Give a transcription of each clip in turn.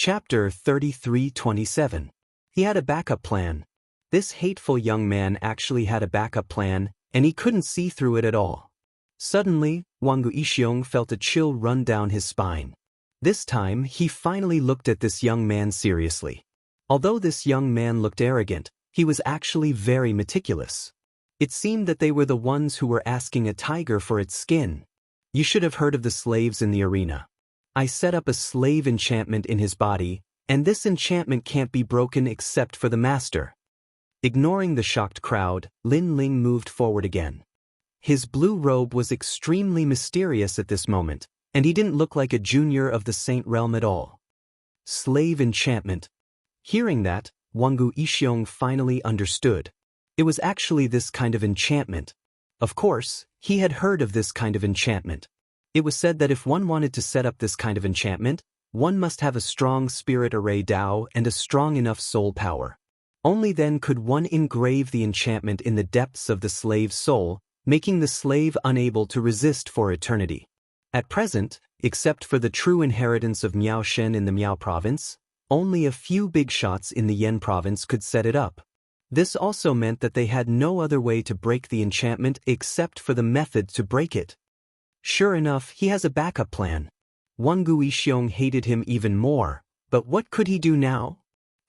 Chapter 33:27. He had a backup plan. This hateful young man actually had a backup plan, and he couldn't see through it at all. Suddenly, Wang Lin felt a chill run down his spine. This time, he finally looked at this young man seriously. Although this young man looked arrogant, he was actually very meticulous. It seemed that they were the ones who were asking a tiger for its skin. You should have heard of the slaves in the arena. I set up a slave enchantment in his body, and this enchantment can't be broken except for the master. Ignoring the shocked crowd, Lin Ling moved forward again. His blue robe was extremely mysterious at this moment, and he didn't look like a junior of the Saint Realm at all. Slave enchantment. Hearing that, Wang Lin finally understood. It was actually this kind of enchantment. Of course, he had heard of this kind of enchantment. It was said that if one wanted to set up this kind of enchantment, one must have a strong spirit array Dao and a strong enough soul power. Only then could one engrave the enchantment in the depths of the slave's soul, making the slave unable to resist for eternity. At present, except for the true inheritance of Miaoshen in the Miao province, only a few big shots in the Yan province could set it up. This also meant that they had no other way to break the enchantment except for the method to break it. Sure enough, he has a backup plan. Wang Lin hated him even more, but what could he do now?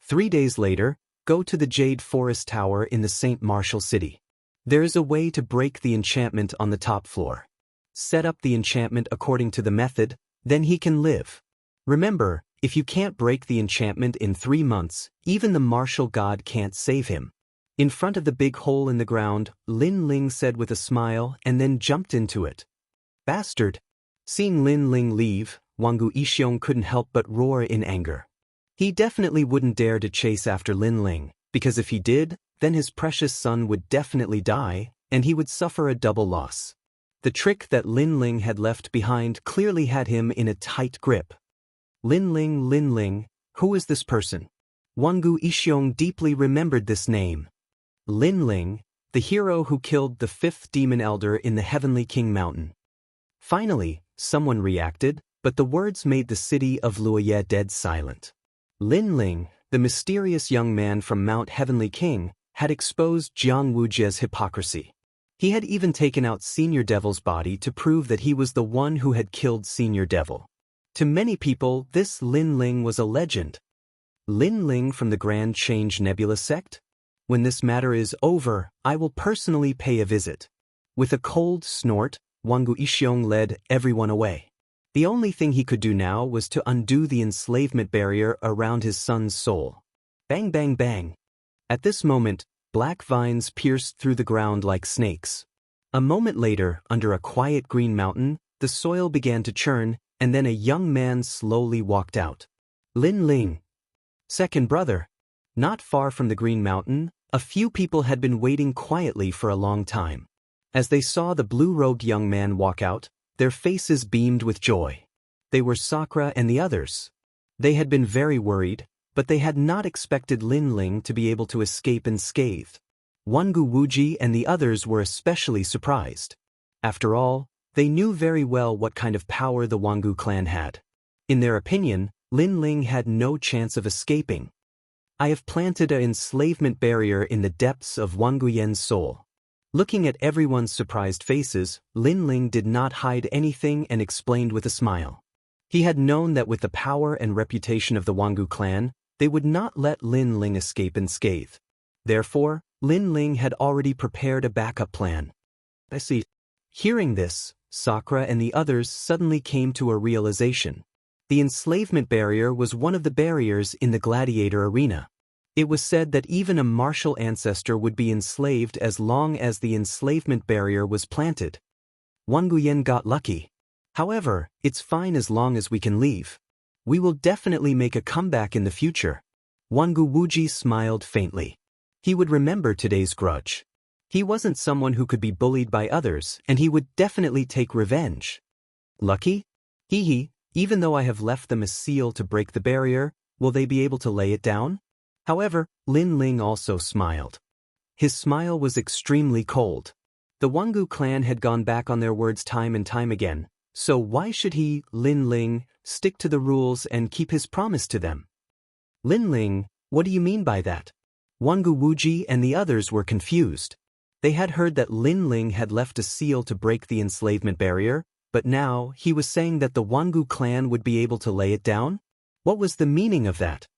3 days later, go to the Jade Forest Tower in the St. Martial City. There is a way to break the enchantment on the top floor. Set up the enchantment according to the method, then he can live. Remember, if you can't break the enchantment in 3 months, even the martial god can't save him. In front of the big hole in the ground, Lin Ling said with a smile and then jumped into it. Bastard! Seeing Lin Ling leave, Wang Lin couldn't help but roar in anger. He definitely wouldn't dare to chase after Lin Ling, because if he did, then his precious son would definitely die, and he would suffer a double loss. The trick that Lin Ling had left behind clearly had him in a tight grip. Lin Ling, who is this person? Wang Lin deeply remembered this name. Lin Ling, the hero who killed the 5th demon elder in the Heavenly King Mountain. Finally, someone reacted, but the words made the city of Luoye dead silent. Lin Ling, the mysterious young man from Mount Heavenly King, had exposed Jiang Wujie's hypocrisy. He had even taken out Senior Devil's body to prove that he was the one who had killed Senior Devil. To many people, this Lin Ling was a legend. Lin Ling from the Grand Change Nebula sect? When this matter is over, I will personally pay a visit. With a cold snort, Wang Lin led everyone away. The only thing he could do now was to undo the enslavement barrier around his son's soul. Bang bang bang. At this moment, black vines pierced through the ground like snakes. A moment later, under a quiet green mountain, the soil began to churn, and then a young man slowly walked out. Lin Ling. Second brother. Not far from the green mountain, a few people had been waiting quietly for a long time. As they saw the blue-robed young man walk out, their faces beamed with joy. They were Sakura and the others. They had been very worried, but they had not expected Lin Ling to be able to escape unscathed. Wang Wuji and the others were especially surprised. After all, they knew very well what kind of power the Wang clan had. In their opinion, Lin Ling had no chance of escaping. I have planted an enslavement barrier in the depths of Wang Yan's soul. Looking at everyone's surprised faces, Lin Ling did not hide anything and explained with a smile. He had known that with the power and reputation of the Wang clan, they would not let Lin Ling escape unscathed. Therefore, Lin Ling had already prepared a backup plan. I see. Hearing this, Sakura and the others suddenly came to a realization. The enslavement barrier was one of the barriers in the gladiator arena. It was said that even a martial ancestor would be enslaved as long as the enslavement barrier was planted. Wang Yan got lucky. However, it's fine as long as we can leave. We will definitely make a comeback in the future. Wang Wuji smiled faintly. He would remember today's grudge. He wasn't someone who could be bullied by others, and he would definitely take revenge. Lucky? Hee hee, even though I have left them a seal to break the barrier, will they be able to lay it down? However, Lin Ling also smiled. His smile was extremely cold. The Wang clan had gone back on their words time and time again, so why should he, Lin Ling, stick to the rules and keep his promise to them. Lin Ling, what do you mean by that? Wangu Wuji and the others were confused. They had heard that Lin Ling had left a seal to break the enslavement barrier, but now he was saying that the Wangu clan would be able to lay it down? What was the meaning of that?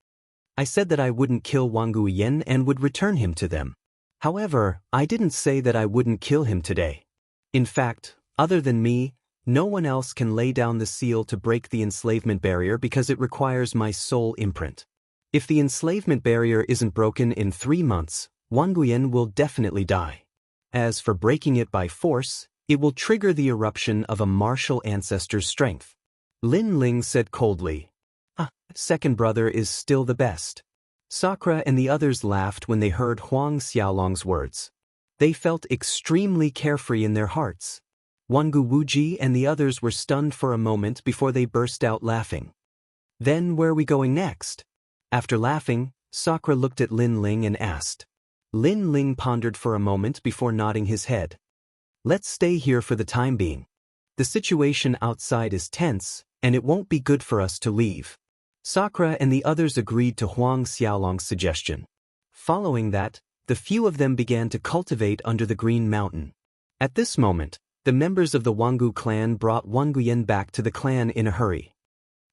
I said that I wouldn't kill Wangu Yen and would return him to them. However, I didn't say that I wouldn't kill him today. In fact, other than me, no one else can lay down the seal to break the enslavement barrier because it requires my soul imprint. If the enslavement barrier isn't broken in 3 months, Wangu Yen will definitely die. As for breaking it by force, it will trigger the eruption of a martial ancestor's strength. Lin Ling said coldly. Second brother is still the best. Sakura and the others laughed when they heard Huang Xiaolong's words. They felt extremely carefree in their hearts. Wangu Wuji and the others were stunned for a moment before they burst out laughing. Then where are we going next? After laughing, Sakura looked at Lin Ling and asked. Lin Ling pondered for a moment before nodding his head. Let's stay here for the time being. The situation outside is tense, and it won't be good for us to leave. Sakura and the others agreed to Huang Xiaolong's suggestion. Following that, the few of them began to cultivate under the Green Mountain. At this moment, the members of the Wangu clan brought Wangu Yen back to the clan in a hurry.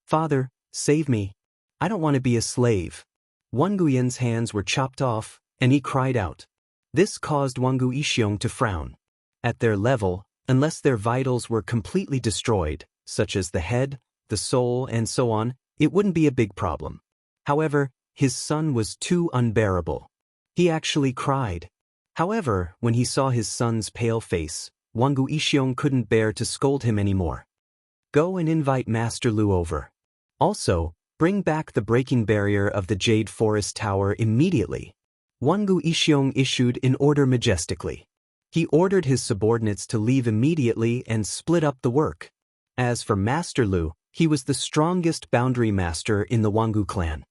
Father, save me. I don't want to be a slave. Wangu Yen's hands were chopped off, and he cried out. This caused Wangu Xiong to frown. At their level, unless their vitals were completely destroyed, such as the head, the soul, and so on, it wouldn't be a big problem. However, his son was too unbearable. He actually cried. However, when he saw his son's pale face, Wangu Xiong couldn't bear to scold him anymore. Go and invite Master Lu over. Also, bring back the breaking barrier of the Jade Forest Tower immediately. Wangu Xiong issued an order majestically. He ordered his subordinates to leave immediately and split up the work. As for Master Lu, he was the strongest boundary master in the Wangu clan.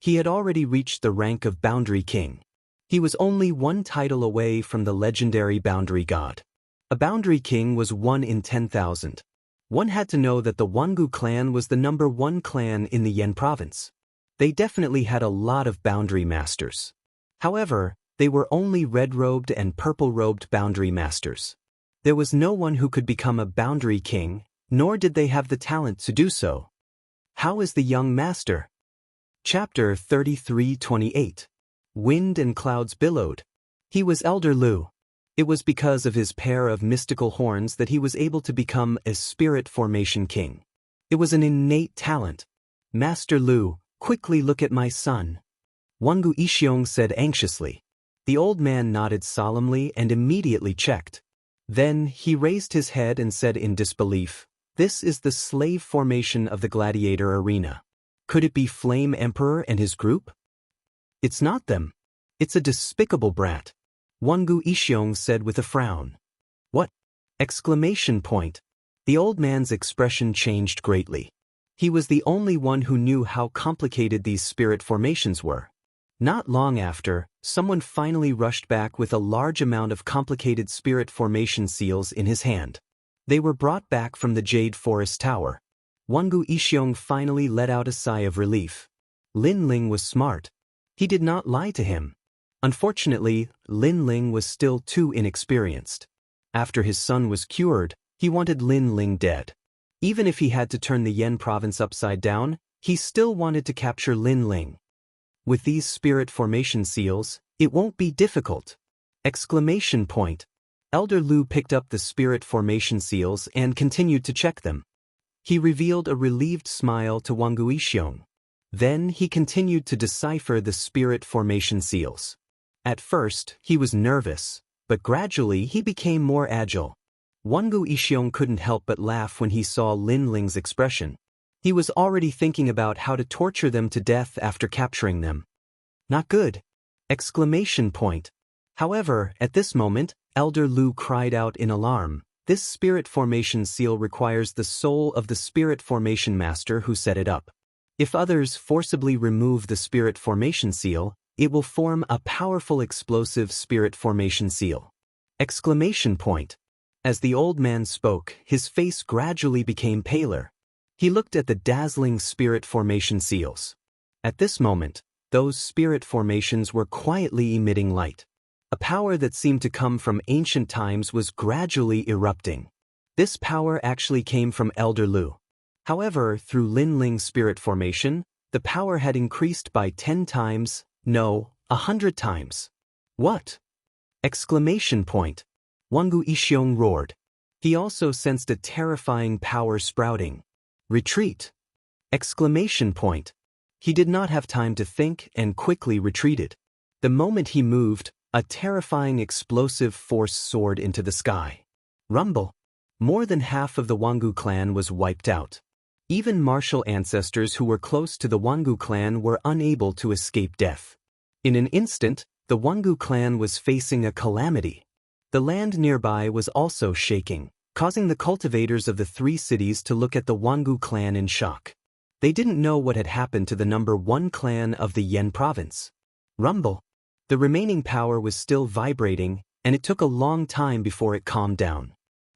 He had already reached the rank of Boundary King. He was only one title away from the legendary Boundary God. A Boundary King was 1 in 10,000. One had to know that the Wangu clan was the #1 clan in the Yen province. They definitely had a lot of boundary masters. However, they were only red-robed and purple-robed boundary masters. There was no one who could become a Boundary King, nor did they have the talent to do so. How is the young master? Chapter 33:28. Wind and clouds billowed. He was Elder Lu. It was because of his pair of mystical horns that he was able to become a spirit formation king. It was an innate talent. Master Lu, quickly look at my son. Wangu Xiong said anxiously. The old man nodded solemnly and immediately checked. Then he raised his head and said in disbelief, This is the slave formation of the gladiator arena. Could it be Flame Emperor and his group? It's not them. It's a despicable brat. Wangu Xiong said with a frown. What? Exclamation point. The old man's expression changed greatly. He was the only one who knew how complicated these spirit formations were. Not long after, someone finally rushed back with a large amount of complicated spirit formation seals in his hand. They were brought back from the Jade Forest Tower. Wangu Xiong finally let out a sigh of relief. Lin Ling was smart. He did not lie to him. Unfortunately, Lin Ling was still too inexperienced. After his son was cured, he wanted Lin Ling dead. Even if he had to turn the Yen province upside down, he still wanted to capture Lin Ling. With these spirit formation seals, it won't be difficult. Exclamation point. Elder Lu picked up the spirit formation seals and continued to check them. He revealed a relieved smile to Wangu Xiong. Then he continued to decipher the spirit formation seals. At first, he was nervous, but gradually he became more agile. Wangu Xiong couldn't help but laugh when he saw Lin Ling's expression. He was already thinking about how to torture them to death after capturing them. Not good! Exclamation point. However, at this moment, Elder Lu cried out in alarm. This spirit formation seal requires the soul of the spirit formation master who set it up. If others forcibly remove the spirit formation seal, it will form a powerful explosive spirit formation seal. Exclamation point. As the old man spoke, his face gradually became paler. He looked at the dazzling spirit formation seals. At this moment, those spirit formations were quietly emitting light. A power that seemed to come from ancient times was gradually erupting. This power actually came from Elder Lu. However, through Lin Ling's spirit formation, the power had increased by 10 times, no, 100 times. What? Exclamation point. Wang Yixiong roared. He also sensed a terrifying power sprouting. Retreat! Exclamation point. He did not have time to think and quickly retreated. The moment he moved, a terrifying explosive force soared into the sky. Rumble! More than half of the Wangu clan was wiped out. Even martial ancestors who were close to the Wangu clan were unable to escape death. In an instant, the Wangu clan was facing a calamity. The land nearby was also shaking, causing the cultivators of the 3 cities to look at the Wangu clan in shock. They didn't know what had happened to the number 1 clan of the Yan province. Rumble! The remaining power was still vibrating, and it took a long time before it calmed down.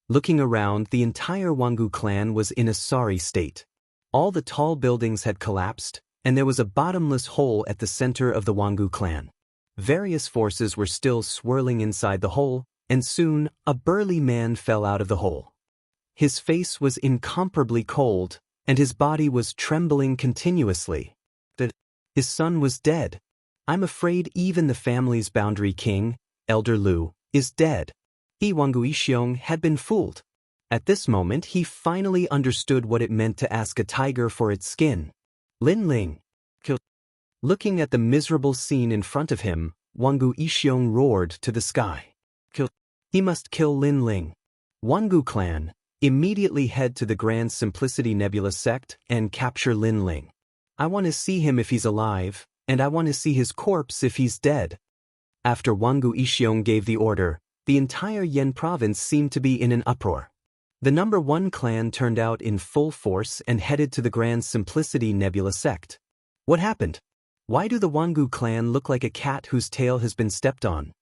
Looking around, the entire Wangu clan was in a sorry state. All the tall buildings had collapsed, and there was a bottomless hole at the center of the Wangu clan. Various forces were still swirling inside the hole, and soon, a burly man fell out of the hole. His face was incomparably cold, and his body was trembling continuously. His son was dead. I'm afraid even the family's boundary king, Elder Lu, is dead. Wang Yixiong had been fooled. At this moment he finally understood what it meant to ask a tiger for its skin. Lin Ling. Looking at the miserable scene in front of him, Wang Yixiong roared to the sky. He must kill Lin Ling. Wangu clan, immediately head to the Grand Simplicity Nebula sect and capture Lin Ling. I want to see him if he's alive, and I want to see his corpse if he's dead. After Wang Yixiong gave the order, the entire Yan province seemed to be in an uproar. The number 1 clan turned out in full force and headed to the Grand Simplicity Nebula sect. What happened? Why do the Wangu clan look like a cat whose tail has been stepped on?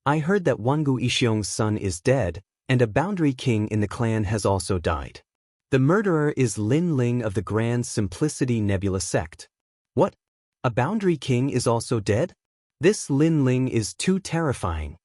I heard that Wang Yixiong's son is dead, and a boundary king in the clan has also died. The murderer is Lin Ling of the Grand Simplicity Nebula sect. What? A boundary king is also dead? This Lin Ling is too terrifying.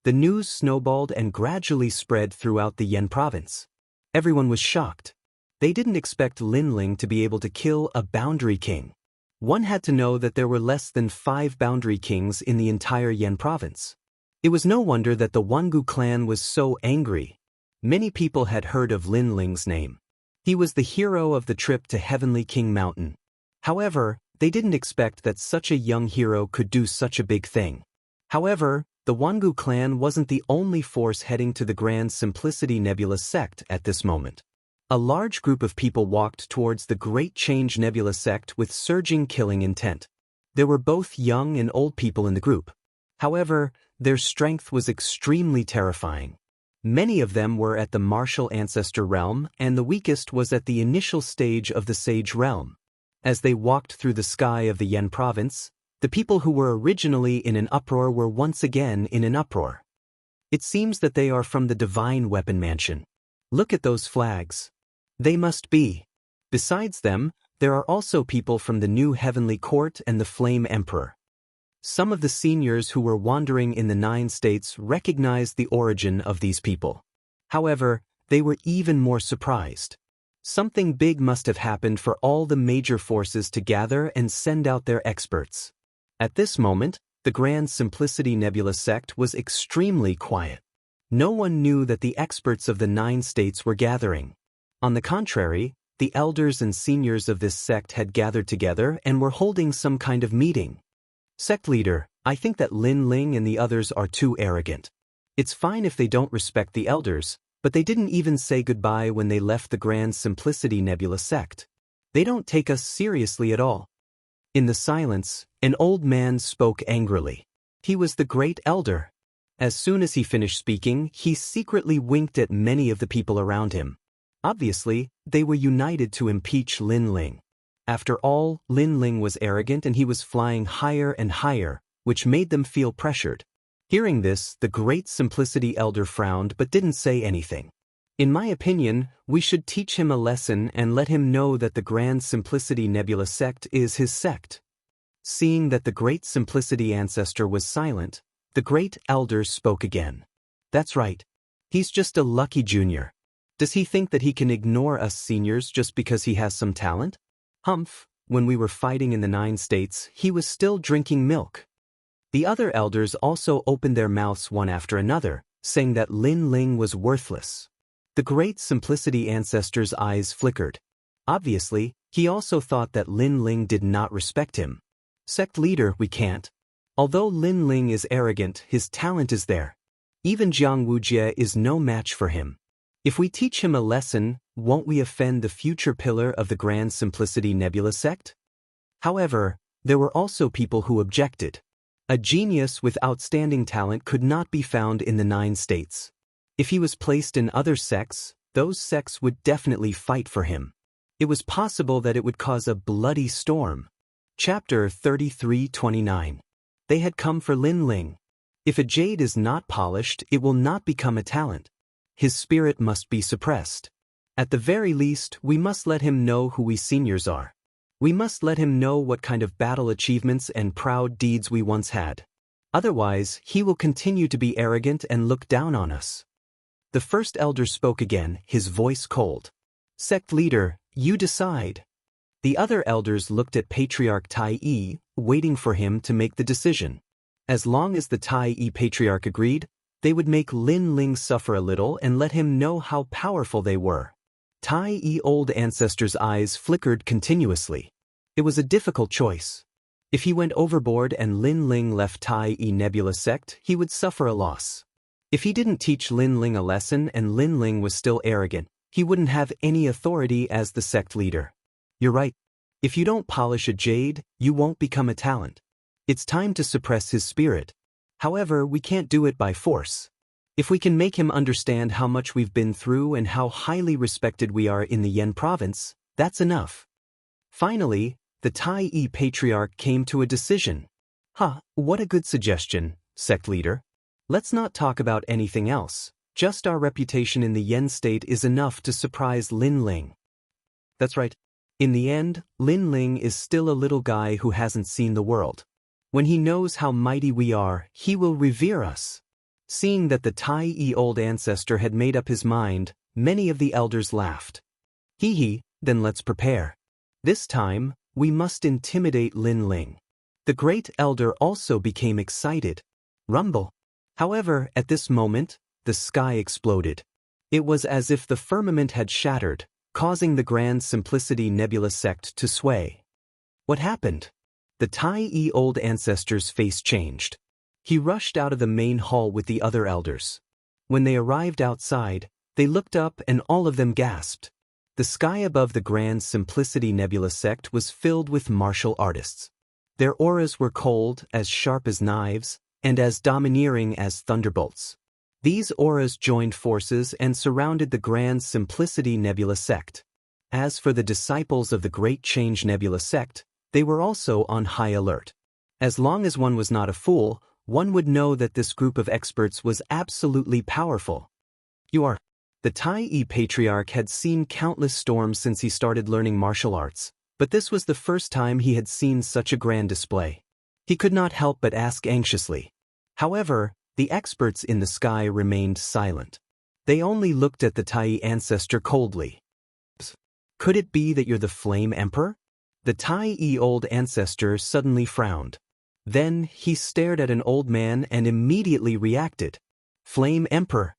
The news snowballed and gradually spread throughout the Yan province. Everyone was shocked. They didn't expect Lin Ling to be able to kill a boundary king. One had to know that there were less than 5 boundary kings in the entire Yan province. It was no wonder that the Wangu clan was so angry. Many people had heard of Lin Ling's name. He was the hero of the trip to Heavenly King Mountain. However, they didn't expect that such a young hero could do such a big thing. However, the Wangu clan wasn't the only force heading to the Grand Simplicity Nebula sect at this moment. A large group of people walked towards the Great Change Nebula sect with surging killing intent. There were both young and old people in the group. However, their strength was extremely terrifying. Many of them were at the martial ancestor realm, and the weakest was at the initial stage of the sage realm. As they walked through the sky of the Yan province, the people who were originally in an uproar were once again in an uproar. It seems that they are from the Divine Weapon Mansion. Look at those flags. They must be. Besides them, there are also people from the New Heavenly Court and the Flame Emperor. Some of the seniors who were wandering in the 9 states recognized the origin of these people. However, they were even more surprised. Something big must have happened for all the major forces to gather and send out their experts. At this moment, the Grand Simplicity Nebula sect was extremely quiet. No one knew that the experts of the 9 states were gathering. On the contrary, the elders and seniors of this sect had gathered together and were holding some kind of meeting. Sect leader, I think that Lin Ling and the others are too arrogant. It's fine if they don't respect the elders, but they didn't even say goodbye when they left the Grand Simplicity Nebula sect. They don't take us seriously at all. In the silence, an old man spoke angrily. He was the great elder. As soon as he finished speaking, he secretly winked at many of the people around him. Obviously, they were united to impeach Lin Ling. After all, Lin Ling was arrogant and he was flying higher and higher, which made them feel pressured. Hearing this, the Great Simplicity Elder frowned but didn't say anything. In my opinion, we should teach him a lesson and let him know that the Grand Simplicity Nebula sect is his sect. Seeing that the Great Simplicity ancestor was silent, the Great Elder spoke again. That's right. He's just a lucky junior. Does he think that he can ignore us seniors just because he has some talent? Humph, when we were fighting in the 9 states, he was still drinking milk. The other elders also opened their mouths one after another, saying that Lin Ling was worthless. The Great Simplicity ancestor's eyes flickered. Obviously, he also thought that Lin Ling did not respect him. Sect leader, we can't. Although Lin Ling is arrogant, his talent is there. Even Jiang Wujie is no match for him. If we teach him a lesson, won't we offend the future pillar of the Grand Simplicity Nebula sect? However, there were also people who objected. A genius with outstanding talent could not be found in the 9 states. If he was placed in other sects, those sects would definitely fight for him. It was possible that it would cause a bloody storm. Chapter 33:29. They had come for Lin Ling. If a jade is not polished, it will not become a talent. His spirit must be suppressed. At the very least, we must let him know who we seniors are. We must let him know what kind of battle achievements and proud deeds we once had. Otherwise, he will continue to be arrogant and look down on us. The first elder spoke again, his voice cold. Sect leader, you decide. The other elders looked at Patriarch Tai Yi, waiting for him to make the decision. As long as the Tai Yi Patriarch agreed, they would make Lin Ling suffer a little and let him know how powerful they were. Tai Yi old ancestor's eyes flickered continuously. It was a difficult choice. If he went overboard and Lin Ling left Tai Yi Nebula sect, he would suffer a loss. If he didn't teach Lin Ling a lesson and Lin Ling was still arrogant, he wouldn't have any authority as the sect leader. You're right. If you don't polish a jade, you won't become a talent. It's time to suppress his spirit. However, we can't do it by force. If we can make him understand how much we've been through and how highly respected we are in the Yen province, that's enough. Finally, the Tai Yi Patriarch came to a decision. What a good suggestion, sect leader. Let's not talk about anything else. Just our reputation in the Yen state is enough to surprise Lin Ling. That's right. In the end, Lin Ling is still a little guy who hasn't seen the world. When he knows how mighty we are, he will revere us. Seeing that the Tai Yi old ancestor had made up his mind, many of the elders laughed. Then let's prepare. This time, we must intimidate Lin Ling. The great elder also became excited. Rumble. However, at this moment, the sky exploded. It was as if the firmament had shattered, causing the Grand Simplicity Nebula sect to sway. What happened? The Tai Yi old ancestor's face changed. He rushed out of the main hall with the other elders. When they arrived outside, they looked up and all of them gasped. The sky above the Grand Simplicity Nebula sect was filled with martial artists. Their auras were cold, as sharp as knives, and as domineering as thunderbolts. These auras joined forces and surrounded the Grand Simplicity Nebula sect. As for the disciples of the Great Change Nebula sect, they were also on high alert. As long as one was not a fool, one would know that this group of experts was absolutely powerful. The Tai Yi Patriarch had seen countless storms since he started learning martial arts, but this was the first time he had seen such a grand display. He could not help but ask anxiously. However, the experts in the sky remained silent. They only looked at the Tai Yi ancestor coldly. Could it be that you're the Flame Emperor? The Tai Yi old ancestor suddenly frowned. Then he stared at an old man and immediately reacted. Flame Emperor.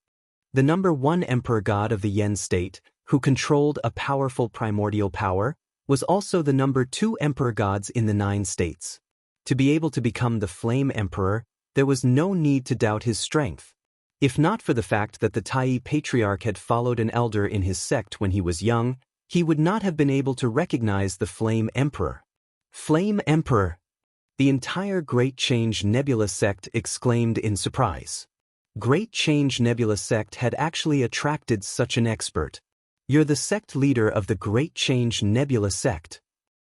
The #1 emperor god of the Yen state, who controlled a powerful primordial power, was also the #2 emperor gods in the 9 states. To be able to become the Flame Emperor, there was no need to doubt his strength. If not for the fact that the Tai Yi Patriarch had followed an elder in his sect when he was young, he would not have been able to recognize the Flame Emperor. Flame Emperor! The entire Great Change Nebula sect exclaimed in surprise. Great Change Nebula sect had actually attracted such an expert. You're the sect leader of the Great Change Nebula sect.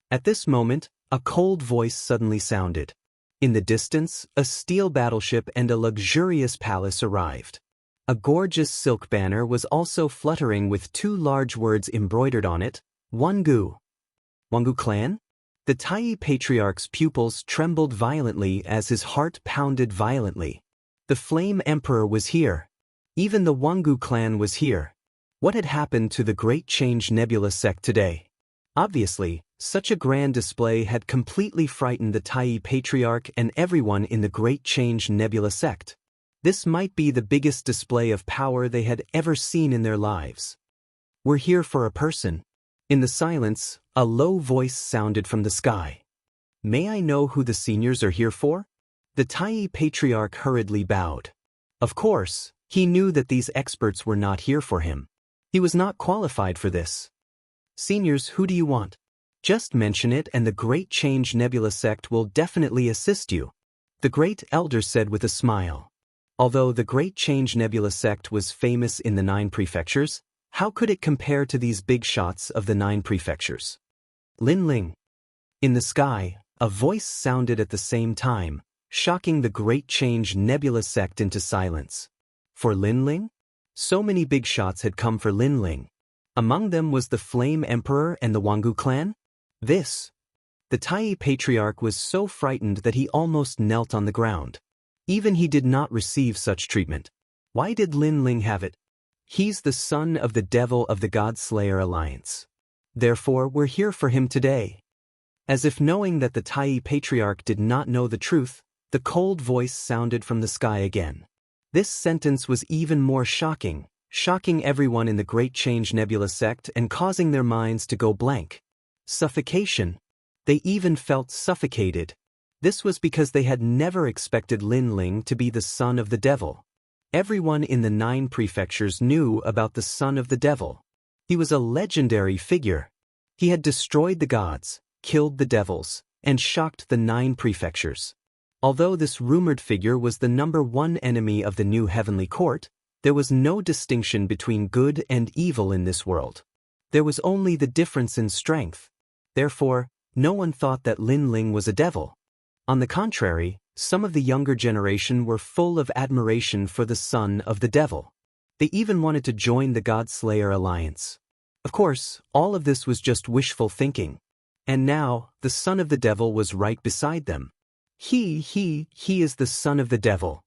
At this moment, a cold voice suddenly sounded. In the distance, a steel battleship and a luxurious palace arrived. A gorgeous silk banner was also fluttering with 2 large words embroidered on it, Wangu. Wangu clan? The Tai Patriarch's pupils trembled violently as his heart pounded violently. The Flame Emperor was here. Even the Wangu clan was here. What had happened to the Great Change Nebula sect today? Obviously, such a grand display had completely frightened the Tai Patriarch and everyone in the Great Change Nebula sect. This might be the biggest display of power they had ever seen in their lives. We're here for a person. In the silence, a low voice sounded from the sky. May I know who the seniors are here for? The Tai Patriarch hurriedly bowed. Of course, he knew that these experts were not here for him. He was not qualified for this. Seniors, who do you want? Just mention it and the Great Change Nebula sect will definitely assist you, the Great Elder said with a smile. Although the Great Change Nebula sect was famous in the 9 prefectures, how could it compare to these big shots of the 9 prefectures? Lin Ling. In the sky, a voice sounded at the same time, shocking the Great Change Nebula sect into silence. For Lin Ling? So many big shots had come for Lin Ling. Among them was the Flame Emperor and the Wangu clan? The Tai Patriarch was so frightened that he almost knelt on the ground. Even he did not receive such treatment. Why did Lin Ling have it? He's the son of the devil of the God-Slayer Alliance. Therefore, we're here for him today. As if knowing that the Tai Patriarch did not know the truth, the cold voice sounded from the sky again. This sentence was even more shocking, shocking everyone in the Great Change Nebula sect and causing their minds to go blank. Suffocation. They even felt suffocated. This was because they had never expected Lin Ling to be the son of the devil. Everyone in the 9 prefectures knew about the son of the devil. He was a legendary figure. He had destroyed the gods, killed the devils, and shocked the 9 prefectures. Although this rumored figure was the #1 enemy of the new heavenly court, there was no distinction between good and evil in this world. There was only the difference in strength. Therefore, no one thought that Lin Ling was a devil. On the contrary, some of the younger generation were full of admiration for the son of the devil. They even wanted to join the God-Slayer Alliance. Of course, all of this was just wishful thinking. And now, the son of the devil was right beside them. He is the son of the devil.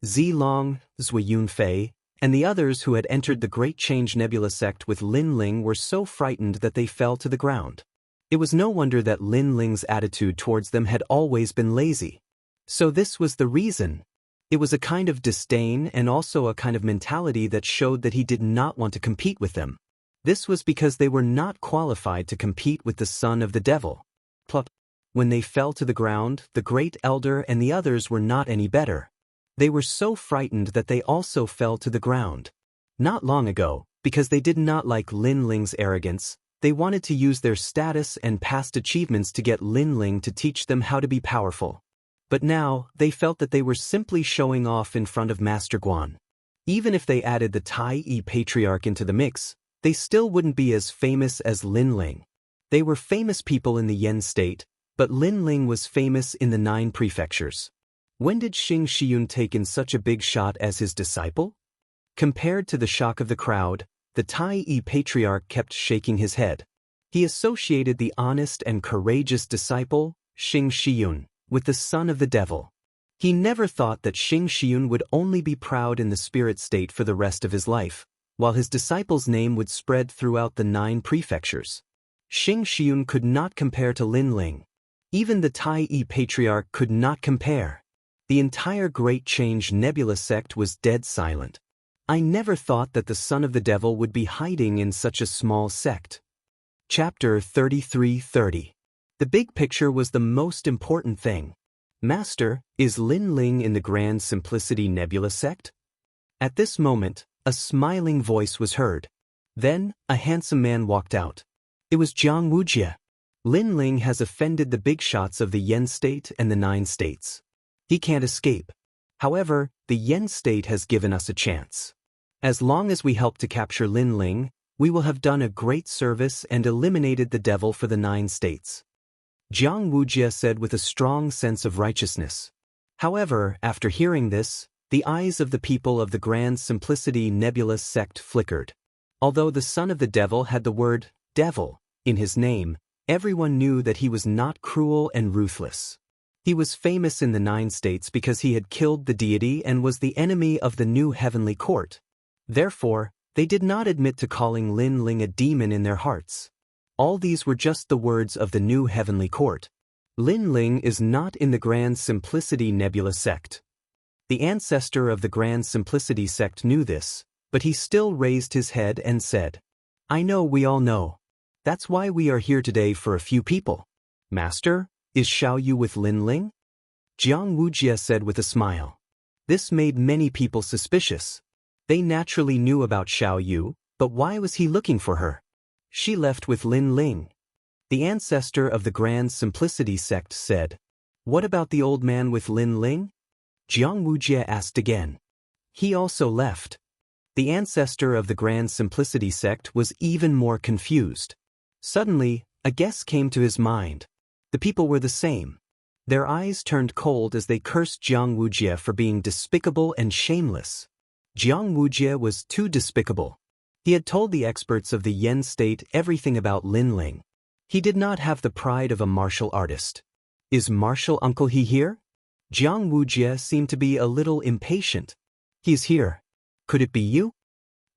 Zilong, Zui Yunfei, and the others who had entered the Great Change Nebula sect with Lin Ling were so frightened that they fell to the ground. It was no wonder that Lin Ling's attitude towards them had always been lazy. So this was the reason. It was a kind of disdain and also a kind of mentality that showed that he did not want to compete with them. This was because they were not qualified to compete with the son of the devil. Plop. When they fell to the ground, the Great Elder and the others were not any better. They were so frightened that they also fell to the ground. Not long ago, because they did not like Lin Ling's arrogance, they wanted to use their status and past achievements to get Lin Ling to teach them how to be powerful. But now, they felt that they were simply showing off in front of Master Guan. Even if they added the Tai Patriarch into the mix, they still wouldn't be as famous as Lin Ling. They were famous people in the Yen state, but Lin Ling was famous in the 9 prefectures. When did Xing Shiyun take in such a big shot as his disciple? Compared to the shock of the crowd, the Tai Patriarch kept shaking his head. He associated the honest and courageous disciple, Xing Shiyun, with the son of the devil. He never thought that Xing Shiyun would only be proud in the spirit state for the rest of his life, while his disciple's name would spread throughout the 9 prefectures. Xing Shiyun could not compare to Lin Ling. Even the Tai Patriarch could not compare. The entire Great Change Nebula sect was dead silent. I never thought that the son of the devil would be hiding in such a small sect. Chapter 33:30. The big picture was the most important thing. Master, is Lin Ling in the Grand Simplicity Nebula sect? At this moment, a smiling voice was heard. Then, a handsome man walked out. It was Jiang Wujie. Lin Ling has offended the big shots of the Yen state and the 9 states. He can't escape. However, the Yen state has given us a chance. As long as we help to capture Lin Ling, we will have done a great service and eliminated the devil for the 9 states. Jiang Wujie said with a strong sense of righteousness. However, after hearing this, The eyes of the people of the Grand Simplicity Nebulous sect flickered. Although the son of the devil had the word devil in his name, everyone knew that he was not cruel and ruthless. He was famous in the 9 states because he had killed the deity and was the enemy of the new heavenly court. Therefore, they did not admit to calling Lin Ling a demon in their hearts. All these were just the words of the new heavenly court. Lin Ling is not in the Grand Simplicity Nebula sect. The ancestor of the Grand Simplicity sect knew this, but he still raised his head and said, "I know we all know. That's why we are here today for a few people. Master, is Xiao Yu with Lin Ling?" Jiang Wujie said with a smile. This made many people suspicious. They naturally knew about Xiao Yu, but why was he looking for her? She left with Lin Ling. The ancestor of the Grand Simplicity sect said, "What about the old man with Lin Ling?" Jiang Wujie asked again. He also left. The ancestor of the Grand Simplicity sect was even more confused. Suddenly, a guess came to his mind. The people were the same. Their eyes turned cold as they cursed Jiang Wujie for being despicable and shameless. Jiang Wujie was too despicable. He had told the experts of the Yen state everything about Lin Ling. He did not have the pride of a martial artist. "Is martial uncle he here?" Jiang Wujie seemed to be a little impatient. "He's here. Could it be you?"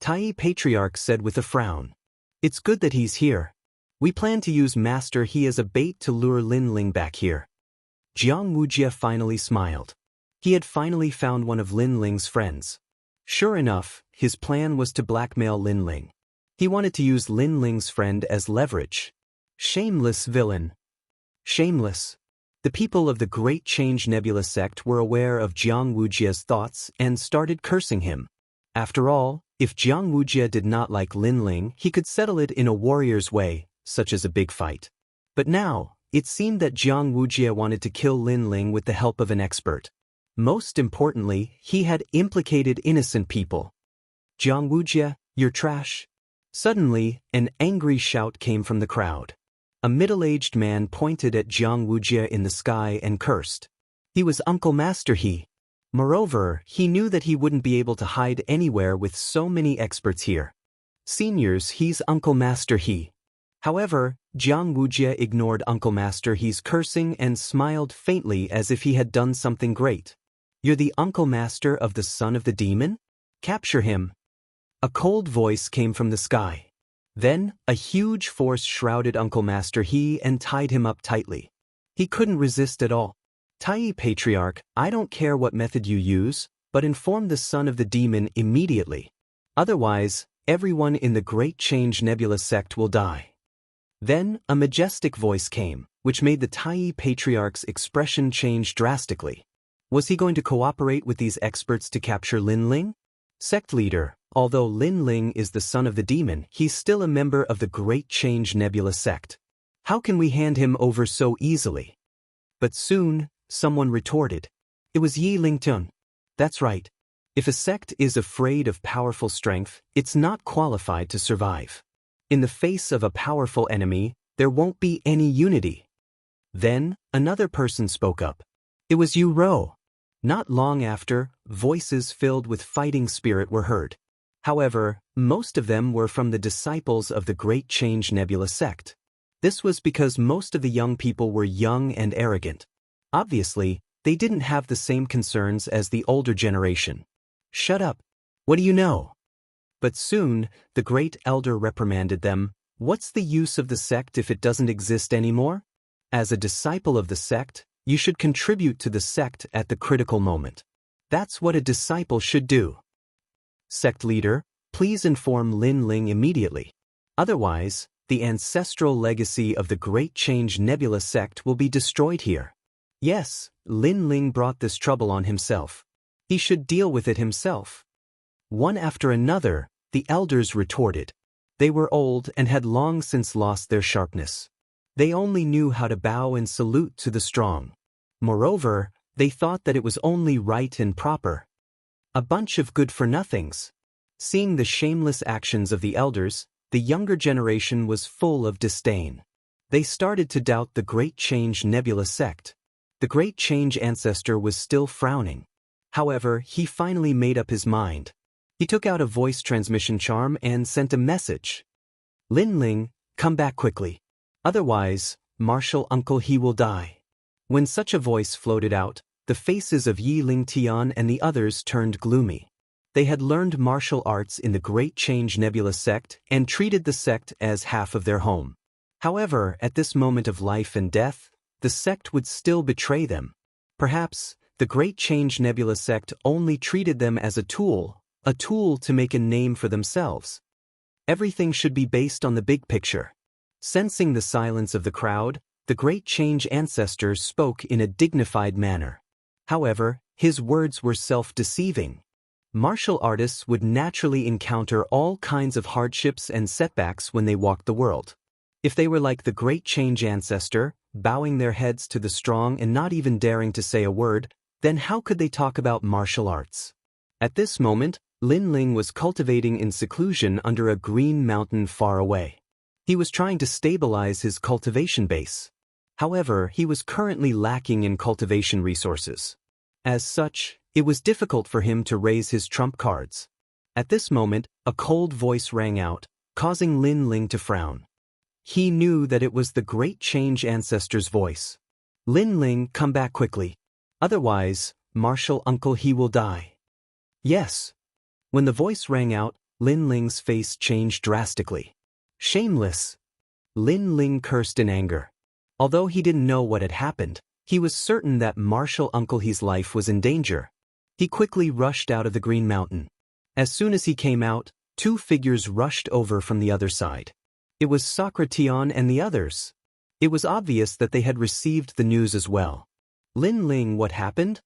Tai Patriarch said with a frown. "It's good that he's here. We plan to use Master He as a bait to lure Lin Ling back here." Jiang Wujie finally smiled. He had finally found one of Lin Ling's friends. Sure enough, his plan was to blackmail Lin Ling. He wanted to use Lin Ling's friend as leverage. Shameless villain. Shameless. The people of the Great Change Nebula sect were aware of Jiang Wujie's thoughts and started cursing him. After all, if Jiang Wujie did not like Lin Ling, he could settle it in a warrior's way, such as a big fight. But now, it seemed that Jiang Wujie wanted to kill Lin Ling with the help of an expert. Most importantly, he had implicated innocent people. "Jiang Wujie, you're trash." Suddenly, an angry shout came from the crowd. A middle-aged man pointed at Jiang Wujie in the sky and cursed. He was Uncle Master He. Moreover, he knew that he wouldn't be able to hide anywhere with so many experts here. Seniors, he's Uncle Master He. However, Jiang Wujie ignored Uncle Master He's cursing and smiled faintly as if he had done something great. "You're the Uncle Master of the son of the demon? Capture him." A cold voice came from the sky. Then, a huge force shrouded Uncle Master He and tied him up tightly. He couldn't resist at all. "Tai Patriarch, I don't care what method you use, but inform the son of the demon immediately. Otherwise, everyone in the Great Change Nebula sect will die." Then, a majestic voice came, which made the Tai Patriarch's expression change drastically. Was he going to cooperate with these experts to capture Lin Ling? "Sect leader, although Lin Ling is the son of the demon, he's still a member of the Great Change Nebula sect. How can we hand him over so easily?" But soon, someone retorted. It was Yi Lingtun. That's right. If a sect is afraid of powerful strength, it's not qualified to survive. In the face of a powerful enemy, there won't be any unity. Then, another person spoke up. It was Yu Ro. Not long after, voices filled with fighting spirit were heard. However, most of them were from the disciples of the Great Change Nebula sect. This was because most of the young people were young and arrogant. Obviously, they didn't have the same concerns as the older generation. "Shut up. What do you know?" But soon, the great elder reprimanded them. "What's the use of the sect if it doesn't exist anymore? As a disciple of the sect, you should contribute to the sect at the critical moment. That's what a disciple should do. Sect leader, please inform Lin Ling immediately. Otherwise, the ancestral legacy of the Great Change Nebula sect will be destroyed here." Yes, Lin Ling brought this trouble on himself. He should deal with it himself. One after another, the elders retorted. They were old and had long since lost their sharpness. They only knew how to bow and salute to the strong. Moreover, they thought that it was only right and proper. A bunch of good-for-nothings. Seeing the shameless actions of the elders, the younger generation was full of disdain. They started to doubt the Great Change Nebula sect. The Great Change ancestor was still frowning. However, he finally made up his mind. He took out a voice transmission charm and sent a message. Lin Ling, come back quickly. Otherwise, martial uncle he will die. When such a voice floated out, the faces of Yi Ling Tian and the others turned gloomy. They had learned martial arts in the Great Change Nebula sect and treated the sect as half of their home. However, at this moment of life and death, the sect would still betray them. Perhaps, the Great Change Nebula sect only treated them as a tool to make a name for themselves. Everything should be based on the big picture. Sensing the silence of the crowd, the Great Change ancestor spoke in a dignified manner. However, his words were self-deceiving. Martial artists would naturally encounter all kinds of hardships and setbacks when they walked the world. If they were like the Great Change ancestor, bowing their heads to the strong and not even daring to say a word, then how could they talk about martial arts? At this moment, Lin Ling was cultivating in seclusion under a green mountain far away. He was trying to stabilize his cultivation base. However, he was currently lacking in cultivation resources. As such, it was difficult for him to raise his trump cards. At this moment, a cold voice rang out, causing Lin Ling to frown. He knew that it was the Great Change ancestor's voice. Lin Ling, come back quickly. Otherwise, martial uncle he will die. Yes. When the voice rang out, Lin Ling's face changed drastically. Shameless! Lin Ling cursed in anger. Although he didn't know what had happened, he was certain that martial uncle he's life was in danger. He quickly rushed out of the green mountain. As soon as he came out, two figures rushed over from the other side. It was Sakura Tian and the others. It was obvious that they had received the news as well. Lin Ling, what happened?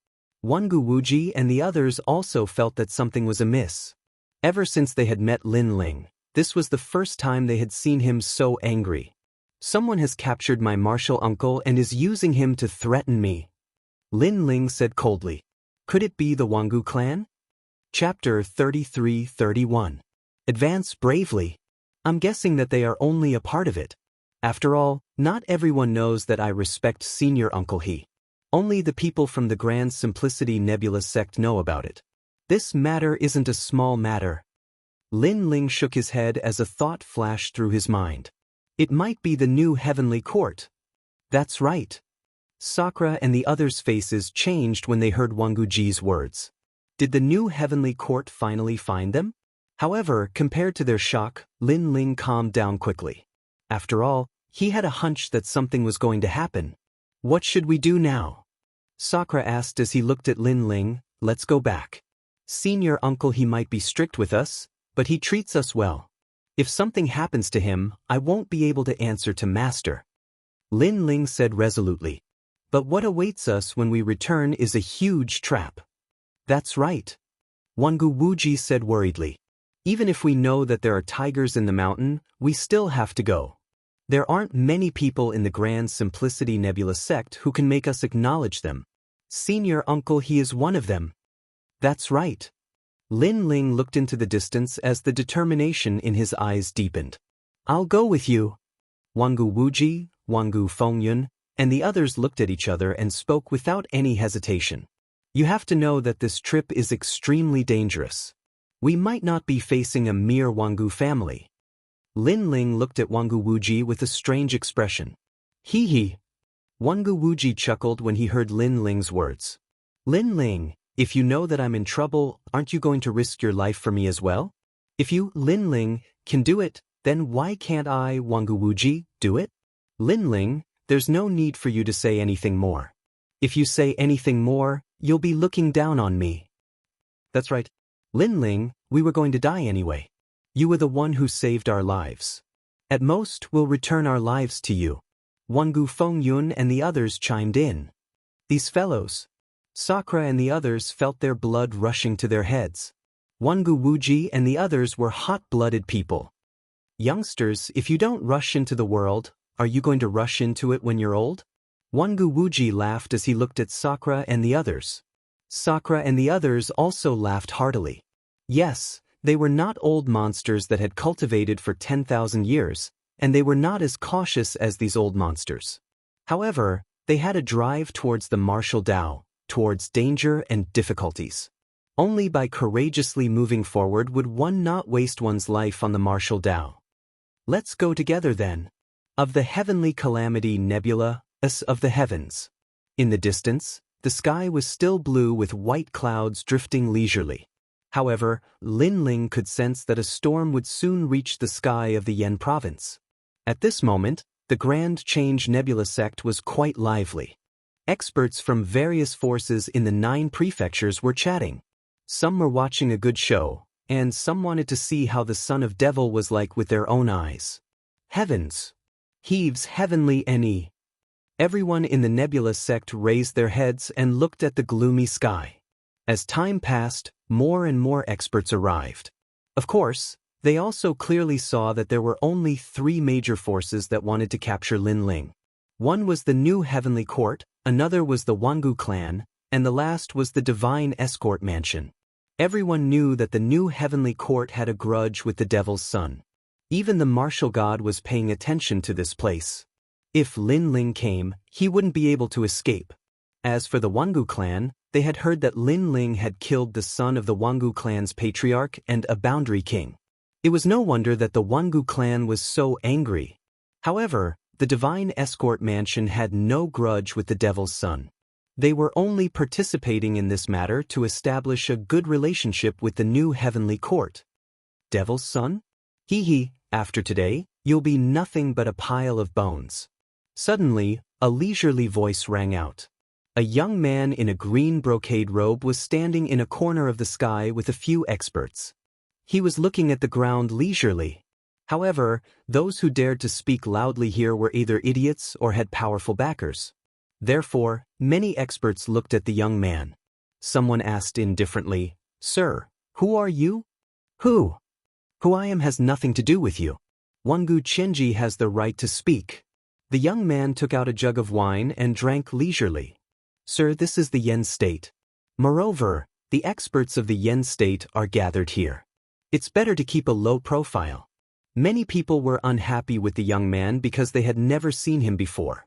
Wangu Wuji and the others also felt that something was amiss. Ever since they had met Lin Ling, this was the first time they had seen him so angry. Someone has captured my martial uncle and is using him to threaten me. Lin Ling said coldly. Could it be the Wangu clan? Chapter 33-31. Advance bravely. I'm guessing that they are only a part of it. After all, not everyone knows that I respect senior uncle he. Only the people from the Grand Simplicity Nebula sect know about it. This matter isn't a small matter. Lin Ling shook his head as a thought flashed through his mind. It might be the new heavenly court. That's right. Sakura and the others' faces changed when they heard Wanguji's words. Did the new heavenly court finally find them? However, compared to their shock, Lin Ling calmed down quickly. After all, he had a hunch that something was going to happen. What should we do now? Sakura asked as he looked at Lin Ling. Let's go back. Senior uncle he might be strict with us, but he treats us well. If something happens to him, I won't be able to answer to master. Lin Ling said resolutely. But what awaits us when we return is a huge trap. That's right. Wangu Wuji said worriedly. Even if we know that there are tigers in the mountain, we still have to go. There aren't many people in the Grand Simplicity Nebula sect who can make us acknowledge them. Senior uncle he is one of them. That's right. Lin Ling looked into the distance as the determination in his eyes deepened. I'll go with you. Wangu Wuji, Wangu Fengyun, and the others looked at each other and spoke without any hesitation. You have to know that this trip is extremely dangerous. We might not be facing a mere Wangu family. Lin Ling looked at Wangu Wuji with a strange expression. Hee hee. Wangu Wuji chuckled when he heard Lin Ling's words. Lin Ling, if you know that I'm in trouble, aren't you going to risk your life for me as well? If you, Lin Ling, can do it, then why can't I, Wangu Wuji, do it? Lin Ling, there's no need for you to say anything more. If you say anything more, you'll be looking down on me. That's right. Lin Ling, we were going to die anyway. You were the one who saved our lives. At most, we'll return our lives to you. Wangu Fengyun and the others chimed in. These fellows. Sakura and the others felt their blood rushing to their heads. Wangu Wuji and the others were hot-blooded people. Youngsters, if you don't rush into the world, are you going to rush into it when you're old? Wangu Wuji laughed as he looked at Sakura and the others. Sakura and the others also laughed heartily. Yes, they were not old monsters that had cultivated for 10,000 years, and they were not as cautious as these old monsters. However, they had a drive towards the martial Tao, towards danger and difficulties. Only by courageously moving forward would one not waste one's life on the martial Tao. Let's go together then. Of the heavenly calamity nebula, of the heavens. In the distance, the sky was still blue with white clouds drifting leisurely. However, Lin Ling could sense that a storm would soon reach the sky of the Yan province. At this moment, the Grand Change Nebula sect was quite lively. Experts from various forces in the 9 prefectures were chatting. Some were watching a good show, and some wanted to see how the son of devil was like with their own eyes. Heavens! Heaves heavenly ne. Everyone in the nebula sect raised their heads and looked at the gloomy sky. As time passed, more and more experts arrived. Of course, they also clearly saw that there were only 3 major forces that wanted to capture Lin Ling. One was the new heavenly court, another was the Wangu clan, and the last was the divine escort mansion. Everyone knew that the new heavenly court had a grudge with the devil's son. Even the martial god was paying attention to this place. If Lin Ling came, he wouldn't be able to escape. As for the Wangu clan, they had heard that Lin Ling had killed the son of the Wangu clan's patriarch and a boundary king. It was no wonder that the Wangu clan was so angry. However, the divine escort mansion had no grudge with the devil's son. They were only participating in this matter to establish a good relationship with the new heavenly court. Devil's son? Hee, after today, you'll be nothing but a pile of bones. Suddenly, a leisurely voice rang out. A young man in a green brocade robe was standing in a corner of the sky with a few experts. He was looking at the ground leisurely. However, those who dared to speak loudly here were either idiots or had powerful backers. Therefore, many experts looked at the young man. Someone asked indifferently, "Sir, who are you?" Who I am has nothing to do with you. Wangu Qianji has the right to speak." The young man took out a jug of wine and drank leisurely. "Sir, this is the Yen state. Moreover, the experts of the Yen state are gathered here. It's better to keep a low profile." Many people were unhappy with the young man because they had never seen him before.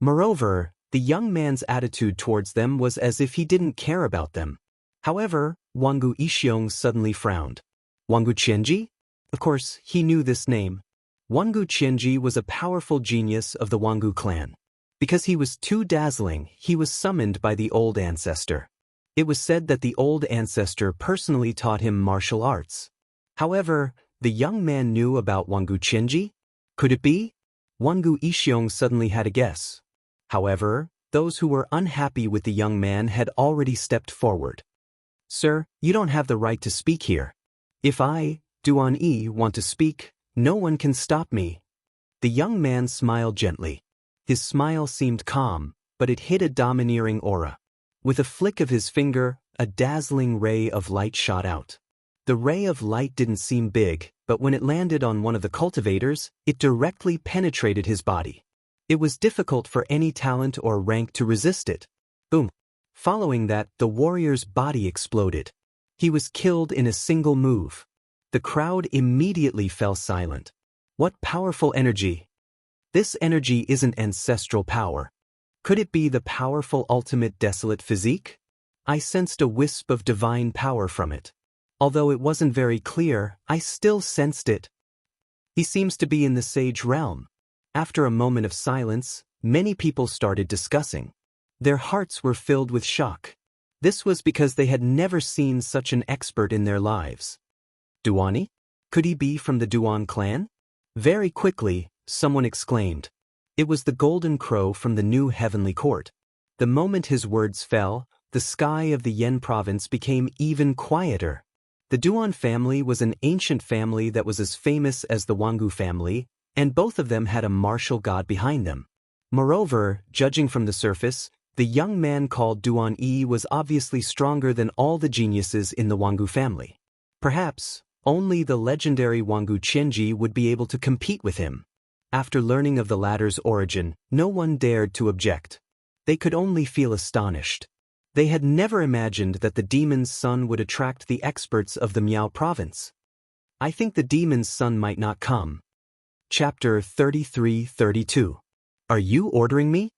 Moreover, the young man's attitude towards them was as if he didn't care about them. However, Wangu Ishiong suddenly frowned. Wangu Qianji? Of course, he knew this name. Wangu Qianji was a powerful genius of the Wangu clan. Because he was too dazzling, he was summoned by the old ancestor. It was said that the old ancestor personally taught him martial arts. However, the young man knew about Wangu Qianji? Could it be? Wangu Ishiong suddenly had a guess. However, those who were unhappy with the young man had already stepped forward. "Sir, you don't have the right to speak here. If I, Duan Yi, want to speak, no one can stop me." The young man smiled gently. His smile seemed calm, but it hid a domineering aura. With a flick of his finger, a dazzling ray of light shot out. The ray of light didn't seem big, but when it landed on one of the cultivators, it directly penetrated his body. It was difficult for any talent or rank to resist it. Boom. Following that, the warrior's body exploded. He was killed in a single move. The crowd immediately fell silent. What powerful energy! This energy isn't ancestral power. Could it be the powerful ultimate desolate physique? I sensed a wisp of divine power from it. Although it wasn't very clear, I still sensed it. He seems to be in the sage realm. After a moment of silence, many people started discussing. Their hearts were filled with shock. This was because they had never seen such an expert in their lives. Duani? Could he be from the Duan clan? Very quickly, someone exclaimed. It was the golden crow from the new heavenly court. The moment his words fell, the sky of the Yen province became even quieter. The Duan family was an ancient family that was as famous as the Wangu family, and both of them had a martial god behind them. Moreover, judging from the surface, the young man called Duan Yi was obviously stronger than all the geniuses in the Wangu family. Perhaps, only the legendary Wangu Qianji would be able to compete with him. After learning of the latter's origin, no one dared to object. They could only feel astonished. They had never imagined that the demon's son would attract the experts of the Miao province. I think the demon's son might not come. Chapter 33-32. Are you ordering me?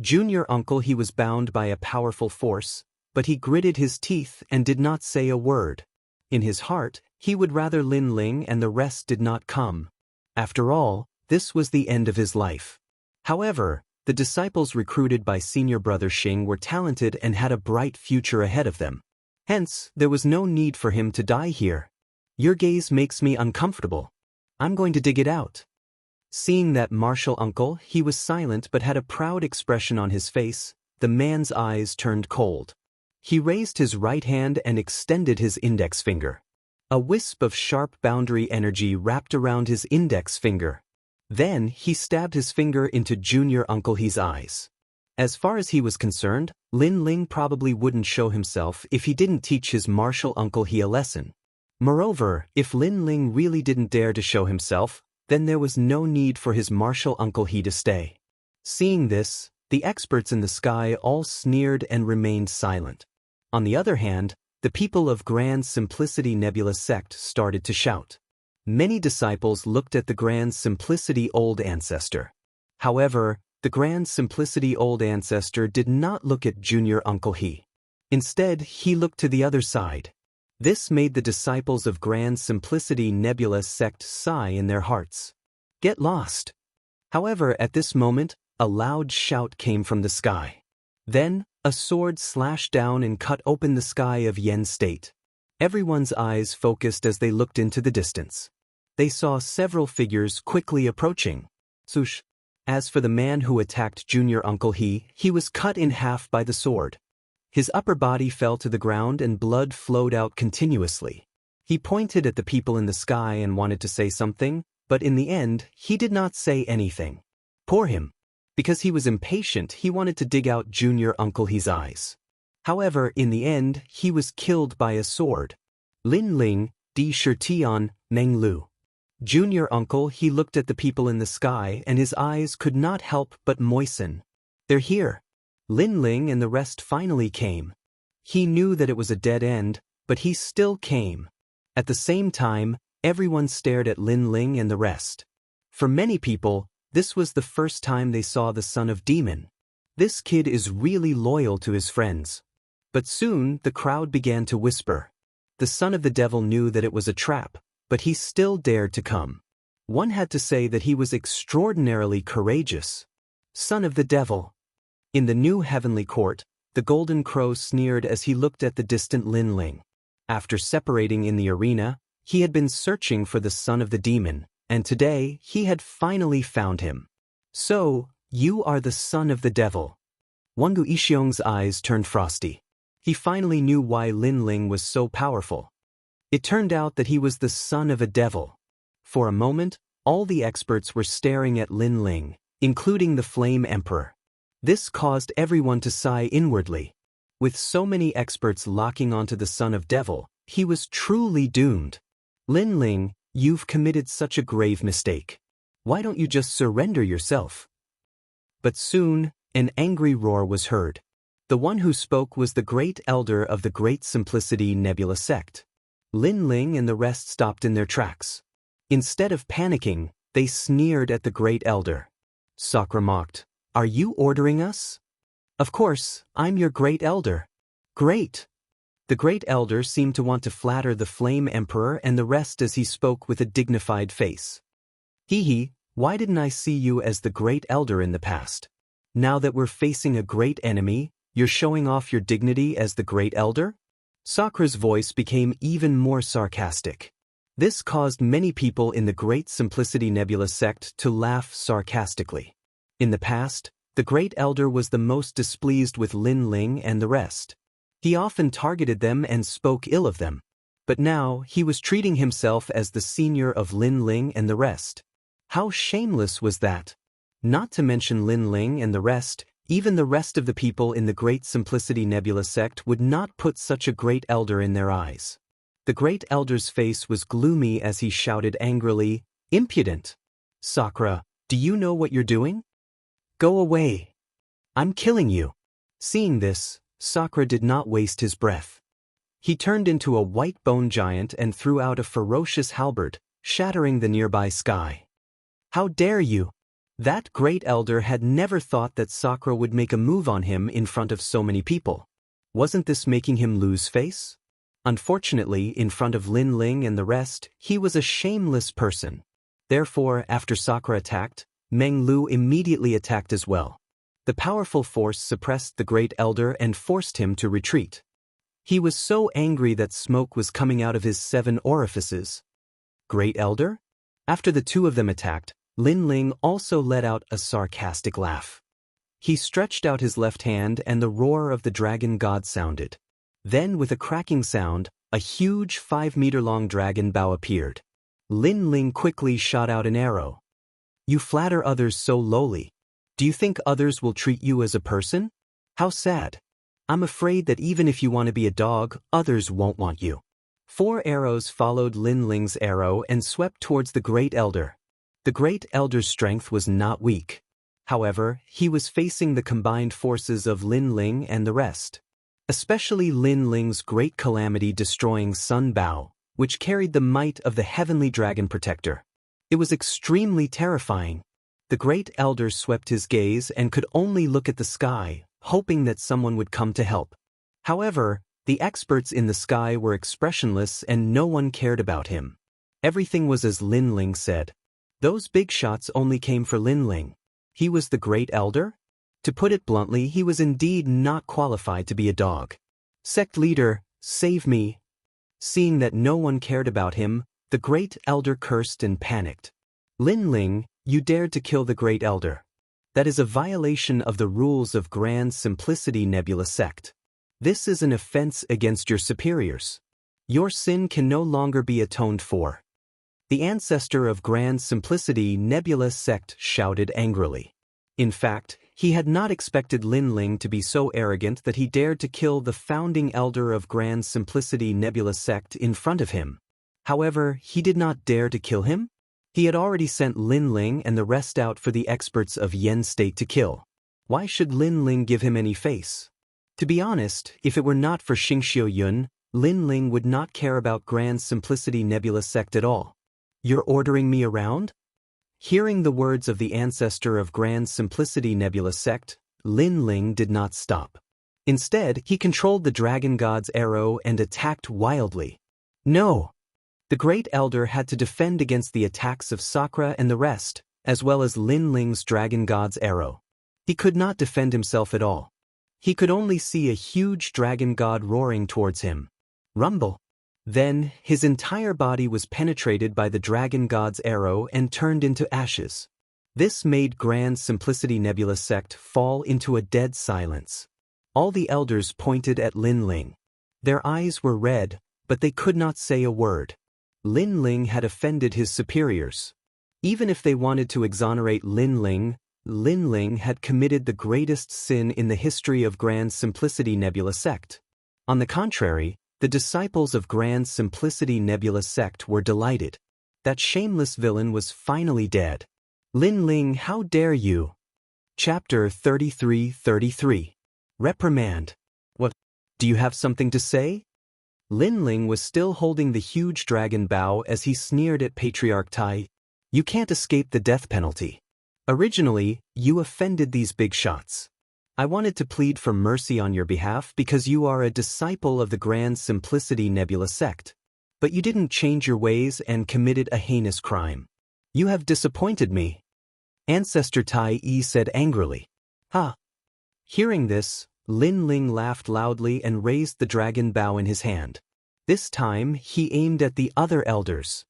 Junior uncle he was bound by a powerful force, but he gritted his teeth and did not say a word. In his heart, he would rather Lin Ling and the rest did not come. After all, this was the end of his life. However, the disciples recruited by senior brother Xing were talented and had a bright future ahead of them. Hence, there was no need for him to die here. Your gaze makes me uncomfortable. I'm going to dig it out. Seeing that martial uncle, he was silent but had a proud expression on his face. The man's eyes turned cold. He raised his right hand and extended his index finger. A wisp of sharp boundary energy wrapped around his index finger. Then, he stabbed his finger into Junior Uncle He's eyes. As far as he was concerned, Lin Ling probably wouldn't show himself if he didn't teach his martial Uncle He a lesson. Moreover, if Lin Ling really didn't dare to show himself, then there was no need for his martial Uncle He to stay. Seeing this, the experts in the sky all sneered and remained silent. On the other hand, the people of Grand Simplicity Nebula sect started to shout. Many disciples looked at the Grand Simplicity Old Ancestor. However, the Grand Simplicity Old Ancestor did not look at Junior Uncle He. Instead, he looked to the other side. This made the disciples of Grand Simplicity Nebula sect sigh in their hearts. Get lost. However, at this moment, a loud shout came from the sky. Then, a sword slashed down and cut open the sky of Yen State. Everyone's eyes focused as they looked into the distance. They saw several figures quickly approaching. Swoosh. As for the man who attacked Junior Uncle He was cut in half by the sword. His upper body fell to the ground and blood flowed out continuously. He pointed at the people in the sky and wanted to say something, but in the end, he did not say anything. Poor him. Because he was impatient, he wanted to dig out Junior Uncle He's eyes. However, in the end, he was killed by a sword. Lin Ling, Di Shirtian, Meng Lu. Junior Uncle He looked at the people in the sky and his eyes could not help but moisten. They're here. Lin Ling and the rest finally came. He knew that it was a dead end, but he still came. At the same time, everyone stared at Lin Ling and the rest. For many people, this was the first time they saw the son of demon. This kid is really loyal to his friends. But soon, the crowd began to whisper. The son of the devil knew that it was a trap, but he still dared to come. One had to say that he was extraordinarily courageous. Son of the devil. In the new heavenly court, the golden crow sneered as he looked at the distant Lin Ling. After separating in the arena, he had been searching for the son of the demon, and today he had finally found him. So, you are the son of the devil. Wang Yixiong's eyes turned frosty. He finally knew why Lin Ling was so powerful. It turned out that he was the son of a devil. For a moment, all the experts were staring at Lin Ling, including the Flame Emperor. This caused everyone to sigh inwardly. With so many experts locking onto the son of devil, he was truly doomed. Lin Ling, you've committed such a grave mistake. Why don't you just surrender yourself? But soon, an angry roar was heard. The one who spoke was the great elder of the Great Simplicity Nebula sect. Lin Ling and the rest stopped in their tracks. Instead of panicking, they sneered at the great elder. Sakura mocked. Are you ordering us? Of course, I'm your great elder. Great. The great elder seemed to want to flatter the Flame Emperor and the rest as he spoke with a dignified face. Hee, why didn't I see you as the great elder in the past? Now that we're facing a great enemy, you're showing off your dignity as the great elder? Sakura's voice became even more sarcastic. This caused many people in the Great Simplicity Nebula sect to laugh sarcastically. In the past, the Great Elder was the most displeased with Lin Ling and the rest. He often targeted them and spoke ill of them. But now, he was treating himself as the senior of Lin Ling and the rest. How shameless was that? Not to mention Lin Ling and the rest, even the rest of the people in the Great Simplicity Nebula sect would not put such a great elder in their eyes. The great elder's face was gloomy as he shouted angrily, "Impudent! Sakura, do you know what you're doing? Go away! I'm killing you!" Seeing this, Sakura did not waste his breath. He turned into a white bone giant and threw out a ferocious halberd, shattering the nearby sky. How dare you! That great elder had never thought that Sakura would make a move on him in front of so many people. Wasn't this making him lose face? Unfortunately, in front of Lin Ling and the rest, he was a shameless person. Therefore, after Sakura attacked, Meng Lu immediately attacked as well. The powerful force suppressed the great elder and forced him to retreat. He was so angry that smoke was coming out of his 7 orifices. Great elder? After the two of them attacked, Lin Ling also let out a sarcastic laugh. He stretched out his left hand and the roar of the dragon god sounded. Then with a cracking sound, a huge 5-meter-long dragon bow appeared. Lin Ling quickly shot out an arrow. You flatter others so lowly. Do you think others will treat you as a person? How sad. I'm afraid that even if you want to be a dog, others won't want you. 4 arrows followed Lin Ling's arrow and swept towards the great elder. The great elder's strength was not weak. However, he was facing the combined forces of Lin Ling and the rest. Especially Lin Ling's great calamity-destroying Sun Bao, which carried the might of the heavenly dragon protector. It was extremely terrifying. The great elder swept his gaze and could only look at the sky, hoping that someone would come to help. However, the experts in the sky were expressionless and no one cared about him. Everything was as Lin Ling said. Those big shots only came for Lin Ling. He was the great elder? To put it bluntly, he was indeed not qualified to be a dog. Sect leader, save me. Seeing that no one cared about him, the great elder cursed and panicked. Lin Ling, you dared to kill the great elder. That is a violation of the rules of Grand Simplicity Nebula sect. This is an offense against your superiors. Your sin can no longer be atoned for. The ancestor of Grand Simplicity Nebula sect shouted angrily. In fact, he had not expected Lin Ling to be so arrogant that he dared to kill the founding elder of Grand Simplicity Nebula sect in front of him. However, he did not dare to kill him. He had already sent Lin Ling and the rest out for the experts of Yen State to kill. Why should Lin Ling give him any face? To be honest, if it were not for Xingxiu Yun, Lin Ling would not care about Grand Simplicity Nebula sect at all. You're ordering me around? Hearing the words of the ancestor of Grand Simplicity Nebula sect, Lin Ling did not stop. Instead, he controlled the dragon god's arrow and attacked wildly. No! The great elder had to defend against the attacks of Sakura and the rest, as well as Lin Ling's dragon god's arrow. He could not defend himself at all. He could only see a huge dragon god roaring towards him. Rumble! Then, his entire body was penetrated by the dragon god's arrow and turned into ashes. This made Grand Simplicity Nebula sect fall into a dead silence. All the elders pointed at Lin Ling. Their eyes were red, but they could not say a word. Lin Ling had offended his superiors. Even if they wanted to exonerate Lin Ling had committed the greatest sin in the history of Grand Simplicity Nebula sect. On the contrary, the disciples of Grand Simplicity Nebula sect were delighted. That shameless villain was finally dead. Lin Ling, how dare you? Chapter 33-33. Reprimand. What? Do you have something to say? Lin Ling was still holding the huge dragon bow as he sneered at Patriarch Tai. You can't escape the death penalty. Originally, you offended these big shots. I wanted to plead for mercy on your behalf because you are a disciple of the Grand Simplicity Nebula sect. But you didn't change your ways and committed a heinous crime. You have disappointed me. Ancestor Tai Yi said angrily. Ha! Hearing this, Lin Ling laughed loudly and raised the dragon bow in his hand. This time, he aimed at the other elders.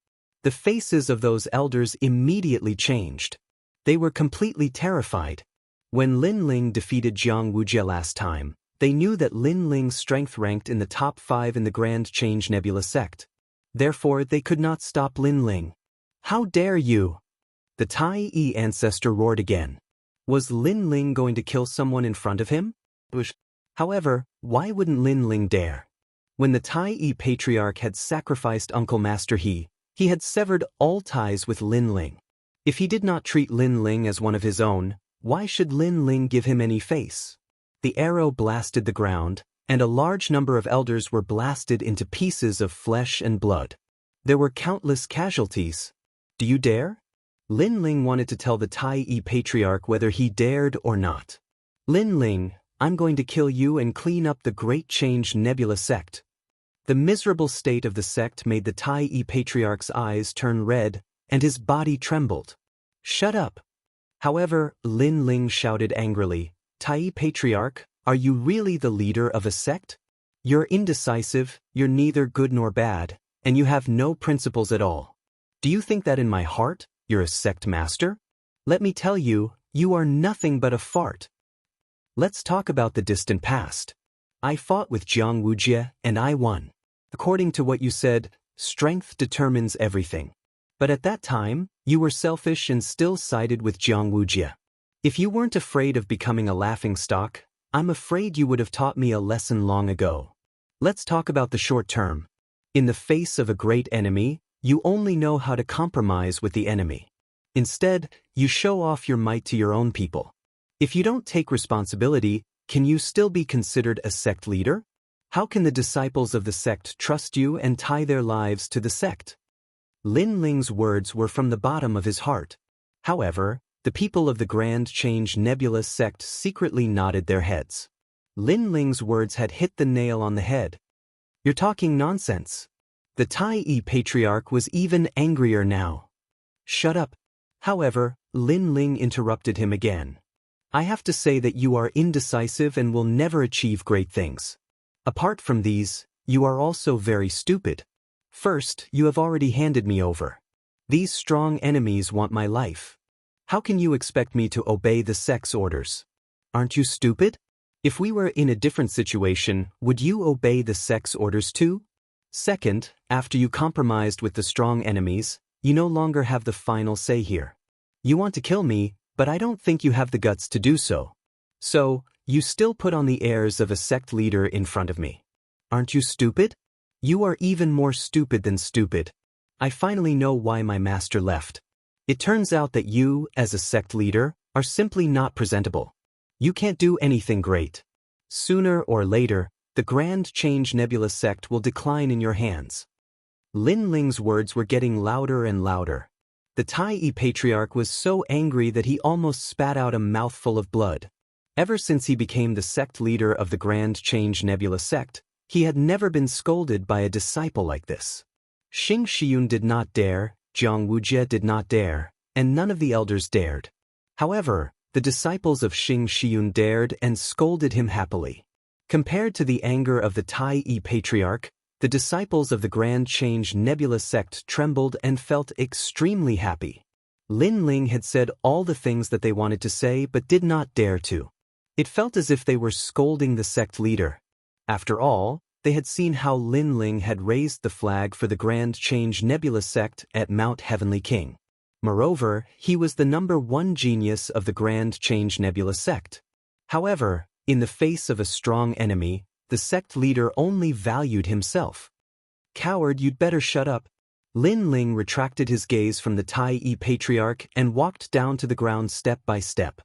The faces of those elders immediately changed. They were completely terrified. When Lin Ling defeated Jiang Wujie last time, they knew that Lin Ling's strength ranked in the top 5 in the Grand Change Nebula sect. Therefore, they could not stop Lin Ling. How dare you? The Tai Yi ancestor roared again. Was Lin Ling going to kill someone in front of him? However, why wouldn't Lin Ling dare? When the Tai Yi patriarch had sacrificed Uncle Master He had severed all ties with Lin Ling. If he did not treat Lin Ling as one of his own, why should Lin Ling give him any face? The arrow blasted the ground, and a large number of elders were blasted into pieces of flesh and blood. There were countless casualties. Do you dare? Lin Ling wanted to tell the Daoist patriarch whether he dared or not. Lin Ling, I'm going to kill you and clean up the Great Change Nebula sect. The miserable state of the sect made the Daoist patriarch's eyes turn red, and his body trembled. Shut up. However, Lin Ling shouted angrily, Daoist patriarch, are you really the leader of a sect? You're indecisive, you're neither good nor bad, and you have no principles at all. Do you think that in my heart, you're a sect master? Let me tell you, you are nothing but a fart. Let's talk about the distant past. I fought with Jiang Wujie and I won. According to what you said, strength determines everything. But at that time, you were selfish and still sided with Jiang Wujie. If you weren't afraid of becoming a laughingstock, I'm afraid you would have taught me a lesson long ago. Let's talk about the short term. In the face of a great enemy, you only know how to compromise with the enemy. Instead, you show off your might to your own people. If you don't take responsibility, can you still be considered a sect leader? How can the disciples of the sect trust you and tie their lives to the sect? Lin Ling's words were from the bottom of his heart. However, the people of the Grand Change Nebula sect secretly nodded their heads. Lin Ling's words had hit the nail on the head. You're talking nonsense. The Daoist patriarch was even angrier now. Shut up. However, Lin Ling interrupted him again. I have to say that you are indecisive and will never achieve great things. Apart from these, you are also very stupid. First, you have already handed me over. These strong enemies want my life. How can you expect me to obey the sect's orders? Aren't you stupid? If we were in a different situation, would you obey the sect's orders too? Second, after you compromised with the strong enemies, you no longer have the final say here. You want to kill me, but I don't think you have the guts to do so. So, you still put on the airs of a sect leader in front of me. Aren't you stupid? You are even more stupid than stupid. I finally know why my master left. It turns out that you, as a sect leader, are simply not presentable. You can't do anything great. Sooner or later, the Grand Change Nebula sect will decline in your hands. Lin Ling's words were getting louder and louder. The Daoist patriarch was so angry that he almost spat out a mouthful of blood. Ever since he became the sect leader of the Grand Change Nebula sect, he had never been scolded by a disciple like this. Xianxia did not dare, Jiang Wujie did not dare, and none of the elders dared. However, the disciples of Xianxia dared and scolded him happily. Compared to the anger of the Daoist patriarch, the disciples of the Grand Change Nebula sect trembled and felt extremely happy. Lin Ling had said all the things that they wanted to say but did not dare to. It felt as if they were scolding the sect leader. After all, they had seen how Lin Ling had raised the flag for the Grand Change Nebula sect at Mount Heavenly King. Moreover, he was the #1 genius of the Grand Change Nebula sect. However, in the face of a strong enemy, the sect leader only valued himself. Coward, you'd better shut up. Lin Ling retracted his gaze from the Daoist patriarch and walked down to the ground step by step.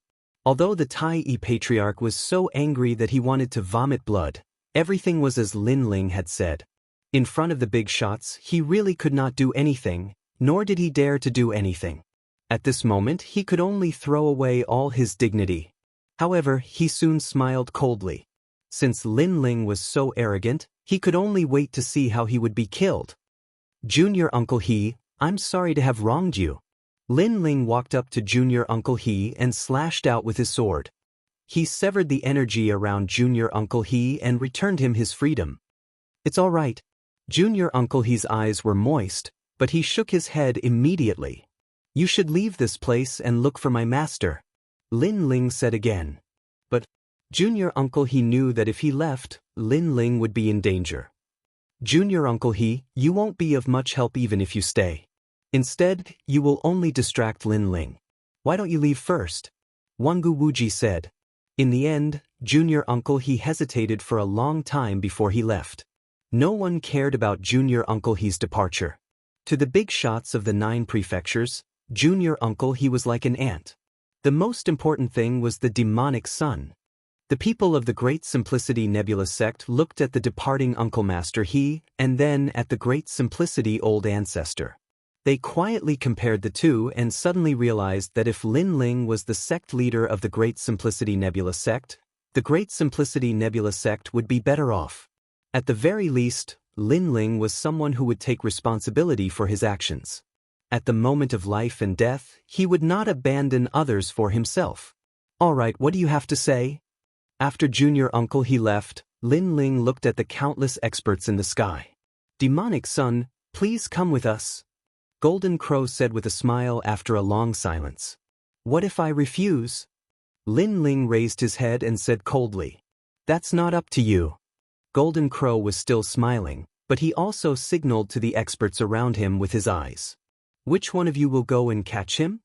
Although the Daoist patriarch was so angry that he wanted to vomit blood, everything was as Lin Ling had said. In front of the big shots, he really could not do anything, nor did he dare to do anything. At this moment, he could only throw away all his dignity. However, he soon smiled coldly. Since Lin Ling was so arrogant, he could only wait to see how he would be killed. Junior Uncle He, I'm sorry to have wronged you. Lin Ling walked up to Junior Uncle He and slashed out with his sword. He severed the energy around Junior Uncle He and returned him his freedom. It's all right. Junior Uncle He's eyes were moist, but he shook his head immediately. You should leave this place and look for my master, Lin Ling said again. But Junior Uncle He knew that if he left, Lin Ling would be in danger. Junior Uncle He, you won't be of much help even if you stay. Instead, you will only distract Lin Ling. Why don't you leave first? Wang Wuji said. In the end, Junior Uncle He hesitated for a long time before he left. No one cared about Junior Uncle He's departure. To the big shots of the 9 prefectures, Junior Uncle He was like an ant. The most important thing was the demonic sun. The people of the Great Simplicity Nebula sect looked at the departing Uncle Master He, and then at the Great Simplicity Old Ancestor. They quietly compared the two and suddenly realized that if Lin Ling was the sect leader of the Great Simplicity Nebula sect, the Great Simplicity Nebula sect would be better off. At the very least, Lin Ling was someone who would take responsibility for his actions. At the moment of life and death, he would not abandon others for himself. Alright, what do you have to say? After Junior Uncle he left, Lin Ling looked at the countless experts in the sky. Demonic Son, please come with us. Golden Crow said with a smile after a long silence. What if I refuse? Lin Ling raised his head and said coldly. That's not up to you. Golden Crow was still smiling, but he also signaled to the experts around him with his eyes. Which one of you will go and catch him?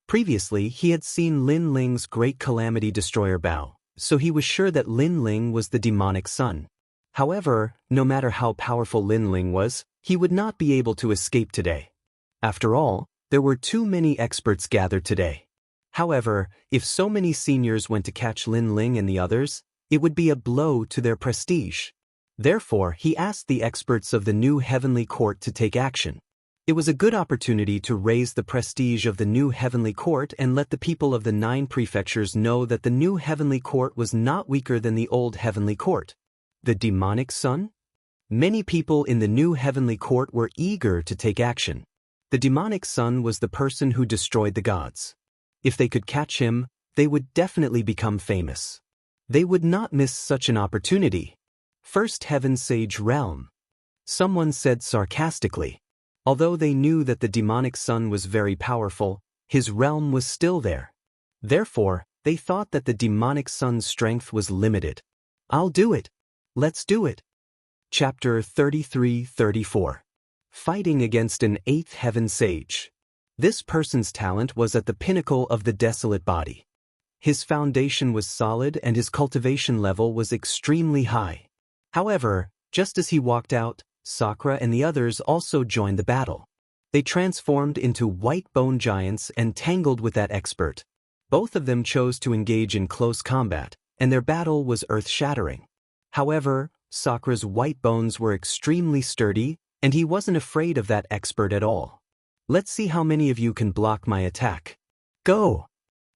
Previously, he had seen Lin Ling's great calamity destroyer bow, so he was sure that Lin Ling was the demonic son. However, no matter how powerful Lin Ling was, he would not be able to escape today. After all, there were too many experts gathered today. However, if so many seniors went to catch Lin Ling and the others, it would be a blow to their prestige. Therefore, he asked the experts of the new Heavenly Court to take action. It was a good opportunity to raise the prestige of the new Heavenly Court and let the people of the 9 prefectures know that the new Heavenly Court was not weaker than the old Heavenly Court. The demonic son? Many people in the new Heavenly Court were eager to take action. The demonic son was the person who destroyed the gods. If they could catch him, they would definitely become famous. They would not miss such an opportunity. First Heaven Sage Realm. Someone said sarcastically. Although they knew that the demonic son was very powerful, his realm was still there. Therefore, they thought that the demonic son's strength was limited. I'll do it. Let's do it. Chapter 33-34. Fighting against an 8th Heaven Sage. This person's talent was at the pinnacle of the desolate body. His foundation was solid and his cultivation level was extremely high. However, just as he walked out, Sakura and the others also joined the battle. They transformed into white bone giants and tangled with that expert. Both of them chose to engage in close combat, and their battle was earth-shattering. However, Sakura's white bones were extremely sturdy, and he wasn't afraid of that expert at all. Let's see how many of you can block my attack. Go!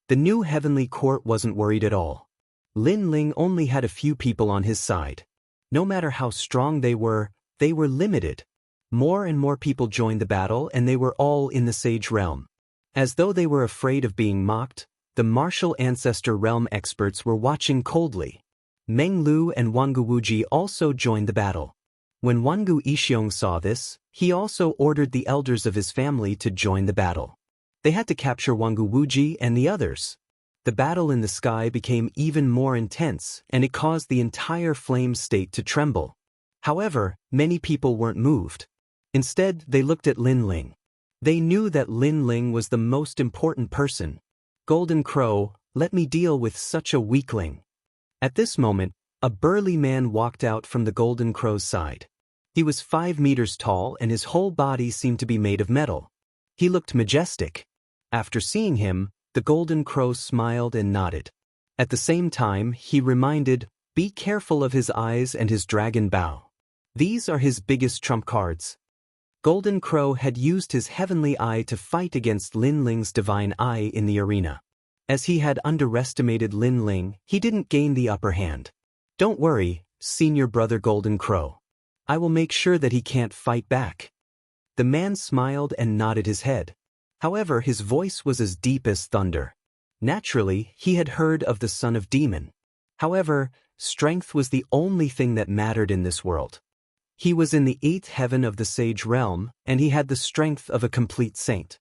The new Heavenly Court wasn't worried at all. Lin Ling only had a few people on his side. No matter how strong they were limited. More and more people joined the battle and they were all in the Sage Realm. As though they were afraid of being mocked, the Martial Ancestor Realm experts were watching coldly. Meng Lu and Wangu Wuji also joined the battle. When Wangu Yixiong saw this, he also ordered the elders of his family to join the battle. They had to capture Wangu Wuji and the others. The battle in the sky became even more intense, and it caused the entire Flame State to tremble. However, many people weren't moved. Instead, they looked at Lin Ling. They knew that Lin Ling was the most important person. Golden Crow, let me deal with such a weakling. At this moment, a burly man walked out from the Golden Crow's side. He was 5 meters tall and his whole body seemed to be made of metal. He looked majestic. After seeing him, the Golden Crow smiled and nodded. At the same time, he reminded, be careful of his eyes and his dragon bow. These are his biggest trump cards. Golden Crow had used his heavenly eye to fight against Lin Ling's divine eye in the arena. As he had underestimated Lin Ling, he didn't gain the upper hand. Don't worry, senior brother Golden Crow. I will make sure that he can't fight back. The man smiled and nodded his head. However, his voice was as deep as thunder. Naturally, he had heard of the Son of Demon. However, strength was the only thing that mattered in this world. He was in the 8th heaven of the Sage Realm, and he had the strength of a complete saint.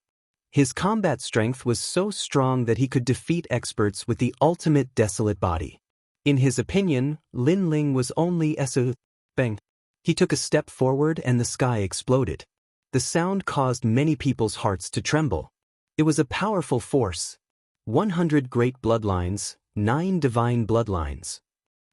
His combat strength was so strong that he could defeat experts with the ultimate desolate body. In his opinion, Lin Ling was only a bang. He took a step forward and the sky exploded. The sound caused many people's hearts to tremble. It was a powerful force. 100 great bloodlines, 9 divine bloodlines.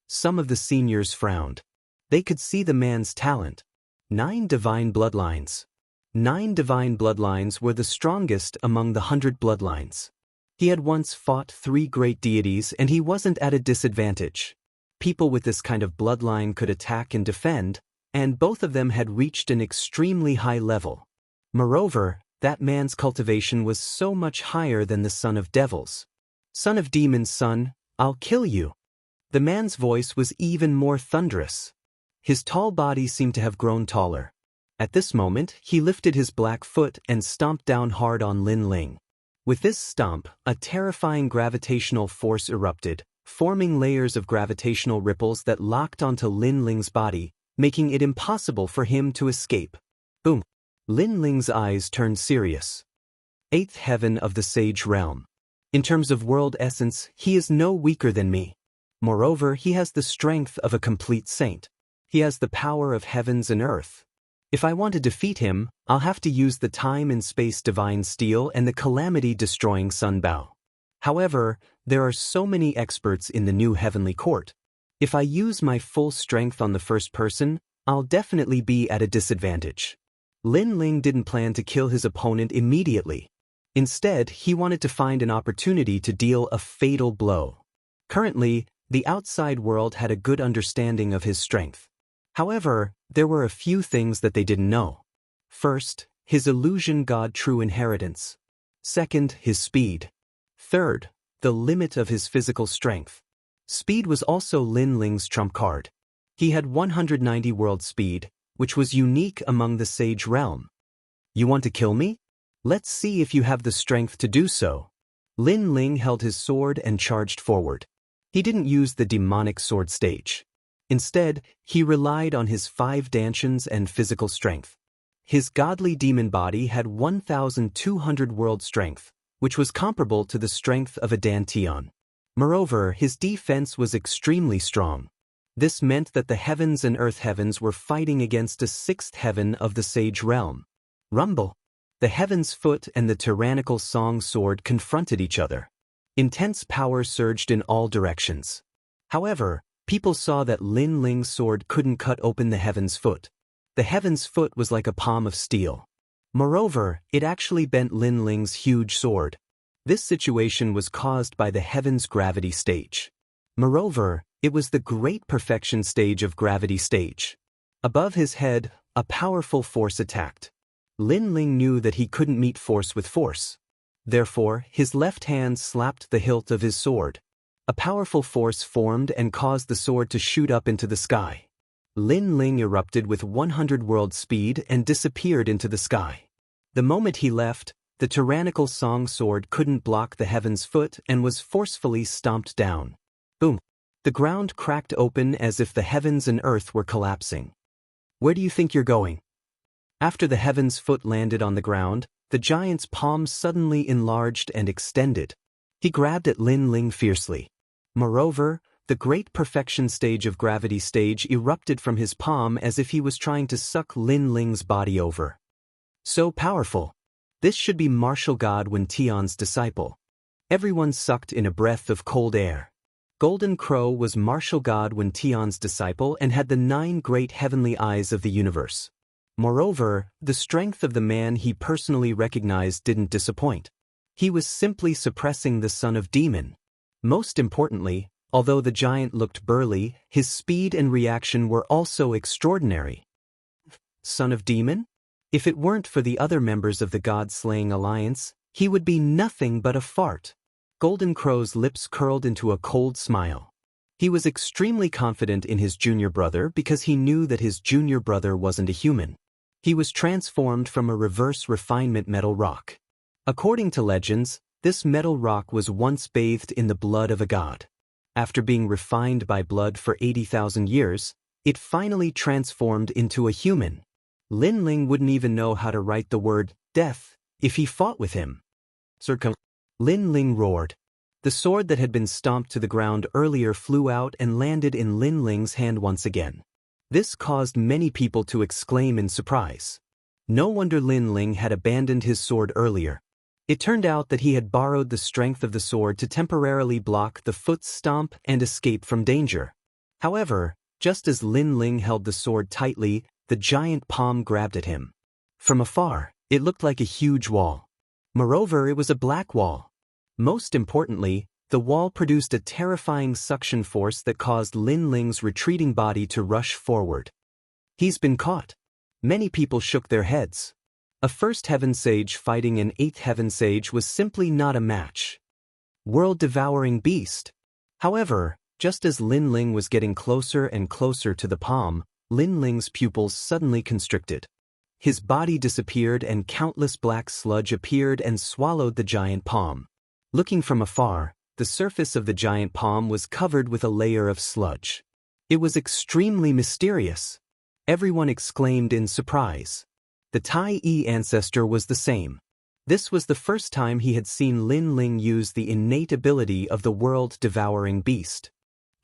Some of the seniors frowned. They could see the man's talent. 9 divine bloodlines. 9 divine bloodlines were the strongest among the 100 bloodlines. He had once fought 3 great deities and he wasn't at a disadvantage. People with this kind of bloodline could attack and defend, and both of them had reached an extremely high level. Moreover, that man's cultivation was so much higher than the son of devils. Son of demons, son, I'll kill you. The man's voice was even more thunderous. His tall body seemed to have grown taller. At this moment, he lifted his black foot and stomped down hard on Lin Ling. With this stomp, a terrifying gravitational force erupted, forming layers of gravitational ripples that locked onto Lin Ling's body, making it impossible for him to escape. Boom! Lin Ling's eyes turned serious. Eighth heaven of the sage realm. In terms of world essence, he is no weaker than me. Moreover, he has the strength of a complete saint. He has the power of heavens and earth. If I want to defeat him, I'll have to use the time and space divine steel and the calamity-destroying sun bow. However, there are so many experts in the new heavenly court. If I use my full strength on the first person, I'll definitely be at a disadvantage. Lin Ling didn't plan to kill his opponent immediately. Instead, he wanted to find an opportunity to deal a fatal blow. Currently, the outside world had a good understanding of his strength. However, there were a few things that they didn't know. First, his illusion god true inheritance. Second, his speed. Third, the limit of his physical strength. Speed was also Lin Ling's trump card. He had 190 world speed, which was unique among the sage realm. You want to kill me? Let's see if you have the strength to do so. Lin Ling held his sword and charged forward. He didn't use the demonic sword stage. Instead, he relied on his 5 dantians and physical strength. His godly demon body had 1,200 world strength, which was comparable to the strength of a dantian. Moreover, his defense was extremely strong. This meant that the heavens and earth heavens were fighting against a 6th heaven of the sage realm. Rumble! The heaven's foot and the tyrannical song sword confronted each other. Intense power surged in all directions. However, people saw that Lin Ling's sword couldn't cut open the heaven's foot. The heaven's foot was like a palm of steel. Moreover, it actually bent Lin Ling's huge sword. This situation was caused by the heaven's gravity stage. Moreover, it was the great perfection stage of gravity stage. Above his head, a powerful force attacked. Lin Ling knew that he couldn't meet force with force. Therefore, his left hand slapped the hilt of his sword. A powerful force formed and caused the sword to shoot up into the sky. Lin Ling erupted with 100 world speed and disappeared into the sky. The moment he left, the tyrannical song sword couldn't block the heaven's foot and was forcefully stomped down. Boom! The ground cracked open as if the heavens and earth were collapsing. Where do you think you're going? After the heaven's foot landed on the ground, the giant's palm suddenly enlarged and extended. He grabbed at Lin Ling fiercely. Moreover, the great perfection stage of gravity stage erupted from his palm as if he was trying to suck Lin Ling's body over. So powerful. This should be martial god Wen Tian's disciple. Everyone sucked in a breath of cold air. Golden Crow was martial god Wen Tian's disciple and had the 9 great heavenly eyes of the universe. Moreover, the strength of the man he personally recognized didn't disappoint. He was simply suppressing the son of demon. Most importantly, although the giant looked burly, his speed and reaction were also extraordinary. Son of demon? If it weren't for the other members of the God-slaying alliance, he would be nothing but a fart. Golden Crow's lips curled into a cold smile. He was extremely confident in his junior brother because he knew that his junior brother wasn't a human. He was transformed from a reverse refinement metal rock. According to legends, this metal rock was once bathed in the blood of a god. After being refined by blood for 80,000 years, it finally transformed into a human. Lin Ling wouldn't even know how to write the word death if he fought with him. Lin Ling roared. The sword that had been stomped to the ground earlier flew out and landed in Lin Ling's hand once again. This caused many people to exclaim in surprise. No wonder Lin Ling had abandoned his sword earlier. It turned out that he had borrowed the strength of the sword to temporarily block the foot stomp and escape from danger. However, just as Lin Ling held the sword tightly, the giant palm grabbed at him. From afar, it looked like a huge wall. Moreover, it was a black wall. Most importantly, the wall produced a terrifying suction force that caused Lin Ling's retreating body to rush forward. He's been caught. Many people shook their heads. A first heaven sage fighting an eighth heaven sage was simply not a match. World-devouring beast. However, just as Lin Ling was getting closer and closer to the palm, Lin Ling's pupils suddenly constricted. His body disappeared and countless black sludge appeared and swallowed the giant palm. Looking from afar, the surface of the giant palm was covered with a layer of sludge. It was extremely mysterious. Everyone exclaimed in surprise. The Tai ancestor was the same. This was the first time he had seen Lin Ling use the innate ability of the world-devouring beast.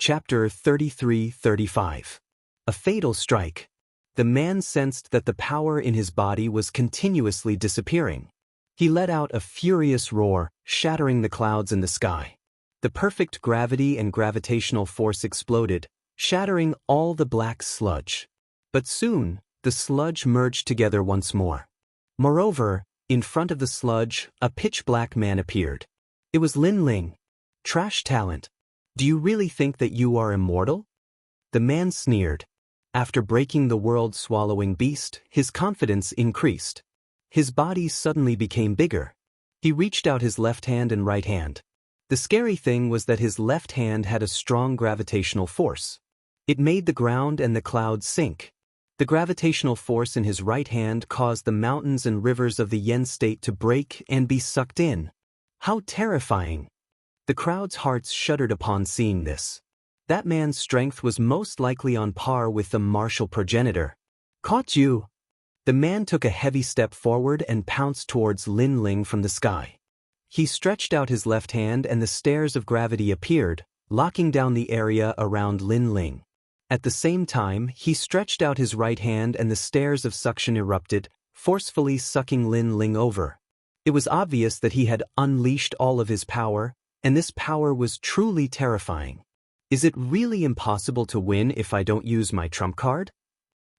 Chapter 33-35. A fatal strike. The man sensed that the power in his body was continuously disappearing. He let out a furious roar, shattering the clouds in the sky. The perfect gravity and gravitational force exploded, shattering all the black sludge. But soon, the sludge merged together once more. Moreover, in front of the sludge, a pitch-black man appeared. It was Lin Ling. Trash talent. Do you really think that you are immortal? The man sneered. After breaking the world-swallowing beast, his confidence increased. His body suddenly became bigger. He reached out his left hand and right hand. The scary thing was that his left hand had a strong gravitational force. It made the ground and the clouds sink. The gravitational force in his right hand caused the mountains and rivers of the Yen state to break and be sucked in. How terrifying! The crowd's hearts shuddered upon seeing this. That man's strength was most likely on par with the martial progenitor. Caught you! The man took a heavy step forward and pounced towards Lin Ling from the sky. He stretched out his left hand and the stairs of gravity appeared, locking down the area around Lin Ling. At the same time, he stretched out his right hand and the stairs of suction erupted, forcefully sucking Lin Ling over. It was obvious that he had unleashed all of his power, and this power was truly terrifying. Is it really impossible to win if I don't use my trump card?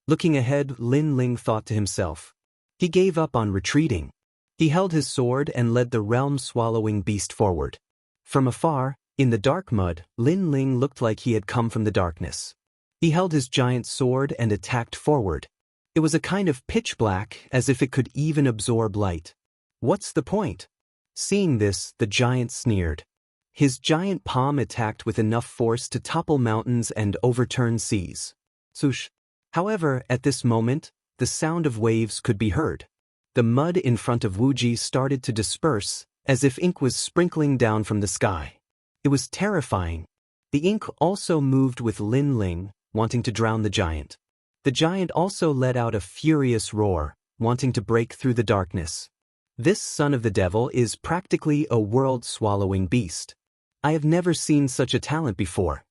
Looking ahead, Lin Ling thought to himself. He gave up on retreating. He held his sword and led the realm-swallowing beast forward. From afar, in the dark mud, Lin Ling looked like he had come from the darkness. He held his giant sword and attacked forward. It was a kind of pitch black, as if it could even absorb light. What's the point? Seeing this, the giant sneered. His giant palm attacked with enough force to topple mountains and overturn seas. Swoosh. However, at this moment, the sound of waves could be heard. The mud in front of Wuji started to disperse, as if ink was sprinkling down from the sky. It was terrifying. The ink also moved with Lin Ling, wanting to drown the giant. The giant also let out a furious roar, wanting to break through the darkness. This son of the devil is practically a world-swallowing beast. I have never seen such a talent before.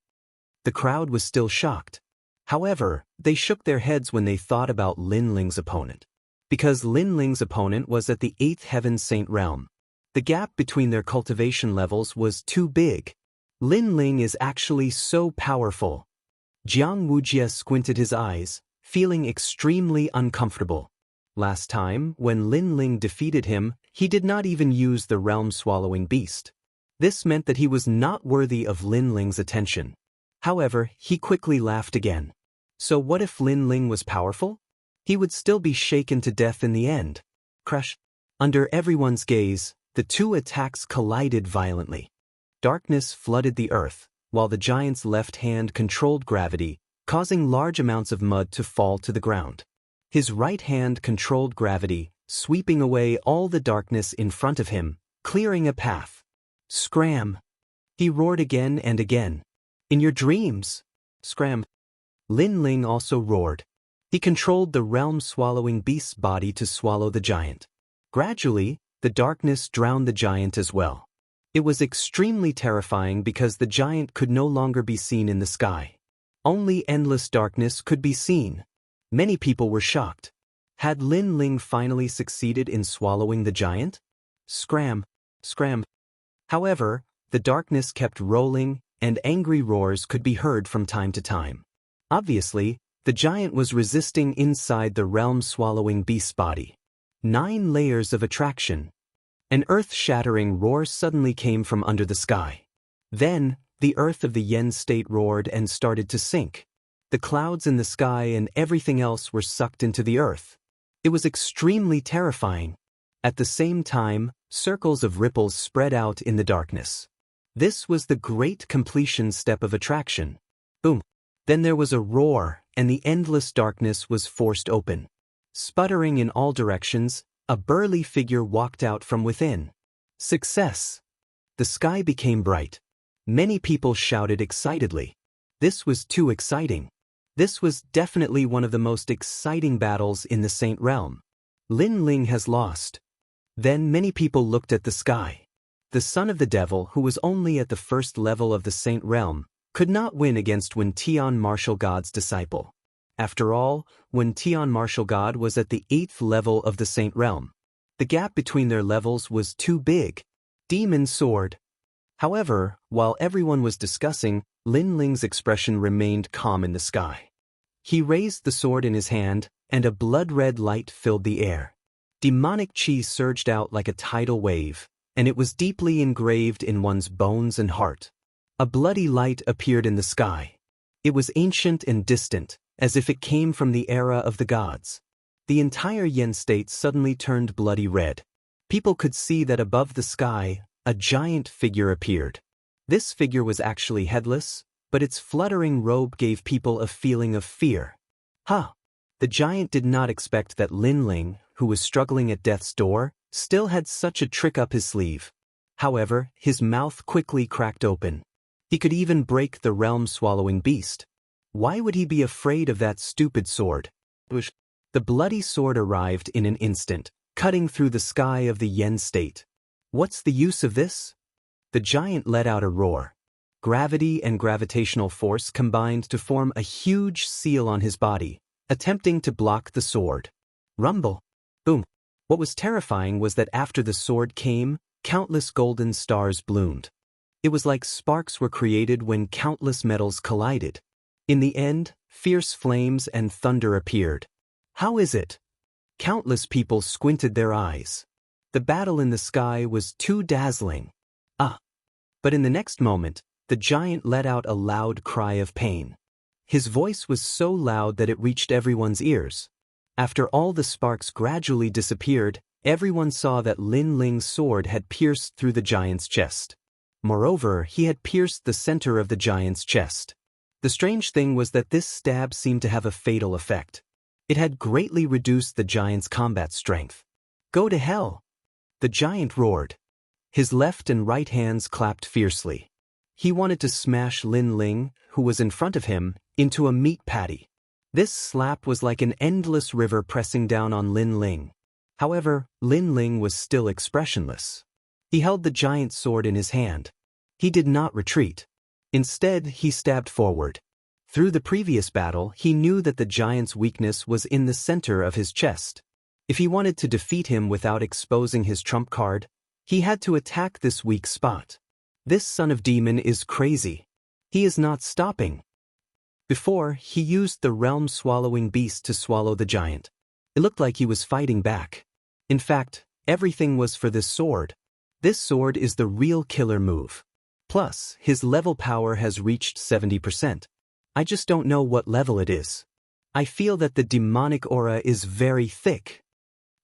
The crowd was still shocked. However, they shook their heads when they thought about Lin Ling's opponent. Because Lin Ling's opponent was at the 8th Heaven Saint realm. The gap between their cultivation levels was too big. Lin Ling is actually so powerful. Jiang Wujie squinted his eyes, feeling extremely uncomfortable. Last time, when Lin Ling defeated him, he did not even use the realm-swallowing beast. This meant that he was not worthy of Lin Ling's attention. However, he quickly laughed again. So what if Lin Ling was powerful? He would still be shaken to death in the end. Crash. Under everyone's gaze, the two attacks collided violently. Darkness flooded the earth, while the giant's left hand controlled gravity, causing large amounts of mud to fall to the ground. His right hand controlled gravity, sweeping away all the darkness in front of him, clearing a path. Scram! He roared again and again. In your dreams! Scram! Lin Ling also roared. He controlled the realm-swallowing beast's body to swallow the giant. Gradually, the darkness drowned the giant as well. It was extremely terrifying because the giant could no longer be seen in the sky. Only endless darkness could be seen. Many people were shocked. Had Lin Ling finally succeeded in swallowing the giant? Scram! Scram! However, the darkness kept rolling, and angry roars could be heard from time to time. Obviously, the giant was resisting inside the realm-swallowing beast's body. 9 layers of attraction. An earth-shattering roar suddenly came from under the sky. Then, the earth of the Yen state roared and started to sink. The clouds in the sky and everything else were sucked into the earth. It was extremely terrifying. At the same time, circles of ripples spread out in the darkness. This was the great completion step of attraction. Boom. Then there was a roar, and the endless darkness was forced open. Sputtering in all directions, a burly figure walked out from within. Success! The sky became bright. Many people shouted excitedly. This was too exciting. This was definitely one of the most exciting battles in the Saint Realm. Lin Ling has lost. Then many people looked at the sky. The son of the devil, who was only at the first level of the Saint Realm, could not win against Wen Tian Martial God's disciple. After all, Wen Tian Martial God was at the 8th level of the Saint Realm. The gap between their levels was too big. Demon sword. However, while everyone was discussing, Lin Ling's expression remained calm in the sky. He raised the sword in his hand, and a blood-red light filled the air. Demonic chi surged out like a tidal wave, and it was deeply engraved in one's bones and heart. A bloody light appeared in the sky. It was ancient and distant, as if it came from the era of the gods. The entire Yen state suddenly turned bloody red. People could see that above the sky, a giant figure appeared. This figure was actually headless, but its fluttering robe gave people a feeling of fear. The giant did not expect that Lin Ling, who was struggling at death's door, still had such a trick up his sleeve. However, his mouth quickly cracked open. He could even break the realm-swallowing beast. Why would he be afraid of that stupid sword? The bloody sword arrived in an instant, cutting through the sky of the Yen state. What's the use of this? The giant let out a roar. Gravity and gravitational force combined to form a huge seal on his body, attempting to block the sword. Rumble. Boom. What was terrifying was that after the sword came, countless golden stars bloomed. It was like sparks were created when countless metals collided. In the end, fierce flames and thunder appeared. How is it? Countless people squinted their eyes. The battle in the sky was too dazzling. But in the next moment, the giant let out a loud cry of pain. His voice was so loud that it reached everyone's ears. After all the sparks gradually disappeared, everyone saw that Lin Ling's sword had pierced through the giant's chest. Moreover, he had pierced the center of the giant's chest. The strange thing was that this stab seemed to have a fatal effect. It had greatly reduced the giant's combat strength. Go to hell! The giant roared. His left and right hands clapped fiercely. He wanted to smash Lin Ling, who was in front of him, into a meat patty. This slap was like an endless river pressing down on Lin Ling. However, Lin Ling was still expressionless. He held the giant sword in his hand. He did not retreat. Instead, he stabbed forward. Through the previous battle, he knew that the giant's weakness was in the center of his chest. If he wanted to defeat him without exposing his trump card, he had to attack this weak spot. This son of demon is crazy. He is not stopping. Before, he used the realm-swallowing beast to swallow the giant. It looked like he was fighting back. In fact, everything was for this sword. This sword is the real killer move. Plus, his level power has reached 70%. I just don't know what level it is. I feel that the demonic aura is very thick.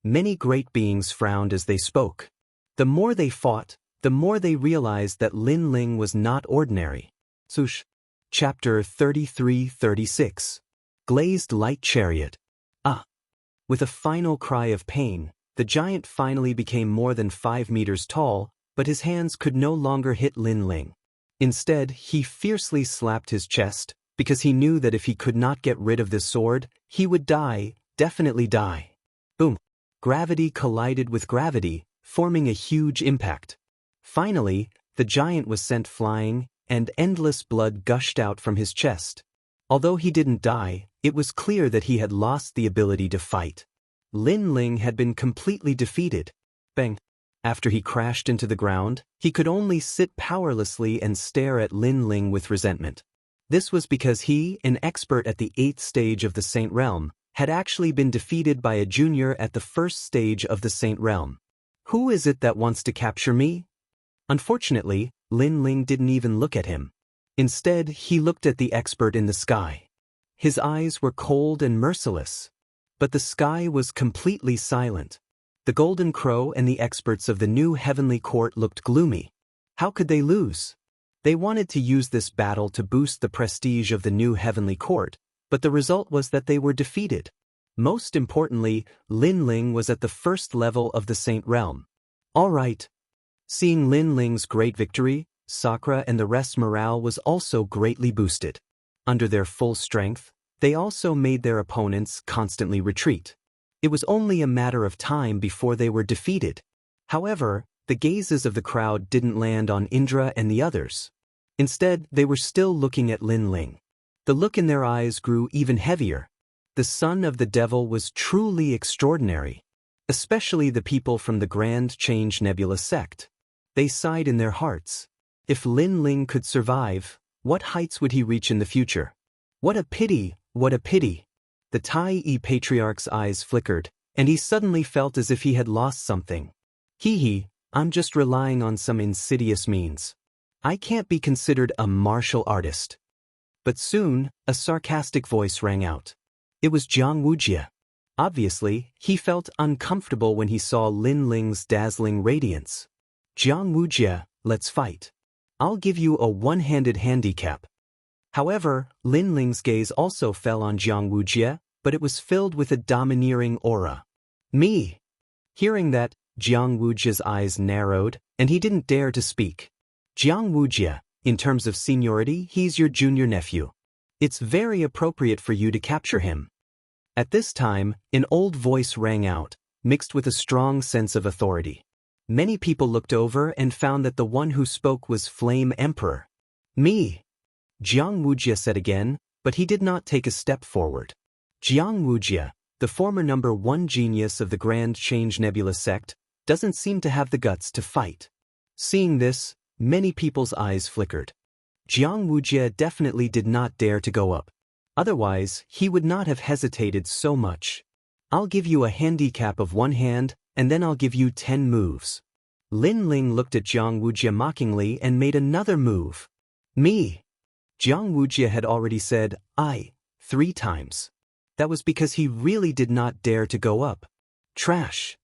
Many great beings frowned as they spoke. The more they fought, the more they realized that Lin Ling was not ordinary. Chapter 33-36. Glazed Light Chariot. With a final cry of pain, the giant finally became more than 5 meters tall, but his hands could no longer hit Lin Ling. Instead, he fiercely slapped his chest, because he knew that if he could not get rid of this sword, he would die, definitely die. Boom. Gravity collided with gravity, forming a huge impact. Finally, the giant was sent flying, and endless blood gushed out from his chest. Although he didn't die, it was clear that he had lost the ability to fight. Lin Ling had been completely defeated. Bang! After he crashed into the ground, he could only sit powerlessly and stare at Lin Ling with resentment. This was because he, an expert at the 8th stage of the Saint Realm, had actually been defeated by a junior at the 1st stage of the Saint Realm. Who is it that wants to capture me? Unfortunately, Lin Ling didn't even look at him. Instead, he looked at the expert in the sky. His eyes were cold and merciless. But the sky was completely silent. The Golden Crow and the experts of the new heavenly court looked gloomy. How could they lose? They wanted to use this battle to boost the prestige of the new heavenly court, but the result was that they were defeated. Most importantly, Lin Ling was at the first level of the Saint Realm. All right. Seeing Lin Ling's great victory, Sakura and the rest's morale was also greatly boosted. Under their full strength, they also made their opponents constantly retreat. It was only a matter of time before they were defeated. However, the gazes of the crowd didn't land on Indra and the others. Instead, they were still looking at Lin Ling. The look in their eyes grew even heavier. The son of the devil was truly extraordinary. Especially the people from the Grand Change Nebula sect. They sighed in their hearts. If Lin Ling could survive, what heights would he reach in the future? What a pity, what a pity. The Tai Patriarch's eyes flickered, and he suddenly felt as if he had lost something. Hee, I'm just relying on some insidious means. I can't be considered a martial artist. But soon, a sarcastic voice rang out. It was Jiang Wujia. Obviously, he felt uncomfortable when he saw Lin Ling's dazzling radiance. Jiang Wujia, let's fight. I'll give you a one-handed handicap. However, Lin Ling's gaze also fell on Jiang Wujia, but it was filled with a domineering aura. Me! Hearing that, Jiang Wujia's eyes narrowed, and he didn't dare to speak. Jiang Wujia, in terms of seniority, he's your junior nephew. It's very appropriate for you to capture him. At this time, an old voice rang out, mixed with a strong sense of authority. Many people looked over and found that the one who spoke was Flame Emperor. Me! Jiang Wujia said again, but he did not take a step forward. Jiang Wujia, the former #1 genius of the Grand Change Nebula sect, doesn't seem to have the guts to fight. Seeing this, many people's eyes flickered. Jiang Wujia definitely did not dare to go up. Otherwise, he would not have hesitated so much. I'll give you a handicap of one hand, and then I'll give you 10 moves. Lin Ling looked at Jiang Wujia mockingly and made another move. Me! Jiang Wujia had already said, I, 3 times. That was because he really did not dare to go up. Trash!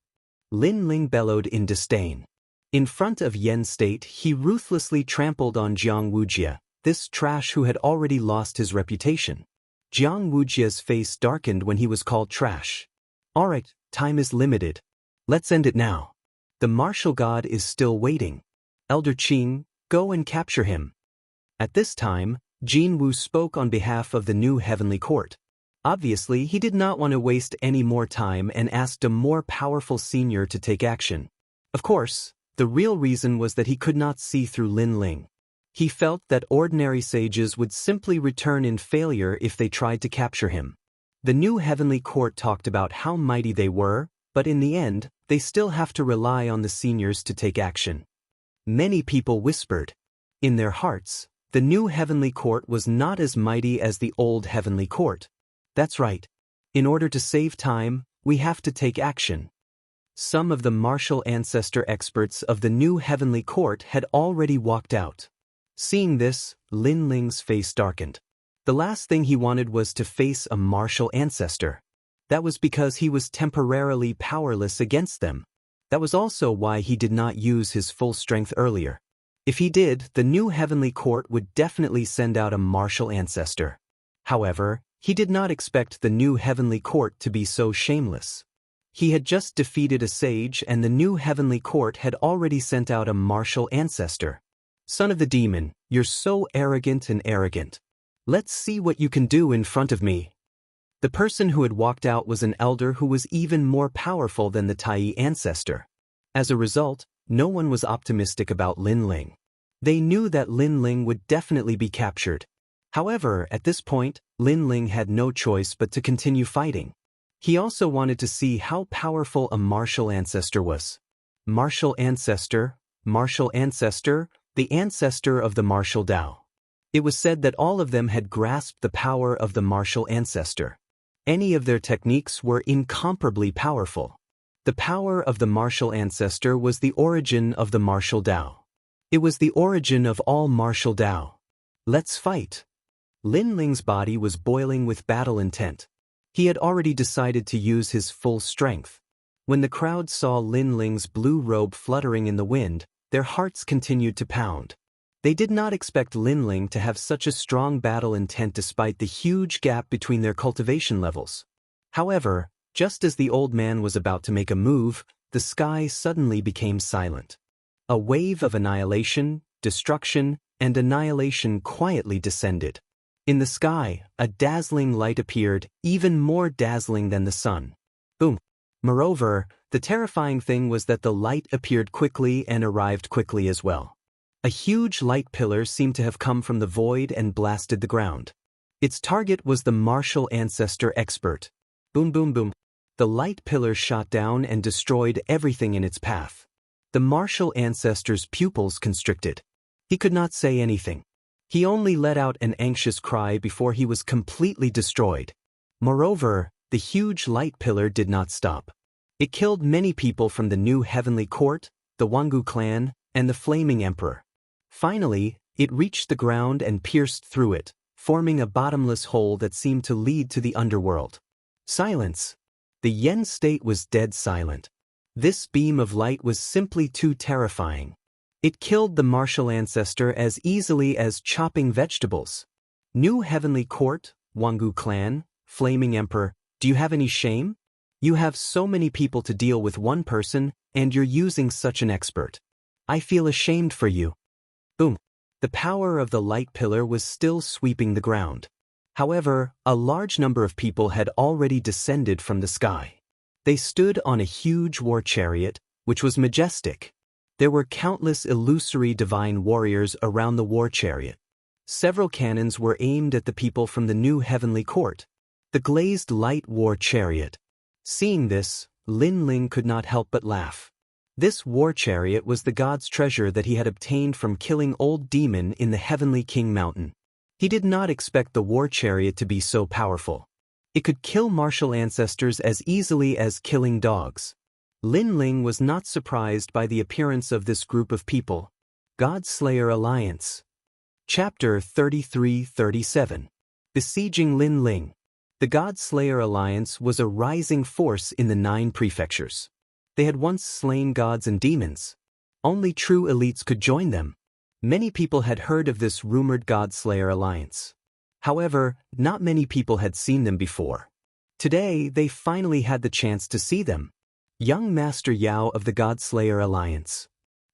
Lin Ling bellowed in disdain. In front of Yen State, he ruthlessly trampled on Jiang Wujia, this trash who had already lost his reputation. Jiang Wujia's face darkened when he was called trash. Alright, time is limited. Let's end it now. The martial god is still waiting. Elder Qing, go and capture him. At this time, Jin Wu spoke on behalf of the new heavenly court. Obviously, he did not want to waste any more time and asked a more powerful senior to take action. Of course, the real reason was that he could not see through Lin Ling. He felt that ordinary sages would simply return in failure if they tried to capture him. The new heavenly court talked about how mighty they were, but in the end, they still have to rely on the seniors to take action. Many people whispered. In their hearts, the new heavenly court was not as mighty as the old heavenly court. That's right. In order to save time, we have to take action. Some of the martial ancestor experts of the new heavenly court had already walked out. Seeing this, Lin Ling's face darkened. The last thing he wanted was to face a martial ancestor. That was because he was temporarily powerless against them. That was also why he did not use his full strength earlier. If he did, the new heavenly court would definitely send out a martial ancestor. However, he did not expect the new heavenly court to be so shameless. He had just defeated a sage and the new heavenly court had already sent out a martial ancestor. Son of the demon, you're so arrogant and arrogant. Let's see what you can do in front of me. The person who had walked out was an elder who was even more powerful than the Tai ancestor. As a result, no one was optimistic about Lin Ling. They knew that Lin Ling would definitely be captured. However, at this point, Lin Ling had no choice but to continue fighting. He also wanted to see how powerful a martial ancestor was. Martial ancestor, the ancestor of the martial Dao. It was said that all of them had grasped the power of the martial ancestor. Any of their techniques were incomparably powerful. The power of the martial ancestor was the origin of the martial Dao. It was the origin of all martial Dao. Let's fight. Lin Ling's body was boiling with battle intent. He had already decided to use his full strength. When the crowd saw Lin Ling's blue robe fluttering in the wind, their hearts continued to pound. They did not expect Lin Ling to have such a strong battle intent despite the huge gap between their cultivation levels. However, just as the old man was about to make a move, the sky suddenly became silent. A wave of annihilation, destruction, and annihilation quietly descended. In the sky, a dazzling light appeared, even more dazzling than the sun. Boom! Moreover, the terrifying thing was that the light appeared quickly and arrived quickly as well. A huge light pillar seemed to have come from the void and blasted the ground. Its target was the martial ancestor expert. Boom boom boom. The light pillar shot down and destroyed everything in its path. The martial ancestor's pupils constricted. He could not say anything. He only let out an anxious cry before he was completely destroyed. Moreover, the huge light pillar did not stop. It killed many people from the new heavenly court, the Wang clan, and the flaming emperor. Finally, it reached the ground and pierced through it, forming a bottomless hole that seemed to lead to the underworld. Silence. The Yen state was dead silent. This beam of light was simply too terrifying. It killed the martial ancestor as easily as chopping vegetables. New heavenly court, Wang clan, flaming emperor, do you have any shame? You have so many people to deal with one person, and you're using such an expert. I feel ashamed for you. Boom. The power of the light pillar was still sweeping the ground. However, a large number of people had already descended from the sky. They stood on a huge war chariot, which was majestic. There were countless illusory divine warriors around the war chariot. Several cannons were aimed at the people from the new heavenly court. The glazed light war chariot. Seeing this, Lin Ling could not help but laugh. This war chariot was the god's treasure that he had obtained from killing old demon in the heavenly king mountain. He did not expect the war chariot to be so powerful. It could kill martial ancestors as easily as killing dogs. Lin Ling was not surprised by the appearance of this group of people. God Slayer Alliance. Chapter 33-37. Besieging Lin Ling. The God Slayer Alliance was a rising force in the 9 prefectures. They had once slain gods and demons. Only true elites could join them. Many people had heard of this rumored God Slayer Alliance. However, not many people had seen them before. Today, they finally had the chance to see them. Young Master Yao of the God Slayer Alliance.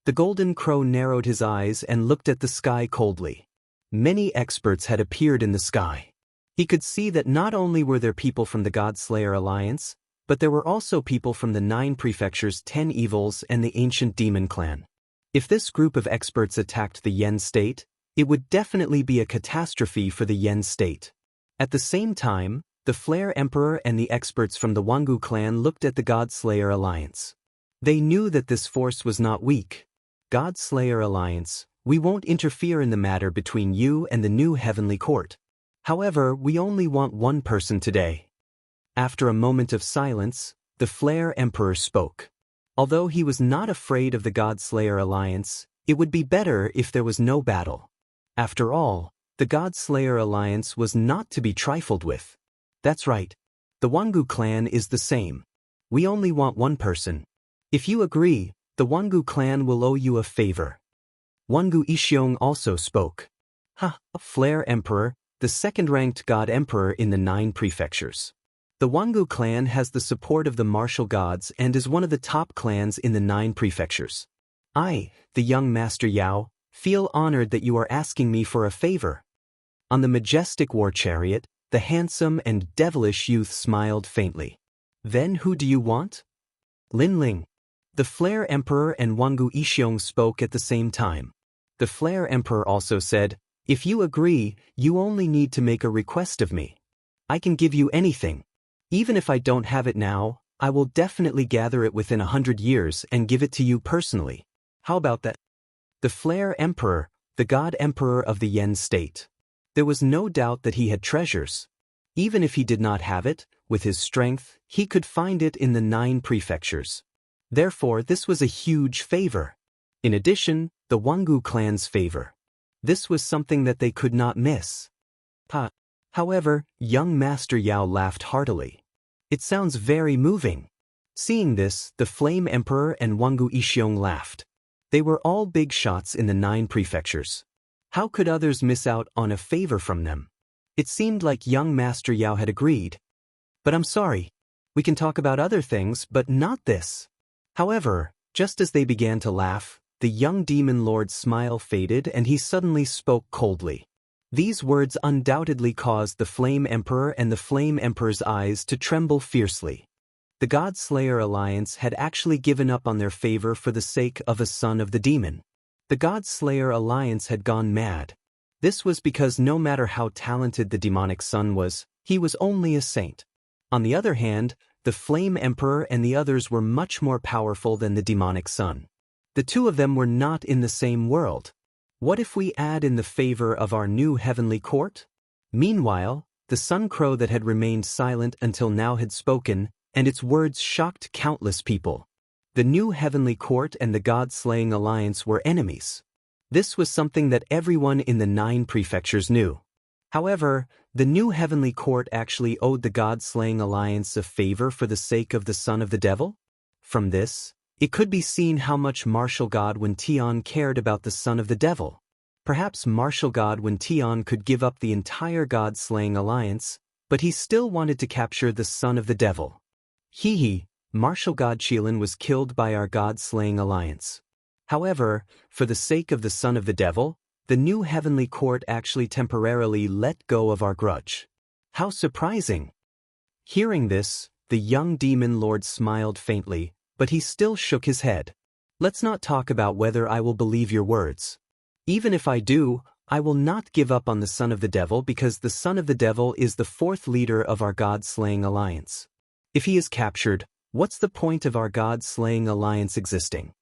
The Golden Crow narrowed his eyes and looked at the sky coldly. Many experts had appeared in the sky. He could see that not only were there people from the God Slayer Alliance, but there were also people from the 9 prefectures, 10 evils, and the ancient demon clan. If this group of experts attacked the Yen state, it would definitely be a catastrophe for the Yen state. At the same time, the Flare Emperor and the experts from the Wang clan looked at the God Slayer Alliance. They knew that this force was not weak. God Slayer Alliance, we won't interfere in the matter between you and the new heavenly court. However, we only want one person today. After a moment of silence, the Flare Emperor spoke. Although he was not afraid of the God Slayer Alliance, it would be better if there was no battle. After all, the God Slayer Alliance was not to be trifled with. That's right. The Wang clan is the same. We only want one person. If you agree, the Wang clan will owe you a favor. Wang Yixiong also spoke. Flare Emperor, the second-ranked God Emperor in the 9 prefectures. The Wang clan has the support of the martial gods and is one of the top clans in the 9 prefectures. I, the young Master Yao, feel honored that you are asking me for a favor. On the majestic war chariot, the handsome and devilish youth smiled faintly. Then who do you want? Lin Ling. The Flare Emperor and Wang Yixiong spoke at the same time. The Flare Emperor also said, if you agree, you only need to make a request of me. I can give you anything. Even if I don't have it now, I will definitely gather it within 100 years and give it to you personally. How about that? The Flare Emperor, the God Emperor of the Yen state. There was no doubt that he had treasures. Even if he did not have it, with his strength, he could find it in the 9 prefectures. Therefore, this was a huge favor. In addition, the Wang clan's favor. This was something that they could not miss. However, young Master Yao laughed heartily. It sounds very moving. Seeing this, the Flame Emperor and Wang Yixiong laughed. They were all big shots in the 9 prefectures. How could others miss out on a favor from them? It seemed like young Master Yao had agreed. But I'm sorry. We can talk about other things, but not this. However, just as they began to laugh, the young demon lord's smile faded and he suddenly spoke coldly. These words undoubtedly caused the Flame Emperor and the Flame Emperor's eyes to tremble fiercely. The God-Slayer Alliance had actually given up on their favor for the sake of a son of the demon. The God-Slayer Alliance had gone mad. This was because no matter how talented the demonic son was, he was only a saint. On the other hand, the Flame Emperor and the others were much more powerful than the demonic son. The two of them were not in the same world. What if we add in the favor of our new heavenly court? Meanwhile, the Sun Crow that had remained silent until now had spoken, and its words shocked countless people. The new heavenly court and the God-Slaying Alliance were enemies. This was something that everyone in the 9 prefectures knew. However, the new heavenly court actually owed the God-Slaying Alliance a favor for the sake of the son of the devil? From this, it could be seen how much Martial God Wen Tian cared about the son of the devil. Perhaps Martial God Wen Tian could give up the entire God-Slaying Alliance, but he still wanted to capture the son of the devil. Martial God Qilin was killed by our God-Slaying Alliance. However, for the sake of the son of the devil, the new heavenly court actually temporarily let go of our grudge. How surprising! Hearing this, the young demon lord smiled faintly, but he still shook his head. Let's not talk about whether I will believe your words. Even if I do, I will not give up on the son of the devil because the son of the devil is the 4th leader of our God-Slaying Alliance. If he is captured, what's the point of our God-Slaying Alliance existing?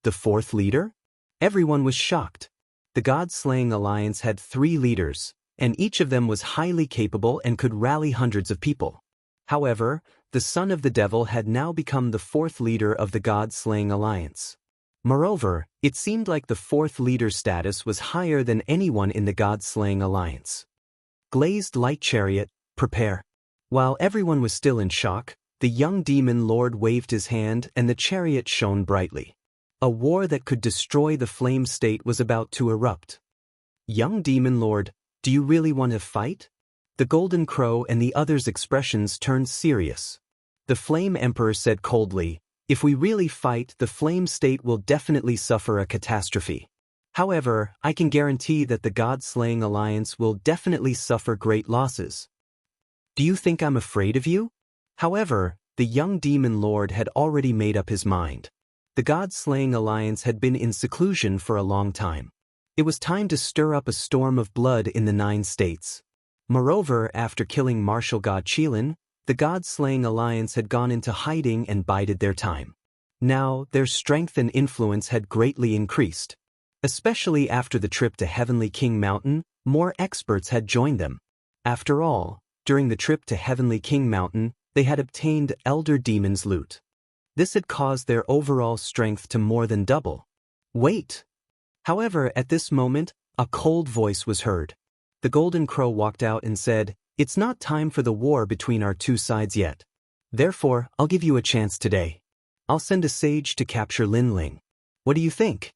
The 4th leader? Everyone was shocked. The God-Slaying Alliance had 3 leaders, and each of them was highly capable and could rally hundreds of people. However, the son of the devil had now become the 4th leader of the God-Slaying Alliance. Moreover, it seemed like the 4th leader's status was higher than anyone in the God-Slaying Alliance. Glazed Light Chariot, prepare. While everyone was still in shock, the young demon lord waved his hand and the chariot shone brightly. A war that could destroy the flame state was about to erupt. Young demon lord, do you really want to fight? The golden crow and the others' expressions turned serious. The Flame Emperor said coldly, if we really fight, the flame state will definitely suffer a catastrophe. However, I can guarantee that the God-Slaying Alliance will definitely suffer great losses. Do you think I'm afraid of you? However, the young demon lord had already made up his mind. The God-Slaying Alliance had been in seclusion for a long time. It was time to stir up a storm of blood in the 9 states. Moreover, after killing Martial God Qilin, the God-Slaying Alliance had gone into hiding and bided their time. Now, their strength and influence had greatly increased. Especially after the trip to Heavenly King Mountain, more experts had joined them. After all, during the trip to Heavenly King Mountain, they had obtained Elder Demon's loot. This had caused their overall strength to more than double. Wait! However, at this moment, a cold voice was heard. The Golden Crow walked out and said, it's not time for the war between our 2 sides yet. Therefore, I'll give you a chance today. I'll send a sage to capture Lin Ling. What do you think?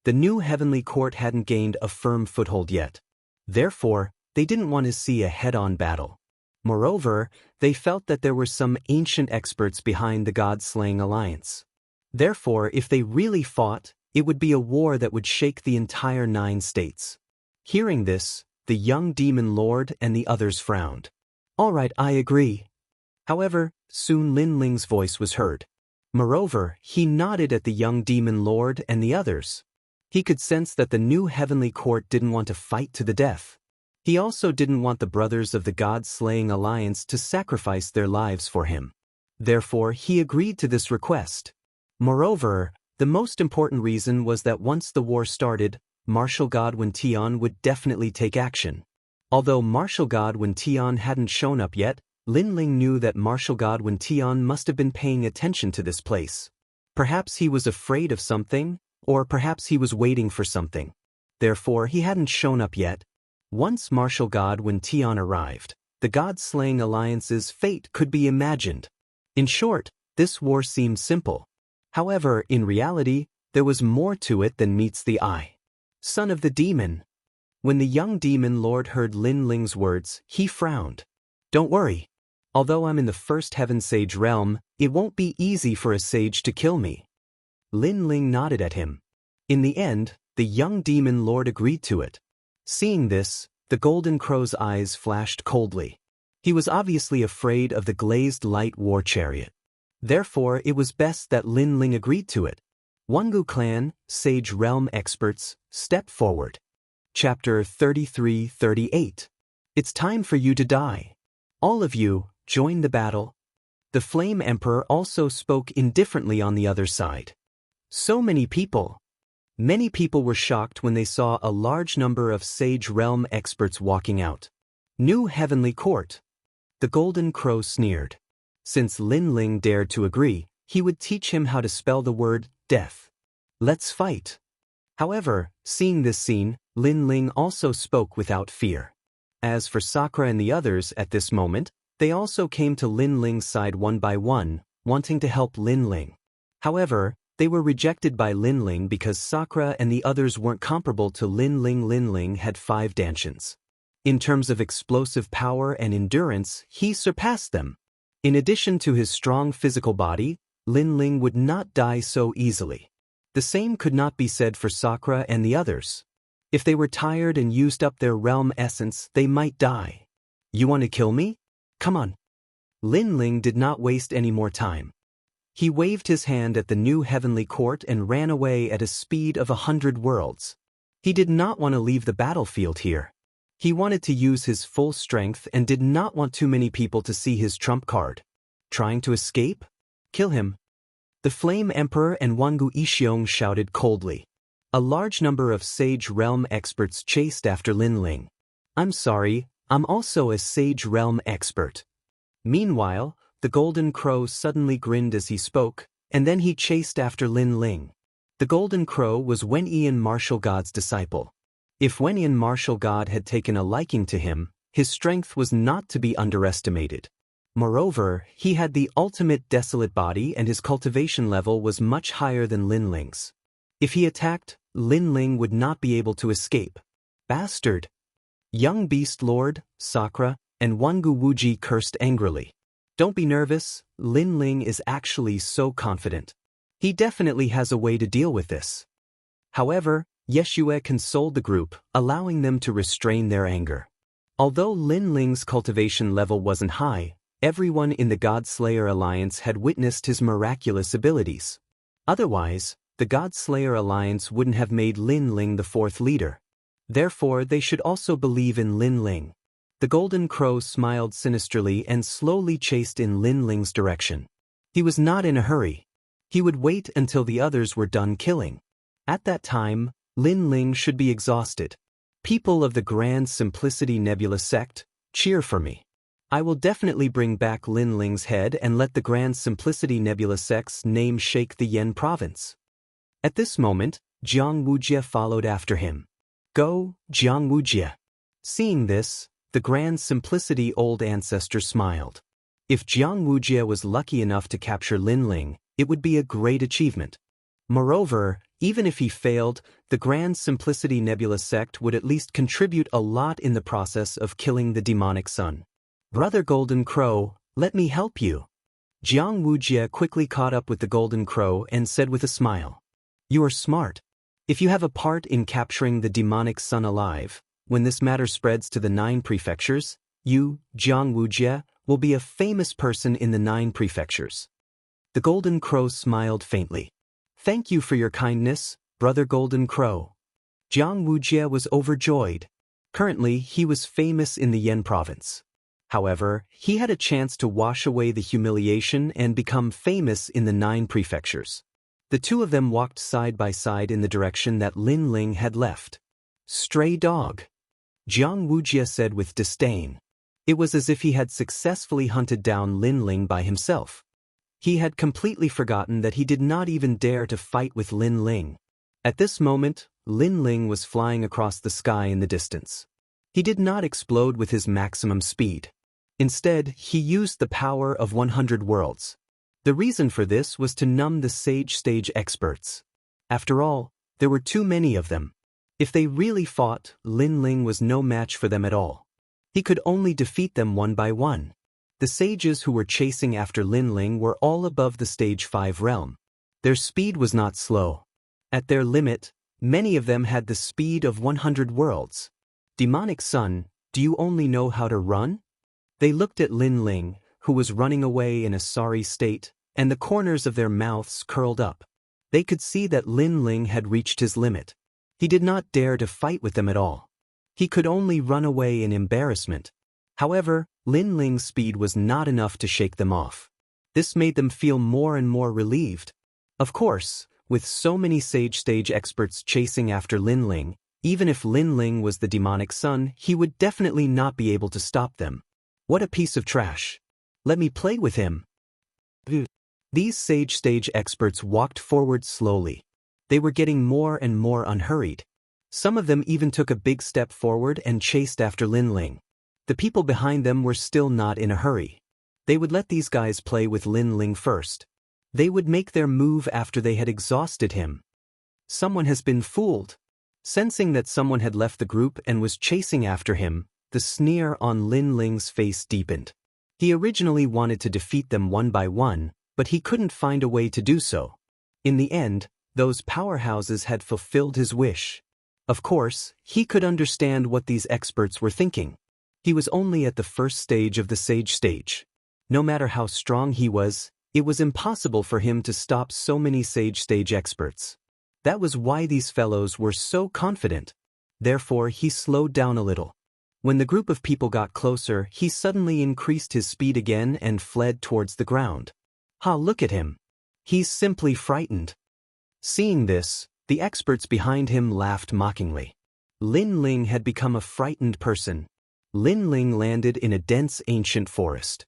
The new heavenly court hadn't gained a firm foothold yet. Therefore, they didn't want to see a head-on battle. Moreover, they felt that there were some ancient experts behind the God-Slaying Alliance. Therefore, if they really fought, it would be a war that would shake the entire 9 states. Hearing this, the young demon lord and the others frowned. All right, I agree. However, soon Lin Ling's voice was heard. Moreover, he nodded at the young demon lord and the others. He could sense that the new heavenly court didn't want to fight to the death. He also didn't want the brothers of the God-Slaying Alliance to sacrifice their lives for him. Therefore, he agreed to this request. Moreover, the most important reason was that once the war started, Martial God Wen Tian would definitely take action. Although Martial God Wen Tian hadn't shown up yet, Lin Ling knew that Martial God Wen Tian must have been paying attention to this place. Perhaps he was afraid of something, or perhaps he was waiting for something. Therefore, he hadn't shown up yet. Once martial god when Tian arrived, the god-slaying alliance's fate could be imagined. In short, this war seemed simple. However, in reality, there was more to it than meets the eye. Son of the demon. When the young demon lord heard Lin Ling's words, he frowned. Don't worry. Although I'm in the first heaven sage realm, it won't be easy for a sage to kill me. Lin Ling nodded at him. In the end, the young demon lord agreed to it. Seeing this, the golden crow's eyes flashed coldly. He was obviously afraid of the glazed light war chariot. Therefore, it was best that Lin Ling agreed to it. Wangu clan, sage realm experts, step forward. Chapter 33-38. It's time for you to die. All of you, join the battle. The Flame Emperor also spoke indifferently on the other side. So many people. Many people were shocked when they saw a large number of Sage Realm experts walking out. New Heavenly Court. The Golden Crow sneered. Since Lin Ling dared to agree, he would teach him how to spell the word death. Let's fight. However, seeing this scene, Lin Ling also spoke without fear. As for Sakura and the others at this moment, they also came to Lin Ling's side one by one, wanting to help Lin Ling. However, they were rejected by Lin Ling because Sakura and the others weren't comparable to Lin Ling. Lin Ling had 5 danshians. In terms of explosive power and endurance, he surpassed them. In addition to his strong physical body, Lin Ling would not die so easily. The same could not be said for Sakura and the others. If they were tired and used up their realm essence, they might die. You want to kill me? Come on. Lin Ling did not waste any more time. He waved his hand at the new heavenly court and ran away at a speed of 100 worlds. He did not want to leave the battlefield here. He wanted to use his full strength and did not want too many people to see his trump card. Trying to escape? Kill him. The Flame Emperor and Wangu Ishiong shouted coldly. A large number of Sage Realm experts chased after Lin Ling. I'm sorry, I'm also a Sage Realm expert. Meanwhile, the Golden Crow suddenly grinned as he spoke, and then he chased after Lin Ling. The Golden Crow was Wenyan Martial God's disciple. If Wenyan Martial God had taken a liking to him, his strength was not to be underestimated. Moreover, he had the ultimate desolate body and his cultivation level was much higher than Lin Ling's. If he attacked, Lin Ling would not be able to escape. Bastard! Young Beast Lord, Sakura, and Wangu Wuji cursed angrily. Don't be nervous, Lin Ling is actually so confident. He definitely has a way to deal with this. However, Yeshua consoled the group, allowing them to restrain their anger. Although Lin Ling's cultivation level wasn't high, everyone in the God-Slayer Alliance had witnessed his miraculous abilities. Otherwise, the God-Slayer Alliance wouldn't have made Lin Ling the 4th leader. Therefore, they should also believe in Lin Ling. The Golden Crow smiled sinisterly and slowly chased in Lin Ling's direction. He was not in a hurry. He would wait until the others were done killing. At that time, Lin Ling should be exhausted. People of the Grand Simplicity Nebula sect, cheer for me. I will definitely bring back Lin Ling's head and let the Grand Simplicity Nebula sect's name shake the Yen province. At this moment, Jiang Wujie followed after him. Go, Jiang Wujie. Seeing this, the Grand Simplicity Old Ancestor smiled. If Jiang Wujie was lucky enough to capture Lin Ling, it would be a great achievement. Moreover, even if he failed, the Grand Simplicity Nebula sect would at least contribute a lot in the process of killing the demonic sun. Brother Golden Crow, let me help you. Jiang Wujie quickly caught up with the Golden Crow and said with a smile. You are smart. If you have a part in capturing the demonic sun alive, when this matter spreads to the 9 prefectures, you, Jiang Wujie, will be a famous person in the 9 prefectures. The Golden Crow smiled faintly. Thank you for your kindness, Brother Golden Crow. Jiang Wujie was overjoyed. Currently, he was famous in the Yen province. However, he had a chance to wash away the humiliation and become famous in the 9 prefectures. The two of them walked side by side in the direction that Lin Ling had left. Stray dog. Jiang Wujie said with disdain. It was as if he had successfully hunted down Lin Ling by himself. He had completely forgotten that he did not even dare to fight with Lin Ling. At this moment, Lin Ling was flying across the sky in the distance. He did not explode with his maximum speed. Instead, he used the power of 100 worlds. The reason for this was to numb the sage stage experts. After all, there were too many of them. If they really fought, Lin Ling was no match for them at all. He could only defeat them one by one. The sages who were chasing after Lin Ling were all above the stage 5 realm. Their speed was not slow. At their limit, many of them had the speed of 100 worlds. Demonic son, do you only know how to run? They looked at Lin Ling, who was running away in a sorry state, and the corners of their mouths curled up. They could see that Lin Ling had reached his limit. He did not dare to fight with them at all. He could only run away in embarrassment. However, Lin Ling's speed was not enough to shake them off. This made them feel more and more relieved. Of course, with so many sage stage experts chasing after Lin Ling, even if Lin Ling was the demonic son, he would definitely not be able to stop them. What a piece of trash. Let me play with him. These sage stage experts walked forward slowly. They were getting more and more unhurried. Some of them even took a big step forward and chased after Lin Ling. The people behind them were still not in a hurry. They would let these guys play with Lin Ling first. They would make their move after they had exhausted him. Someone has been fooled. Sensing that someone had left the group and was chasing after him, the sneer on Lin Ling's face deepened. He originally wanted to defeat them one by one, but he couldn't find a way to do so. In the end, those powerhouses had fulfilled his wish. Of course, he could understand what these experts were thinking. He was only at the first stage of the sage stage. No matter how strong he was, it was impossible for him to stop so many sage stage experts. That was why these fellows were so confident. Therefore, he slowed down a little. When the group of people got closer, he suddenly increased his speed again and fled towards the ground. Look at him. He's simply frightened. Seeing this, the experts behind him laughed mockingly. Lin Ling had become a frightened person. Lin Ling landed in a dense ancient forest.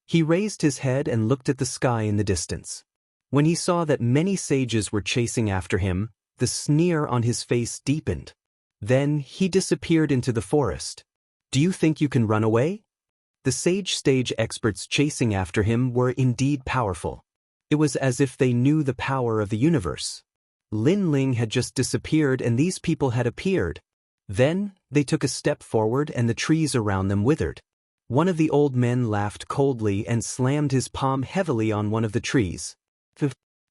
He raised his head and looked at the sky in the distance. When he saw that many sages were chasing after him, the sneer on his face deepened. Then he disappeared into the forest. Do you think you can run away? The sage stage experts chasing after him were indeed powerful. It was as if they knew the power of the universe. Lin Ling had just disappeared and these people had appeared. Then, they took a step forward and the trees around them withered. One of the old men laughed coldly and slammed his palm heavily on one of the trees.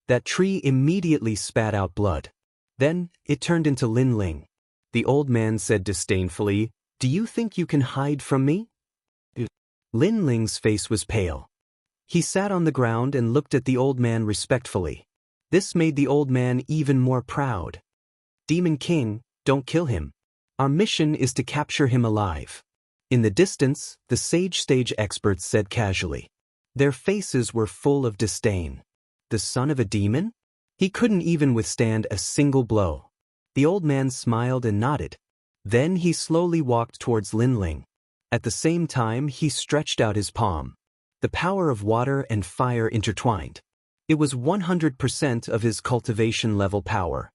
That tree immediately spat out blood. Then, it turned into Lin Ling. The old man said disdainfully, "Do you think you can hide from me?" Lin Ling's face was pale. He sat on the ground and looked at the old man respectfully. This made the old man even more proud. "Demon King, don't kill him. Our mission is to capture him alive." In the distance, the sage stage experts said casually. Their faces were full of disdain. The son of a demon? He couldn't even withstand a single blow. The old man smiled and nodded. Then he slowly walked towards Lin Ling. At the same time, he stretched out his palm. The power of water and fire intertwined. It was 100% of his cultivation level power.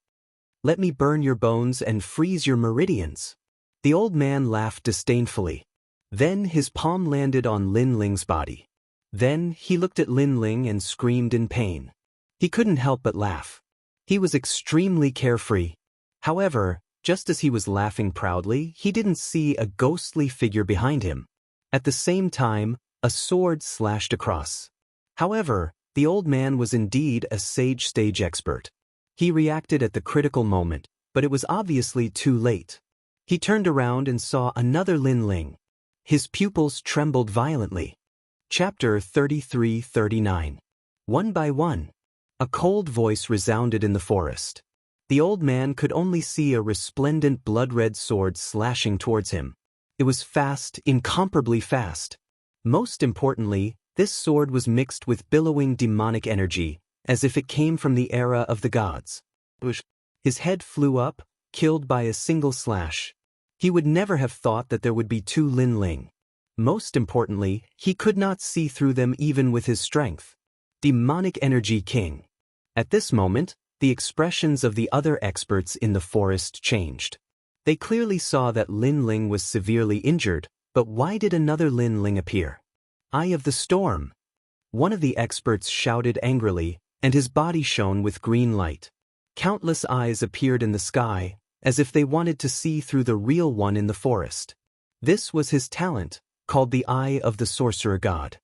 "Let me burn your bones and freeze your meridians." The old man laughed disdainfully. Then his palm landed on Lin Ling's body. Then he looked at Lin Ling and screamed in pain. He couldn't help but laugh. He was extremely carefree. However, just as he was laughing proudly, he didn't see a ghostly figure behind him. At the same time, a sword slashed across. However, the old man was indeed a sage stage expert. He reacted at the critical moment, but it was obviously too late. He turned around and saw another Lin Ling. His pupils trembled violently. Chapter 33-39. One by one. A cold voice resounded in the forest. The old man could only see a resplendent blood-red sword slashing towards him. It was fast, incomparably fast. Most importantly, this sword was mixed with billowing demonic energy, as if it came from the era of the gods. His head flew up, killed by a single slash. He would never have thought that there would be two Lin Ling. Most importantly, he could not see through them even with his strength. Demonic Energy King. At this moment, the expressions of the other experts in the forest changed. They clearly saw that Lin Ling was severely injured, but why did another Lin Ling appear? Eye of the storm! One of the experts shouted angrily, and his body shone with green light. Countless eyes appeared in the sky, as if they wanted to see through the real one in the forest. This was his talent, called the Eye of the Sorcerer God.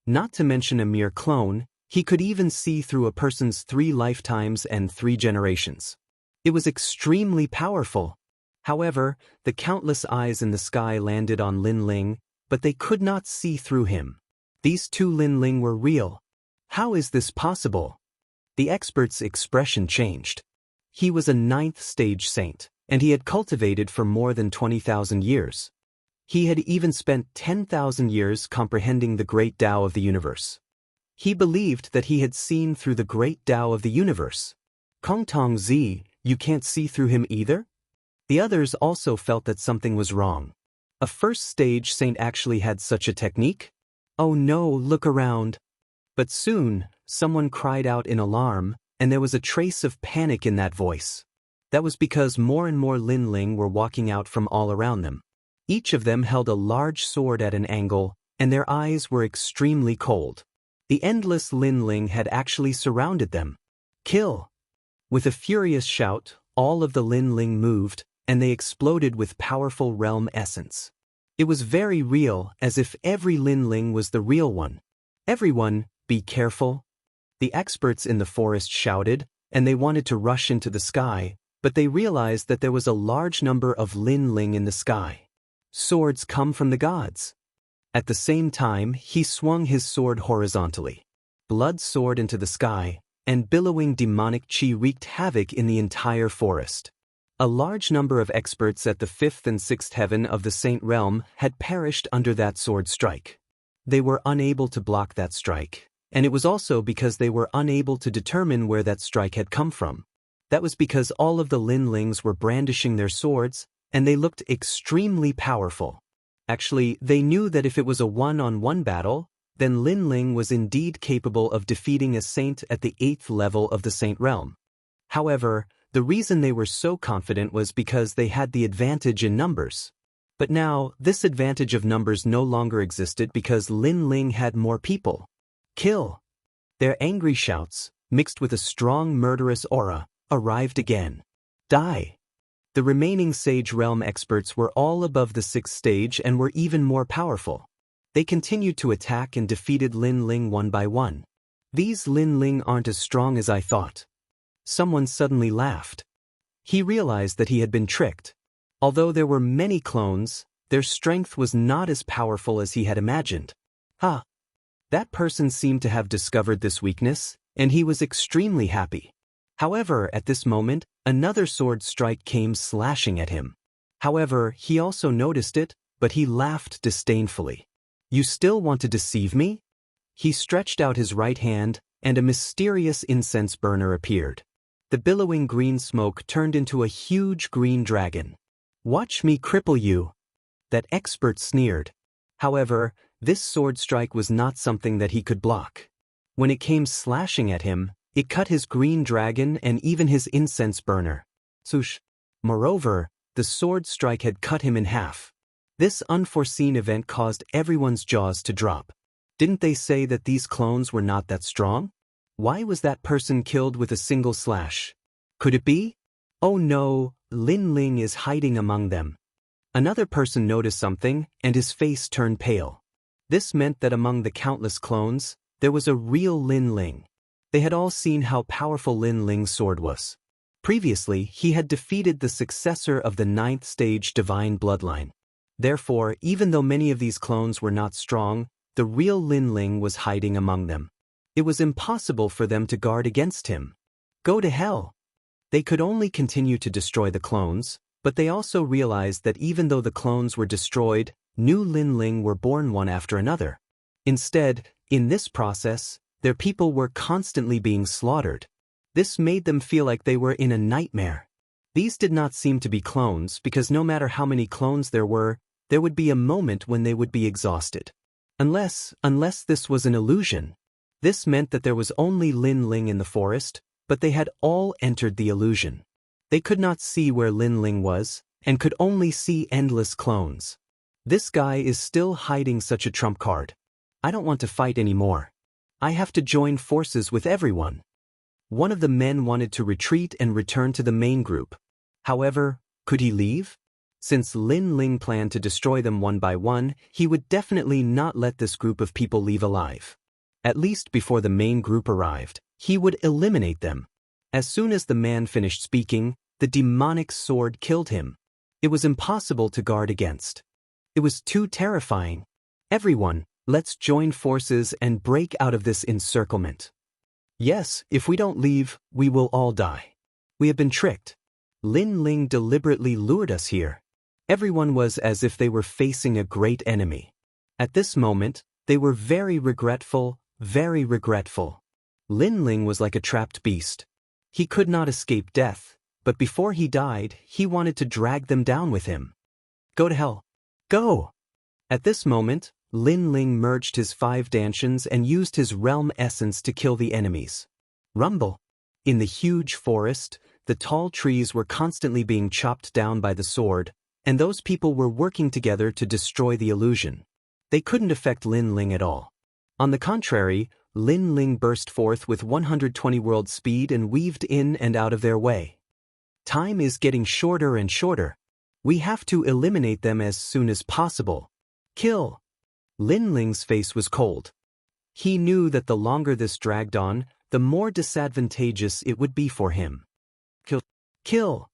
Not to mention a mere clone, he could even see through a person's 3 lifetimes and 3 generations. It was extremely powerful. However, the countless eyes in the sky landed on Lin Ling, but they could not see through him. These 2 Lin Ling were real. How is this possible? The expert's expression changed. He was a 9th stage saint, and he had cultivated for more than 20,000 years. He had even spent 10,000 years comprehending the great Tao of the universe. He believed that he had seen through the great Tao of the universe. Kong Tong Zi, you can't see through him either? The others also felt that something was wrong. A 1st stage saint actually had such a technique? Oh no, look around. But soon, someone cried out in alarm, and there was a trace of panic in that voice. That was because more and more Lin Ling were walking out from all around them. Each of them held a large sword at an angle, and their eyes were extremely cold. The endless Lin Ling had actually surrounded them. Kill! With a furious shout, all of the Lin Ling moved, and they exploded with powerful realm essence. It was very real, as if every Lin Ling was the real one. Everyone, be careful! The experts in the forest shouted, and they wanted to rush into the sky, but they realized that there was a large number of Lin Ling in the sky. Swords come from the gods. At the same time, he swung his sword horizontally. Blood soared into the sky, and billowing demonic chi wreaked havoc in the entire forest. A large number of experts at the 5th and 6th heaven of the Saint Realm had perished under that sword strike. They were unable to block that strike, and it was also because they were unable to determine where that strike had come from. That was because all of the Lin Lings were brandishing their swords, and they looked extremely powerful. Actually, they knew that if it was a one-on-one battle, then Lin Ling was indeed capable of defeating a saint at the 8th level of the Saint Realm. However, the reason they were so confident was because they had the advantage in numbers. But now, this advantage of numbers no longer existed because Lin Ling had more people. Kill! Their angry shouts, mixed with a strong murderous aura, arrived again. Die! The remaining Sage Realm experts were all above the 6th stage and were even more powerful. They continued to attack and defeated Lin Ling one by one. These Lin Ling aren't as strong as I thought. Someone suddenly laughed. He realized that he had been tricked. Although there were many clones, their strength was not as powerful as he had imagined. That person seemed to have discovered this weakness, and he was extremely happy. However, at this moment, another sword strike came slashing at him. However, he also noticed it, but he laughed disdainfully. You still want to deceive me? He stretched out his right hand, and a mysterious incense burner appeared. The billowing green smoke turned into a huge green dragon. Watch me cripple you! That expert sneered. However, this sword strike was not something that he could block. When it came slashing at him, it cut his green dragon and even his incense burner. Swoosh! Moreover, the sword strike had cut him in half. This unforeseen event caused everyone's jaws to drop. Didn't they say that these clones were not that strong? Why was that person killed with a single slash? Could it be? Oh no, Lin Ling is hiding among them. Another person noticed something, and his face turned pale. This meant that among the countless clones, there was a real Lin Ling. They had all seen how powerful Lin Ling's sword was. Previously, he had defeated the successor of the 9th stage divine bloodline. Therefore, even though many of these clones were not strong, the real Lin Ling was hiding among them. It was impossible for them to guard against him. Go to hell! They could only continue to destroy the clones, but they also realized that even though the clones were destroyed, new Lin Ling were born one after another. Instead, in this process, their people were constantly being slaughtered. This made them feel like they were in a nightmare. These did not seem to be clones because no matter how many clones there would be a moment when they would be exhausted. Unless this was an illusion. This meant that there was only Lin Ling in the forest, but they had all entered the illusion. They could not see where Lin Ling was, and could only see endless clones. This guy is still hiding such a trump card. I don't want to fight anymore. I have to join forces with everyone. One of the men wanted to retreat and return to the main group. However, could he leave? Since Lin Ling planned to destroy them one by one, he would definitely not let this group of people leave alive. At least before the main group arrived, he would eliminate them. As soon as the man finished speaking, the demonic sword killed him. It was impossible to guard against. It was too terrifying. Everyone, let's join forces and break out of this encirclement. Yes, if we don't leave, we will all die. We have been tricked. Lin Ling deliberately lured us here. Everyone was as if they were facing a great enemy. At this moment, they were very regretful, very regretful. Lin Ling was like a trapped beast. He could not escape death, but before he died, he wanted to drag them down with him. Go to hell. Go! At this moment, Lin Ling merged his 5 dantians and used his realm essence to kill the enemies. Rumble. In the huge forest, the tall trees were constantly being chopped down by the sword, and those people were working together to destroy the illusion. They couldn't affect Lin Ling at all. On the contrary, Lin Ling burst forth with 120 world speed and weaved in and out of their way. Time is getting shorter and shorter. We have to eliminate them as soon as possible. Kill! Lin Ling's face was cold. He knew that the longer this dragged on, the more disadvantageous it would be for him. Kill! Kill!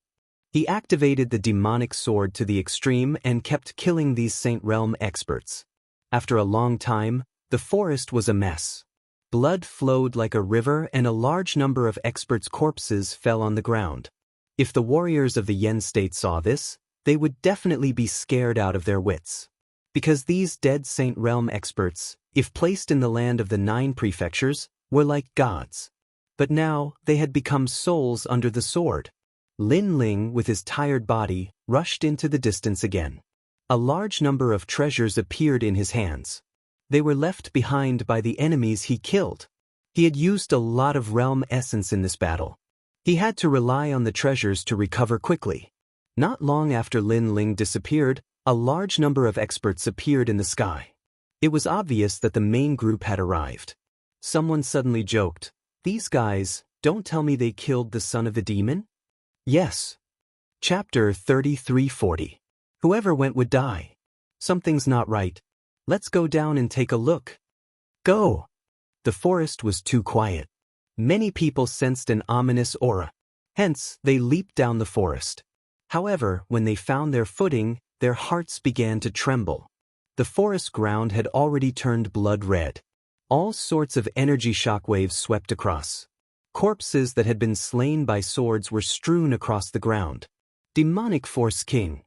He activated the demonic sword to the extreme and kept killing these Saint Realm experts. After a long time, the forest was a mess. Blood flowed like a river and a large number of experts' corpses fell on the ground. If the warriors of the Yen state saw this, they would definitely be scared out of their wits. Because these dead Saint Realm experts, if placed in the land of the 9 prefectures, were like gods. But now they had become souls under the sword. Lin Ling, with his tired body, rushed into the distance again. A large number of treasures appeared in his hands. They were left behind by the enemies he killed. He had used a lot of realm essence in this battle. He had to rely on the treasures to recover quickly. Not long after Lin Ling disappeared, a large number of experts appeared in the sky. It was obvious that the main group had arrived. Someone suddenly joked, "These guys, don't tell me they killed the son of the demon?" Yes. Chapter 3340. Whoever went would die. Something's not right. Let's go down and take a look. Go! The forest was too quiet. Many people sensed an ominous aura. Hence, they leaped down the forest. However, when they found their footing, their hearts began to tremble. The forest ground had already turned blood red. All sorts of energy shockwaves swept across. Corpses that had been slain by swords were strewn across the ground. Demonic Force King.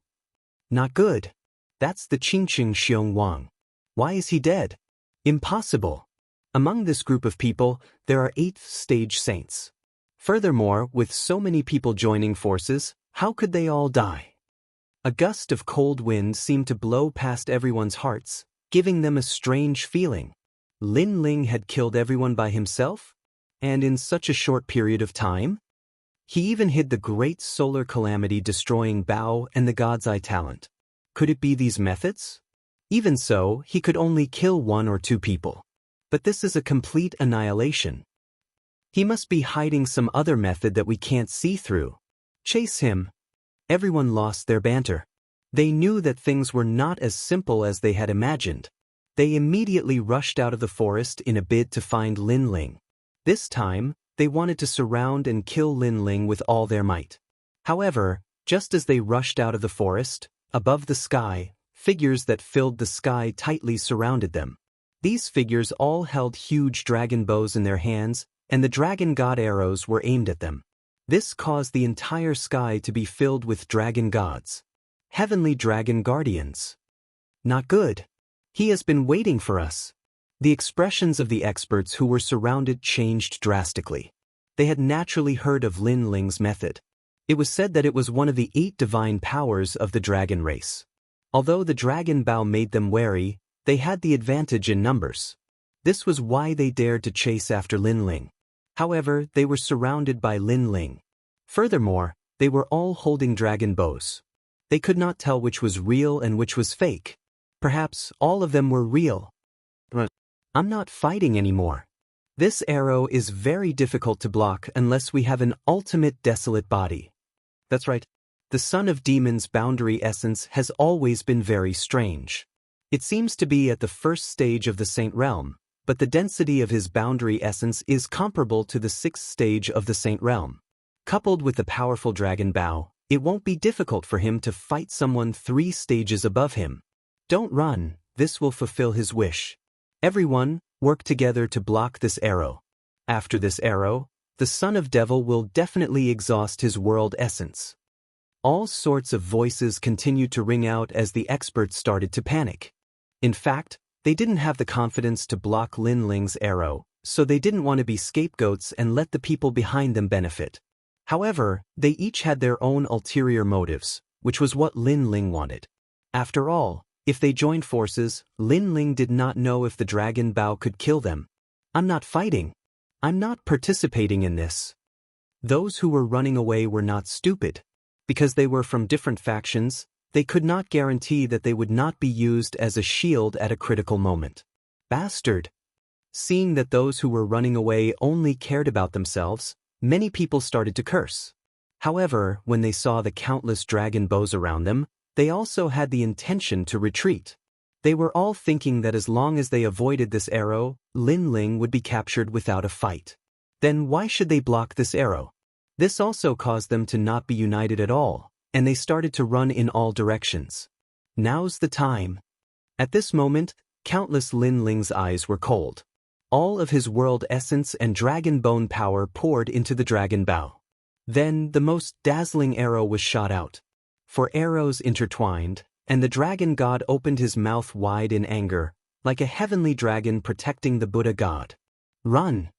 Not good. That's the Qingqing Xiong Wang. Why is he dead? Impossible. Among this group of people, there are 8th stage saints. Furthermore, with so many people joining forces, how could they all die? A gust of cold wind seemed to blow past everyone's hearts, giving them a strange feeling. Lin Ling had killed everyone by himself? And in such a short period of time? He even hid the great solar calamity destroying Bao and the God's Eye talent. Could it be these methods? Even so, he could only kill 1 or 2 people. But this is a complete annihilation. He must be hiding some other method that we can't see through. Chase him. Everyone lost their banter. They knew that things were not as simple as they had imagined. They immediately rushed out of the forest in a bid to find Lin Ling. This time, they wanted to surround and kill Lin Ling with all their might. However, just as they rushed out of the forest, above the sky, figures that filled the sky tightly surrounded them. These figures all held huge dragon bows in their hands, and the dragon god arrows were aimed at them. This caused the entire sky to be filled with dragon gods. Heavenly dragon guardians. Not good. He has been waiting for us. The expressions of the experts who were surrounded changed drastically. They had naturally heard of Lin Ling's method. It was said that it was one of the 8 divine powers of the dragon race. Although the dragon bow made them wary, they had the advantage in numbers. This was why they dared to chase after Lin Ling. However, they were surrounded by Lin Ling. Furthermore, they were all holding dragon bows. They could not tell which was real and which was fake. Perhaps all of them were real. I'm not fighting anymore. This arrow is very difficult to block unless we have an ultimate desolate body. That's right. The Son of Demon's boundary essence has always been very strange. It seems to be at the first stage of the Saint Realm, but the density of his boundary essence is comparable to the sixth stage of the Saint Realm. Coupled with the powerful dragon bow, it won't be difficult for him to fight someone 3 stages above him. Don't run, this will fulfill his wish. Everyone, work together to block this arrow. After this arrow, the Son of Devil will definitely exhaust his world essence. All sorts of voices continued to ring out as the experts started to panic. In fact, they didn't have the confidence to block Lin Ling's arrow, so they didn't want to be scapegoats and let the people behind them benefit. However, they each had their own ulterior motives, which was what Lin Ling wanted. After all, if they joined forces, Lin Ling did not know if the dragon bow could kill them. I'm not fighting. I'm not participating in this. Those who were running away were not stupid. Because they were from different factions, they could not guarantee that they would not be used as a shield at a critical moment. Bastard! Seeing that those who were running away only cared about themselves, many people started to curse. However, when they saw the countless dragon bows around them, they also had the intention to retreat. They were all thinking that as long as they avoided this arrow, Lin Ling would be captured without a fight. Then why should they block this arrow? This also caused them to not be united at all, and they started to run in all directions. Now's the time. At this moment, countless Lin Ling's eyes were cold. All of his world essence and dragon bone power poured into the dragon bow. Then the most dazzling arrow was shot out. 4 arrows intertwined, and the dragon god opened his mouth wide in anger, like a heavenly dragon protecting the Buddha god. Run!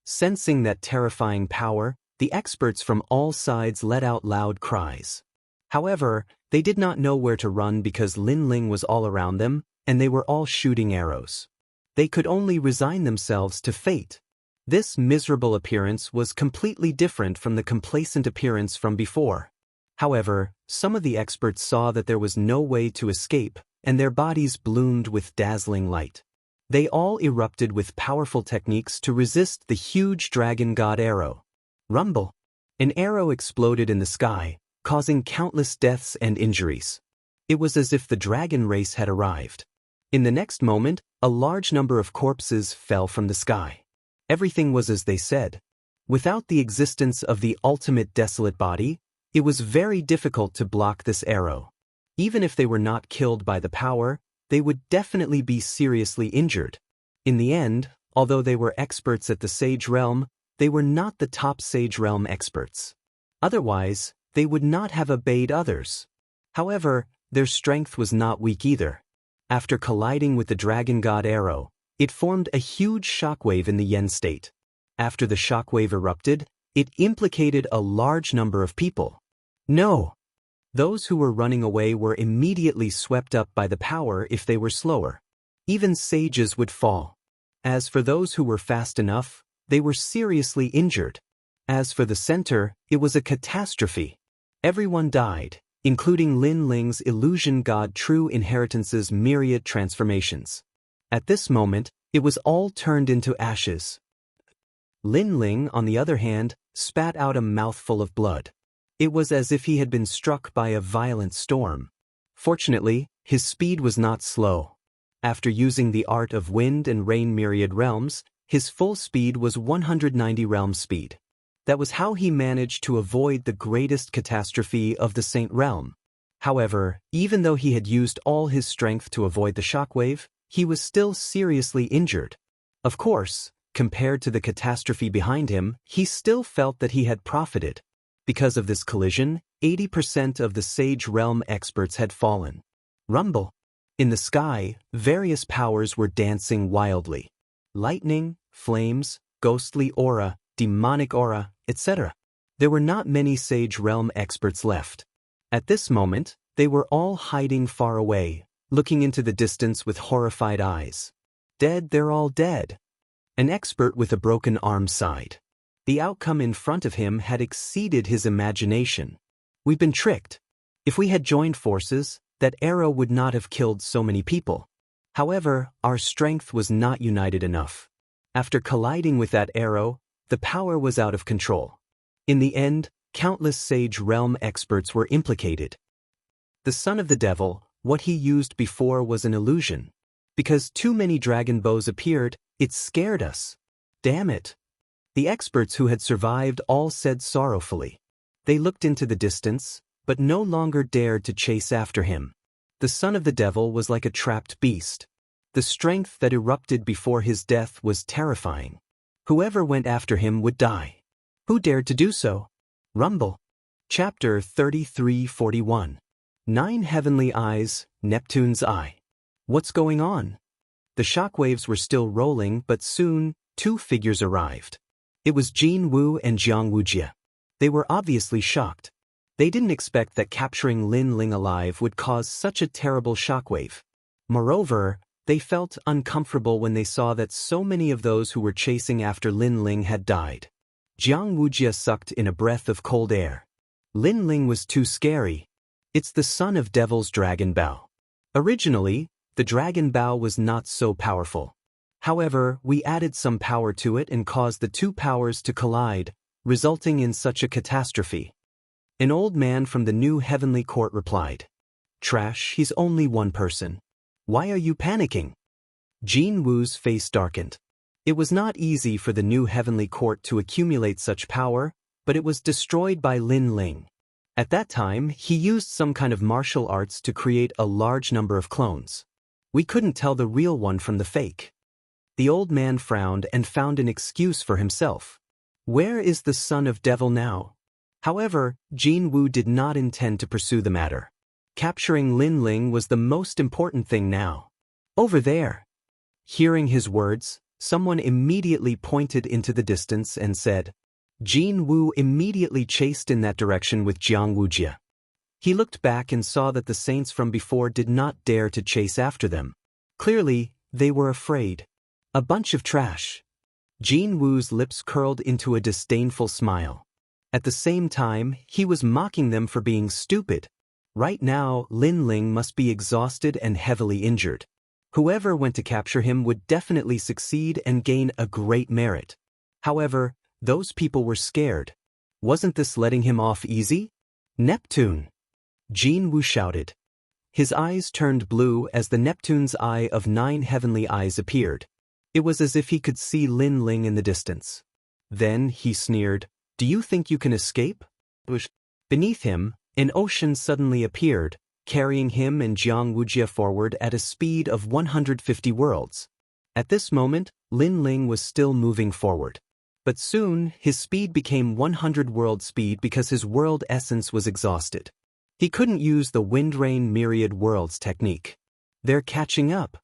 Sensing that terrifying power, the experts from all sides let out loud cries. However, they did not know where to run because Lin Ling was all around them, and they were all shooting arrows. They could only resign themselves to fate. This miserable appearance was completely different from the complacent appearance from before. However, some of the experts saw that there was no way to escape, and their bodies bloomed with dazzling light. They all erupted with powerful techniques to resist the huge dragon god arrow. Rumble! An arrow exploded in the sky, causing countless deaths and injuries. It was as if the dragon race had arrived. In the next moment, a large number of corpses fell from the sky. Everything was as they said. Without the existence of the ultimate desolate body, it was very difficult to block this arrow. Even if they were not killed by the power, they would definitely be seriously injured. In the end, although they were experts at the Sage Realm, they were not the top Sage Realm experts. Otherwise, they would not have obeyed others. However, their strength was not weak either. After colliding with the dragon god arrow, it formed a huge shockwave in the Yen state. After the shockwave erupted, it implicated a large number of people. No! Those who were running away were immediately swept up by the power if they were slower. Even sages would fall. As for those who were fast enough, they were seriously injured. As for the center, it was a catastrophe. Everyone died, including Lin Ling's illusion god True Inheritance's myriad transformations. At this moment, it was all turned into ashes. Lin Ling, on the other hand, spat out a mouthful of blood. It was as if he had been struck by a violent storm. Fortunately, his speed was not slow. After using the art of wind and rain myriad realms, his full speed was 190 realm speed. That was how he managed to avoid the greatest catastrophe of the Saint Realm. However, even though he had used all his strength to avoid the shockwave, he was still seriously injured. Of course, compared to the catastrophe behind him, he still felt that he had profited. Because of this collision, 80% of the Sage Realm experts had fallen. Rumble! In the sky, various powers were dancing wildly. Lightning, flames, ghostly aura, demonic aura, etc. There were not many Sage Realm experts left. At this moment, they were all hiding far away, looking into the distance with horrified eyes. Dead, they're all dead. An expert with a broken arm sighed. The outcome in front of him had exceeded his imagination. We've been tricked. If we had joined forces, that arrow would not have killed so many people. However, our strength was not united enough. After colliding with that arrow, the power was out of control. In the end, countless Sage Realm experts were implicated. The son of the devil, what he used before was an illusion. Because too many dragon bows appeared, it scared us. Damn it. The experts who had survived all said sorrowfully. They looked into the distance, but no longer dared to chase after him. The son of the devil was like a trapped beast. The strength that erupted before his death was terrifying. Whoever went after him would die. Who dared to do so? Rumble. Chapter 33:41. 9 Heavenly Eyes, Neptune's Eye. What's going on? The shockwaves were still rolling, but soon, 2 figures arrived. It was Jin Wu and Jiang Wujia. They were obviously shocked. They didn't expect that capturing Lin Ling alive would cause such a terrible shockwave. Moreover, they felt uncomfortable when they saw that so many of those who were chasing after Lin Ling had died. Jiang Wujia sucked in a breath of cold air. Lin Ling was too scary. It's the son of Devil's Dragon Bow. Originally, the Dragon Bow was not so powerful. However, we added some power to it and caused the 2 powers to collide, resulting in such a catastrophe. An old man from the new heavenly court replied, "Trash, he's only one person. Why are you panicking?" Jin Wu's face darkened. It was not easy for the new heavenly court to accumulate such power, but it was destroyed by Lin Ling. At that time, he used some kind of martial arts to create a large number of clones. We couldn't tell the real one from the fake. The old man frowned and found an excuse for himself. Where is the son of devil now? However, Jin Wu did not intend to pursue the matter. Capturing Lin Ling was the most important thing now. Over there. Hearing his words, someone immediately pointed into the distance and said. Jin Wu immediately chased in that direction with Jiang Wujia. He looked back and saw that the saints from before did not dare to chase after them. Clearly, they were afraid. A bunch of trash. Jin Wu's lips curled into a disdainful smile. At the same time, he was mocking them for being stupid. Right now, Lin Ling must be exhausted and heavily injured. Whoever went to capture him would definitely succeed and gain a great merit. However, those people were scared. Wasn't this letting him off easy? Neptune! Jin Wu shouted. His eyes turned blue as the Neptune's eye of 9 heavenly eyes appeared. It was as if he could see Lin Ling in the distance. Then he sneered, "Do you think you can escape?" Beneath him, an ocean suddenly appeared, carrying him and Jiang Wujia forward at a speed of 150 worlds. At this moment, Lin Ling was still moving forward. But soon, his speed became 100 world speed because his world essence was exhausted. He couldn't use the wind rain myriad worlds technique. They're catching up.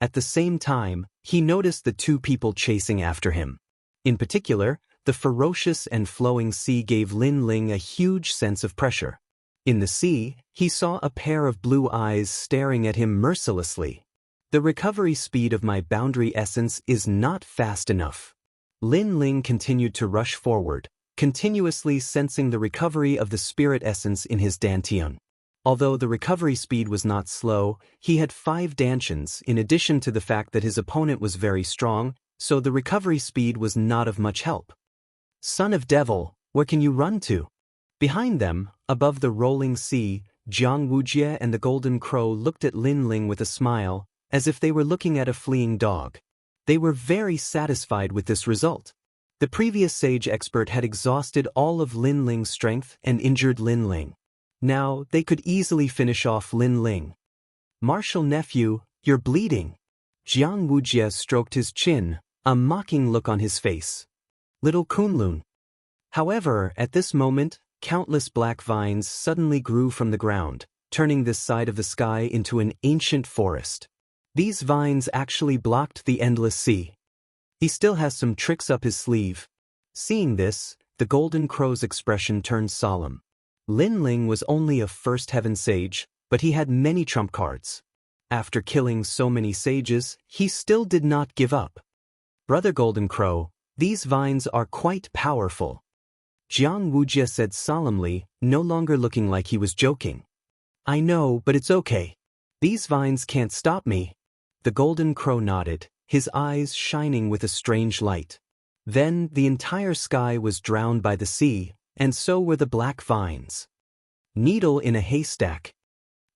At the same time, he noticed the 2 people chasing after him. In particular, the ferocious and flowing sea gave Lin Ling a huge sense of pressure. In the sea, he saw a pair of blue eyes staring at him mercilessly. The recovery speed of my boundary essence is not fast enough. Lin Ling continued to rush forward, continuously sensing the recovery of the spirit essence in his dantian. Although the recovery speed was not slow, he had 5 dantians in addition to the fact that his opponent was very strong, so the recovery speed was not of much help. Son of Devil, where can you run to? Behind them, above the rolling sea, Jiang Wujia and the Golden Crow looked at Lin Ling with a smile, as if they were looking at a fleeing dog. They were very satisfied with this result. The previous sage expert had exhausted all of Lin Ling's strength and injured Lin Ling. Now, they could easily finish off Lin Ling. Martial nephew, you're bleeding. Jiang Wujia stroked his chin, a mocking look on his face. Little Kunlun. However, at this moment, countless black vines suddenly grew from the ground, turning this side of the sky into an ancient forest. These vines actually blocked the endless sea. He still has some tricks up his sleeve. Seeing this, the Golden Crow's expression turned solemn. Lin Ling was only a first heaven sage, but he had many trump cards. After killing so many sages, he still did not give up. Brother Golden Crow, these vines are quite powerful. Jiang Wujia said solemnly, no longer looking like he was joking. I know, but it's okay. These vines can't stop me. The golden crow nodded, his eyes shining with a strange light. Then the entire sky was drowned by the sea, and so were the black vines. Needle in a haystack.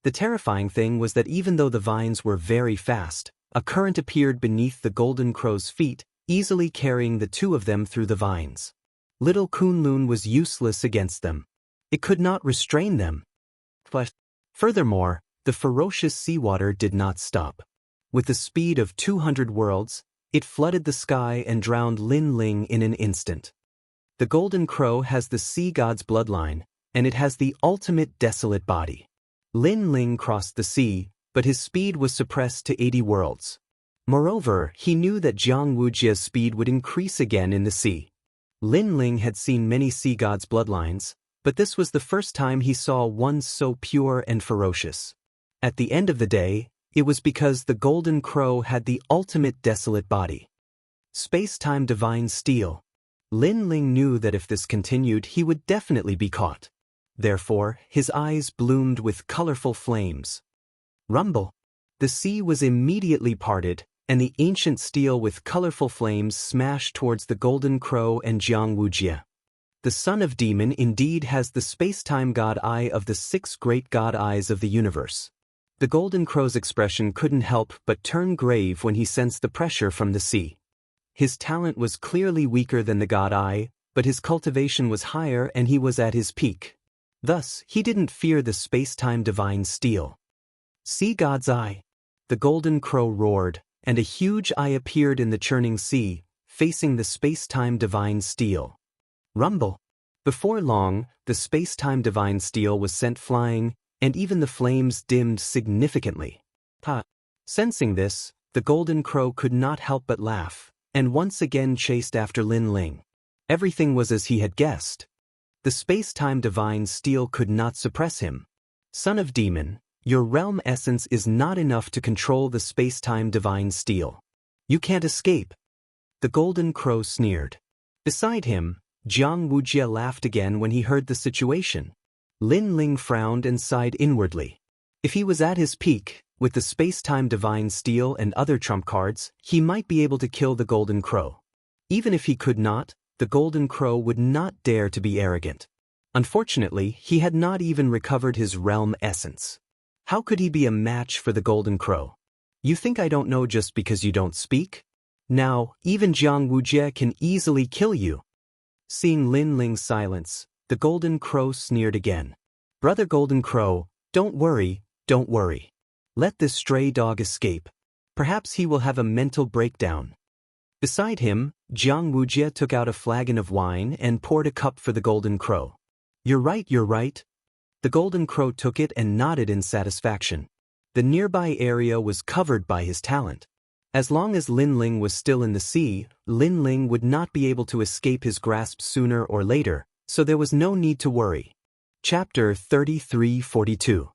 The terrifying thing was that even though the vines were very fast, a current appeared beneath the golden crow's feet, easily carrying the two of them through the vines. Little Kunlun was useless against them. It could not restrain them. Furthermore, the ferocious seawater did not stop. With the speed of 200 worlds, it flooded the sky and drowned Lin Ling in an instant. The golden crow has the sea god's bloodline, and it has the ultimate desolate body. Lin Ling crossed the sea, but his speed was suppressed to 80 worlds. Moreover, he knew that Jiang Wujia's speed would increase again in the sea. Lin Ling had seen many sea gods' bloodlines, but this was the first time he saw one so pure and ferocious. At the end of the day, it was because the golden crow had the ultimate desolate body. Space-time divine steel. Lin Ling knew that if this continued, he would definitely be caught. Therefore, his eyes bloomed with colorful flames. Rumble. The sea was immediately parted, and the ancient steel with colorful flames smashed towards the golden crow and Jiang Wujia. The son of demon indeed has the space-time god eye of the 6 great god eyes of the universe. The golden crow's expression couldn't help but turn grave when he sensed the pressure from the sea. His talent was clearly weaker than the god eye, but his cultivation was higher and he was at his peak. Thus, he didn't fear the space-time divine steel. Sea god's eye. The golden crow roared, and a huge eye appeared in the churning sea, facing the space-time divine steel. Rumble. Before long, the space-time divine steel was sent flying, and even the flames dimmed significantly. Sensing this, the golden crow could not help but laugh, and once again chased after Lin Ling. Everything was as he had guessed. The space-time divine steel could not suppress him. Son of demon, your realm essence is not enough to control the space-time divine steel. You can't escape. The golden crow sneered. Beside him, Jiang Wujia laughed again when he heard the situation. Lin Ling frowned and sighed inwardly. If he was at his peak, with the space-time divine steel and other trump cards, he might be able to kill the golden crow. Even if he could not, the golden crow would not dare to be arrogant. Unfortunately, he had not even recovered his realm essence. How could he be a match for the golden crow? You think I don't know just because you don't speak? Now, even Jiang Wujia can easily kill you. Seeing Lin Ling's silence, the golden crow sneered again. Brother golden crow, don't worry, don't worry. Let this stray dog escape. Perhaps he will have a mental breakdown. Beside him, Jiang Wujia took out a flagon of wine and poured a cup for the golden crow. You're right, you're right. The golden crow took it and nodded in satisfaction. The nearby area was covered by his talent. As long as Lin Ling was still in the sea, Lin Ling would not be able to escape his grasp sooner or later, so there was no need to worry. Chapter 3342.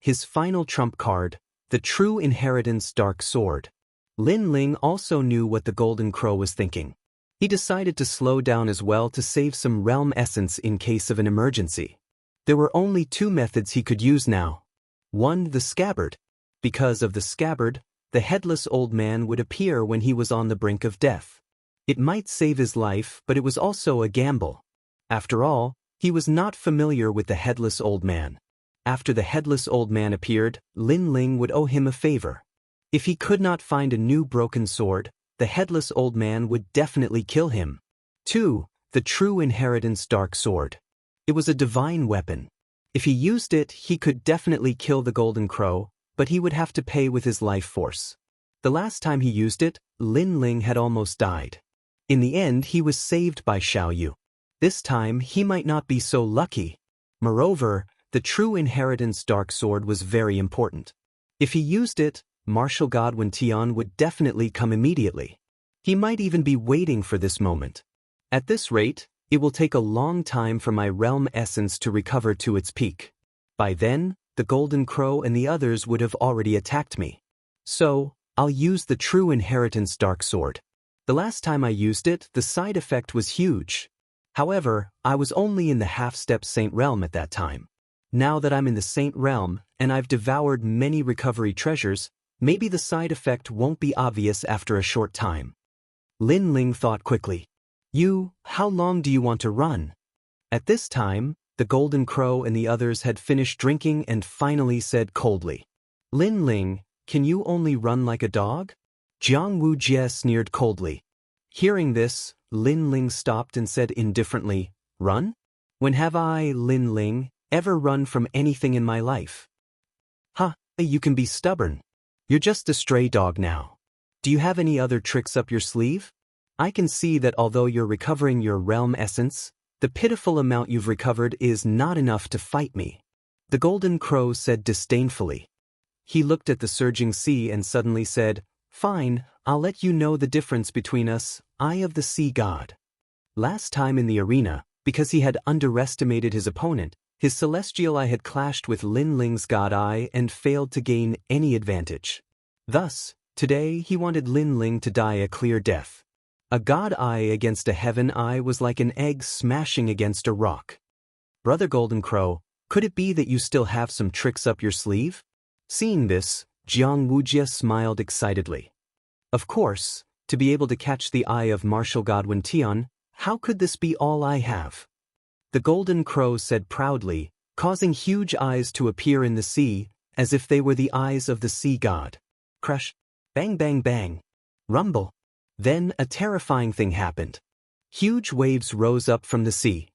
His final trump card, the True Inheritance Dark Sword. Lin Ling also knew what the golden crow was thinking. He decided to slow down as well to save some realm essence in case of an emergency. There were only 2 methods he could use now. 1. The scabbard. Because of the scabbard, the headless old man would appear when he was on the brink of death. It might save his life, but it was also a gamble. After all, he was not familiar with the headless old man. After the headless old man appeared, Lin Ling would owe him a favor. If he could not find a new broken sword, the headless old man would definitely kill him. 2. The True Inheritance Dark Sword. It was a divine weapon. If he used it, he could definitely kill the golden crow, but he would have to pay with his life force. The last time he used it, Lin Ling had almost died. In the end, he was saved by Xiao Yu. This time, he might not be so lucky. Moreover, the True Inheritance Dark Sword was very important. If he used it, Martial God Wen Tian would definitely come immediately. He might even be waiting for this moment. At this rate, it will take a long time for my realm essence to recover to its peak. By then, the golden crow and the others would have already attacked me. So, I'll use the True Inheritance Dark Sword. The last time I used it, the side effect was huge. However, I was only in the half-step Saint realm at that time. Now that I'm in the Saint Realm, and I've devoured many recovery treasures, maybe the side effect won't be obvious after a short time. Lin Ling thought quickly. How long do you want to run? At this time, the Golden Crow and the others had finished drinking and finally said coldly. Lin Ling, can you only run like a dog? Jiang Wujie sneered coldly. Hearing this, Lin Ling stopped and said indifferently, Run? When have I, Lin Ling, ever run from anything in my life? You can be stubborn. You're just a stray dog now. Do you have any other tricks up your sleeve? I can see that although you're recovering your realm essence, the pitiful amount you've recovered is not enough to fight me. The Golden Crow said disdainfully. He looked at the surging sea and suddenly said, Fine, I'll let you know the difference between us, Eye of the Sea God. Last time in the arena, because he had underestimated his opponent, his celestial eye had clashed with Lin Ling's God Eye and failed to gain any advantage. Thus, today he wanted Lin Ling to die a clear death. A God Eye against a Heaven Eye was like an egg smashing against a rock. Brother Golden Crow, could it be that you still have some tricks up your sleeve? Seeing this, Jiang Wujie smiled excitedly. Of course, to be able to catch the eye of martial god Wen Tian, how could this be all I have? The Golden Crow said proudly, causing huge eyes to appear in the sea, as if they were the eyes of the sea god. Crash! Bang bang bang! Rumble! Then a terrifying thing happened. Huge waves rose up from the sea.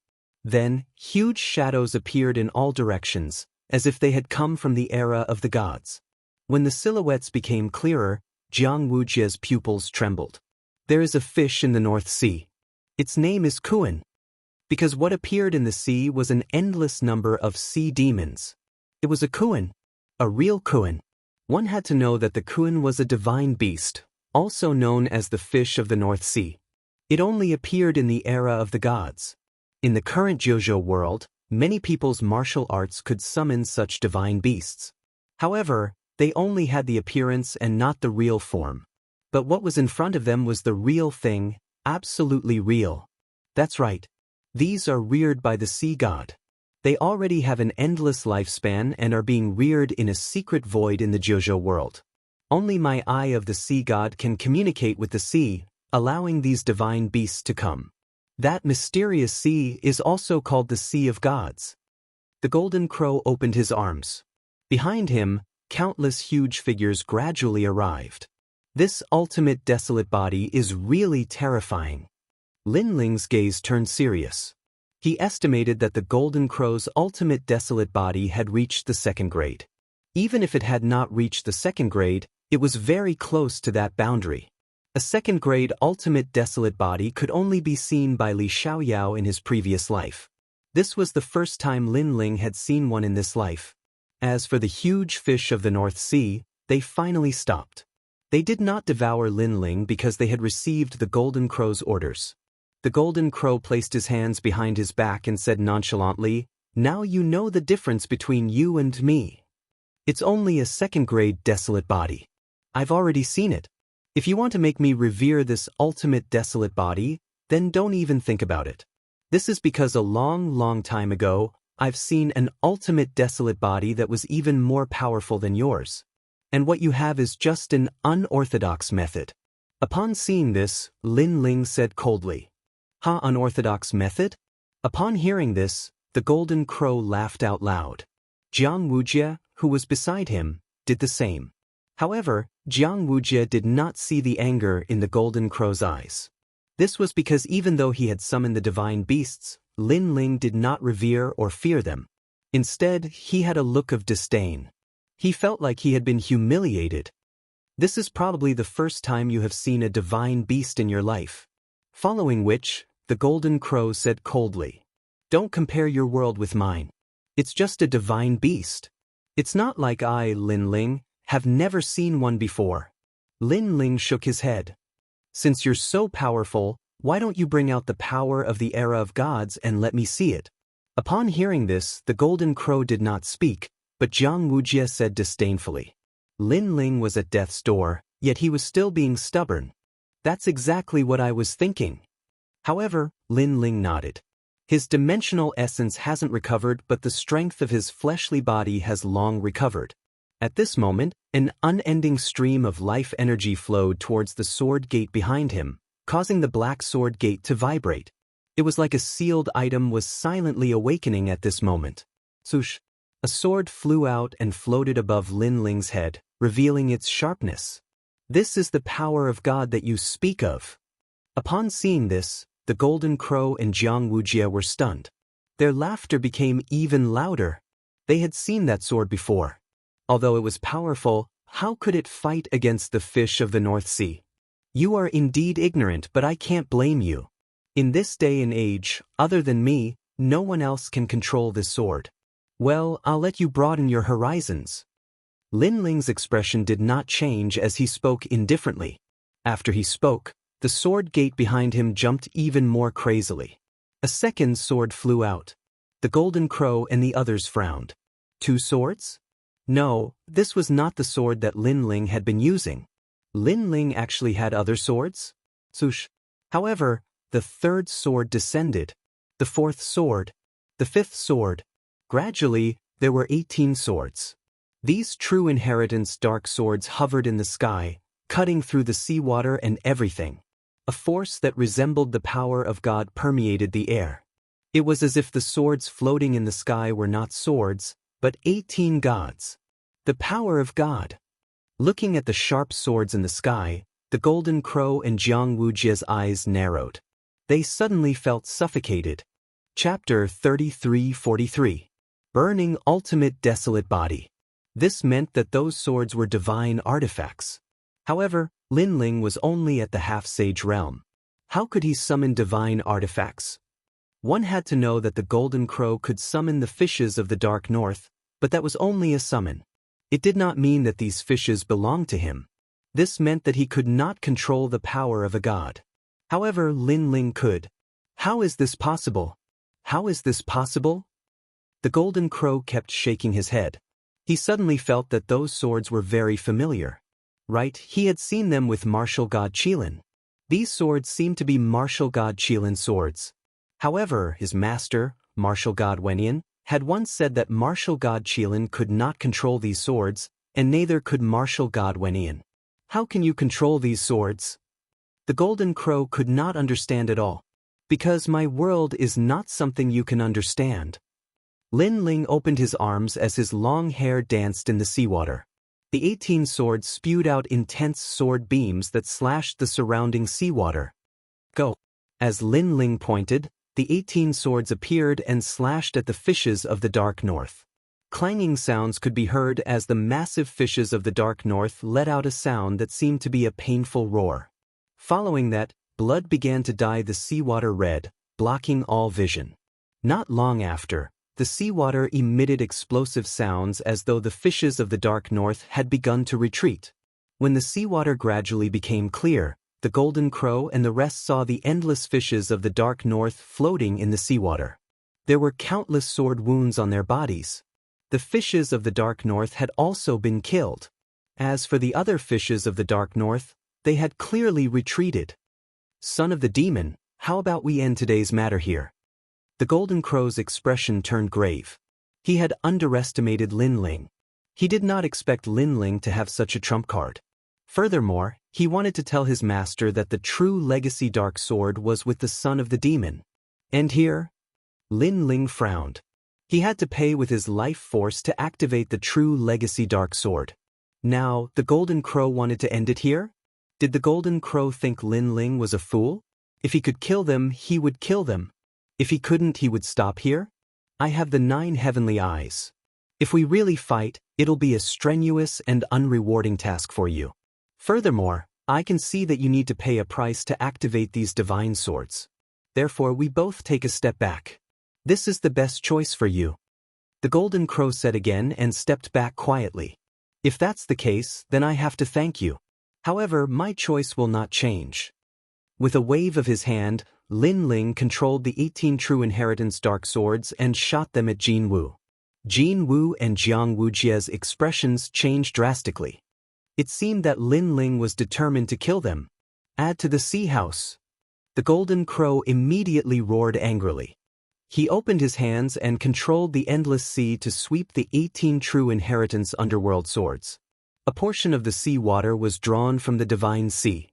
Then, huge shadows appeared in all directions, as if they had come from the era of the gods. When the silhouettes became clearer, Jiang Wujie's pupils trembled. There is a fish in the North Sea. Its name is Kuan. Because what appeared in the sea was an endless number of sea demons. It was a Kuan. A real Kuan. One had to know that the Kuan was a divine beast, also known as the fish of the North Sea. It only appeared in the era of the gods. In the current JoJo world, many people's martial arts could summon such divine beasts. However, they only had the appearance and not the real form. But what was in front of them was the real thing, absolutely real. That's right. These are reared by the sea god. They already have an endless lifespan and are being reared in a secret void in the JoJo world. Only my Eye of the Sea God can communicate with the sea, allowing these divine beasts to come. That mysterious sea is also called the Sea of Gods. The Golden Crow opened his arms. Behind him, countless huge figures gradually arrived. This ultimate desolate body is really terrifying. Lin Ling's gaze turned serious. He estimated that the Golden Crow's ultimate desolate body had reached the 2nd grade. Even if it had not reached the 2nd grade, it was very close to that boundary. A 2nd grade ultimate desolate body could only be seen by Li Xiaoyao in his previous life. This was the first time Lin Ling had seen one in this life. As for the huge fish of the North Sea, they finally stopped. They did not devour Lin Ling because they had received the Golden Crow's orders. The Golden Crow placed his hands behind his back and said nonchalantly, Now you know the difference between you and me. It's only a 2nd grade desolate body. I've already seen it. If you want to make me revere this ultimate desolate body, then don't even think about it. This is because a long time ago, I've seen an ultimate desolate body that was even more powerful than yours. And what you have is just an unorthodox method. Upon seeing this, Lin Ling said coldly, unorthodox method? Upon hearing this, the Golden Crow laughed out loud. Jiang Wujie, who was beside him, did the same. However, Jiang Wujie did not see the anger in the Golden Crow's eyes. This was because even though he had summoned the divine beasts, Lin Ling did not revere or fear them. Instead, he had a look of disdain. He felt like he had been humiliated. This is probably the first time you have seen a divine beast in your life. Following which, the Golden Crow said coldly, Don't compare your world with mine. It's just a divine beast. It's not like I, Lin Ling, have never seen one before. Lin Ling shook his head. Since you're so powerful, why don't you bring out the power of the era of gods and let me see it? Upon hearing this, the Golden Crow did not speak, but Jiang Wujie said disdainfully. Lin Ling was at death's door, yet he was still being stubborn. That's exactly what I was thinking. However, Lin Ling nodded. His dimensional essence hasn't recovered, but the strength of his fleshly body has long recovered. At this moment, an unending stream of life energy flowed towards the sword gate behind him, causing the black sword gate to vibrate. It was like a sealed item was silently awakening at this moment. Swoosh! A sword flew out and floated above Lin Ling's head, revealing its sharpness. This is the power of God that you speak of. Upon seeing this, the Golden Crow and Jiang Wujie were stunned. Their laughter became even louder. They had seen that sword before. Although it was powerful, how could it fight against the fish of the North Sea? You are indeed ignorant, but I can't blame you. In this day and age, other than me, no one else can control this sword. Well, I'll let you broaden your horizons. Lin Ling's expression did not change as he spoke indifferently. After he spoke, the sword gate behind him jumped even more crazily. A second sword flew out. The Golden Crow and the others frowned. 2 swords? No, this was not the sword that Lin Ling had been using. Lin Ling actually had other swords? Swoosh. However, the 3rd sword descended. The 4th sword. The 5th sword. Gradually, there were 18 swords. These true inheritance dark swords hovered in the sky, cutting through the seawater and everything. A force that resembled the power of God permeated the air. It was as if the swords floating in the sky were not swords, but 18 gods. The power of God. Looking at the sharp swords in the sky, the Golden Crow and Jiang Wujie's eyes narrowed. They suddenly felt suffocated. Chapter 33-43. Burning Ultimate Desolate Body. This meant that those swords were divine artifacts. However, Lin Ling was only at the half-sage realm. How could he summon divine artifacts? One had to know that the Golden Crow could summon the fishes of the Dark North, but that was only a summon. It did not mean that these fishes belonged to him. This meant that he could not control the power of a god. However, Lin Ling could. How is this possible? How is this possible? The Golden Crow kept shaking his head. He suddenly felt that those swords were very familiar. Right, he had seen them with martial god Qilin. These swords seemed to be martial god Qilin swords. However, his master, martial god Wenyan, had once said that martial god Qilin could not control these swords, and neither could martial god Wenyan. How can you control these swords? The Golden Crow could not understand at all. Because my world is not something you can understand. Lin Ling opened his arms as his long hair danced in the seawater. The 18 swords spewed out intense sword beams that slashed the surrounding seawater. Go! As Lin Ling pointed, the 18 swords appeared and slashed at the fishes of the Dark North. Clanging sounds could be heard as the massive fishes of the Dark North let out a sound that seemed to be a painful roar. Following that, blood began to dye the seawater red, blocking all vision. Not long after, the seawater emitted explosive sounds as though the fishes of the Dark North had begun to retreat. When the seawater gradually became clear, the Golden Crow and the rest saw the endless fishes of the Dark North floating in the seawater. There were countless sword wounds on their bodies. The fishes of the Dark North had also been killed. As for the other fishes of the Dark North, they had clearly retreated. Son of the demon, how about we end today's matter here? The Golden Crow's expression turned grave. He had underestimated Lin Ling. He did not expect Lin Ling to have such a trump card. Furthermore, he wanted to tell his master that the true legacy dark sword was with the son of the demon. And here? Lin Ling frowned. He had to pay with his life force to activate the true legacy dark sword. Now, the Golden Crow wanted to end it here? Did the Golden Crow think Lin Ling was a fool? If he could kill them, he would kill them. If he couldn't, he would stop here? I have the 9 heavenly eyes. If we really fight, it'll be a strenuous and unrewarding task for you. Furthermore, I can see that you need to pay a price to activate these divine swords. Therefore, we both take a step back. This is the best choice for you. The Golden Crow said again and stepped back quietly. If that's the case, then I have to thank you. However, my choice will not change. With a wave of his hand, Lin Ling controlled the 18 true inheritance dark swords and shot them at Jin Wu. Jin Wu and Jiang Wujie's expressions changed drastically. It seemed that Lin Ling was determined to kill them. Add to the sea house. The Golden Crow immediately roared angrily. He opened his hands and controlled the endless sea to sweep the 18 true inheritance underworld swords. A portion of the sea water was drawn from the divine sea.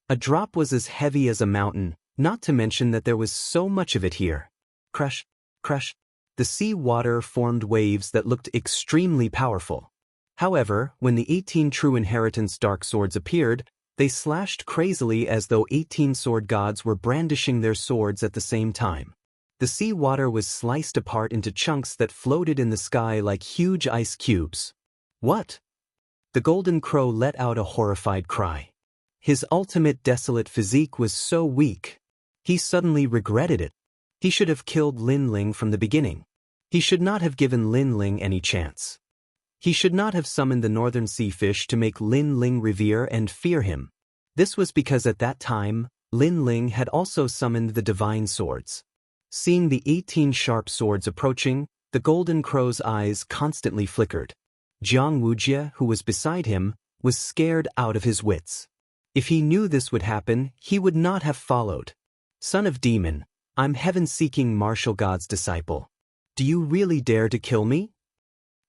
A drop was as heavy as a mountain, not to mention that there was so much of it here. Crush, crush. The sea water formed waves that looked extremely powerful. However, when the 18 true inheritance dark swords appeared, they slashed crazily as though 18 sword gods were brandishing their swords at the same time. The sea water was sliced apart into chunks that floated in the sky like huge ice cubes. What? The golden crow let out a horrified cry. His ultimate desolate physique was so weak. He suddenly regretted it. He should have killed Lin Ling from the beginning. He should not have given Lin Ling any chance. He should not have summoned the northern sea fish to make Lin Ling revere and fear him. This was because at that time, Lin Ling had also summoned the divine swords. Seeing the 18 sharp swords approaching, the golden crow's eyes constantly flickered. Jiang Wujie, who was beside him, was scared out of his wits. If he knew this would happen, he would not have followed. Son of demon, I'm heaven-seeking martial god's disciple. Do you really dare to kill me?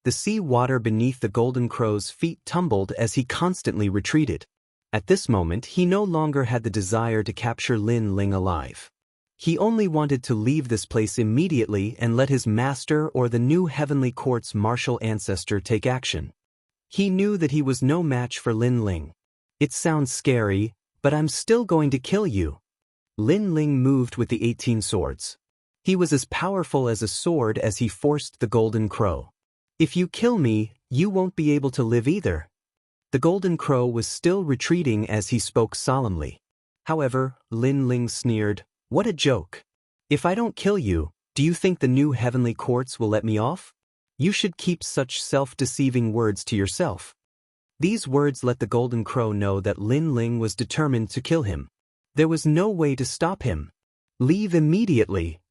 The sea water beneath the golden crow's feet tumbled as he constantly retreated. At this moment, he no longer had the desire to capture Lin Ling alive. He only wanted to leave this place immediately and let his master or the new heavenly court's martial ancestor take action. He knew that he was no match for Lin Ling. It sounds scary, but I'm still going to kill you. Lin Ling moved with the 18 swords. He was as powerful as a sword as he forced the golden crow. If you kill me, you won't be able to live either. The golden crow was still retreating as he spoke solemnly. However, Lin Ling sneered, "What a joke. If I don't kill you, do you think the new heavenly courts will let me off? You should keep such self-deceiving words to yourself." These words let the golden crow know that Lin Ling was determined to kill him. There was no way to stop him. Leave immediately.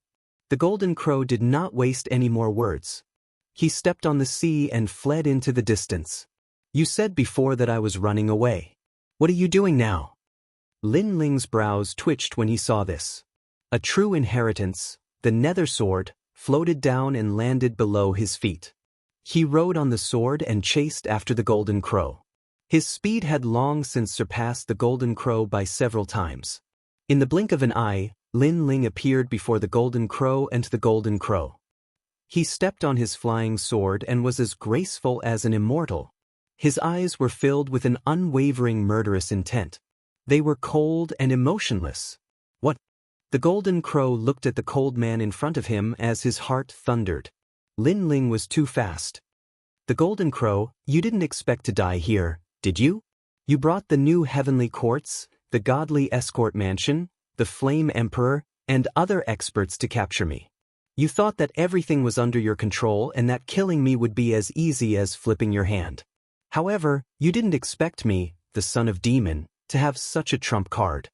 The golden crow did not waste any more words. He stepped on the sea and fled into the distance. You said before that I was running away. What are you doing now? Lin Ling's brows twitched when he saw this. A true inheritance, the nether sword, floated down and landed below his feet. He rode on the sword and chased after the golden crow. His speed had long since surpassed the golden crow by several times. In the blink of an eye, Lin Ling appeared before the golden crow and the golden crow. He stepped on his flying sword and was as graceful as an immortal. His eyes were filled with an unwavering murderous intent. They were cold and emotionless. What? The golden crow looked at the cold man in front of him as his heart thundered. Lin Ling was too fast. The golden crow, you didn't expect to die here, did you? You brought the new heavenly courts, the godly escort mansion, the flame emperor, and other experts to capture me. You thought that everything was under your control and that killing me would be as easy as flipping your hand. However, you didn't expect me, the son of demon, to have such a trump card.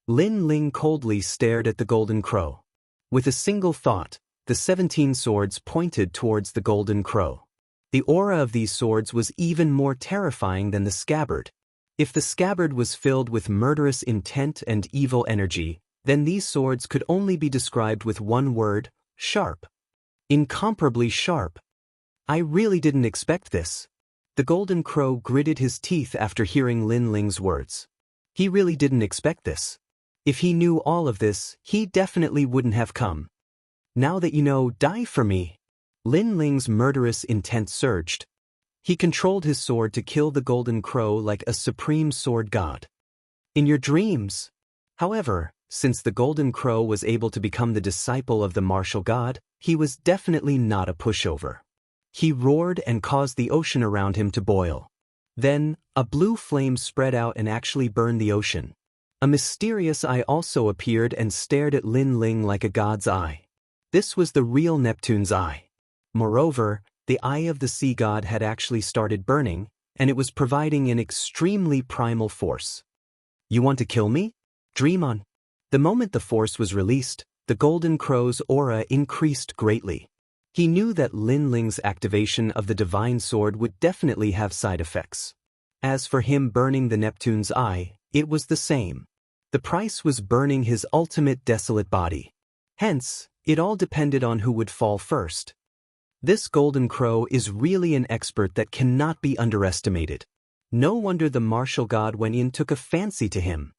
Lin Ling coldly stared at the golden crow. With a single thought, the 17 swords pointed towards the golden crow. The aura of these swords was even more terrifying than the scabbard. If the scabbard was filled with murderous intent and evil energy, then these swords could only be described with one word: sharp. Incomparably sharp. I really didn't expect this. The golden crow gritted his teeth after hearing Lin Ling's words. He really didn't expect this. If he knew all of this, he definitely wouldn't have come. Now that you know, die for me. Lin Ling's murderous intent surged. He controlled his sword to kill the golden crow like a supreme sword god. In your dreams. However, since the golden crow was able to become the disciple of the martial god, he was definitely not a pushover. He roared and caused the ocean around him to boil. Then, a blue flame spread out and actually burned the ocean. A mysterious eye also appeared and stared at Lin Ling like a god's eye. This was the real Neptune's eye. Moreover, the eye of the sea god had actually started burning, and it was providing an extremely primal force. You want to kill me? Dream on. The moment the force was released, the golden crow's aura increased greatly. He knew that Lin Ling's activation of the divine sword would definitely have side effects. As for him burning the Neptune's eye, it was the same. The price was burning his ultimate desolate body. Hence, It all depended on who would fall first. This golden crow is really an expert that cannot be underestimated. No wonder the martial god Wen Yin took a fancy to him.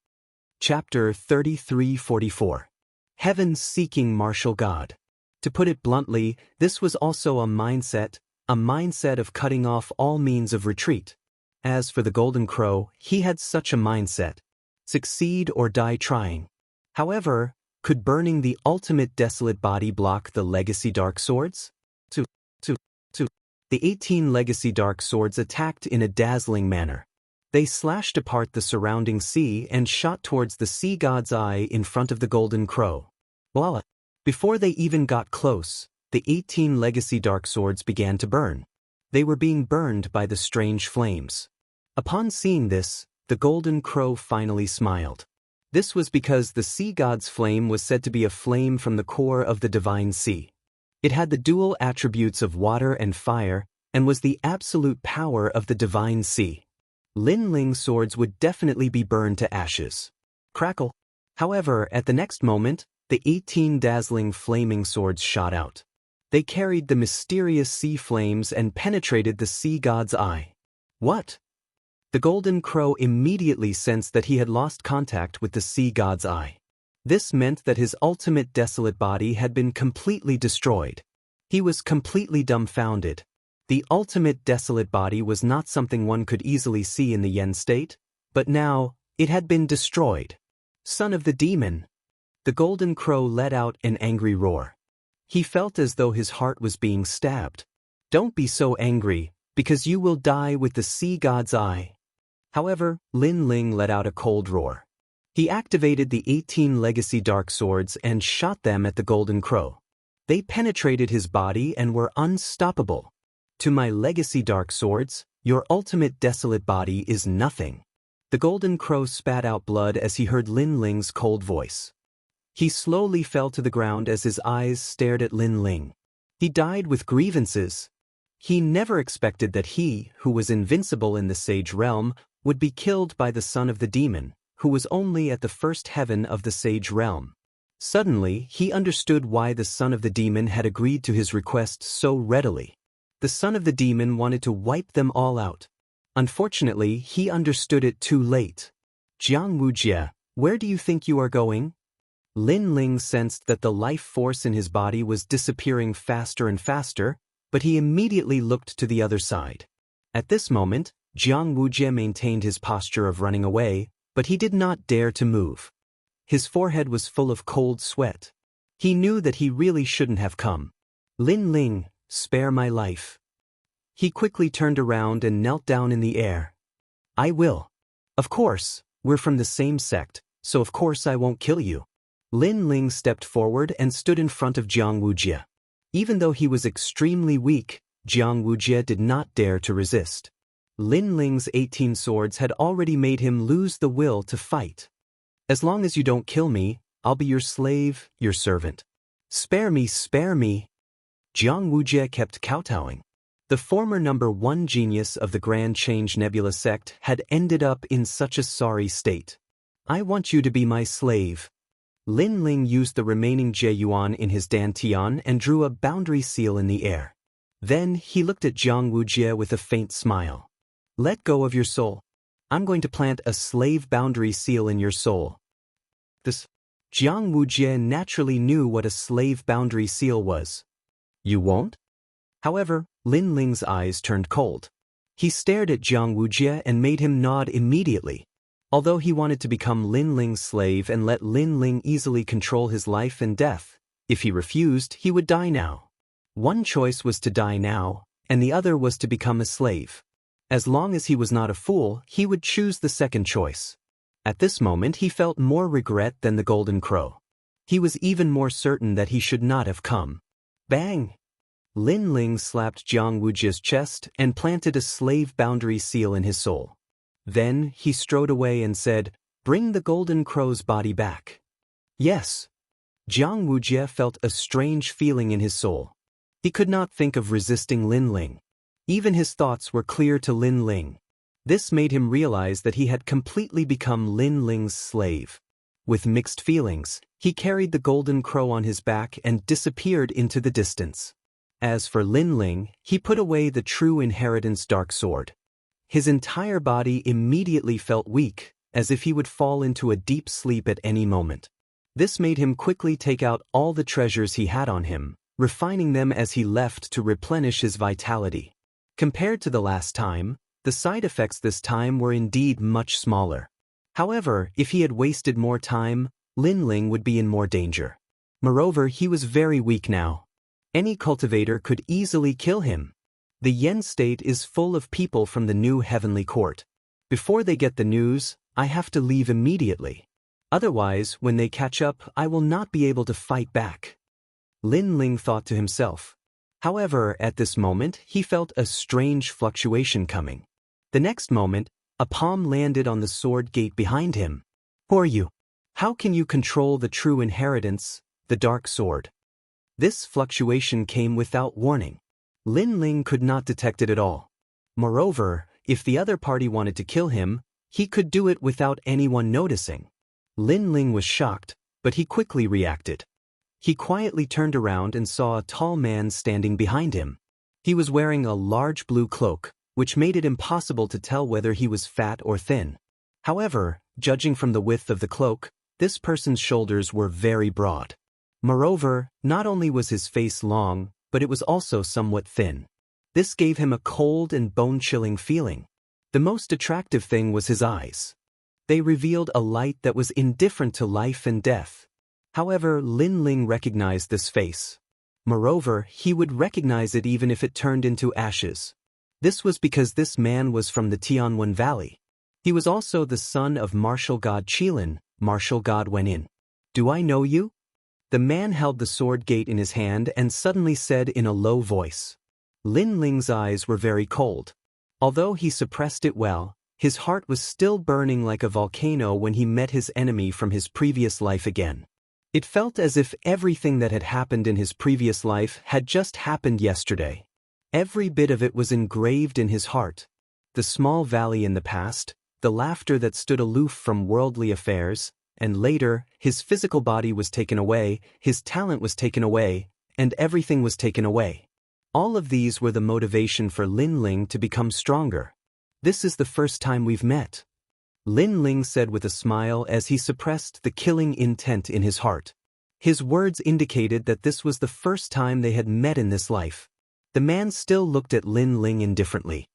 Chapter 3344. Heaven-seeking martial god. To put it bluntly, this was also a mindset of cutting off all means of retreat. As for the golden crow, he had such a mindset. Succeed or die trying. However, could burning the ultimate desolate body block the legacy dark swords? The 18 legacy dark swords attacked in a dazzling manner. They slashed apart the surrounding sea and shot towards the sea god's eye in front of the golden crow. Voila! Before they even got close, the 18 legacy dark swords began to burn. They were being burned by the strange flames. Upon seeing this, the golden crow finally smiled. This was because the sea god's flame was said to be a flame from the core of the divine sea. It had the dual attributes of water and fire, and was the absolute power of the divine sea. Lin Ling's swords would definitely be burned to ashes. Crackle! However, at the next moment, the 18 dazzling flaming swords shot out. They carried the mysterious sea flames and penetrated the sea god's eye. What? The golden crow immediately sensed that he had lost contact with the sea god's eye. This meant that his ultimate desolate body had been completely destroyed. He was completely dumbfounded. The ultimate desolate body was not something one could easily see in the yen state, but now, it had been destroyed. Son of the demon! The golden crow let out an angry roar. He felt as though his heart was being stabbed. Don't be so angry, because you will die with the sea god's eye. However, Lin Ling let out a cold roar. He activated the 18 legacy dark swords and shot them at the golden crow. They penetrated his body and were unstoppable. To my legacy dark swords, your ultimate desolate body is nothing. The golden crow spat out blood as he heard Lin Ling's cold voice. He slowly fell to the ground as his eyes stared at Lin Ling. He died with grievances. He never expected that he, who was invincible in the sage realm, would be killed by the son of the demon, who was only at the first heaven of the sage realm. Suddenly, he understood why the son of the demon had agreed to his request so readily. The son of the demon wanted to wipe them all out. Unfortunately, he understood it too late. Jiang Wujie, where do you think you are going? Lin Ling sensed that the life force in his body was disappearing faster and faster, but he immediately looked to the other side. At this moment, Jiang Wujie maintained his posture of running away, but he did not dare to move. His forehead was full of cold sweat. He knew that he really shouldn't have come. Lin Ling, spare my life. He quickly turned around and knelt down in the air. I will. Of course, we're from the same sect, so of course I won't kill you. Lin Ling stepped forward and stood in front of Jiang Wujie. Even though he was extremely weak, Jiang Wujie did not dare to resist. Lin Ling's 18 swords had already made him lose the will to fight. As long as you don't kill me, I'll be your slave, your servant. Spare me, spare me. Jiang Wujie kept kowtowing. The former #1 genius of the Grand Change Nebula sect had ended up in such a sorry state. I want you to be my slave. Lin Ling used the remaining Jie-yuan in his dantian and drew a boundary seal in the air. Then he looked at Jiang Wujie with a faint smile. Let go of your soul. I'm going to plant a slave boundary seal in your soul. This Jiang Wujie naturally knew what a slave boundary seal was. You won't? However, Lin Ling's eyes turned cold. He stared at Jiang Wujie and made him nod immediately. Although he wanted to become Lin Ling's slave and let Lin Ling easily control his life and death, if he refused, he would die now. One choice was to die now, and the other was to become a slave. As long as he was not a fool, he would choose the second choice. At this moment he felt more regret than the golden crow. He was even more certain that he should not have come. Bang! Lin Ling slapped Jiang Wujie's chest and planted a slave boundary seal in his soul. Then he strode away and said, Bring the golden crow's body back. Yes. Jiang Wujie felt a strange feeling in his soul. He could not think of resisting Lin Ling. Even his thoughts were clear to Lin Ling. This made him realize that he had completely become Lin Ling's slave. With mixed feelings, he carried the golden crow on his back and disappeared into the distance. As for Lin Ling, he put away the true inheritance dark sword. His entire body immediately felt weak, as if he would fall into a deep sleep at any moment. This made him quickly take out all the treasures he had on him, refining them as he left to replenish his vitality. Compared to the last time, the side effects this time were indeed much smaller. However, if he had wasted more time, Lin Ling would be in more danger. Moreover, he was very weak now. Any cultivator could easily kill him. The Yen state is full of people from the new heavenly court. Before they get the news, I have to leave immediately. Otherwise, when they catch up, I will not be able to fight back. Lin Ling thought to himself. However, at this moment, he felt a strange fluctuation coming. The next moment, a palm landed on the sword gate behind him. Who are you? How can you control the true inheritance, the dark sword? This fluctuation came without warning. Lin Ling could not detect it at all. Moreover, if the other party wanted to kill him, he could do it without anyone noticing. Lin Ling was shocked, but he quickly reacted. He quietly turned around and saw a tall man standing behind him. He was wearing a large blue cloak, which made it impossible to tell whether he was fat or thin. However, judging from the width of the cloak, this person's shoulders were very broad. Moreover, not only was his face long, but it was also somewhat thin. This gave him a cold and bone-chilling feeling. The most attractive thing was his eyes. They revealed a light that was indifferent to life and death. However, Lin Ling recognized this face. Moreover, he would recognize it even if it turned into ashes. This was because this man was from the Tianwen Valley. He was also the son of martial god Qilin, martial god Wen Lin. Do I know you? The man held the sword gate in his hand and suddenly said in a low voice. Lin Ling's eyes were very cold. Although he suppressed it well, his heart was still burning like a volcano when he met his enemy from his previous life again. It felt as if everything that had happened in his previous life had just happened yesterday. Every bit of it was engraved in his heart. The small valley in the past, the laughter that stood aloof from worldly affairs, and later, his physical body was taken away, his talent was taken away, and everything was taken away. All of these were the motivation for Lin Ling to become stronger. This is the first time we've met. Lin Ling said with a smile as he suppressed the killing intent in his heart. His words indicated that this was the first time they had met in this life. The man still looked at Lin Ling indifferently.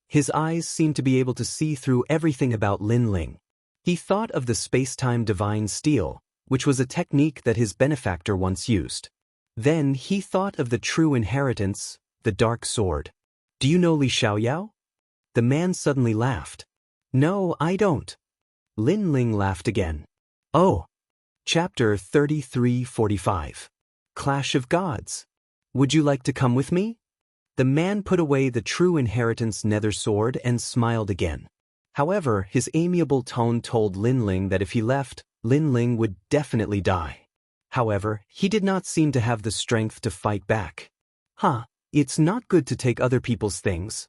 His eyes seemed to be able to see through everything about Lin Ling. He thought of the space-time divine steel, which was a technique that his benefactor once used. Then he thought of the true inheritance, the dark sword. Do you know Li Xiaoyao? The man suddenly laughed. No, I don't. Lin Ling laughed again. Oh. Chapter 33:45. Clash of Gods. Would you like to come with me? The man put away the true inheritance nether sword and smiled again. However, his amiable tone told Lin Ling that if he left, Lin Ling would definitely die. However, he did not seem to have the strength to fight back. It's not good to take other people's things.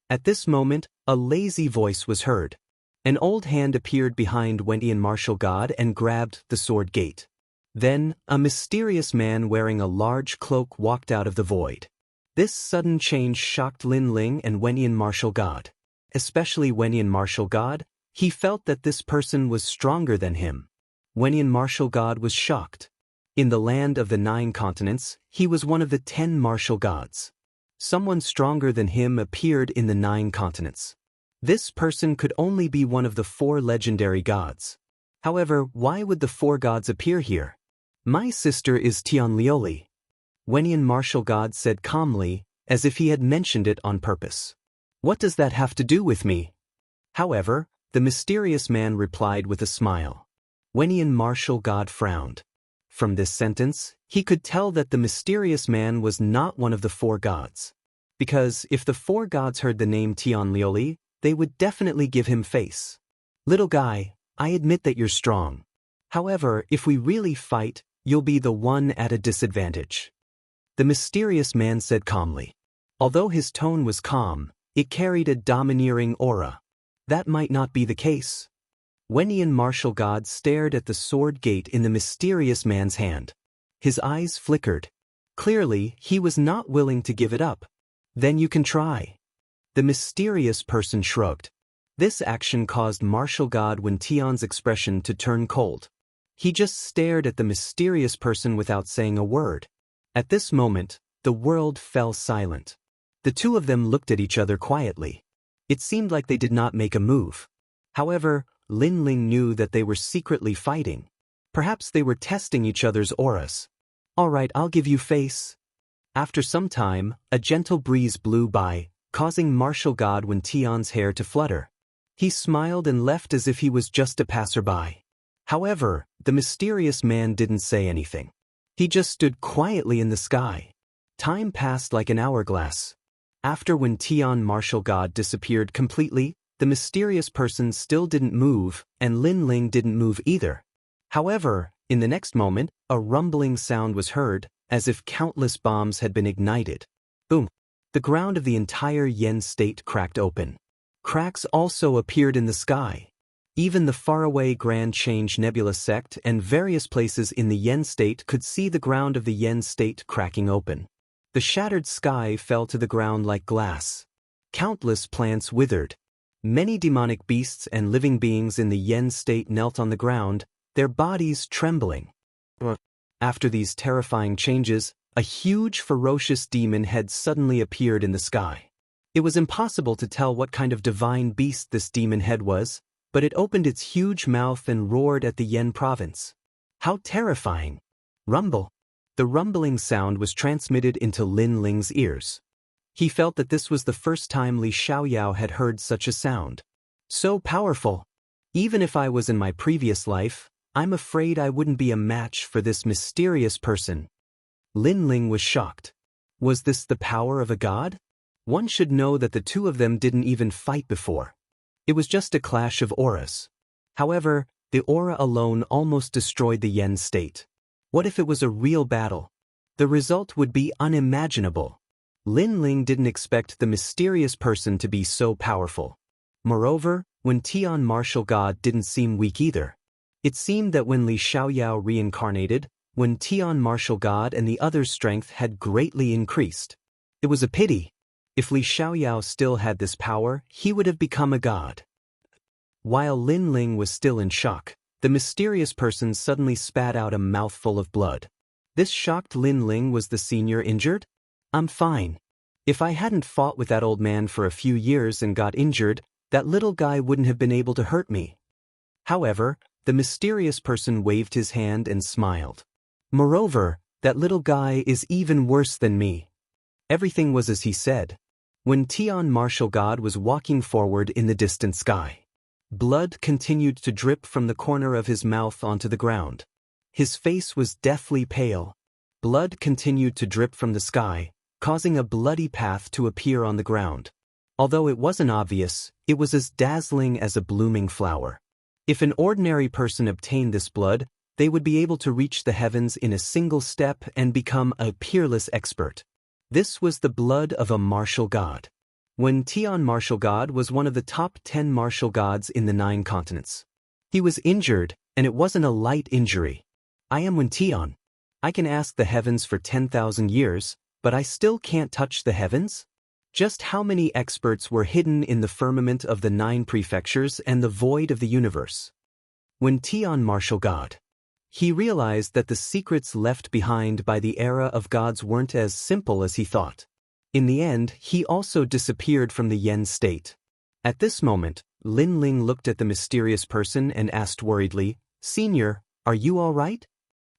At this moment, a lazy voice was heard. An old hand appeared behind Wentian martial god and grabbed the sword gate. Then, a mysterious man wearing a large cloak walked out of the void. This sudden change shocked Lin Ling and Wentian martial god. Especially Wentian martial god, he felt that this person was stronger than him. Wentian martial god was shocked. In the land of the 9 continents, he was one of the 10 martial gods. Someone stronger than him appeared in the 9 continents. This person could only be one of the 4 legendary gods. However, why would the 4 gods appear here? My sister is Tianlioli. Wentian martial god said calmly, as if he had mentioned it on purpose. What does that have to do with me? However, the mysterious man replied with a smile. Wentian martial god frowned. From this sentence, he could tell that the mysterious man was not one of the 4 gods. Because if the 4 gods heard the name Tianlioli, they would definitely give him face. Little guy, I admit that you're strong. However, if we really fight, you'll be the one at a disadvantage. The mysterious man said calmly. Although his tone was calm, it carried a domineering aura. That might not be the case. Wenian martial god stared at the sword gate in the mysterious man's hand. His eyes flickered. Clearly, he was not willing to give it up. Then you can try. The mysterious person shrugged. This action caused martial god Wen Tian's expression to turn cold. He just stared at the mysterious person without saying a word. At this moment, the world fell silent. The two of them looked at each other quietly. It seemed like they did not make a move. However, Lin Ling knew that they were secretly fighting. Perhaps they were testing each other's auras. All right, I'll give you face. After some time, a gentle breeze blew by, causing martial god Wen Tian's hair to flutter. He smiled and left as if he was just a passerby. However, the mysterious man didn't say anything. He just stood quietly in the sky. Time passed like an hourglass. After Wen Tian martial god disappeared completely, the mysterious person still didn't move, and Lin Ling didn't move either. However, in the next moment, a rumbling sound was heard, as if countless bombs had been ignited. Boom! The ground of the entire Yen state cracked open. Cracks also appeared in the sky. Even the faraway Grand Change Nebula sect and various places in the Yen state could see the ground of the Yen state cracking open. The shattered sky fell to the ground like glass. Countless plants withered. Many demonic beasts and living beings in the Yen state knelt on the ground, their bodies trembling. After these terrifying changes, a huge ferocious demon head suddenly appeared in the sky. It was impossible to tell what kind of divine beast this demon head was, but it opened its huge mouth and roared at the Yen province. How terrifying! Rumble! The rumbling sound was transmitted into Lin Ling's ears. He felt that this was the first time Li Xiaoyao had heard such a sound. So powerful! Even if I was in my previous life, I'm afraid I wouldn't be a match for this mysterious person. Lin Ling was shocked. Was this the power of a god? One should know that the two of them didn't even fight before. It was just a clash of auras. However, the aura alone almost destroyed the Yen state. What if it was a real battle? The result would be unimaginable. Lin Ling didn't expect the mysterious person to be so powerful. Moreover, Wen Tian martial god didn't seem weak either. It seemed that when Li Xiaoyao reincarnated, Wen Tian martial god and the other's strength had greatly increased. It was a pity. If Li Xiaoyao still had this power, he would have become a god. While Lin Ling was still in shock, the mysterious person suddenly spat out a mouthful of blood. This shocked Lin Ling. Was the senior injured? I'm fine. If I hadn't fought with that old man for a few years and got injured, that little guy wouldn't have been able to hurt me. However, the mysterious person waved his hand and smiled. Moreover, that little guy is even worse than me. Everything was as he said. When Tian martial god was walking forward in the distant sky. Blood continued to drip from the corner of his mouth onto the ground. His face was deathly pale. Blood continued to drip from the sky, causing a bloody path to appear on the ground. Although it wasn't obvious, it was as dazzling as a blooming flower. If an ordinary person obtained this blood, they would be able to reach the heavens in a single step and become a peerless expert. This was the blood of a martial god. Wen Tian martial god was one of the top 10 martial gods in the 9 continents. He was injured, and it wasn't a light injury. I am Wen Tian. I can ask the heavens for 10,000 years, but I still can't touch the heavens? Just how many experts were hidden in the firmament of the 9 prefectures and the void of the universe? Wen Tian martial god. He realized that the secrets left behind by the era of gods weren't as simple as he thought. In the end, he also disappeared from the Yen state. At this moment, Lin Ling looked at the mysterious person and asked worriedly, "Senior, are you all right?"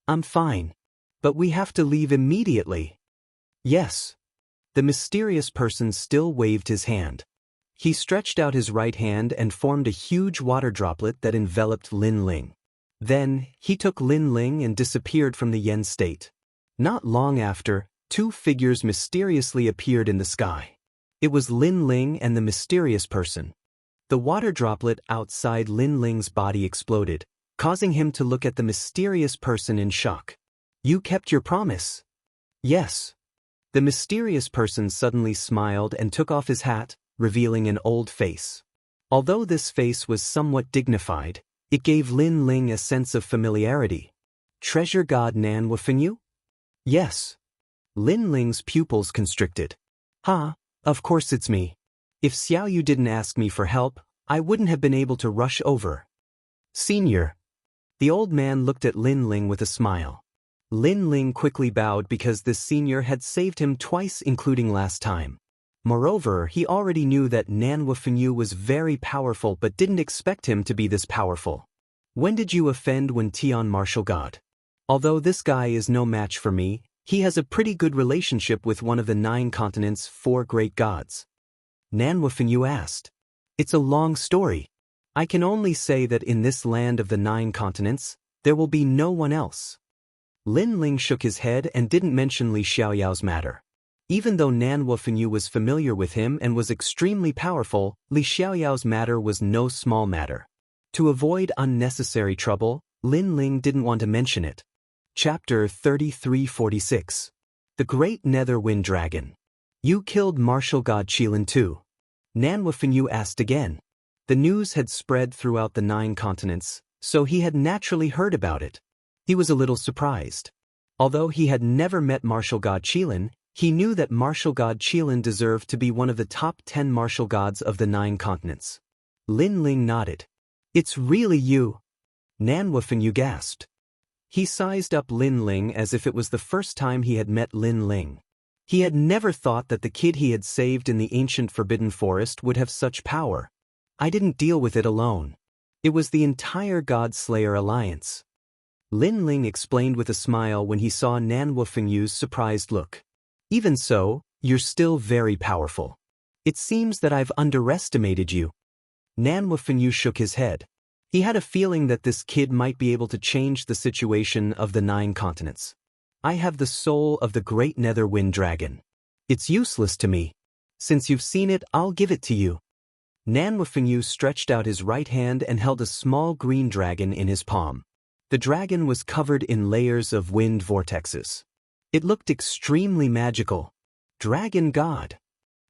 "I'm fine. But we have to leave immediately." "Yes." The mysterious person still waved his hand. He stretched out his right hand and formed a huge water droplet that enveloped Lin Ling. Then, he took Lin Ling and disappeared from the Yen state. Not long after, 2 figures mysteriously appeared in the sky. It was Lin Ling and the mysterious person. The water droplet outside Lin Ling's body exploded, causing him to look at the mysterious person in shock. "You kept your promise." "Yes." The mysterious person suddenly smiled and took off his hat, revealing an old face. Although this face was somewhat dignified, It gave Lin Ling a sense of familiarity. Treasure god Nan Wufenyu? Yes. Lin Ling's pupils constricted. Ha, of course it's me. If Xiaoyu didn't ask me for help, I wouldn't have been able to rush over. Senior. The old man looked at Lin Ling with a smile. Lin Ling quickly bowed because this senior had saved him twice, including last time. Moreover, he already knew that Nan Wufenyu was very powerful but didn't expect him to be this powerful. When did you offend Wen Tian martial god? Although this guy is no match for me, he has a pretty good relationship with one of the 9 continents' 4 great gods. Nan Wufenyu asked. It's a long story. I can only say that in this land of the 9 continents, there will be no one else. Lin Ling shook his head and didn't mention Li Xiaoyao's matter. Even though Nan Wufenyu was familiar with him and was extremely powerful, Li Xiaoyao's matter was no small matter. To avoid unnecessary trouble, Lin Ling didn't want to mention it. Chapter 3346. The Great Nether Wind Dragon. You killed martial god Qilin too? Nan Wufenyu asked again. The news had spread throughout the 9 continents, so he had naturally heard about it. He was a little surprised. Although he had never met martial god Qilin, he knew that martial god Qilin deserved to be one of the top 10 martial gods of the 9 continents. Lin Ling nodded. It's really you. Nan Wufenyu gasped. He sized up Lin Ling as if it was the first time he had met Lin Ling. He had never thought that the kid he had saved in the ancient Forbidden Forest would have such power. I didn't deal with it alone. It was the entire God Slayer alliance. Lin Ling explained with a smile when he saw Nan Wufenyu's surprised look. Even so, you're still very powerful. It seems that I've underestimated you. Nan Wufenyu shook his head. He had a feeling that this kid might be able to change the situation of the 9 continents. I have the soul of the great Nether Wind Dragon. It's useless to me. Since you've seen it, I'll give it to you. Nan Wufenyu stretched out his right hand and held a small green dragon in his palm. The dragon was covered in layers of wind vortexes. It looked extremely magical. Dragon God.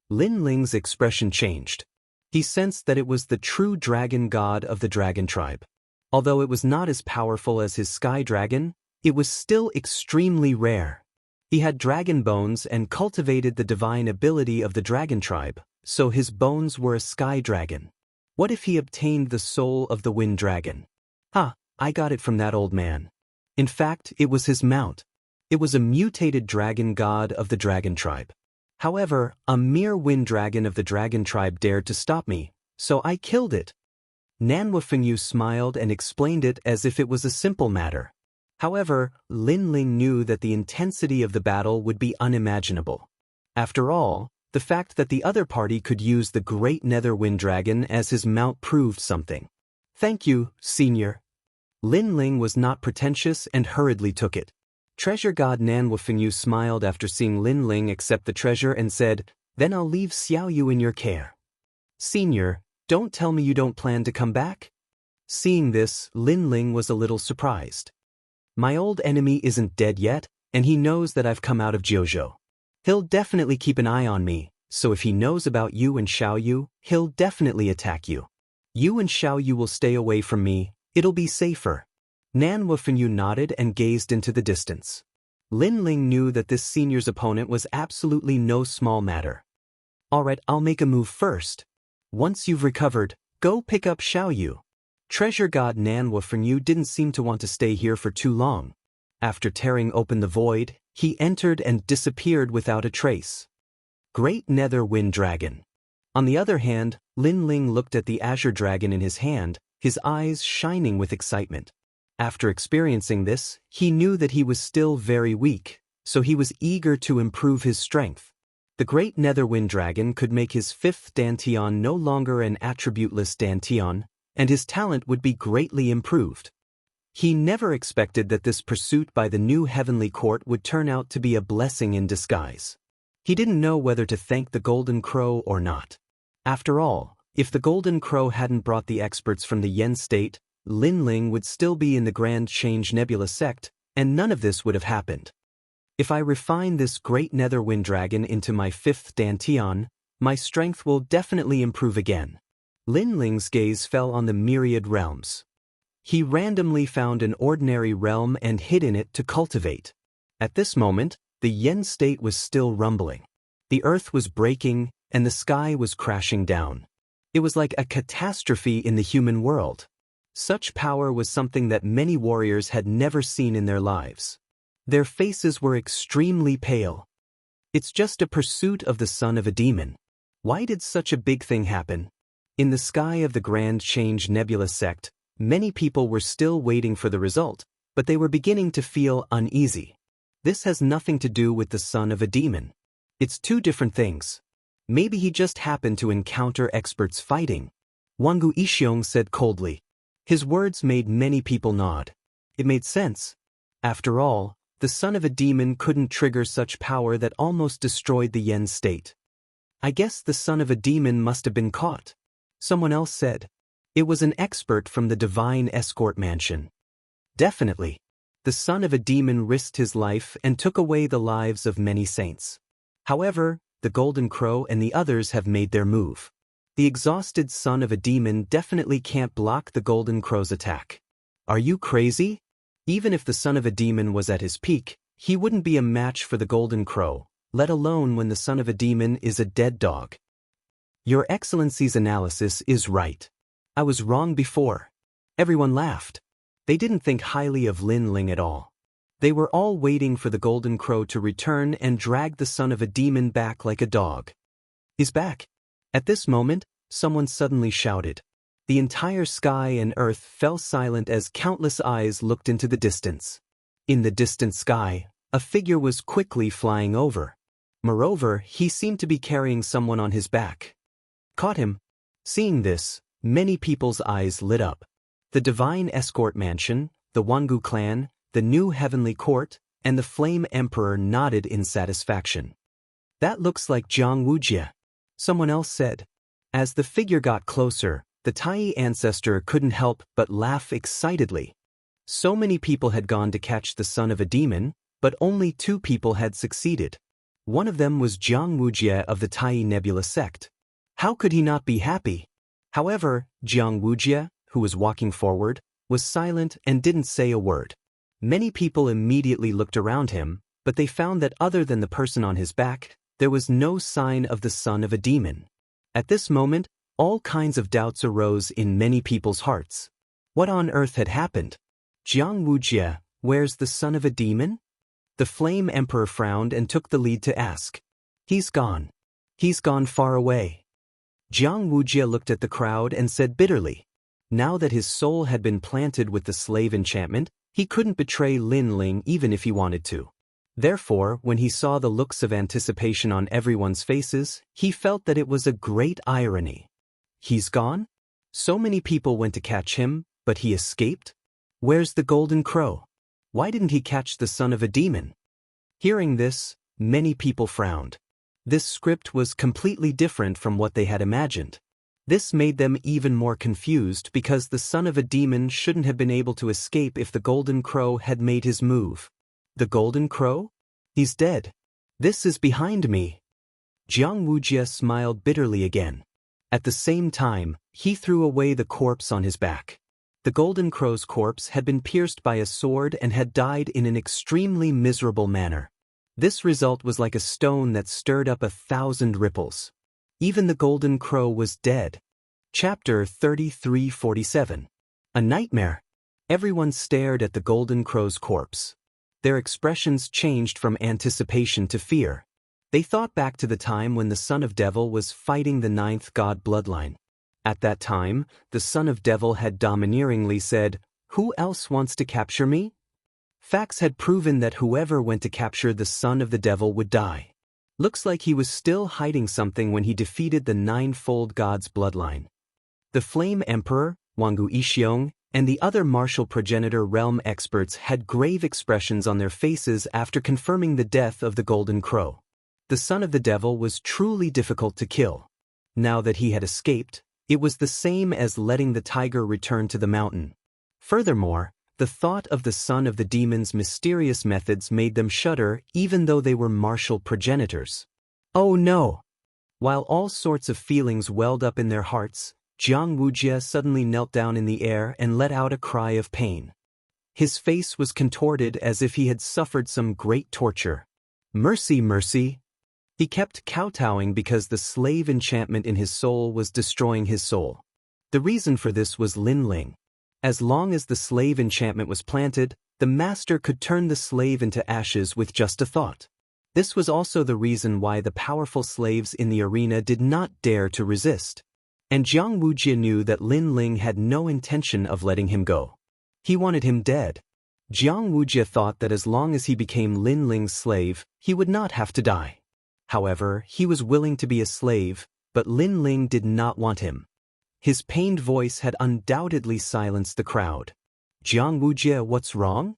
Lin Ling's expression changed. He sensed that it was the true dragon god of the dragon tribe. Although it was not as powerful as his sky dragon, it was still extremely rare. He had dragon bones and cultivated the divine ability of the dragon tribe, so his bones were a sky dragon. What if he obtained the soul of the wind dragon? I got it from that old man. In fact, it was his mount. It was a mutated dragon god of the dragon tribe. However, a mere wind dragon of the dragon tribe dared to stop me, so I killed it. Nan Wufenyu smiled and explained it as if it was a simple matter. However, Lin Ling knew that the intensity of the battle would be unimaginable. After all, the fact that the other party could use the great Nether Wind Dragon as his mount proved something. Thank you, Senior. Lin Ling was not pretentious and hurriedly took it. Treasure god Nan Wufenyu smiled after seeing Lin Ling accept the treasure and said, Then I'll leave Xiaoyu in your care. Senior, don't tell me you don't plan to come back? Seeing this, Lin Ling was a little surprised. My old enemy isn't dead yet, and he knows that I've come out of Jiuzhou. He'll definitely keep an eye on me, so if he knows about you and Xiaoyu, he'll definitely attack you. You and Xiaoyu will stay away from me. It'll be safer. Nan Wufenyu nodded and gazed into the distance. Lin Ling knew that this senior's opponent was absolutely no small matter. Alright, I'll make a move first. Once you've recovered, go pick up Xiaoyu. Treasure god Nan Wufenyu didn't seem to want to stay here for too long. After tearing open the void, he entered and disappeared without a trace. Great Nether Wind Dragon. On the other hand, Lin Ling looked at the azure dragon in his hand, his eyes shining with excitement. After experiencing this, he knew that he was still very weak, so he was eager to improve his strength. The great Nether Wind Dragon could make his 5th Dantian no longer an attributeless Dantian, and his talent would be greatly improved. He never expected that this pursuit by the new heavenly court would turn out to be a blessing in disguise. He didn't know whether to thank the Golden Crow or not. After all, if the Golden Crow hadn't brought the experts from the Yen state, Lin Ling would still be in the Grand Change Nebula sect, and none of this would have happened. If I refine this great Nether Wind Dragon into my 5th Dantian, my strength will definitely improve again. Lin Ling's gaze fell on the myriad realms. He randomly found an ordinary realm and hid in it to cultivate. At this moment, the yen state was still rumbling. The earth was breaking, and the sky was crashing down. It was like a catastrophe in the human world. Such power was something that many warriors had never seen in their lives. Their faces were extremely pale. It's just a pursuit of the son of a demon. Why did such a big thing happen? In the sky of the Grand Change Nebula sect, many people were still waiting for the result, but they were beginning to feel uneasy. This has nothing to do with the son of a demon. It's two different things. Maybe he just happened to encounter experts fighting. Wang Xianxia said coldly. His words made many people nod. It made sense. After all, the son of a demon couldn't trigger such power that almost destroyed the yen state. I guess the son of a demon must have been caught. Someone else said. It was an expert from the divine escort mansion. Definitely. The son of a demon risked his life and took away the lives of many saints. However, the Golden Crow and the others have made their move. The exhausted son of a demon definitely can't block the Golden Crow's attack. Are you crazy? Even if the son of a demon was at his peak, he wouldn't be a match for the Golden Crow, let alone when the son of a demon is a dead dog. Your Excellency's analysis is right. I was wrong before. Everyone laughed. They didn't think highly of Lin at all. They were all waiting for the Golden Crow to return and drag the son of a demon back like a dog. He's back. At this moment, someone suddenly shouted. The entire sky and earth fell silent as countless eyes looked into the distance. In the distant sky, a figure was quickly flying over. Moreover, he seemed to be carrying someone on his back. Caught him. Seeing this, many people's eyes lit up. The Divine Escort Mansion, the Wangu clan, the New Heavenly Court, and the Flame Emperor nodded in satisfaction. That looks like Jiang Wujia, someone else said. As the figure got closer, the Tai ancestor couldn't help but laugh excitedly. So many people had gone to catch the son of a demon, but only 2 people had succeeded. One of them was Jiang Wujia of the Tai Nebula sect. How could he not be happy? However, Jiang Wujia, who was walking forward, was silent and didn't say a word. Many people immediately looked around him, but they found that other than the person on his back, there was no sign of the son of a demon. At this moment, all kinds of doubts arose in many people's hearts. What on earth had happened? Jiang Wujia, where's the son of a demon? The Flame Emperor frowned and took the lead to ask. He's gone. He's gone far away. Jiang Wujia looked at the crowd and said bitterly. Now that his soul had been planted with the slave enchantment, he couldn't betray Lin even if he wanted to. Therefore, when he saw the looks of anticipation on everyone's faces, he felt that it was a great irony. He's gone? So many people went to catch him, but he escaped? Where's the Golden Crow? Why didn't he catch the son of a demon? Hearing this, many people frowned. This script was completely different from what they had imagined. This made them even more confused because the son of a demon shouldn't have been able to escape if the Golden Crow had made his move. The Golden Crow? He's dead. This is behind me. Jiang Wujia smiled bitterly again. At the same time, he threw away the corpse on his back. The Golden Crow's corpse had been pierced by a sword and had died in an extremely miserable manner. This result was like a stone that stirred up 1,000 ripples. Even the Golden Crow was dead. Chapter 3347. A nightmare. Everyone stared at the Golden Crow's corpse. Their expressions changed from anticipation to fear. They thought back to the time when the Son of Devil was fighting the 9th god bloodline. At that time, the Son of Devil had domineeringly said, "Who else wants to capture me?" Facts had proven that whoever went to capture the Son of the Devil would die. Looks like he was still hiding something when he defeated the 9-fold god's bloodline. The Flame Emperor, Wang Xianxia, and the other martial progenitor realm experts had grave expressions on their faces after confirming the death of the Golden Crow. The Son of the Devil was truly difficult to kill. Now that he had escaped, it was the same as letting the tiger return to the mountain. Furthermore, the thought of the son of the demon's mysterious methods made them shudder even though they were martial progenitors. Oh no! While all sorts of feelings welled up in their hearts, Jiang Wujie suddenly knelt down in the air and let out a cry of pain. His face was contorted as if he had suffered some great torture. Mercy, mercy! He kept kowtowing because the slave enchantment in his soul was destroying his soul. The reason for this was Lin Ling. As long as the slave enchantment was planted, the master could turn the slave into ashes with just a thought. This was also the reason why the powerful slaves in the arena did not dare to resist. And Jiang Wujie knew that Lin Ling had no intention of letting him go. He wanted him dead. Jiang Wujie thought that as long as he became Lin Ling's slave, he would not have to die. However, he was willing to be a slave, but Lin Ling did not want him. His pained voice had undoubtedly silenced the crowd. Jiang Wujie, what's wrong?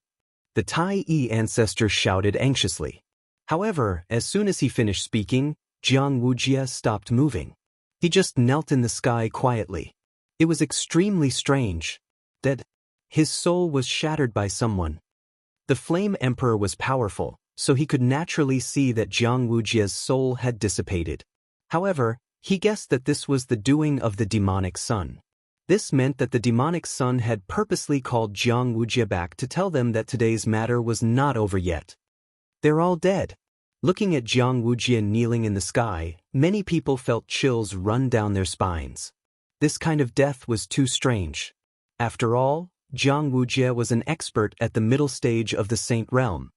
The Tai Yi ancestor shouted anxiously. However, as soon as he finished speaking, Jiang Wujie stopped moving. He just knelt in the sky quietly. It was extremely strange. That his soul was shattered by someone. The Flame Emperor was powerful, so he could naturally see that Jiang Wujie's soul had dissipated. However, he guessed that this was the doing of the demonic sun. This meant that the demonic sun had purposely called Jiang Wujie back to tell them that today's matter was not over yet. They're all dead. Looking at Jiang Wujie kneeling in the sky, many people felt chills run down their spines. This kind of death was too strange. After all, Jiang Wujie was an expert at the middle stage of the Saint Realm.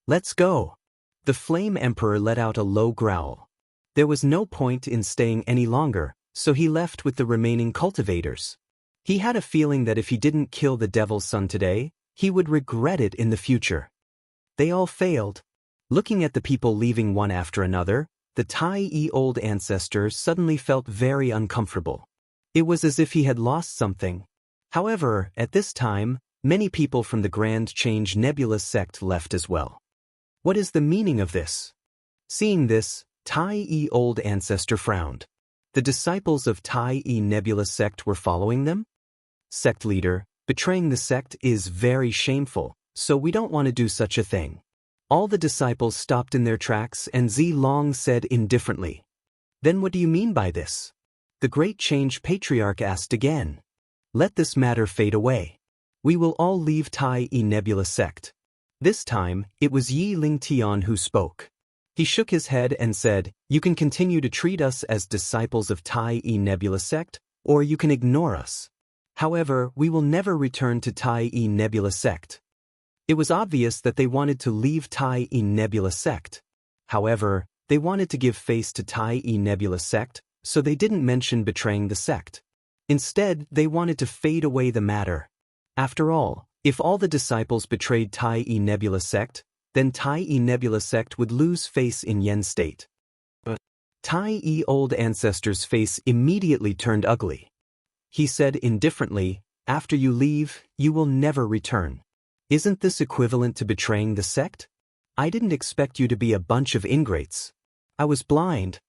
Let's go. The Flame Emperor let out a low growl. There was no point in staying any longer, so he left with the remaining cultivators. He had a feeling that if he didn't kill the Devil's Son today, he would regret it in the future. They all failed. Looking at the people leaving one after another, the Tai Yi old ancestor suddenly felt very uncomfortable. It was as if he had lost something. However, at this time, many people from the Grand Change Nebula sect left as well. What is the meaning of this? Seeing this, Tai Yi old ancestor frowned. The disciples of Tai Yi Nebula sect were following them? Sect leader, betraying the sect is very shameful, so we don't want to do such a thing. All the disciples stopped in their tracks and Zilong said indifferently. Then what do you mean by this? The Great Change Patriarch asked again. Let this matter fade away. We will all leave Tai Yi Nebula sect. This time, it was Yi Lingtian who spoke. He shook his head and said, you can continue to treat us as disciples of Tai Yi Nebula sect, or you can ignore us. However, we will never return to Tai Yi Nebula sect. It was obvious that they wanted to leave Tai Yi Nebula sect. However, they wanted to give face to Tai Yi Nebula sect, so they didn't mention betraying the sect. Instead, they wanted to fade away the matter. After all, if all the disciples betrayed Tai Yi Nebula sect, then Tai Yi Nebula sect would lose face in Yen state. But Tai Yi old ancestor's face immediately turned ugly. He said indifferently, after you leave, you will never return. Isn't this equivalent to betraying the sect? I didn't expect you to be a bunch of ingrates. I was blind.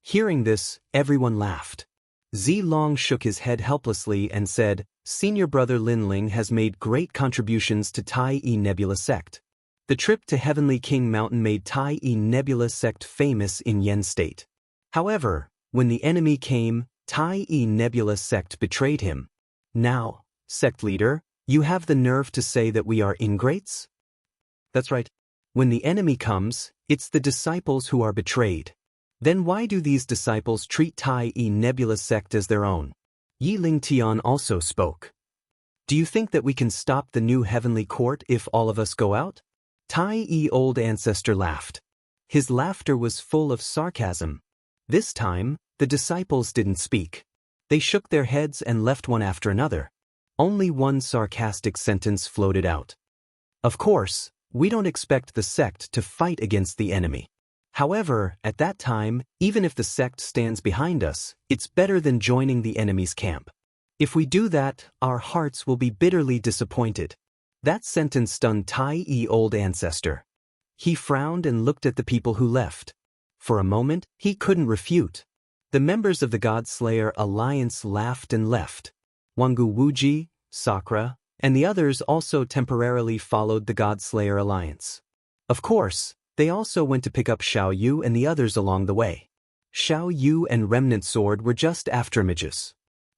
Hearing this, everyone laughed. Zilong shook his head helplessly and said, Senior brother Lin Ling has made great contributions to Tai Yi Nebula sect. The trip to Heavenly King Mountain made Tai Yi Nebula sect famous in Yen state. However, when the enemy came, Tai Yi Nebula sect betrayed him. Now, sect leader, you have the nerve to say that we are ingrates? That's right. When the enemy comes, it's the disciples who are betrayed. Then why do these disciples treat Tai Yi Nebula sect as their own? Yi Lingtian also spoke. Do you think that we can stop the new heavenly court if all of us go out? Tai Yi old ancestor laughed. His laughter was full of sarcasm. This time, the disciples didn't speak. They shook their heads and left one after another. Only one sarcastic sentence floated out. Of course, we don't expect the sect to fight against the enemy. However, at that time, even if the sect stands behind us, it's better than joining the enemy's camp. If we do that, our hearts will be bitterly disappointed. That sentence stunned Tai Yi old ancestor. He frowned and looked at the people who left. For a moment, he couldn't refute. The members of the God-Slayer Alliance laughed and left. Wangu Wuji, Sakura, and the others also temporarily followed the God-Slayer Alliance. Of course, they also went to pick up Xiao Yu and the others along the way. Xiao Yu and Remnant Sword were just afterimages.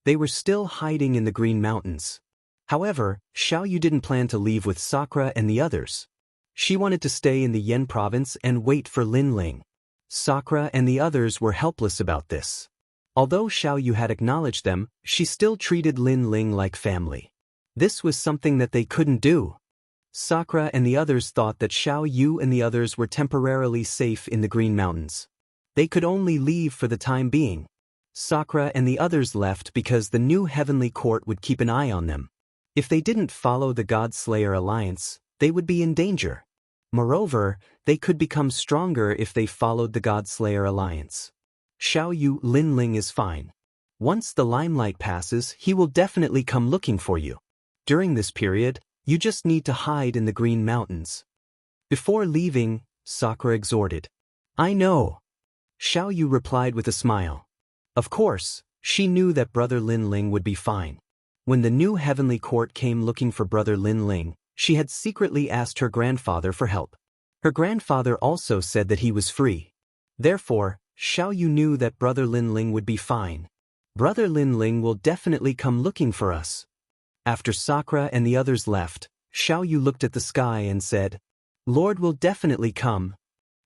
They were still hiding in the Green Mountains. However, Xiao Yu didn't plan to leave with Sakura and the others. She wanted to stay in the Yan province and wait for Lin Ling. Sakura and the others were helpless about this. Although Xiao Yu had acknowledged them, she still treated Lin Ling like family. This was something that they couldn't do. Sakura and the others thought that Xiao Yu and the others were temporarily safe in the Green Mountains. They could only leave for the time being. Sakura and the others left because the new heavenly court would keep an eye on them. If they didn't follow the God-Slayer alliance, they would be in danger. Moreover, they could become stronger if they followed the God-Slayer alliance. Xiao Yu, Lin Ling is fine. Once the limelight passes, he will definitely come looking for you. During this period, you just need to hide in the Green Mountains. Before leaving, Sakura exhorted. I know. Xiao Yu replied with a smile. Of course, she knew that Brother Lin Ling would be fine. When the new heavenly court came looking for Brother Lin Ling, she had secretly asked her grandfather for help. Her grandfather also said that he was free. Therefore, Xiao Yu knew that Brother Lin Ling would be fine. Brother Lin Ling will definitely come looking for us. After Sakura and the others left, Xiao Yu looked at the sky and said, Lord will definitely come.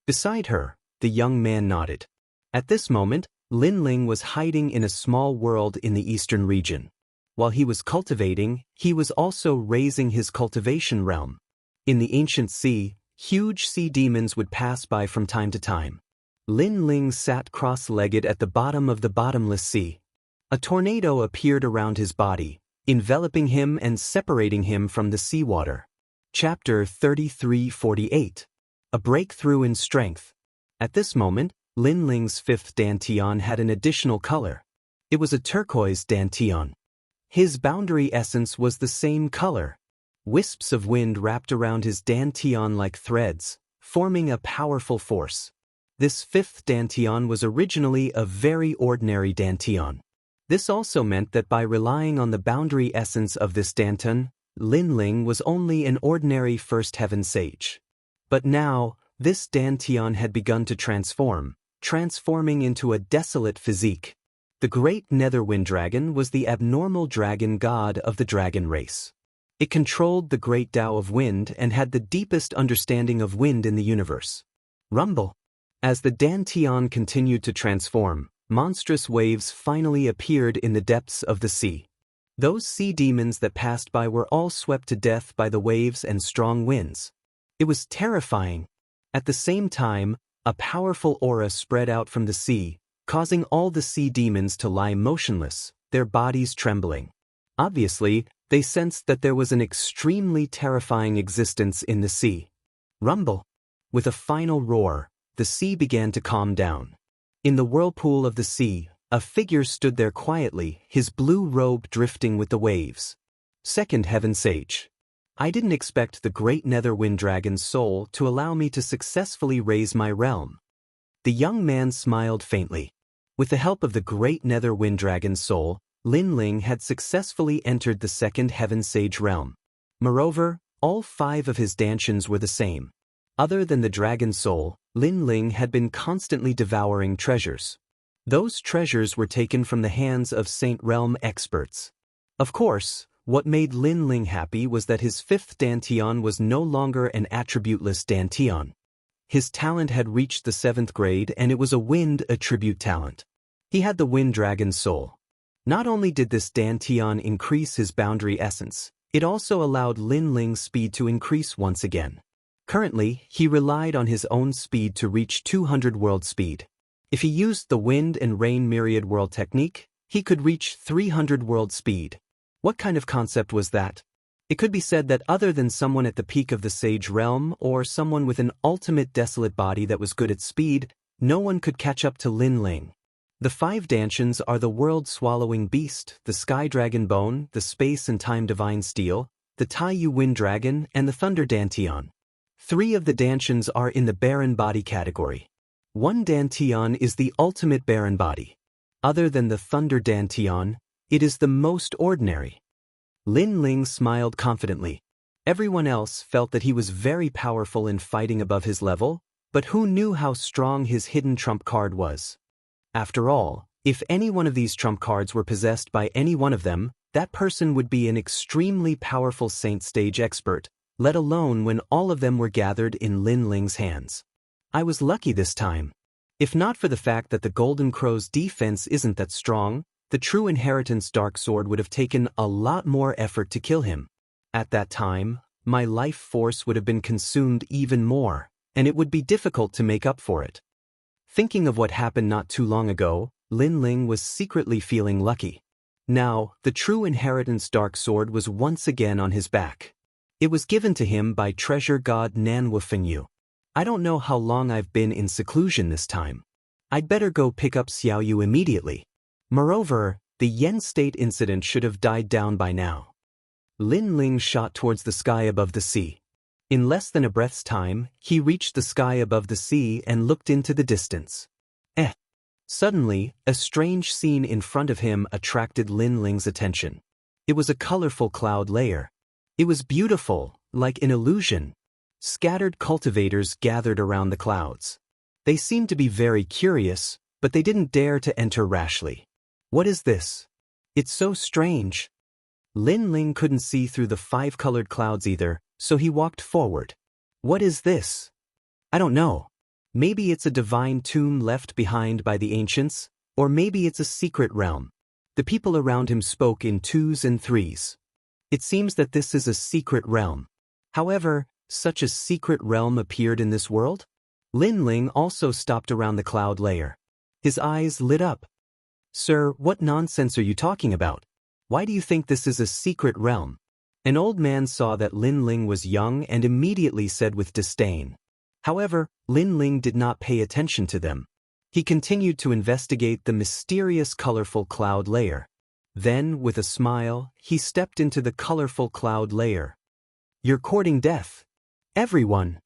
Beside her, the young man nodded. At this moment, Lin Ling was hiding in a small world in the eastern region. While he was cultivating, he was also raising his cultivation realm. In the ancient sea, huge sea demons would pass by from time to time. Lin Ling sat cross-legged at the bottom of the bottomless sea. A tornado appeared around his body, enveloping him and separating him from the seawater. Chapter 33:48. A Breakthrough in Strength. At this moment, Lin Ling's fifth dantian had an additional color. It was a turquoise dantian. His boundary essence was the same color. Wisps of wind wrapped around his dantian like threads, forming a powerful force. This fifth dantian was originally a very ordinary dantian. This also meant that by relying on the boundary essence of this dantian, Lin Ling was only an ordinary first heaven sage. But now, this dantian had begun to transforming into a desolate physique. The great Netherwind dragon was the abnormal dragon god of the dragon race. It controlled the great Tao of wind and had the deepest understanding of wind in the universe. Rumble. As the dantian continued to transform, monstrous waves finally appeared in the depths of the sea. Those sea demons that passed by were all swept to death by the waves and strong winds. It was terrifying. At the same time, a powerful aura spread out from the sea, causing all the sea demons to lie motionless, their bodies trembling. Obviously, they sensed that there was an extremely terrifying existence in the sea. Rumble. With a final roar, the sea began to calm down. In the whirlpool of the sea, a figure stood there quietly, his blue robe drifting with the waves. Second Heaven Sage. I didn't expect the great Netherwind dragon's soul to allow me to successfully raise my realm. The young man smiled faintly. With the help of the great Netherwind dragon's soul, Lin Ling had successfully entered the second Heaven Sage realm. Moreover, all 5 of his dantians were the same. Other than the dragon soul, Lin Ling had been constantly devouring treasures. Those treasures were taken from the hands of Saint Realm experts. Of course, what made Lin Ling happy was that his 5th dantian was no longer an attributeless dantian. His talent had reached the 7th grade and it was a wind attribute talent. He had the wind dragon's soul. Not only did this dantian increase his boundary essence, it also allowed Lin Ling's speed to increase once again. Currently, he relied on his own speed to reach 200 world speed. If he used the wind and rain myriad world technique, he could reach 300 world speed. What kind of concept was that? It could be said that other than someone at the peak of the sage realm or someone with an ultimate desolate body that was good at speed, no one could catch up to Lin Ling. The 5 dantians are the world-swallowing beast, the sky dragon bone, the space and time divine steel, the Taiyu wind dragon, and the thunder dantian. 3 of the dantians are in the barren body category. 1 dantian is the ultimate barren body. Other than the thunder dantian, it is the most ordinary. Lin Ling smiled confidently. Everyone else felt that he was very powerful in fighting above his level, but who knew how strong his hidden trump card was? After all, if any one of these trump cards were possessed by any one of them, that person would be an extremely powerful saint stage expert, let alone when all of them were gathered in Lin Ling's hands. I was lucky this time. If not for the fact that the Golden Crow's defense isn't that strong, the true inheritance dark sword would have taken a lot more effort to kill him. At that time, my life force would have been consumed even more, and it would be difficult to make up for it. Thinking of what happened not too long ago, Lin Ling was secretly feeling lucky. Now, the true inheritance dark sword was once again on his back. It was given to him by treasure god Nan Wufengyu. I don't know how long I've been in seclusion this time. I'd better go pick up Xiaoyu immediately. Moreover, the Yen State incident should have died down by now. Lin Ling shot towards the sky above the sea. In less than a breath's time, he reached the sky above the sea and looked into the distance. Suddenly, a strange scene in front of him attracted Lin Ling's attention. It was a colorful cloud layer. It was beautiful, like an illusion. Scattered cultivators gathered around the clouds. They seemed to be very curious, but they didn't dare to enter rashly. What is this? It's so strange. Lin Ling couldn't see through the 5-colored clouds either, so he walked forward. What is this? I don't know. Maybe it's a divine tomb left behind by the ancients, or maybe it's a secret realm. The people around him spoke in 2s and 3s. It seems that this is a secret realm. However, such a secret realm appeared in this world? Lin Ling also stopped around the cloud layer. His eyes lit up. Sir, what nonsense are you talking about? Why do you think this is a secret realm? An old man saw that Lin Ling was young and immediately said with disdain. However, Lin Ling did not pay attention to them. He continued to investigate the mysterious colorful cloud layer. Then, with a smile, he stepped into the colorful cloud layer. You're courting death. Everyone.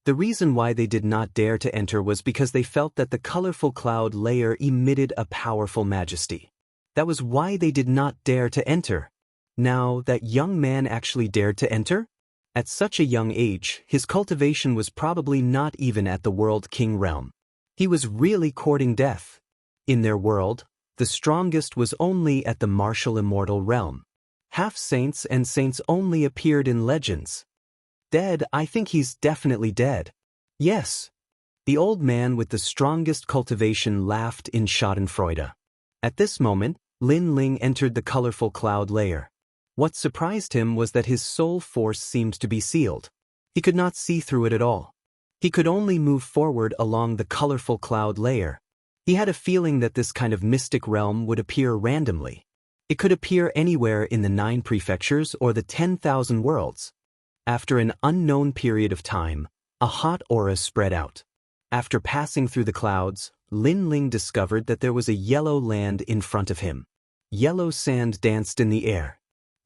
The reason why they did not dare to enter was because they felt that the colorful cloud layer emitted a powerful majesty. That was why they did not dare to enter. Now, that young man actually dared to enter? At such a young age, his cultivation was probably not even at the World King realm. He was really courting death. In their world, the strongest was only at the martial immortal realm. Half-saints and saints only appeared in legends. Dead, I think he's definitely dead. Yes. The old man with the strongest cultivation laughed in schadenfreude. At this moment, Lin Ling entered the colorful cloud layer. What surprised him was that his soul force seemed to be sealed. He could not see through it at all. He could only move forward along the colorful cloud layer. He had a feeling that this kind of mystic realm would appear randomly. It could appear anywhere in the 9 prefectures or the 10,000 worlds. After an unknown period of time, a hot aura spread out. After passing through the clouds, Lin Ling discovered that there was a yellow land in front of him. Yellow sand danced in the air.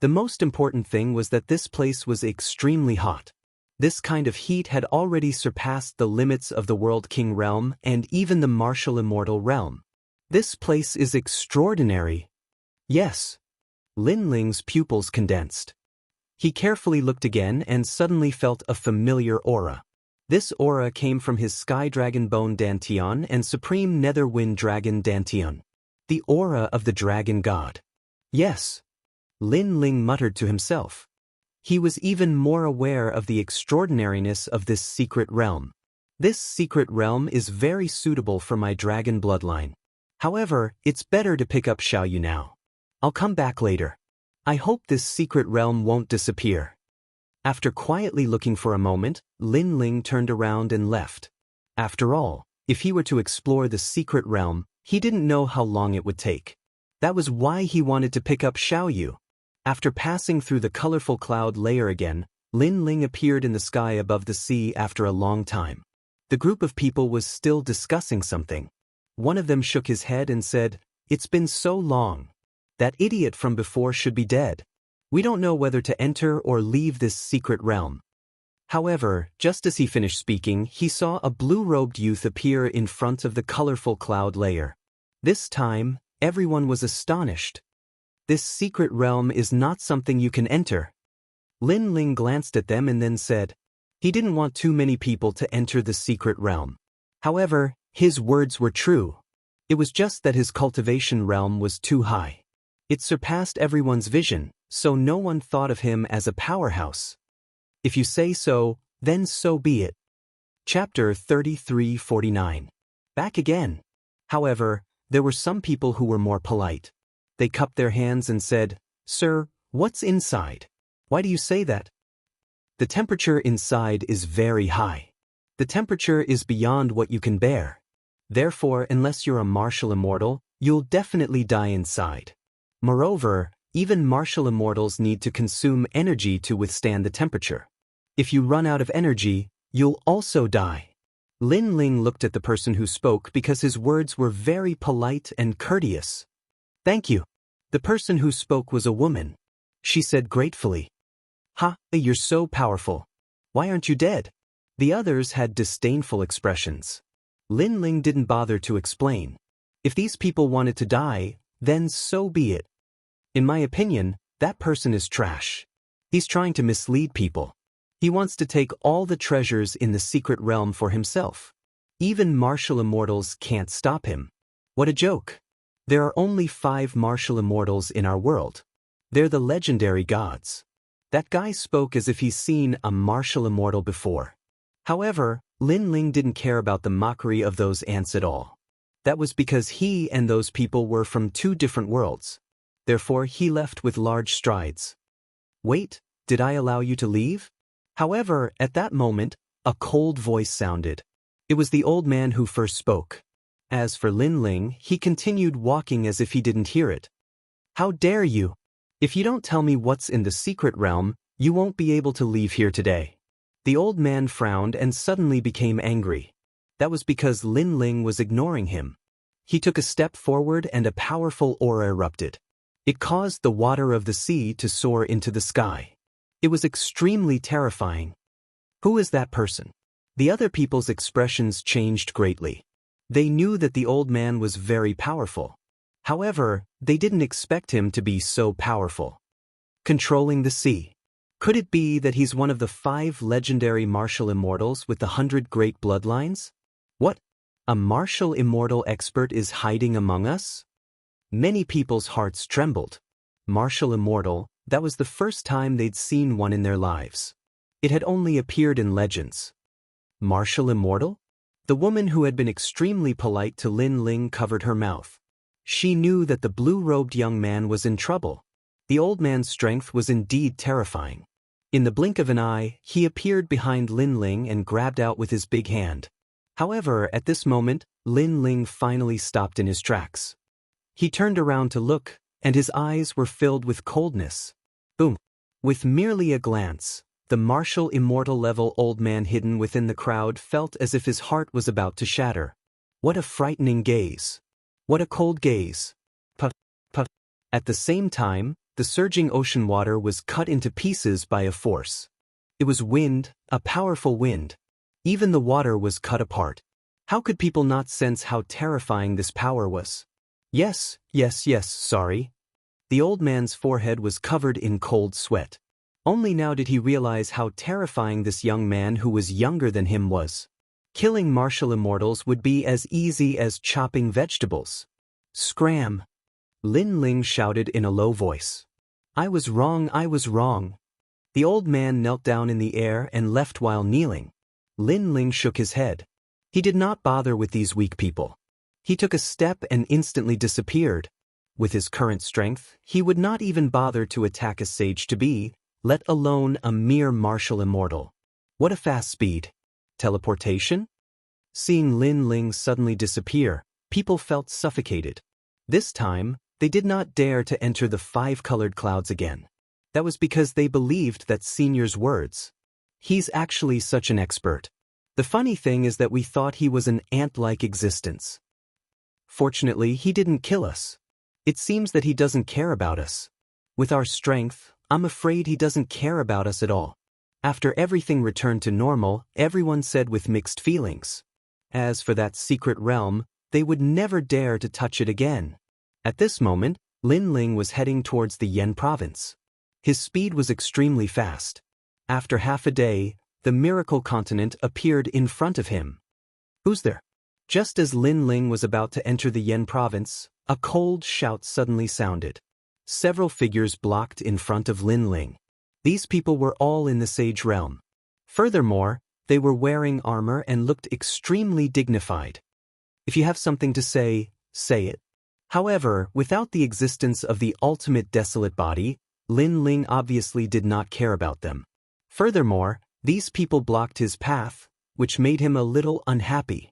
The most important thing was that this place was extremely hot. This kind of heat had already surpassed the limits of the World King realm and even the martial immortal realm. This place is extraordinary. Yes. Lin Ling's pupils condensed. He carefully looked again and suddenly felt a familiar aura. This aura came from his Sky Dragon Bone Dantian and Supreme Nether Wind Dragon Dantian. The aura of the dragon god. Yes. Lin Ling muttered to himself. He was even more aware of the extraordinariness of this secret realm. This secret realm is very suitable for my dragon bloodline. However, it's better to pick up Xiaoyu now. I'll come back later. I hope this secret realm won't disappear. After quietly looking for a moment, Lin Ling turned around and left. After all, if he were to explore the secret realm, he didn't know how long it would take. That was why he wanted to pick up Xiaoyu. After passing through the colorful cloud layer again, Lin Ling appeared in the sky above the sea after a long time. The group of people was still discussing something. One of them shook his head and said, "It's been so long. That idiot from before should be dead. We don't know whether to enter or leave this secret realm." However, just as he finished speaking, he saw a blue-robed youth appear in front of the colorful cloud layer. This time, everyone was astonished. This secret realm is not something you can enter. Lin Ling glanced at them and then said, he didn't want too many people to enter the secret realm. However, his words were true. It was just that his cultivation realm was too high. It surpassed everyone's vision, so no one thought of him as a powerhouse. If you say so, then so be it. Chapter 3349. Back again. However, there were some people who were more polite. They cupped their hands and said, "Sir, what's inside? Why do you say that?" The temperature inside is very high. The temperature is beyond what you can bear. Therefore, unless you're a martial immortal, you'll definitely die inside. Moreover, even martial immortals need to consume energy to withstand the temperature. If you run out of energy, you'll also die. Lin Ling looked at the person who spoke because his words were very polite and courteous. "Thank you." The person who spoke was a woman. She said gratefully, "Ha, you're so powerful. Why aren't you dead?" The others had disdainful expressions. Lin Ling didn't bother to explain. If these people wanted to die, then so be it. In my opinion, that person is trash. He's trying to mislead people. He wants to take all the treasures in the secret realm for himself. Even martial immortals can't stop him. What a joke. There are only 5 martial immortals in our world. They're the legendary gods. That guy spoke as if he's seen a martial immortal before. However, Lin Ling didn't care about the mockery of those ants at all. That was because he and those people were from 2 different worlds. Therefore, he left with large strides. "Wait, did I allow you to leave?" However, at that moment, a cold voice sounded. It was the old man who first spoke. As for Lin Ling, he continued walking as if he didn't hear it. "How dare you? If you don't tell me what's in the secret realm, you won't be able to leave here today." The old man frowned and suddenly became angry. That was because Lin Ling was ignoring him. He took a step forward and a powerful aura erupted. It caused the water of the sea to soar into the sky. It was extremely terrifying. Who is that person? The other people's expressions changed greatly. They knew that the old man was very powerful. However, they didn't expect him to be so powerful. Controlling the sea. Could it be that he's one of the 5 legendary martial immortals with the 100 great bloodlines? What? A martial immortal expert is hiding among us? Many people's hearts trembled. Martial immortal, that was the first time they'd seen one in their lives. It had only appeared in legends. Martial immortal? The woman who had been extremely polite to Lin Ling covered her mouth. She knew that the blue-robed young man was in trouble. The old man's strength was indeed terrifying. In the blink of an eye, he appeared behind Lin Ling and grabbed out with his big hand. However, at this moment, Lin Ling finally stopped in his tracks. He turned around to look, and his eyes were filled with coldness. Boom! With merely a glance, the martial immortal-level old man hidden within the crowd felt as if his heart was about to shatter. What a frightening gaze! What a cold gaze! Puff, puff. At the same time, the surging ocean water was cut into pieces by a force. It was wind, a powerful wind. Even the water was cut apart. How could people not sense how terrifying this power was? Yes, sorry. The old man's forehead was covered in cold sweat. Only now did he realize how terrifying this young man who was younger than him was. Killing martial immortals would be as easy as chopping vegetables. Scram! Lin Ling shouted in a low voice. I was wrong. The old man knelt down in the air and left while kneeling. Lin Ling shook his head. He did not bother with these weak people. He took a step and instantly disappeared. With his current strength, he would not even bother to attack a sage-to-be, let alone a mere martial immortal. What a fast speed! Teleportation? Seeing Lin Ling suddenly disappear, people felt suffocated. This time, they did not dare to enter the 5-colored clouds again. That was because they believed that Senior's words. He's actually such an expert. The funny thing is that we thought he was an ant-like existence. Fortunately, he didn't kill us. It seems that he doesn't care about us. With our strength, I'm afraid he doesn't care about us at all. After everything returned to normal, everyone said with mixed feelings. As for that secret realm, they would never dare to touch it again. At this moment, Lin Ling was heading towards the Yan province. His speed was extremely fast. After half a day, the miracle continent appeared in front of him. Who's there? Just as Lin Ling was about to enter the Yan province, a cold shout suddenly sounded. Several figures blocked in front of Lin Ling. These people were all in the sage realm. Furthermore, they were wearing armor and looked extremely dignified. If you have something to say, say it. However, without the existence of the ultimate desolate body, Lin Ling obviously did not care about them. Furthermore, these people blocked his path, which made him a little unhappy.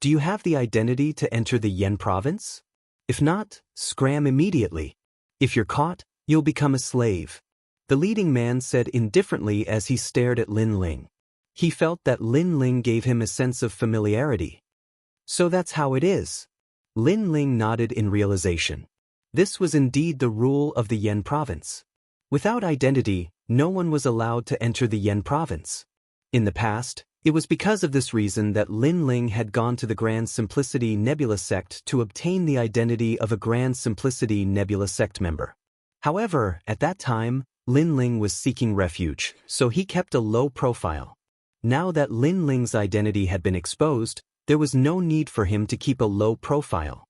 Do you have the identity to enter the Yan province? If not, scram immediately. If you're caught, you'll become a slave. The leading man said indifferently as he stared at Lin Ling. He felt that Lin Ling gave him a sense of familiarity. So that's how it is. Lin Ling nodded in realization. This was indeed the rule of the Yan province. Without identity, no one was allowed to enter the Yan province. In the past, it was because of this reason that Lin Ling had gone to the Grand Simplicity Nebula sect to obtain the identity of a Grand Simplicity Nebula sect member. However, at that time, Lin Ling was seeking refuge, so he kept a low profile. Now that Lin Ling's identity had been exposed, there was no need for him to keep a low profile.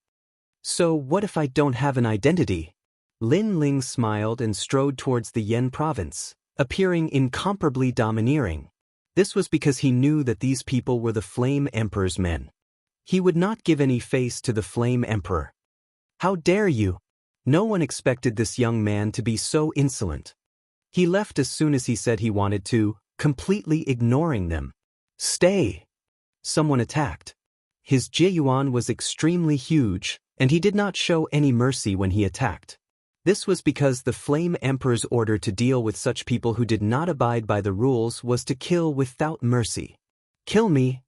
So what if I don't have an identity? Lin Ling smiled and strode towards the Yan province, appearing incomparably domineering. This was because he knew that these people were the Flame Emperor's men. He would not give any face to the Flame Emperor. How dare you? No one expected this young man to be so insolent. He left as soon as he said he wanted to, completely ignoring them. Stay! Someone attacked. His Jiyuan was extremely huge, and he did not show any mercy when he attacked. This was because the Flame Emperor's order to deal with such people who did not abide by the rules was to kill without mercy. Kill me!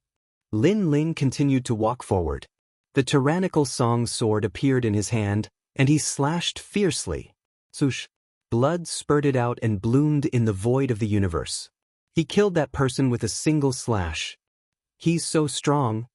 Lin Ling continued to walk forward. The tyrannical Song sword appeared in his hand, and he slashed fiercely. Swoosh! Blood spurted out and bloomed in the void of the universe. He killed that person with a single slash. He's so strong.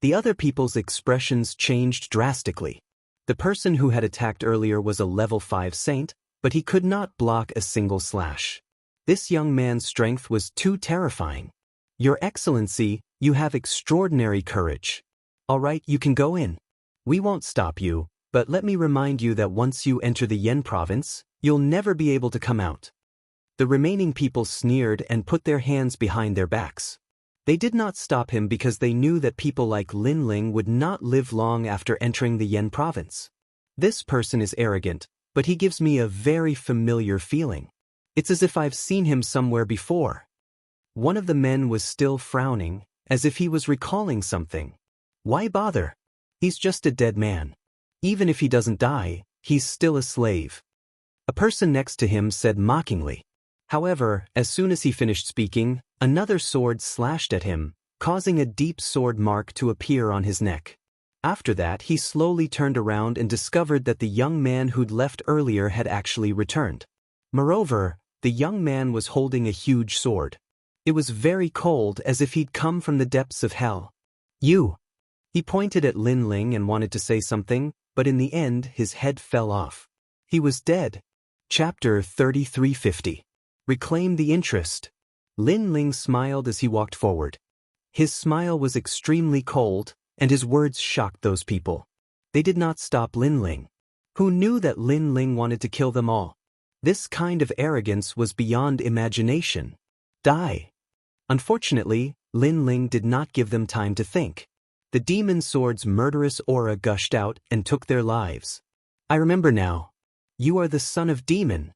The other people's expressions changed drastically. The person who had attacked earlier was a level 5 saint, but he could not block a single slash. This young man's strength was too terrifying. Your Excellency, you have extraordinary courage. All right, you can go in. We won't stop you, but let me remind you that once you enter the Yan province, you'll never be able to come out. The remaining people sneered and put their hands behind their backs. They did not stop him because they knew that people like Lin Ling would not live long after entering the Yan province. This person is arrogant, but he gives me a very familiar feeling. It's as if I've seen him somewhere before. One of the men was still frowning, as if he was recalling something. Why bother? He's just a dead man. Even if he doesn't die, he's still a slave. A person next to him said mockingly. However, as soon as he finished speaking, another sword slashed at him, causing a deep sword mark to appear on his neck. After that, he slowly turned around and discovered that the young man who'd left earlier had actually returned. Moreover, the young man was holding a huge sword. It was very cold, as if he'd come from the depths of hell. You! He pointed at Lin Ling and wanted to say something, but in the end his head fell off. He was dead. Chapter 3350. Reclaim the interest. Lin Ling smiled as he walked forward. His smile was extremely cold, and his words shocked those people. They did not stop Lin Ling. Who knew that Lin Ling wanted to kill them all? This kind of arrogance was beyond imagination. Die! Unfortunately, Lin Ling did not give them time to think. The demon sword's murderous aura gushed out and took their lives. I remember now. You are the son of demon.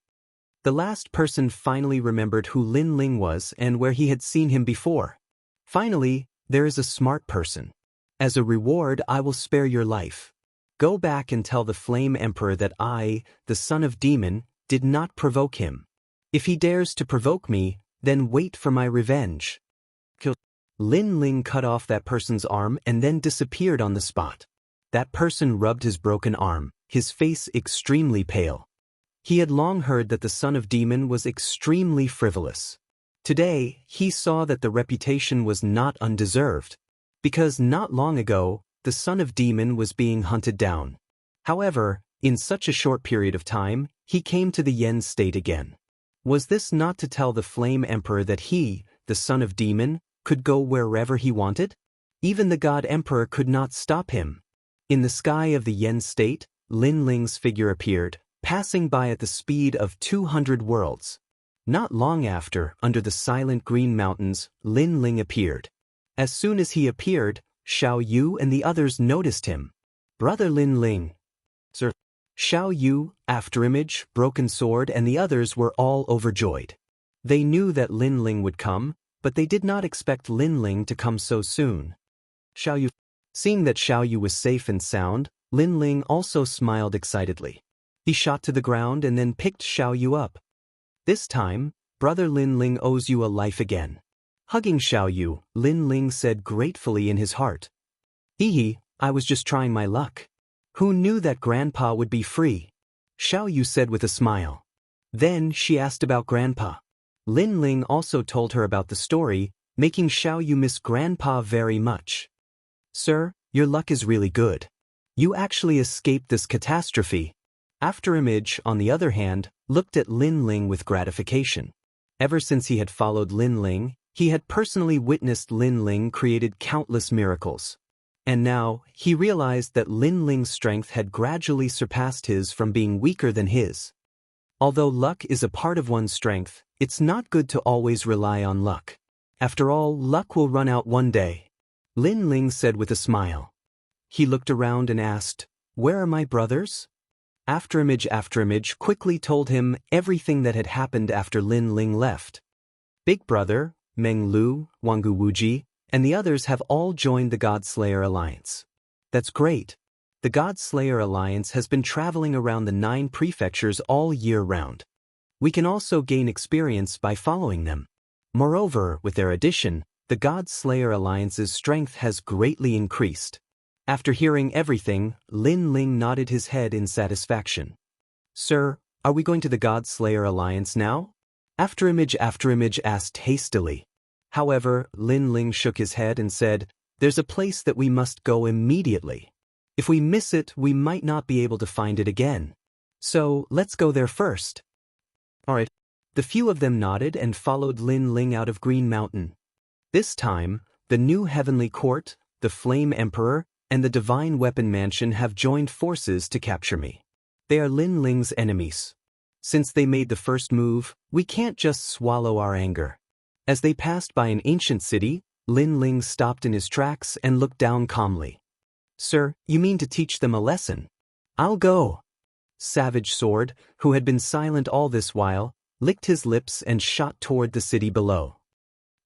The last person finally remembered who Lin Ling was and where he had seen him before. Finally, there is a smart person. As a reward, I will spare your life. Go back and tell the Flame Emperor that I, the son of demon, did not provoke him. If he dares to provoke me, then wait for my revenge. Kill. Lin Ling cut off that person's arm and then disappeared on the spot. That person rubbed his broken arm, his face extremely pale. He had long heard that the son of demon was extremely frivolous. Today, he saw that the reputation was not undeserved, because not long ago, the son of demon was being hunted down. However, in such a short period of time, he came to the Yan state again. Was this not to tell the Flame Emperor that he, the son of demon, could go wherever he wanted? Even the God Emperor could not stop him. In the sky of the Yen state, Lin Ling's figure appeared, passing by at the speed of 200 worlds. Not long after, under the silent green mountains, Lin Ling appeared. As soon as he appeared, Xiao Yu and the others noticed him. Brother Lin Ling. Sir. Xiao Yu, Afterimage, Broken Sword and the others were all overjoyed. They knew that Lin Ling would come, but they did not expect Lin Ling to come so soon. Xiao Yu. Seeing that Xiao Yu was safe and sound, Lin Ling also smiled excitedly. He shot to the ground and then picked Xiao Yu up. This time, Brother Lin Ling owes you a life again. Hugging Xiao Yu, Lin Ling said gratefully in his heart. Hee, I was just trying my luck. Who knew that Grandpa would be free? Xiao Yu said with a smile. Then she asked about Grandpa. Lin Ling also told her about the story, making Xiao Yu miss Grandpa very much. Sir, your luck is really good. You actually escaped this catastrophe. Afterimage, on the other hand, looked at Lin Ling with gratification. Ever since he had followed Lin Ling, he had personally witnessed Lin Ling created countless miracles. And now, he realized that Lin Ling's strength had gradually surpassed his from being weaker than his. Although luck is a part of one's strength, it's not good to always rely on luck. After all, luck will run out one day. Lin Ling said with a smile. He looked around and asked, Where are my brothers? Afterimage quickly told him everything that had happened after Lin Ling left. Big Brother, Meng Lu, Wang Wuji, and the others have all joined the God-Slayer Alliance. That's great. The God-Slayer Alliance has been traveling around the 9 prefectures all year round. We can also gain experience by following them. Moreover, with their addition, the God-Slayer Alliance's strength has greatly increased. After hearing everything, Lin Ling nodded his head in satisfaction. Sir, are we going to the God-Slayer Alliance now? Afterimage asked hastily. However, Lin Ling shook his head and said, There's a place that we must go immediately. If we miss it, we might not be able to find it again. So, let's go there first. Alright. The few of them nodded and followed Lin Ling out of Green Mountain. This time, the new Heavenly Court, the Flame Emperor, and the Divine Weapon Mansion have joined forces to capture me. They are Lin Ling's enemies. Since they made the first move, we can't just swallow our anger. As they passed by an ancient city, Lin Ling stopped in his tracks and looked down calmly. Sir, you mean to teach them a lesson? I'll go. Savage Sword, who had been silent all this while, licked his lips and shot toward the city below.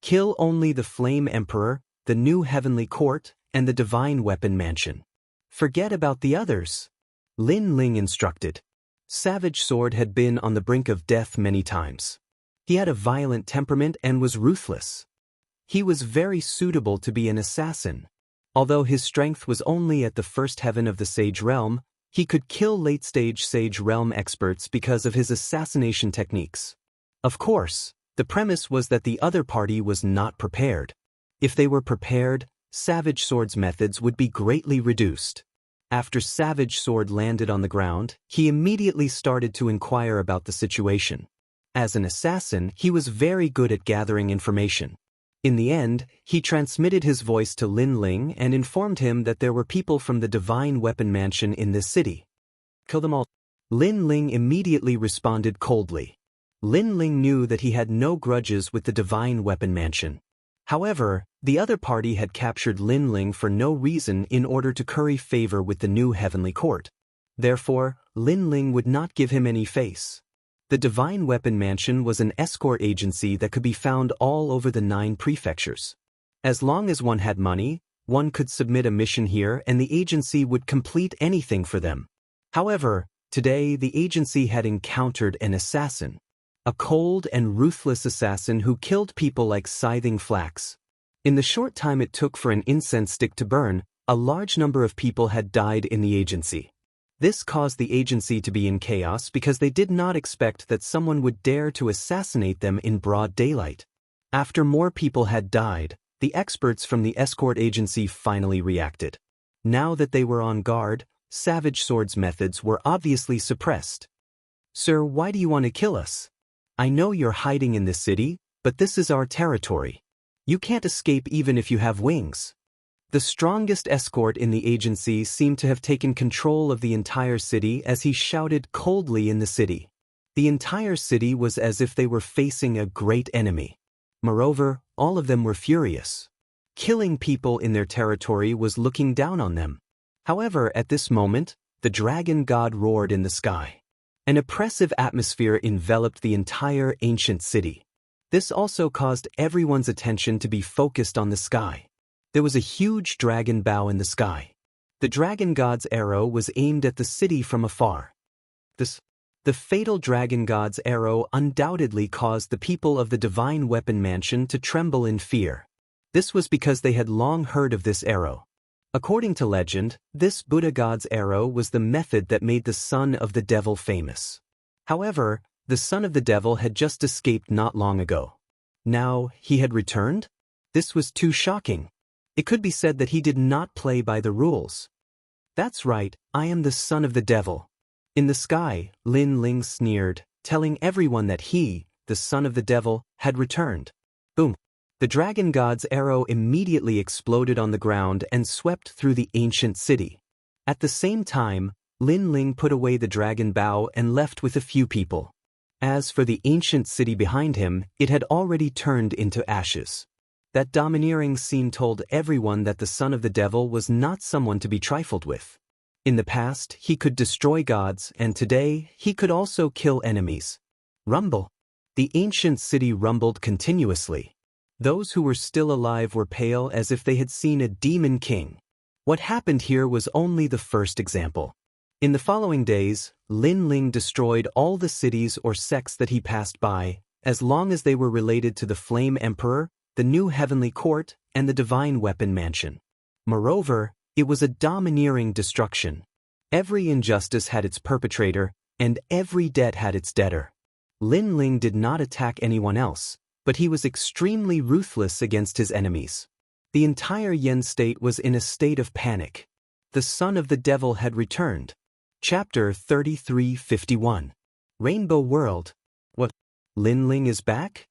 Kill only the Flame Emperor, the new Heavenly Court, and the Divine Weapon Mansion. Forget about the others. Lin Ling instructed. Savage Sword had been on the brink of death many times. He had a violent temperament and was ruthless. He was very suitable to be an assassin. Although his strength was only at the first heaven of the Sage Realm, he could kill late-stage Sage Realm experts because of his assassination techniques. Of course, the premise was that the other party was not prepared. If they were prepared, Savage Sword's methods would be greatly reduced. After Savage Sword landed on the ground, he immediately started to inquire about the situation. As an assassin, he was very good at gathering information. In the end, he transmitted his voice to Lin Ling and informed him that there were people from the Divine Weapon Mansion in this city. Kill them all. Lin Ling immediately responded coldly. Lin Ling knew that he had no grudges with the Divine Weapon Mansion. However, the other party had captured Lin Ling for no reason in order to curry favor with the new Heavenly Court. Therefore, Lin Ling would not give him any face. The Divine Weapon Mansion was an escort agency that could be found all over the 9 prefectures. As long as one had money, one could submit a mission here and the agency would complete anything for them. However, today the agency had encountered an assassin. A cold and ruthless assassin who killed people like scything flax. In the short time it took for an incense stick to burn, a large number of people had died in the agency. This caused the agency to be in chaos because they did not expect that someone would dare to assassinate them in broad daylight. After more people had died, the experts from the escort agency finally reacted. Now that they were on guard, Savage Sword's methods were obviously suppressed. Sir, why do you want to kill us? I know you're hiding in this city, but this is our territory. You can't escape even if you have wings. The strongest escort in the agency seemed to have taken control of the entire city as he shouted coldly in the city. The entire city was as if they were facing a great enemy. Moreover, all of them were furious. Killing people in their territory was looking down on them. However, at this moment, the dragon god roared in the sky. An oppressive atmosphere enveloped the entire ancient city. This also caused everyone's attention to be focused on the sky. There was a huge dragon bow in the sky. The dragon god's arrow was aimed at the city from afar. The fatal dragon god's arrow undoubtedly caused the people of the divine weapon mansion to tremble in fear. This was because they had long heard of this arrow. According to legend, this Buddha god's arrow was the method that made the son of the devil famous. However, the son of the devil had just escaped not long ago. Now, he had returned? This was too shocking. It could be said that he did not play by the rules. That's right, I am the son of the devil. In the sky, Lin Ling sneered, telling everyone that he, the son of the devil, had returned. Boom! The dragon god's arrow immediately exploded on the ground and swept through the ancient city. At the same time, Lin Ling put away the dragon bow and left with a few people. As for the ancient city behind him, it had already turned into ashes. That domineering scene told everyone that the son of the devil was not someone to be trifled with. In the past, he could destroy gods, and today, he could also kill enemies. Rumble. The ancient city rumbled continuously. Those who were still alive were pale as if they had seen a demon king. What happened here was only the first example. In the following days, Lin Ling destroyed all the cities or sects that he passed by, as long as they were related to the Flame Emperor, the New Heavenly Court, and the Divine Weapon Mansion. Moreover, it was a domineering destruction. Every injustice had its perpetrator, and every debt had its debtor. Lin Ling did not attack anyone else, but he was extremely ruthless against his enemies. The entire Yen state was in a state of panic. The son of the devil had returned. Chapter 3351. Rainbow World. What? Lin Ling is back?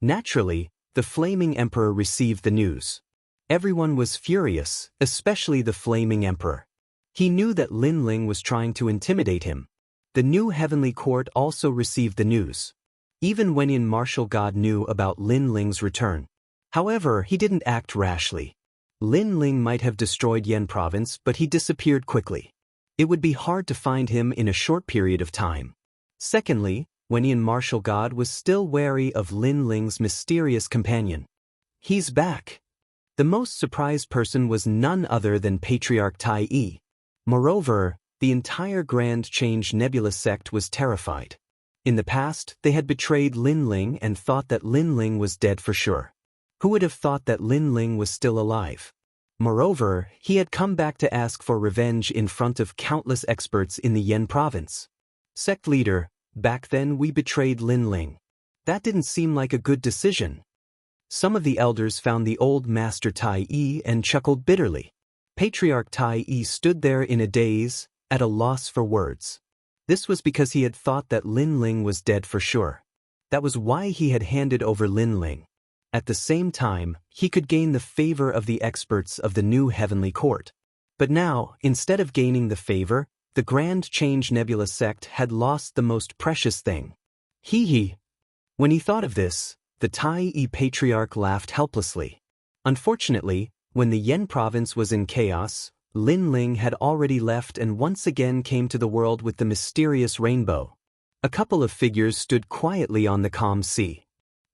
Naturally, the Flaming Emperor received the news. Everyone was furious, especially the Flaming Emperor. He knew that Lin Ling was trying to intimidate him. The New Heavenly Court also received the news. Even when Martial God knew about Lin Ling's return. However, he didn't act rashly. Lin Ling might have destroyed Yen province, but he disappeared quickly. It would be hard to find him in a short period of time. Secondly, when Martial God was still wary of Lin Ling's mysterious companion. He's back. The most surprised person was none other than Patriarch Tai Yi. Moreover, the entire Grand Change Nebula sect was terrified. In the past, they had betrayed Lin Ling and thought that Lin Ling was dead for sure. Who would have thought that Lin Ling was still alive? Moreover, he had come back to ask for revenge in front of countless experts in the Yen province. Sect leader, back then we betrayed Lin Ling. That didn't seem like a good decision. Some of the elders found the old master Tai Yi and chuckled bitterly. Patriarch Tai Yi stood there in a daze, at a loss for words. This was because he had thought that Lin Ling was dead for sure. That was why he had handed over Lin Ling. At the same time, he could gain the favor of the experts of the New Heavenly Court. But now, instead of gaining the favor, the Grand Change Nebula sect had lost the most precious thing. Hee. When he thought of this, the Tai Yi Patriarch laughed helplessly. Unfortunately, when the Yen province was in chaos, Lin Ling had already left and once again came to the world with the mysterious rainbow. A couple of figures stood quietly on the calm sea.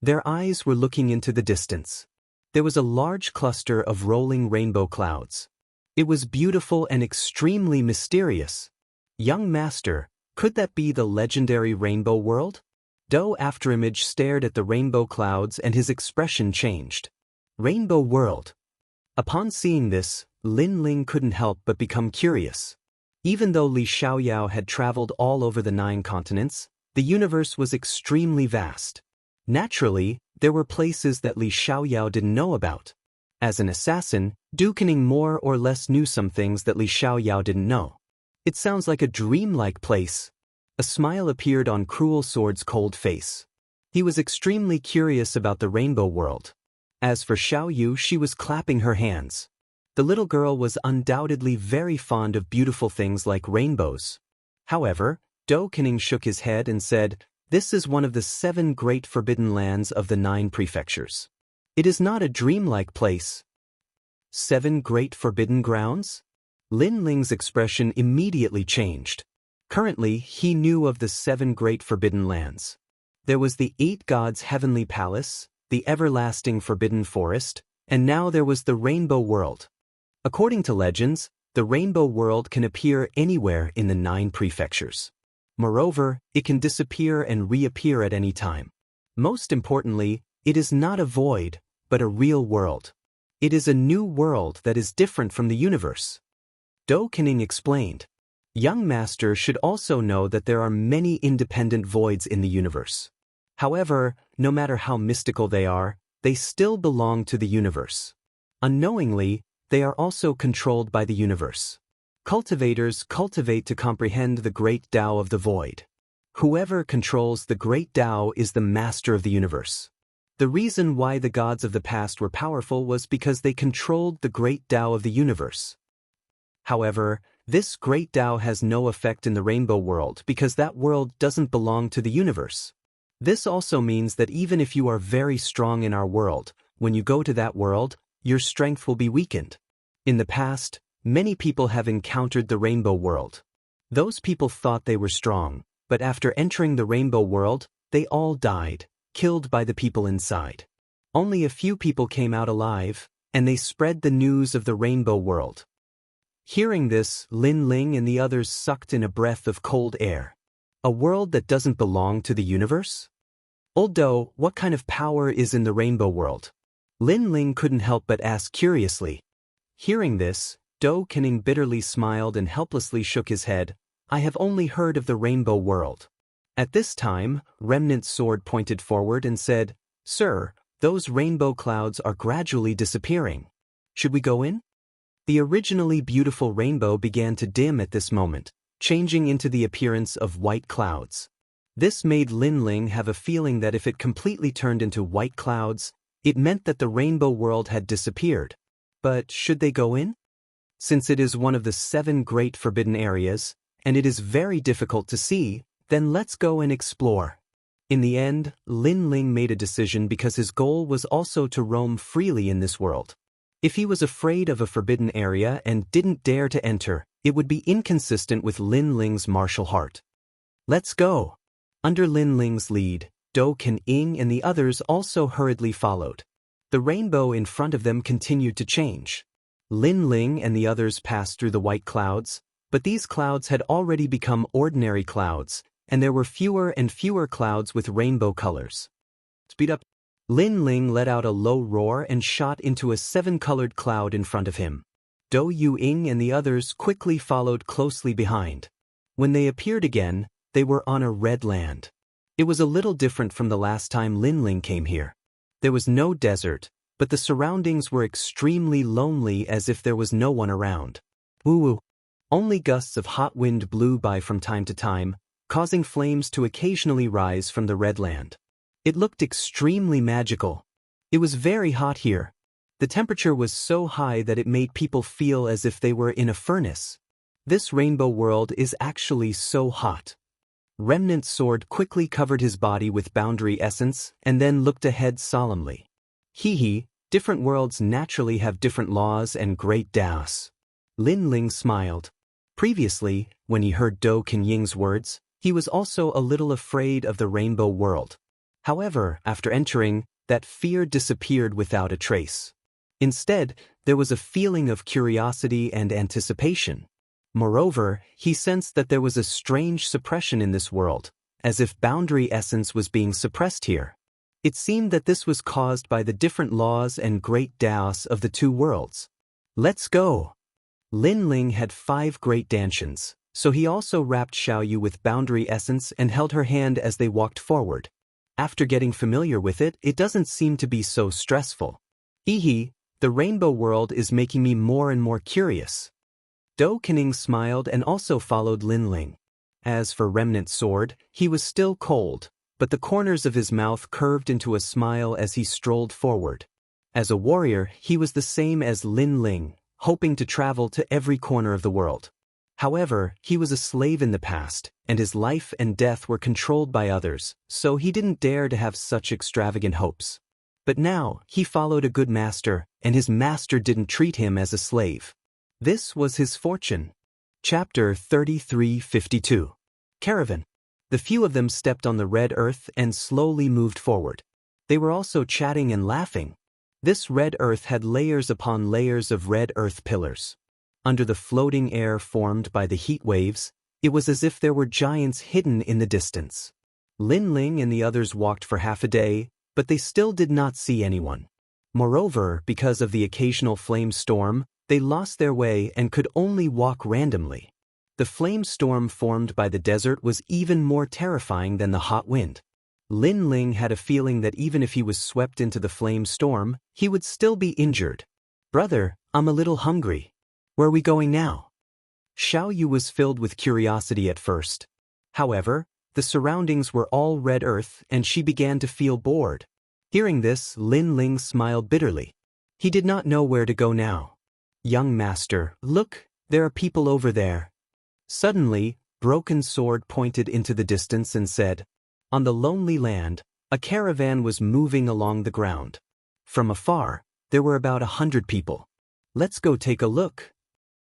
Their eyes were looking into the distance. There was a large cluster of rolling rainbow clouds. It was beautiful and extremely mysterious. Young master, could that be the legendary rainbow world? Do Afterimage stared at the rainbow clouds and his expression changed. Rainbow world. Upon seeing this, Lin Ling couldn't help but become curious. Even though Li Xiaoyao had traveled all over the 9 continents, the universe was extremely vast. Naturally, there were places that Li Xiaoyao didn't know about. As an assassin, Du Kening more or less knew some things that Li Xiaoyao didn't know. It sounds like a dreamlike place. A smile appeared on Cruel Sword's cold face. He was extremely curious about the rainbow world. As for Xiao Yu, she was clapping her hands. The little girl was undoubtedly very fond of beautiful things like rainbows. However, Dou Kening shook his head and said, "This is one of the 7 great forbidden lands of the 9 prefectures. It is not a dreamlike place." 7 great forbidden grounds? Lin Ling's expression immediately changed. Currently, he knew of the 7 great forbidden lands. There was the 8 gods' heavenly palace, the everlasting forbidden forest, and now there was the rainbow world. According to legends, the rainbow world can appear anywhere in the 9 prefectures. Moreover, it can disappear and reappear at any time. Most importantly, it is not a void, but a real world. It is a new world that is different from the universe. Dou Kening explained. Young master should also know that there are many independent voids in the universe. However, no matter how mystical they still belong to the universe. Unknowingly, they are also controlled by the universe. Cultivators cultivate to comprehend the great Tao of the void. Whoever controls the great Tao is the master of the universe. The reason why the gods of the past were powerful was because they controlled the great Tao of the universe. However, this great Tao has no effect in the rainbow world because that world doesn't belong to the universe. This also means that even if you are very strong in our world, when you go to that world, your strength will be weakened. In the past, many people have encountered the rainbow world. Those people thought they were strong, but after entering the rainbow world, they all died, killed by the people inside. Only a few people came out alive, and they spread the news of the rainbow world. Hearing this, Lin Ling and the others sucked in a breath of cold air. A world that doesn't belong to the universe? Old Dou, what kind of power is in the rainbow world? Lin Ling couldn't help but ask curiously. Hearing this, Dou Kening bitterly smiled and helplessly shook his head. "I have only heard of the rainbow world." At this time, Remnant's sword pointed forward and said, "Sir, those rainbow clouds are gradually disappearing. Should we go in?" The originally beautiful rainbow began to dim at this moment, changing into the appearance of white clouds. This made Lin Ling have a feeling that if it completely turned into white clouds, it meant that the rainbow world had disappeared. But should they go in? Since it is one of the 7 great forbidden areas, and it is very difficult to see, then let's go and explore. In the end, Lin Ling made a decision because his goal was also to roam freely in this world. If he was afraid of a forbidden area and didn't dare to enter, it would be inconsistent with Lin Ling's martial heart. Let's go. Under Lin Ling's lead, Dou Kening and the others also hurriedly followed. The rainbow in front of them continued to change. Lin Ling and the others passed through the white clouds, but these clouds had already become ordinary clouds, and there were fewer and fewer clouds with rainbow colors. Speed up. Lin Ling let out a low roar and shot into a 7-colored cloud in front of him. Dou Ying and the others quickly followed closely behind. When they appeared again, they were on a red land. It was a little different from the last time Lin Ling came here. There was no desert, but the surroundings were extremely lonely as if there was no one around. Woo-woo. Only gusts of hot wind blew by from time to time, causing flames to occasionally rise from the red land. It looked extremely magical. It was very hot here. The temperature was so high that it made people feel as if they were in a furnace. This rainbow world is actually so hot. Remnant's sword quickly covered his body with boundary essence and then looked ahead solemnly. Hee, different worlds naturally have different laws and great Daoists. Lin Ling smiled. Previously, when he heard Dou Kening's words, he was also a little afraid of the rainbow world. However, after entering, that fear disappeared without a trace. Instead, there was a feeling of curiosity and anticipation. Moreover, he sensed that there was a strange suppression in this world, as if boundary essence was being suppressed here. It seemed that this was caused by the different laws and great Daoists of the 2 worlds. Let's go! Lin Ling had 5 great dantians, so he also wrapped Xiaoyu with boundary essence and held her hand as they walked forward. After getting familiar with it, it doesn't seem to be so stressful. The rainbow world is making me more and more curious. Dou Kening smiled and also followed Lin Ling. As for Remnant's sword, he was still cold, but the corners of his mouth curved into a smile as he strolled forward. As a warrior, he was the same as Lin Ling, hoping to travel to every corner of the world. However, he was a slave in the past, and his life and death were controlled by others, so he didn't dare to have such extravagant hopes. But now, he followed a good master, and his master didn't treat him as a slave. This was his fortune. Chapter 33:52. Caravan. The few of them stepped on the red earth and slowly moved forward. They were also chatting and laughing. This red earth had layers upon layers of red earth pillars. Under the floating air formed by the heat waves, it was as if there were giants hidden in the distance. Lin Ling and the others walked for half a day, but they still did not see anyone. Moreover, because of the occasional flame storm, they lost their way and could only walk randomly. The flame storm formed by the desert was even more terrifying than the hot wind. Lin Ling had a feeling that even if he was swept into the flame storm, he would still be injured. "Brother, I'm a little hungry. Where are we going now?" Xiao Yu was filled with curiosity at first. However, the surroundings were all red earth and she began to feel bored. Hearing this, Lin Ling smiled bitterly. He did not know where to go now. "Young master, look, there are people over there." Suddenly, Broken Sword pointed into the distance and said, "On the lonely land, a caravan was moving along the ground. From afar, there were about 100 people. Let's go take a look."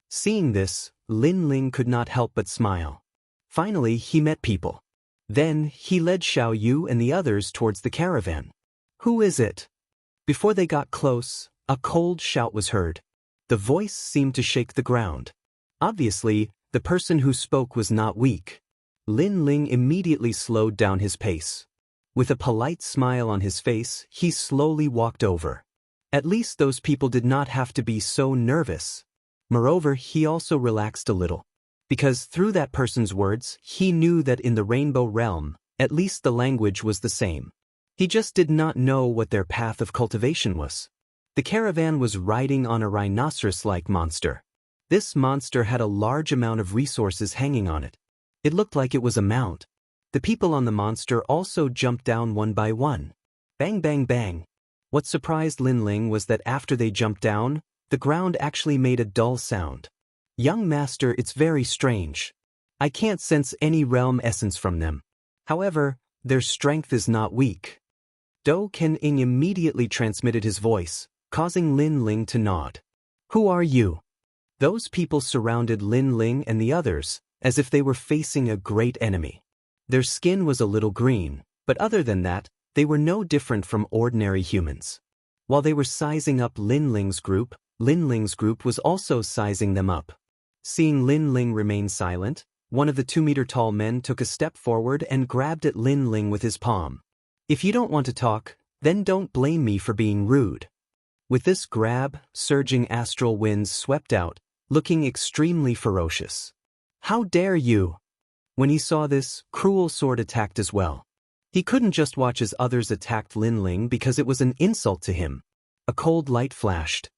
Seeing this, Lin Ling could not help but smile. Finally, he met people. Then, he led Xiao Yu and the others towards the caravan. "Who is it?" Before they got close, a cold shout was heard. The voice seemed to shake the ground. Obviously, the person who spoke was not weak. Lin Ling immediately slowed down his pace. With a polite smile on his face, he slowly walked over. At least those people did not have to be so nervous. Moreover, he also relaxed a little. Because through that person's words, he knew that in the Rainbow Realm, at least the language was the same. He just did not know what their path of cultivation was. The caravan was riding on a rhinoceros-like monster. This monster had a large amount of resources hanging on it. It looked like it was a mount. The people on the monster also jumped down one by one. Bang bang bang. What surprised Lin Ling was that after they jumped down, the ground actually made a dull sound. "Young master, it's very strange. I can't sense any realm essence from them. However, their strength is not weak." Do Ken Ing immediately transmitted his voice, causing Lin Ling to nod. "Who are you?" Those people surrounded Lin Ling and the others, as if they were facing a great enemy. Their skin was a little green, but other than that, they were no different from ordinary humans. While they were sizing up Lin Ling's group was also sizing them up. Seeing Lin Ling remain silent, one of the 2-meter-tall men took a step forward and grabbed at Lin Ling with his palm. "If you don't want to talk, then don't blame me for being rude." With this grab, surging astral winds swept out, looking extremely ferocious. "How dare you!" When he saw this, Cruel Sword attacked as well. He couldn't just watch as others attacked Lin Ling because it was an insult to him. A cold light flashed.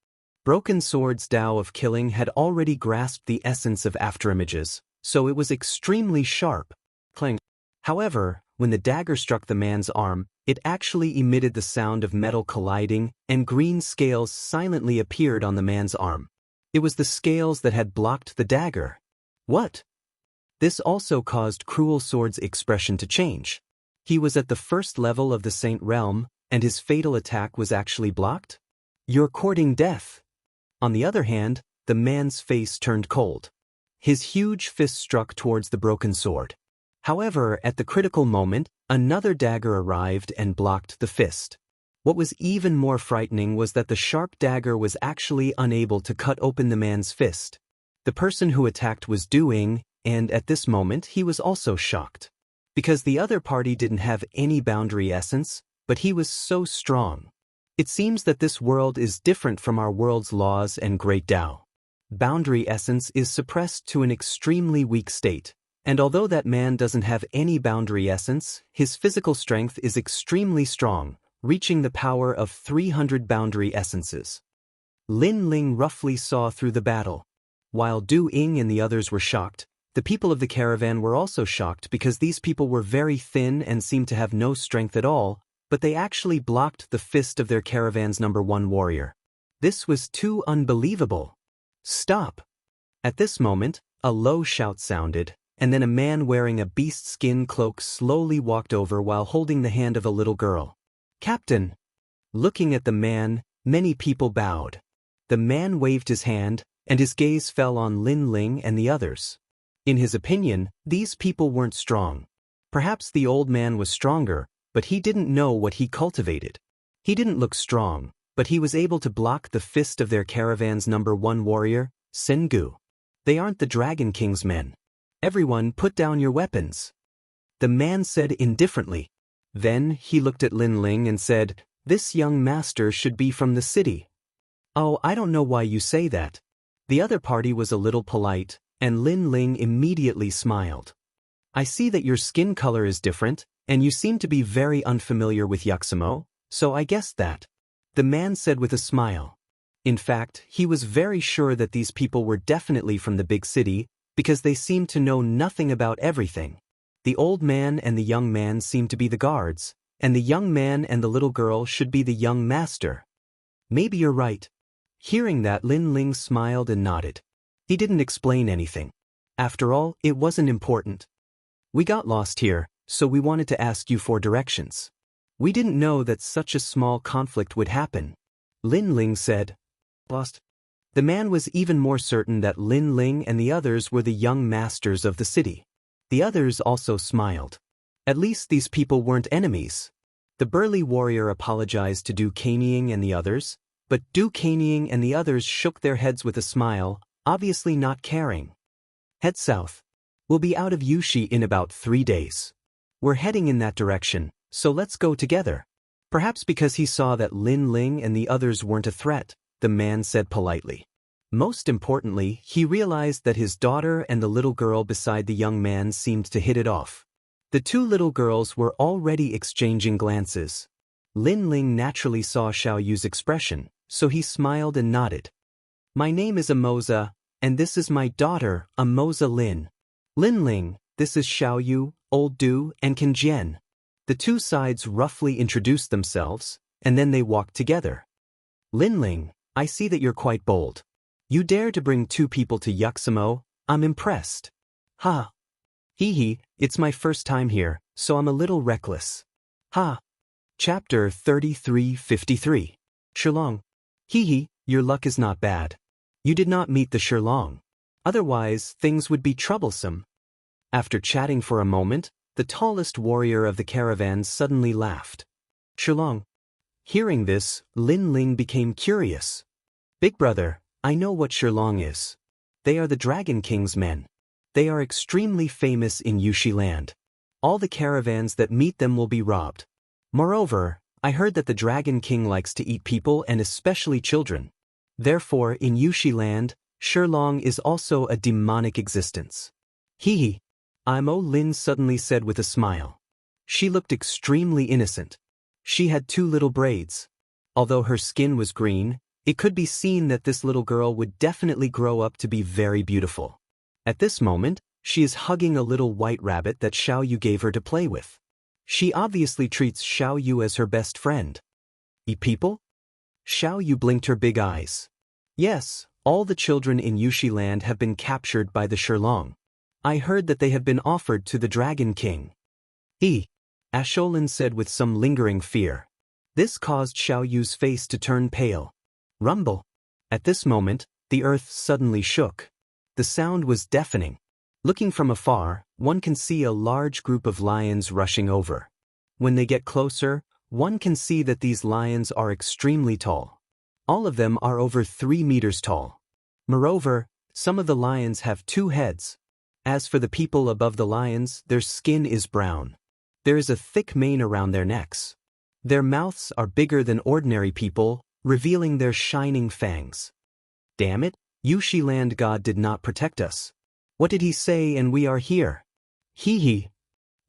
Broken Sword's Tao of killing had already grasped the essence of afterimages, so it was extremely sharp. Clang. However, when the dagger struck the man's arm, it actually emitted the sound of metal colliding, and green scales silently appeared on the man's arm. It was the scales that had blocked the dagger. What? This also caused Cruel Sword's expression to change. He was at the first level of the Saint Realm, and his fatal attack was actually blocked? "You're courting death." On the other hand, the man's face turned cold. His huge fist struck towards the Broken Sword. However, at the critical moment, another dagger arrived and blocked the fist. What was even more frightening was that the sharp dagger was actually unable to cut open the man's fist. The person who attacked was doing, and at this moment he was also shocked. Because the other party didn't have any boundary essence, but he was so strong. It seems that this world is different from our world's laws and great Tao. Boundary essence is suppressed to an extremely weak state, and although that man doesn't have any boundary essence, his physical strength is extremely strong, reaching the power of 300 boundary essences. Lin Ling roughly saw through the battle. While Du Ying and the others were shocked, the people of the caravan were also shocked because these people were very thin and seemed to have no strength at all, but they actually blocked the fist of their caravan's #1 warrior. This was too unbelievable. Stop! At this moment, a low shout sounded, and then a man wearing a beast skin cloak slowly walked over while holding the hand of a little girl. Captain! Looking at the man, many people bowed. The man waved his hand, and his gaze fell on Lin Ling and the others. In his opinion, these people weren't strong. Perhaps the old man was stronger, but he didn't know what he cultivated. He didn't look strong, but he was able to block the fist of their caravan's #1 warrior, Sengu. They aren't the Dragon King's men. Everyone put down your weapons. The man said indifferently. Then he looked at Lin Ling and said, "This young master should be from the city." "Oh, I don't know why you say that." The other party was a little polite, and Lin Ling immediately smiled. "I see that your skin color is different, and you seem to be very unfamiliar with Yuxamo, so I guessed that," the man said with a smile. In fact, he was very sure that these people were definitely from the big city, because they seemed to know nothing about everything. The old man and the young man seemed to be the guards, and the young man and the little girl should be the young master. "Maybe you're right." Hearing that, Lin Ling smiled and nodded. He didn't explain anything. After all, it wasn't important. "We got lost here, so we wanted to ask you for directions. We didn't know that such a small conflict would happen," Lin Ling said. "Lost?" The man was even more certain that Lin Ling and the others were the young masters of the city. The others also smiled. At least these people weren't enemies. The burly warrior apologized to Du Kanying and the others, but Du Kanying and the others shook their heads with a smile, obviously not caring. "Head south. We'll be out of Yushi in about 3 days. We're heading in that direction, so let's go together." Perhaps because he saw that Lin Ling and the others weren't a threat, the man said politely. Most importantly, he realized that his daughter and the little girl beside the young man seemed to hit it off. The two little girls were already exchanging glances. Lin Ling naturally saw Xiao Yu's expression, so he smiled and nodded. "My name is Amoza, and this is my daughter, Amoza Lin. Lin Ling, this is Xiao Yu, Old Du, and Kenjian." The two sides roughly introduced themselves, and then they walked together. "Lin Ling, I see that you're quite bold. You dare to bring 2 people to Yuxamo. I'm impressed." "Ha. Hee, it's my first time here, so I'm a little reckless." "Ha." Chapter 3353. Shilong. Hee, your luck is not bad. You did not meet the Shilong. Otherwise, things would be troublesome. After chatting for a moment, the tallest warrior of the caravan suddenly laughed. "Shilong." Hearing this, Lin Ling became curious. "Big brother, I know what Shilong is. They are the Dragon King's men. They are extremely famous in Yushi land. All the caravans that meet them will be robbed. Moreover, I heard that the Dragon King likes to eat people and especially children. Therefore, in Yushi land, Shilong is also a demonic existence." "Hee." Imo Lin suddenly said with a smile. She looked extremely innocent. She had 2 little braids. Although her skin was green, it could be seen that this little girl would definitely grow up to be very beautiful. At this moment, she is hugging a little white rabbit that Xiao Yu gave her to play with. She obviously treats Xiao Yu as her best friend. "Eat people?" Xiao Yu blinked her big eyes. "Yes, all the children in Yushi land have been captured by the Shilong. I heard that they have been offered to the Dragon King." Asholin said with some lingering fear. This caused Xiao Yu's face to turn pale. Rumble. At this moment, the earth suddenly shook. The sound was deafening. Looking from afar, one can see a large group of lions rushing over. When they get closer, one can see that these lions are extremely tall. All of them are over 3 meters tall. Moreover, some of the lions have 2 heads. As for the people above the lions, their skin is brown. There is a thick mane around their necks. Their mouths are bigger than ordinary people, revealing their shining fangs. Damn it, Yushi land god did not protect us. What did he say and we are here? Hee.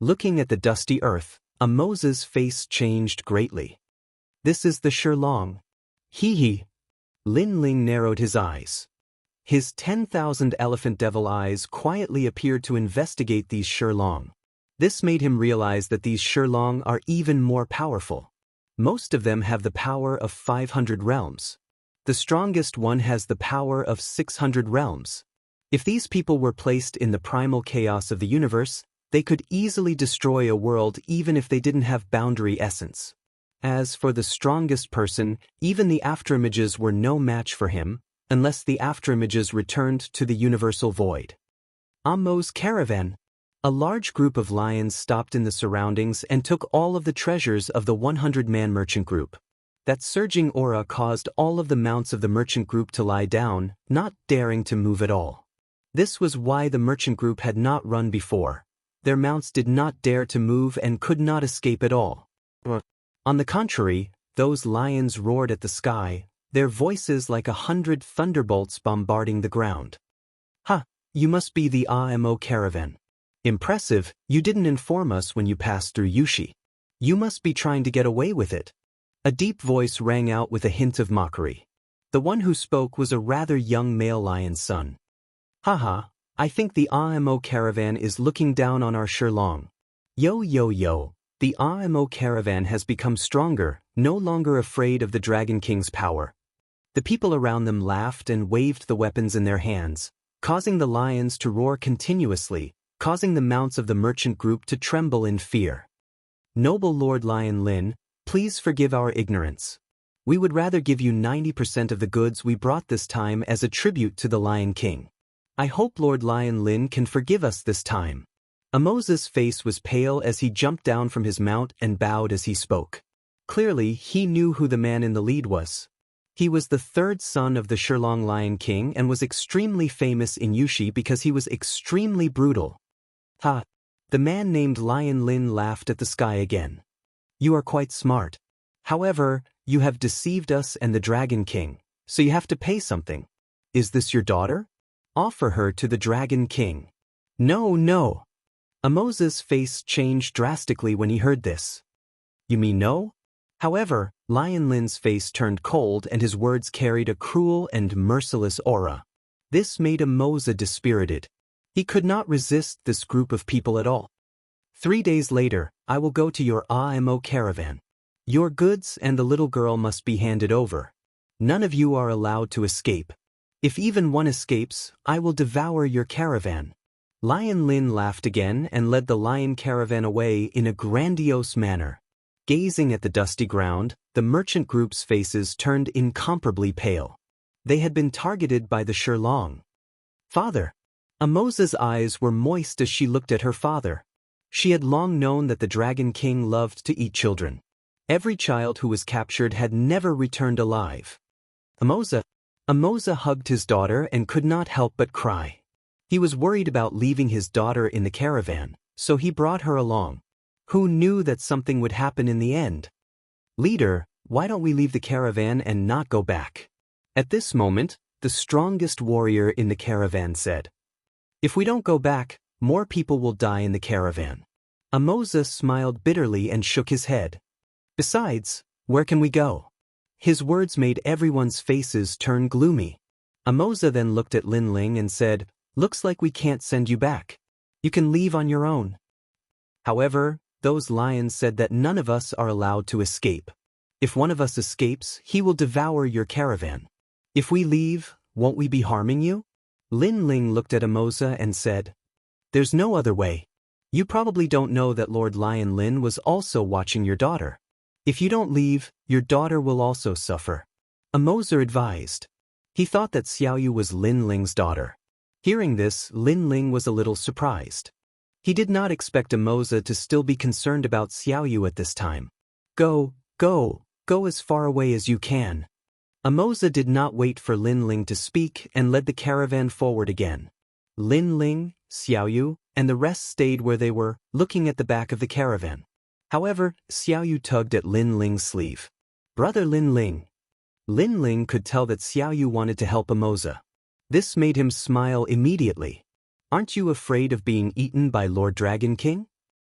Looking at the dusty earth, Amoza's face changed greatly. This is the Shilong. Hee. Lin Ling narrowed his eyes. His 10,000 elephant devil eyes quietly appeared to investigate these Shilong. This made him realize that these Shilong are even more powerful. Most of them have the power of 500 realms. The strongest one has the power of 600 realms. If these people were placed in the primal chaos of the universe, they could easily destroy a world even if they didn't have boundary essence. As for the strongest person, even the afterimages were no match for him, unless the afterimages returned to the universal void. Ammo's caravan. A large group of lions stopped in the surroundings and took all of the treasures of the 100-man merchant group. That surging aura caused all of the mounts of the merchant group to lie down, not daring to move at all. This was why the merchant group had not run before. Their mounts did not dare to move and could not escape at all. On the contrary, those lions roared at the sky, their voices like 100 thunderbolts bombarding the ground. "Ha! You must be the Amo caravan. Impressive, you didn't inform us when you passed through Yushi. You must be trying to get away with it." A deep voice rang out with a hint of mockery. The one who spoke was a rather young male lion's son. "Haha, I think the Amo caravan is looking down on our Shilong. Yo yo yo, the Amo caravan has become stronger, no longer afraid of the Dragon King's power." The people around them laughed and waved the weapons in their hands, causing the lions to roar continuously, causing the mounts of the merchant group to tremble in fear. "Noble Lord Lion Lin, please forgive our ignorance. We would rather give you 90% of the goods we brought this time as a tribute to the Lion King. I hope Lord Lion Lin can forgive us this time." Amoza's face was pale as he jumped down from his mount and bowed as he spoke. Clearly, he knew who the man in the lead was. He was the third son of the Shilong Lion King and was extremely famous in Yushi because he was extremely brutal. "Ha!" The man named Lion Lin laughed at the sky again. "You are quite smart. However, you have deceived us and the Dragon King, so you have to pay something. Is this your daughter? Offer her to the Dragon King." "No, no." Amoza's face changed drastically when he heard this. "You mean no?" However, Lion Lin's face turned cold and his words carried a cruel and merciless aura. This made Amoza dispirited. He could not resist this group of people at all. 3 days later, I will go to your Amo caravan. Your goods and the little girl must be handed over. None of you are allowed to escape. If even one escapes, I will devour your caravan." Lion Lin laughed again and led the lion caravan away in a grandiose manner. Gazing at the dusty ground, the merchant group's faces turned incomparably pale. They had been targeted by the Shilong. "Father." Amoza's eyes were moist as she looked at her father. She had long known that the Dragon King loved to eat children. Every child who was captured had never returned alive. Amoza hugged his daughter and could not help but cry. He was worried about leaving his daughter in the caravan, so he brought her along. Who knew that something would happen in the end? "Leader, why don't we leave the caravan and not go back?" At this moment, the strongest warrior in the caravan said. "If we don't go back, more people will die in the caravan." Amoza smiled bitterly and shook his head. "Besides, where can we go?" His words made everyone's faces turn gloomy. Amoza then looked at Lin Ling and said, "Looks like we can't send you back. You can leave on your own." However, those lions said that none of us are allowed to escape. If one of us escapes, he will devour your caravan. If we leave, won't we be harming you? Lin Ling looked at Amoza and said, "There's no other way. You probably don't know that Lord Lion Lin was also watching your daughter. If you don't leave, your daughter will also suffer." Amoza advised. He thought that Xiaoyu was Lin Ling's daughter. Hearing this, Lin Ling was a little surprised. He did not expect Amoza to still be concerned about Xiaoyu at this time. Go as far away as you can." Amoza did not wait for Lin Ling to speak and led the caravan forward again. Lin Ling, Xiaoyu, and the rest stayed where they were, looking at the back of the caravan. However, Xiaoyu tugged at Lin Ling's sleeve. "Brother Lin Ling." Lin Ling could tell that Xiaoyu wanted to help Amoza. This made him smile immediately. "Aren't you afraid of being eaten by Lord Dragon King?"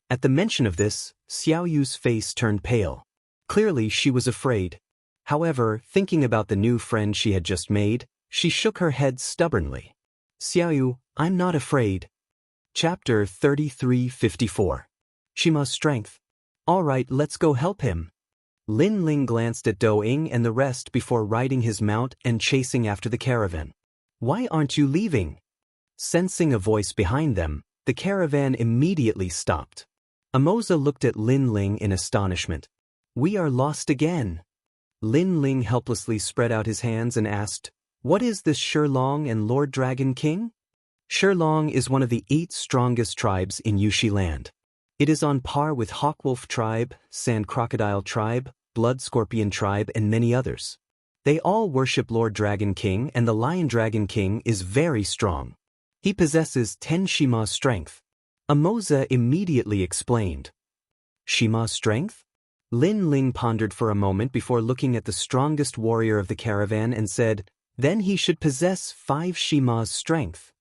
At the mention of this, Xiaoyu's face turned pale. Clearly she was afraid. However, thinking about the new friend she had just made, she shook her head stubbornly. "Xiaoyu, I'm not afraid." Chapter 33:54. Shima's strength. "All right, let's go help him." Lin Ling glanced at Doing and the rest before riding his mount and chasing after the caravan. "Why aren't you leaving?" Sensing a voice behind them, the caravan immediately stopped. Amoza looked at Lin Ling in astonishment. "We are lost again." Lin Ling helplessly spread out his hands and asked, "What is this Shilong and Lord Dragon King?" Shilong is one of the 8 strongest tribes in Yushi land. It is on par with Hawkwolf tribe, Sand Crocodile tribe, Blood Scorpion tribe, and many others. They all worship Lord Dragon King, and the Lion Dragon King is very strong. He possesses 10 Shima strength. Amoza immediately explained. "Shima strength?" Lin Ling pondered for a moment before looking at the strongest warrior of the caravan and said, "Then he should possess 5 Shima's strength."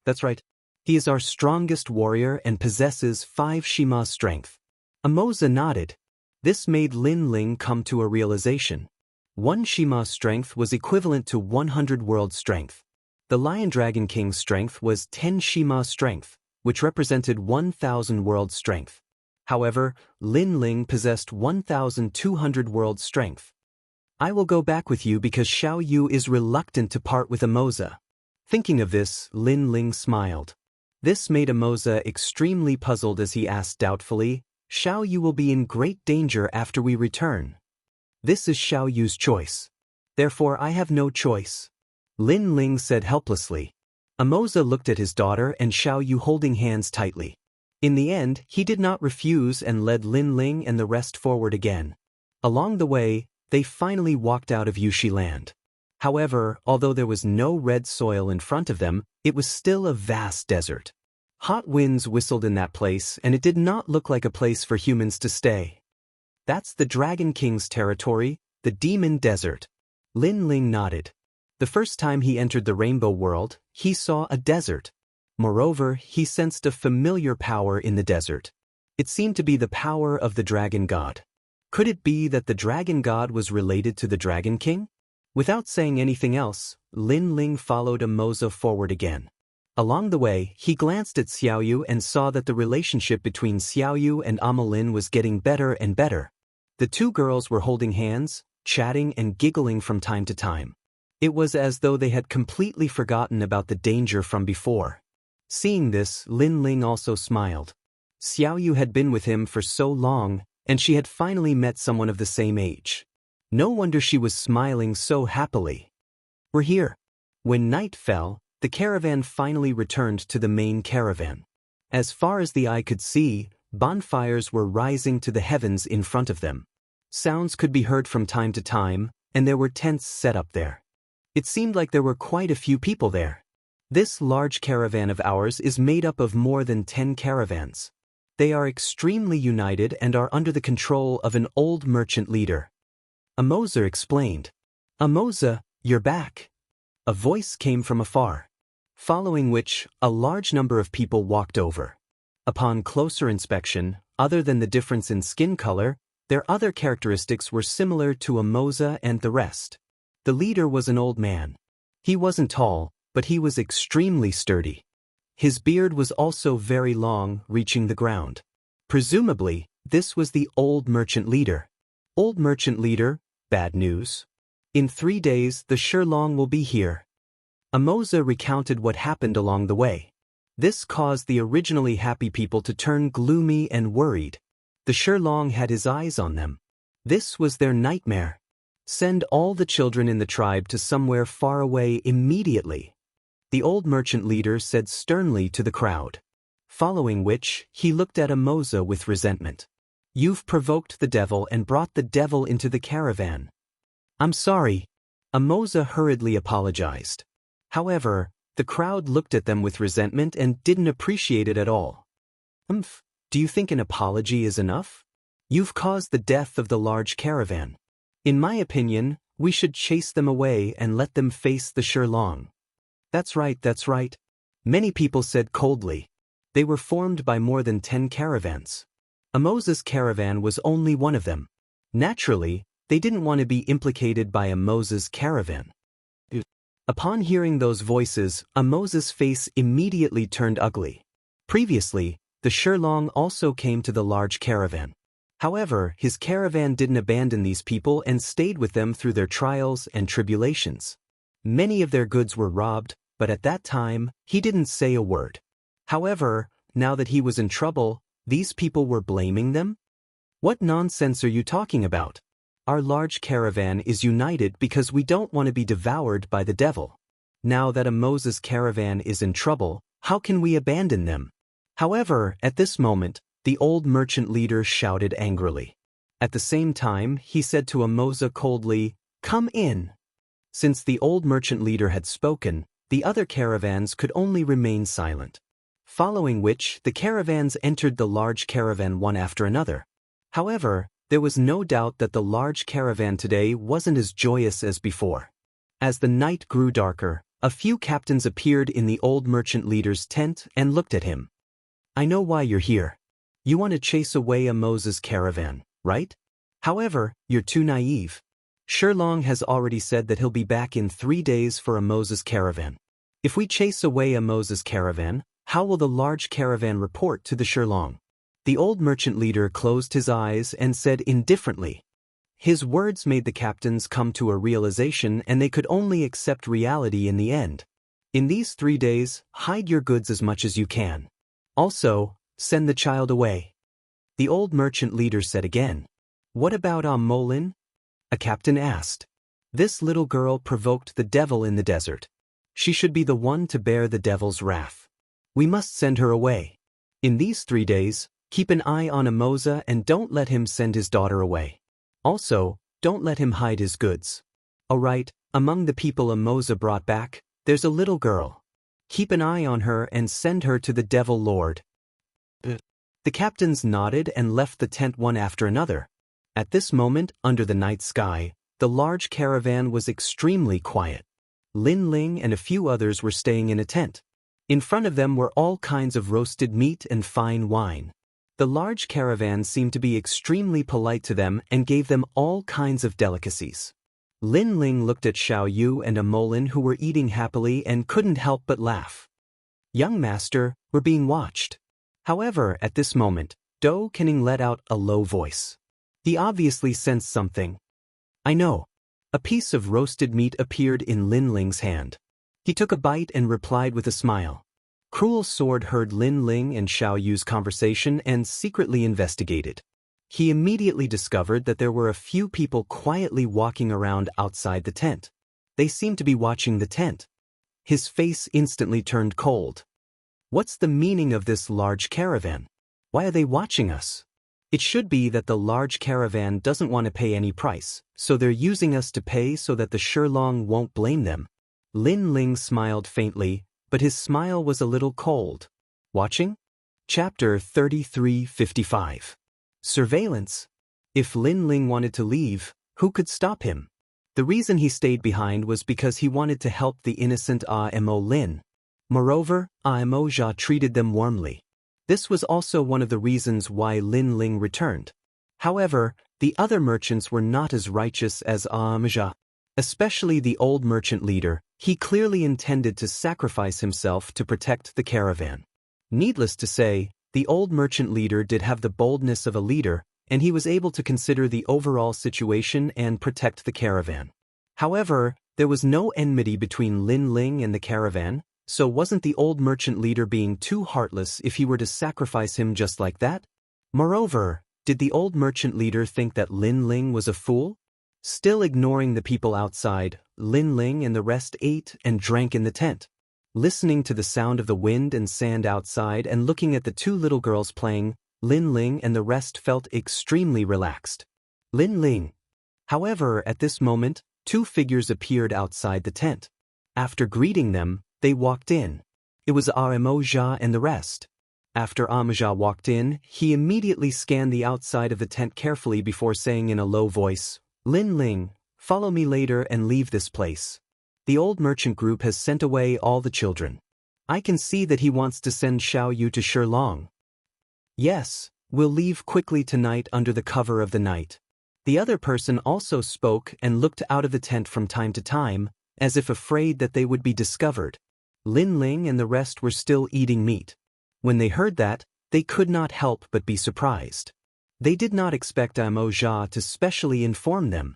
"That's right. He is our strongest warrior and possesses 5 Shima strength." Amoza nodded. This made Lin Ling come to a realization. 1 Shima strength was equivalent to 100 world strength. The Lion Dragon King's strength was 10 Shima strength, which represented 1,000 world strength. However, Lin Ling possessed 1,200 world strength. "I will go back with you because Xiao Yu is reluctant to part with Amoza." Thinking of this, Lin Ling smiled. This made Amoza extremely puzzled as he asked doubtfully, "Xiao Yu will be in great danger after we return." "This is Xiao Yu's choice. Therefore I have no choice," Lin Ling said helplessly. Amoza looked at his daughter and Xiao Yu holding hands tightly. In the end, he did not refuse and led Lin Ling and the rest forward again. Along the way, they finally walked out of Yushi land. However, although there was no red soil in front of them, it was still a vast desert. Hot winds whistled in that place, and it did not look like a place for humans to stay. "That's the Dragon King's territory, the Demon Desert." Lin Ling nodded. The first time he entered the Rainbow World, he saw a desert. Moreover, he sensed a familiar power in the desert. It seemed to be the power of the Dragon God. Could it be that the Dragon God was related to the Dragon King? Without saying anything else, Lin Ling followed Amoza forward again. Along the way, he glanced at Xiao Yu and saw that the relationship between Xiao Yu and Amalin was getting better and better. The 2 girls were holding hands, chatting and giggling from time to time. It was as though they had completely forgotten about the danger from before. Seeing this, Lin Ling also smiled. Xiao Yu had been with him for so long, and she had finally met someone of the same age. No wonder she was smiling so happily. "We're here." When night fell, the caravan finally returned to the main caravan. As far as the eye could see, bonfires were rising to the heavens in front of them. Sounds could be heard from time to time, and there were tents set up there. It seemed like there were quite a few people there. This large caravan of ours is made up of more than 10 caravans. They are extremely united and are under the control of an old merchant leader. Amoza explained. "Amoza, you're back." A voice came from afar. Following which, a large number of people walked over. Upon closer inspection, other than the difference in skin color, their other characteristics were similar to Amoza and the rest. The leader was an old man. He wasn't tall, but he was extremely sturdy. His beard was also very long, reaching the ground. Presumably, this was the old merchant leader. "Old merchant leader, bad news. In 3 days, the Shilong will be here." Amoza recounted what happened along the way. This caused the originally happy people to turn gloomy and worried. The Shilong had his eyes on them. This was their nightmare. "Send all the children in the tribe to somewhere far away immediately," the old merchant leader said sternly to the crowd. Following which, he looked at Amoza with resentment. "You've provoked the devil and brought the devil into the caravan." "I'm sorry." Amoza hurriedly apologized. However, the crowd looked at them with resentment and didn't appreciate it at all. Do you think an apology is enough? You've caused the death of the large caravan. In my opinion, we should chase them away and let them face the Shilong." That's right. Many people said coldly. They were formed by more than 10 caravans. Amoza's caravan was only one of them. Naturally, they didn't want to be implicated by Amoza's caravan. Upon hearing those voices, Amoza's face immediately turned ugly. Previously, the Shilong also came to the large caravan. However, his caravan didn't abandon these people and stayed with them through their trials and tribulations. Many of their goods were robbed, but at that time, he didn't say a word. However, now that he was in trouble, these people were blaming them? What nonsense are you talking about? Our large caravan is united because we don't want to be devoured by the devil. Now that a Moses caravan is in trouble, how can we abandon them? However, at this moment, the old merchant leader shouted angrily. At the same time, he said to Moses coldly, "Come in." Since the old merchant leader had spoken, the other caravans could only remain silent. Following which, the caravans entered the large caravan one after another. However, there was no doubt that the large caravan today wasn't as joyous as before. As the night grew darker, a few captains appeared in the old merchant leader's tent and looked at him. "I know why you're here. You want to chase away a Moses caravan, right? However, you're too naive. Shilong has already said that he'll be back in 3 days for a Moses caravan. If we chase away a Moses caravan, how will the large caravan report to the Shilong?" The old merchant leader closed his eyes and said indifferently. His words made the captains come to a realization, and they could only accept reality in the end. In these 3 days, hide your goods as much as you can. Also, send the child away. The old merchant leader said again. "What about Lin?" a captain asked. "This little girl provoked the devil in the desert. She should be the one to bear the devil's wrath. We must send her away. In these 3 days, keep an eye on Moses and don't let him send his daughter away. Also, don't let him hide his goods. Alright, among the people Moses brought back, there's a little girl. Keep an eye on her and send her to the devil lord." The captains nodded and left the tent one after another. At this moment, under the night sky, the large caravan was extremely quiet. Lin Ling and a few others were staying in a tent. In front of them were all kinds of roasted meat and fine wine. The large caravan seemed to be extremely polite to them and gave them all kinds of delicacies. Lin Ling looked at Xiao Yu and Lin, who were eating happily and couldn't help but laugh. "Young master, we're being watched." However, at this moment, Do Kenning let out a low voice. He obviously sensed something. "I know." A piece of roasted meat appeared in Lin Ling's hand. He took a bite and replied with a smile. Cruel Sword heard Lin Ling and Xiao Yu's conversation and secretly investigated. He immediately discovered that there were a few people quietly walking around outside the tent. They seemed to be watching the tent. His face instantly turned cold. What's the meaning of this large caravan? Why are they watching us? It should be that the large caravan doesn't want to pay any price, so they're using us to pay so that the Shilong won't blame them. Lin Ling smiled faintly, but his smile was a little cold. Watching? Chapter 3355. Surveillance. If Lin Ling wanted to leave, who could stop him? The reason he stayed behind was because he wanted to help the innocent Lin. Moreover, Mojia treated them warmly. This was also one of the reasons why Lin Ling returned. However, the other merchants were not as righteous as Mojia. Especially the old merchant leader. He clearly intended to sacrifice himself to protect the caravan. Needless to say, the old merchant leader did have the boldness of a leader, and he was able to consider the overall situation and protect the caravan. However, there was no enmity between Lin Ling and the caravan. So wasn't the old merchant leader being too heartless if he were to sacrifice him just like that? Moreover, did the old merchant leader think that Lin Ling was a fool? Still ignoring the people outside, Lin Ling and the rest ate and drank in the tent. Listening to the sound of the wind and sand outside and looking at the 2 little girls playing, Lin Ling and the rest felt extremely relaxed. Lin Ling. However, at this moment, 2 figures appeared outside the tent. After greeting them, they walked in. It was Mojia and the rest. After Mojia walked in, he immediately scanned the outside of the tent carefully before saying in a low voice, "Lin Ling, follow me later and leave this place. The old merchant group has sent away all the children. I can see that he wants to send Xiao Yu to Shilong." "Yes, we'll leave quickly tonight under the cover of the night." The other person also spoke and looked out of the tent from time to time, as if afraid that they would be discovered. Lin Ling and the rest were still eating meat. When they heard that, they could not help but be surprised. They did not expect Mo to specially inform them.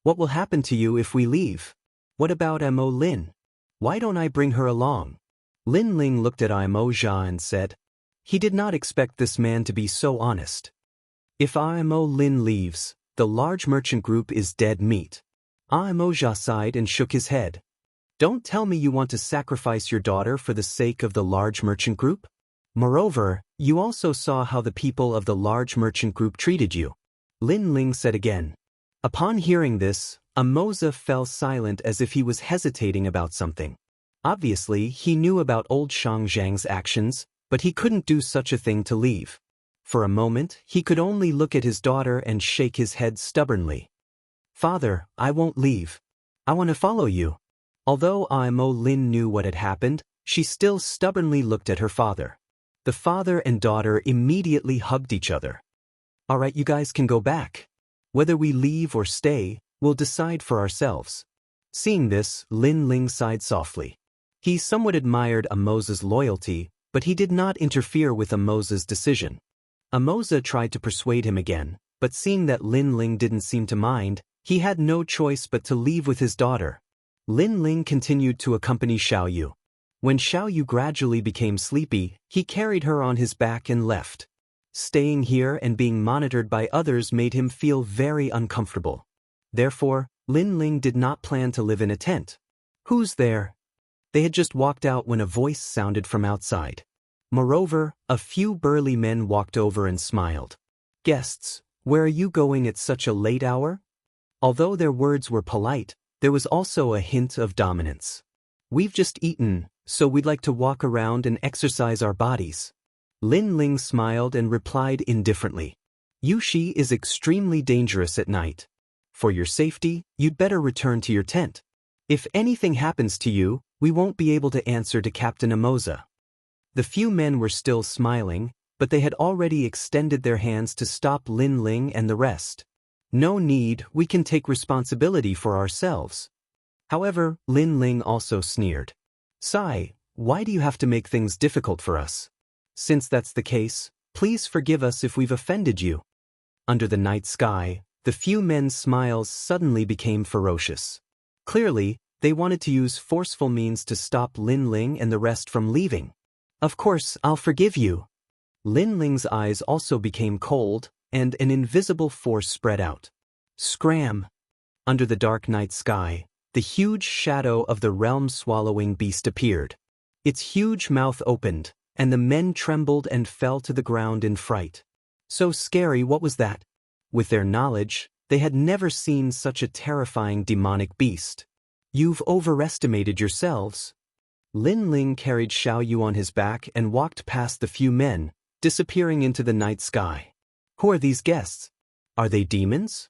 What will happen to you if we leave? What about Mo Lin? Why don't I bring her along? Lin Ling looked at Mo and said. He did not expect this man to be so honest. If Mo Lin leaves, the large merchant group is dead meat. Mo sighed and shook his head. Don't tell me you want to sacrifice your daughter for the sake of the large merchant group? Moreover, you also saw how the people of the large merchant group treated you. Lin Ling said again. Upon hearing this, Moza fell silent as if he was hesitating about something. Obviously, he knew about old Shang Zhang's actions, but he couldn't do such a thing to leave. For a moment, he could only look at his daughter and shake his head stubbornly. Father, I won't leave. I want to follow you. Although Mo Lin knew what had happened, she still stubbornly looked at her father. The father and daughter immediately hugged each other. All right, you guys can go back. Whether we leave or stay, we'll decide for ourselves. Seeing this, Lin Ling sighed softly. He somewhat admired Moza's loyalty, but he did not interfere with Moza's decision. Moza tried to persuade him again, but seeing that Lin Ling didn't seem to mind, he had no choice but to leave with his daughter. Lin Ling continued to accompany Xiaoyu. When Xiaoyu gradually became sleepy, he carried her on his back and left. Staying here and being monitored by others made him feel very uncomfortable. Therefore, Lin Ling did not plan to live in a tent. Who's there? They had just walked out when a voice sounded from outside. Moreover, a few burly men walked over and smiled. Guests, where are you going at such a late hour? Although their words were polite, there was also a hint of dominance. We've just eaten, so we'd like to walk around and exercise our bodies. Lin Ling smiled and replied indifferently. Yushi is extremely dangerous at night. For your safety, you'd better return to your tent. If anything happens to you, we won't be able to answer to Captain Moza. The few men were still smiling, but they had already extended their hands to stop Lin Ling and the rest. No need, we can take responsibility for ourselves. However, Lin Ling also sneered. Sai, why do you have to make things difficult for us? Since that's the case, please forgive us if we've offended you. Under the night sky, the few men's smiles suddenly became ferocious. Clearly, they wanted to use forceful means to stop Lin Ling and the rest from leaving. Of course, I'll forgive you. Lin Ling's eyes also became cold, and an invisible force spread out. Scram! Under the dark night sky, the huge shadow of the realm-swallowing beast appeared. Its huge mouth opened, and the men trembled and fell to the ground in fright. So scary, what was that? With their knowledge, they had never seen such a terrifying demonic beast. You've overestimated yourselves. Lin Ling carried Xiaoyu on his back and walked past the few men, disappearing into the night sky. Who are these guests? Are they demons?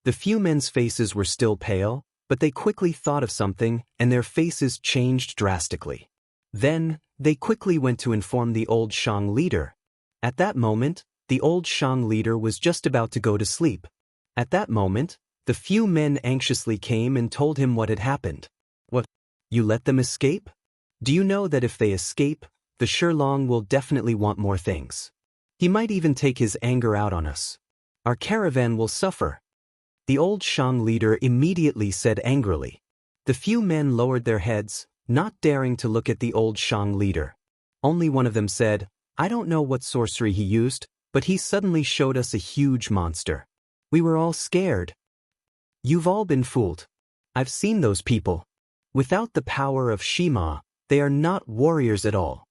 The few men's faces were still pale, but they quickly thought of something, and their faces changed drastically. Then, they quickly went to inform the old Shang leader. At that moment, the old Shang leader was just about to go to sleep. At that moment, the few men anxiously came and told him what had happened. What? You let them escape? Do you know that if they escape, the Shilong will definitely want more things? He might even take his anger out on us. Our caravan will suffer. The old Shang leader immediately said angrily. The few men lowered their heads, not daring to look at the old Shang leader. Only one of them said, I don't know what sorcery he used, but he suddenly showed us a huge monster. We were all scared. You've all been fooled. I've seen those people. Without the power of Shima, they are not warriors at all.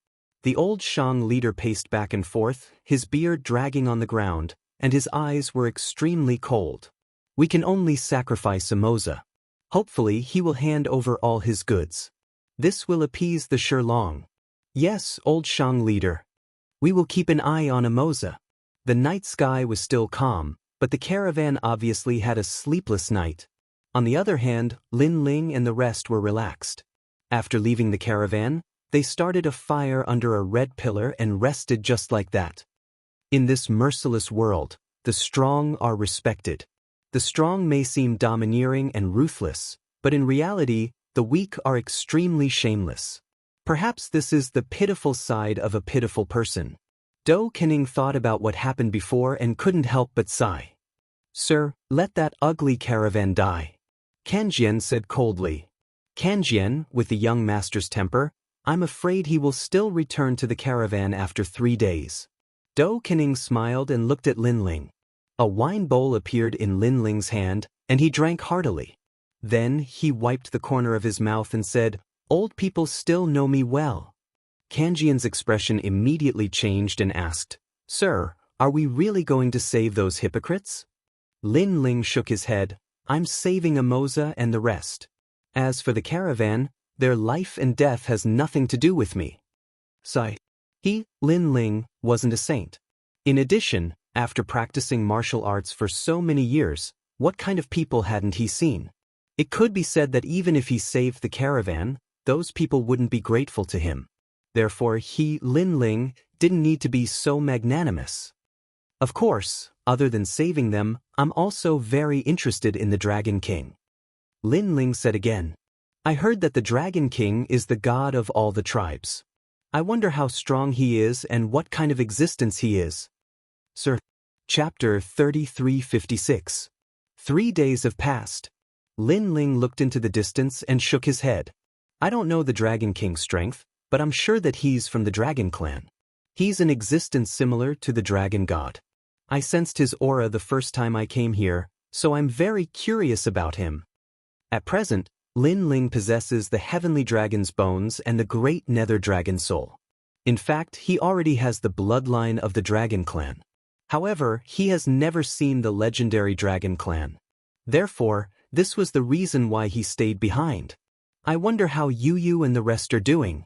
The old Shang leader paced back and forth, his beard dragging on the ground, and his eyes were extremely cold. We can only sacrifice Moza. Hopefully he will hand over all his goods. This will appease the Shilong. Yes, old Shang leader. We will keep an eye on Moza. The night sky was still calm, but the caravan obviously had a sleepless night. On the other hand, Lin Ling and the rest were relaxed. After leaving the caravan, they started a fire under a red pillar and rested just like that. In this merciless world, the strong are respected. The strong may seem domineering and ruthless, but in reality, the weak are extremely shameless. Perhaps this is the pitiful side of a pitiful person. Do Kening thought about what happened before and couldn't help but sigh. Sir, let that ugly caravan die. Kanjian said coldly. Kanjian, with the young master's temper, I'm afraid he will still return to the caravan after 3 days. Do Kening smiled and looked at Lin Ling. A wine bowl appeared in Lin Ling's hand, and he drank heartily. Then he wiped the corner of his mouth and said, Old people still know me well. Kanjian's expression immediately changed and asked, Sir, are we really going to save those hypocrites? Lin Ling shook his head. I'm saving Amoza and the rest. As for the caravan, their life and death has nothing to do with me. Sigh. He, Lin Ling, wasn't a saint. In addition, after practicing martial arts for so many years, what kind of people hadn't he seen? It could be said that even if he saved the caravan, those people wouldn't be grateful to him. Therefore he, Lin Ling, didn't need to be so magnanimous. Of course, other than saving them, I'm also very interested in the Dragon King. Lin Ling said again, I heard that the Dragon King is the god of all the tribes. I wonder how strong he is and what kind of existence he is. Sir. Chapter 3356. 3 days have passed. Lin Ling looked into the distance and shook his head. I don't know the Dragon King's strength, but I'm sure that he's from the Dragon Clan. He's an existence similar to the Dragon God. I sensed his aura the first time I came here, so I'm very curious about him. At present, Lin Ling possesses the Heavenly Dragon's bones and the Great Nether Dragon soul. In fact, he already has the bloodline of the Dragon Clan. However, he has never seen the legendary Dragon Clan. Therefore, this was the reason why he stayed behind. I wonder how Yu and the rest are doing.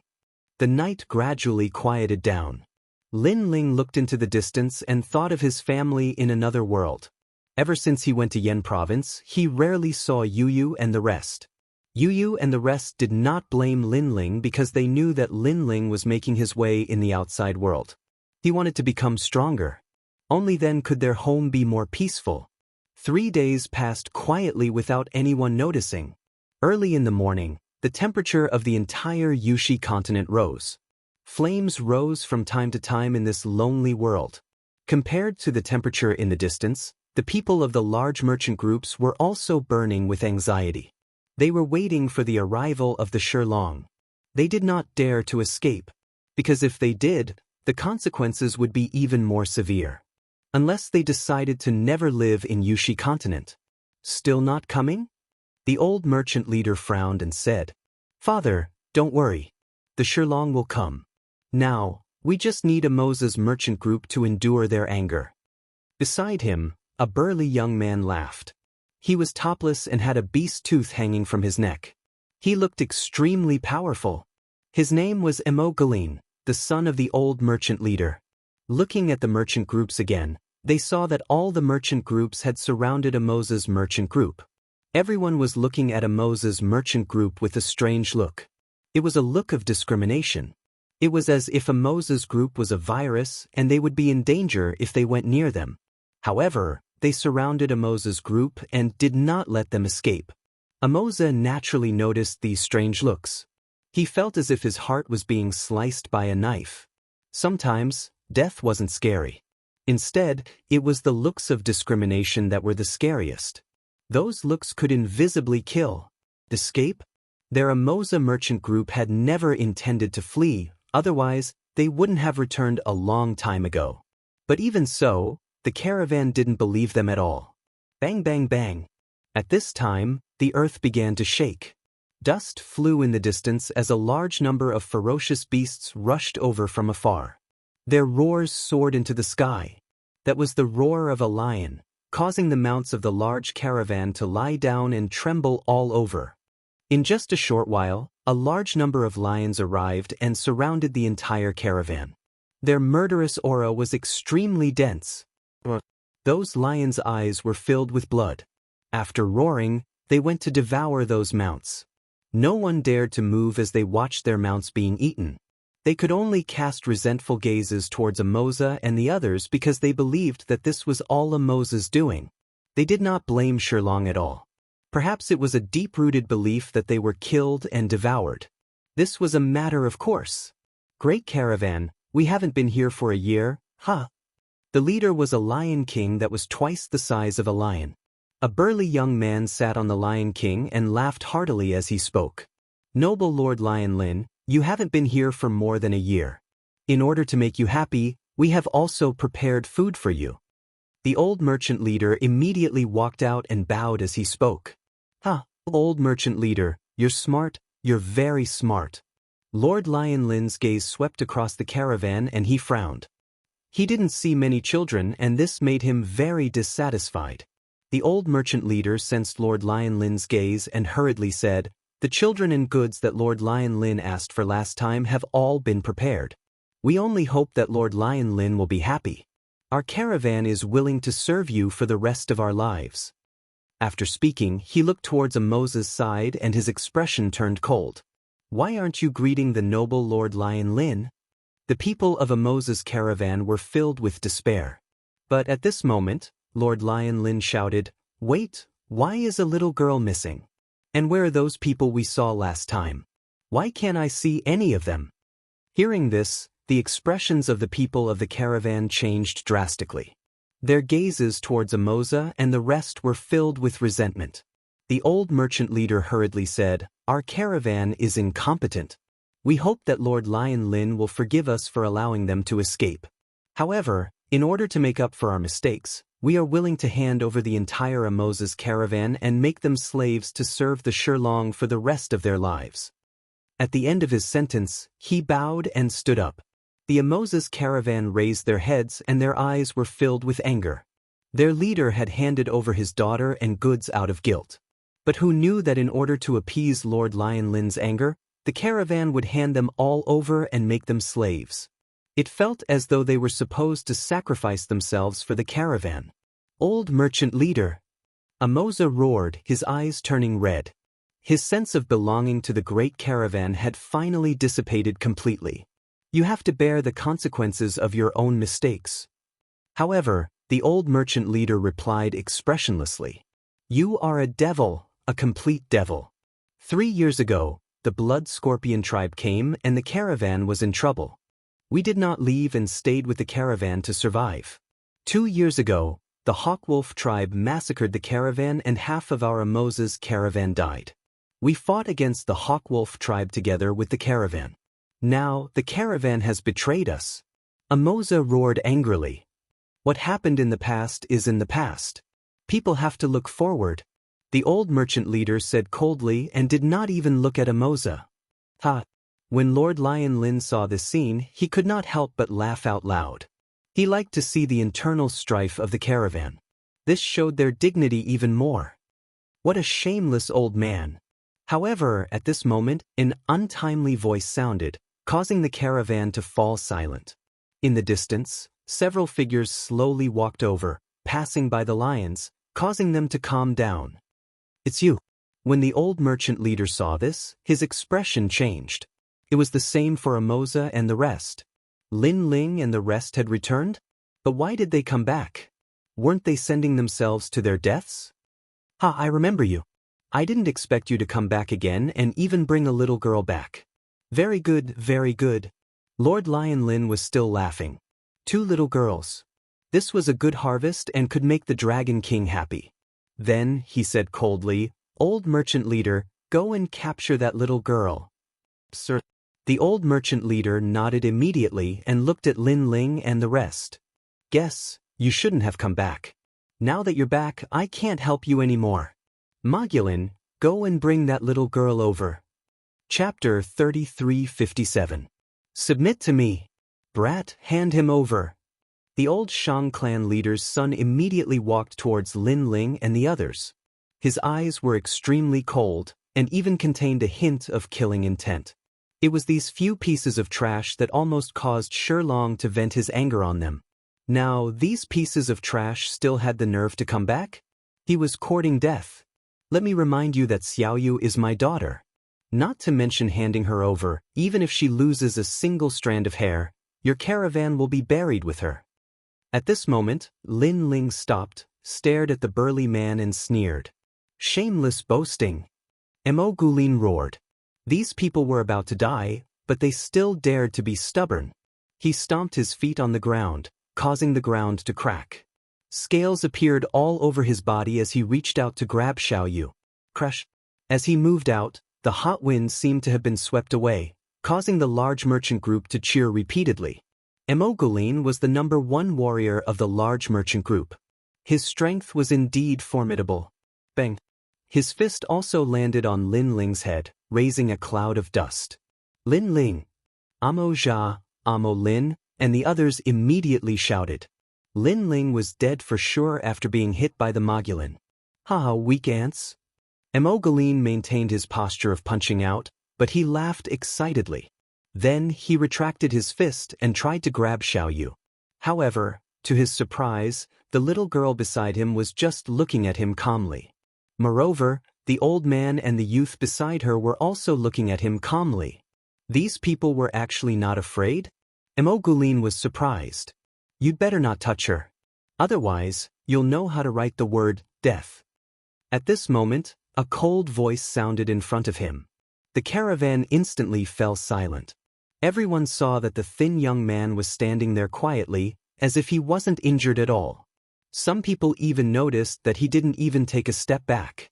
The night gradually quieted down. Lin Ling looked into the distance and thought of his family in another world. Ever since he went to Yen Province, he rarely saw Yu and the rest. Yu and the rest did not blame Lin Ling because they knew that Lin Ling was making his way in the outside world. He wanted to become stronger. Only then could their home be more peaceful. 3 days passed quietly without anyone noticing. Early in the morning, the temperature of the entire Yushi continent rose. Flames rose from time to time in this lonely world. Compared to the temperature in the distance, the people of the large merchant groups were also burning with anxiety. They were waiting for the arrival of the Shilong. They did not dare to escape, because if they did, the consequences would be even more severe. Unless they decided to never live in Yushi continent. Still not coming? The old merchant leader frowned and said, Father, don't worry. The Shilong will come. Now, we just need Amoza's merchant group to endure their anger. Beside him, a burly young man laughed. He was topless and had a beast tooth hanging from his neck. He looked extremely powerful. His name was Wang, the son of the old merchant leader. Looking at the merchant groups again, they saw that all the merchant groups had surrounded Amoza's merchant group. Everyone was looking at Amoza's merchant group with a strange look. It was a look of discrimination. It was as if Amoza's group was a virus and they would be in danger if they went near them. However, they surrounded Amoza's group and did not let them escape. Amoza naturally noticed these strange looks. He felt as if his heart was being sliced by a knife. Sometimes, death wasn't scary. Instead, it was the looks of discrimination that were the scariest. Those looks could invisibly kill. Escape? Their Amoza merchant group had never intended to flee, otherwise, they wouldn't have returned a long time ago. But even so, the caravan didn't believe them at all. Bang, bang, bang. At this time, the earth began to shake. Dust flew in the distance as a large number of ferocious beasts rushed over from afar. Their roars soared into the sky. That was the roar of a lion, causing the mounts of the large caravan to lie down and tremble all over. In just a short while, a large number of lions arrived and surrounded the entire caravan. Their murderous aura was extremely dense. Those lions' eyes were filled with blood. After roaring, they went to devour those mounts. No one dared to move as they watched their mounts being eaten. They could only cast resentful gazes towards Amoza and the others because they believed that this was all Amoza's doing. They did not blame Shilong at all. Perhaps it was a deep-rooted belief that they were killed and devoured. This was a matter of course. Great caravan, we haven't been here for a year, Ha! The leader was a lion king that was twice the size of a lion. A burly young man sat on the Lion King and laughed heartily as he spoke. Noble Lord Wang Lin, you haven't been here for more than a year. In order to make you happy, we have also prepared food for you. The old merchant leader immediately walked out and bowed as he spoke. Old merchant leader, you're smart, you're very smart. Lord Wang Lin's gaze swept across the caravan and he frowned. He didn't see many children and this made him very dissatisfied. The old merchant leader sensed Lord Wang Lin's gaze and hurriedly said, the children and goods that Lord Wang Lin asked for last time have all been prepared. We only hope that Lord Wang Lin will be happy. Our caravan is willing to serve you for the rest of our lives. After speaking, he looked towards Moses' side and his expression turned cold. Why aren't you greeting the noble Lord Wang Lin? The people of Moses' caravan were filled with despair. But at this moment, Lord Wang Lin shouted, wait, why is a little girl missing? And where are those people we saw last time? Why can't I see any of them? Hearing this, the expressions of the people of the caravan changed drastically. Their gazes towards Moses and the rest were filled with resentment. The old merchant leader hurriedly said, our caravan is incompetent. We hope that Lord Wang Lin will forgive us for allowing them to escape. However, in order to make up for our mistakes, we are willing to hand over the entire Moses caravan and make them slaves to serve the Shilong for the rest of their lives. At the end of his sentence, he bowed and stood up. The Moses caravan raised their heads and their eyes were filled with anger. Their leader had handed over his daughter and goods out of guilt. But who knew that in order to appease Lord Wang Lin's anger, the caravan would hand them all over and make them slaves. It felt as though they were supposed to sacrifice themselves for the caravan. Old merchant leader! Moses roared, his eyes turning red. His sense of belonging to the great caravan had finally dissipated completely. You have to bear the consequences of your own mistakes. However, the old merchant leader replied expressionlessly. You are a devil, a complete devil. 3 years ago, the blood scorpion tribe came and the caravan was in trouble. We did not leave and stayed with the caravan to survive. 2 years ago, the hawkwolf tribe massacred the caravan and half of our Moses caravan died. We fought against the hawkwolf tribe together with the caravan. Now, the caravan has betrayed us. Moses roared angrily. What happened in the past is in the past. People have to look forward. The old merchant leader said coldly and did not even look at Moses. When Lord Wang Lin saw this scene, he could not help but laugh out loud. He liked to see the internal strife of the caravan. This showed their dignity even more. What a shameless old man. However, at this moment, an untimely voice sounded, causing the caravan to fall silent. In the distance, several figures slowly walked over, passing by the lions, causing them to calm down. It's you. When the old merchant leader saw this, his expression changed. It was the same for Moses and the rest. Lin Ling and the rest had returned? But why did they come back? Weren't they sending themselves to their deaths? I remember you. I didn't expect you to come back again and even bring a little girl back. Very good, very good. Lord Wang Lin was still laughing. 2 little girls. This was a good harvest and could make the Dragon King happy. Then, he said coldly, old merchant leader, go and capture that little girl. Sir. The old merchant leader nodded immediately and looked at Lin Ling and the rest. Guess, you shouldn't have come back. Now that you're back, I can't help you anymore. Magulin, go and bring that little girl over. Chapter 3357. Submit to me. Brat, hand him over. The old Shang clan leader's son immediately walked towards Lin Ling and the others. His eyes were extremely cold and even contained a hint of killing intent. It was these few pieces of trash that almost caused Shilong to vent his anger on them. Now, these pieces of trash still had the nerve to come back? He was courting death. Let me remind you that Xiaoyu is my daughter. Not to mention handing her over, even if she loses a single strand of hair, your caravan will be buried with her. At this moment, Lin Ling stopped, stared at the burly man and sneered. Shameless boasting. Gulin roared. These people were about to die, but they still dared to be stubborn. He stomped his feet on the ground, causing the ground to crack. Scales appeared all over his body as he reached out to grab Xiaoyu. Crash! As he moved out, the hot wind seemed to have been swept away, causing the large merchant group to cheer repeatedly. Lin was the #1 warrior of the large merchant group. His strength was indeed formidable. Bang! His fist also landed on Lin Ling's head, raising a cloud of dust. Lin Ling, Amo Jia, Amo Lin, and the others immediately shouted. Lin Ling was dead for sure after being hit by the Mogulin. Haha, weak ants. Lin maintained his posture of punching out, but he laughed excitedly. Then he retracted his fist and tried to grab Xiaoyu. However, to his surprise, the little girl beside him was just looking at him calmly. Moreover, the old man and the youth beside her were also looking at him calmly. These people were actually not afraid? Lin was surprised. You'd better not touch her. Otherwise, you'll know how to write the word death. At this moment, a cold voice sounded in front of him. The caravan instantly fell silent. Everyone saw that the thin young man was standing there quietly, as if he wasn't injured at all. Some people even noticed that he didn't even take a step back.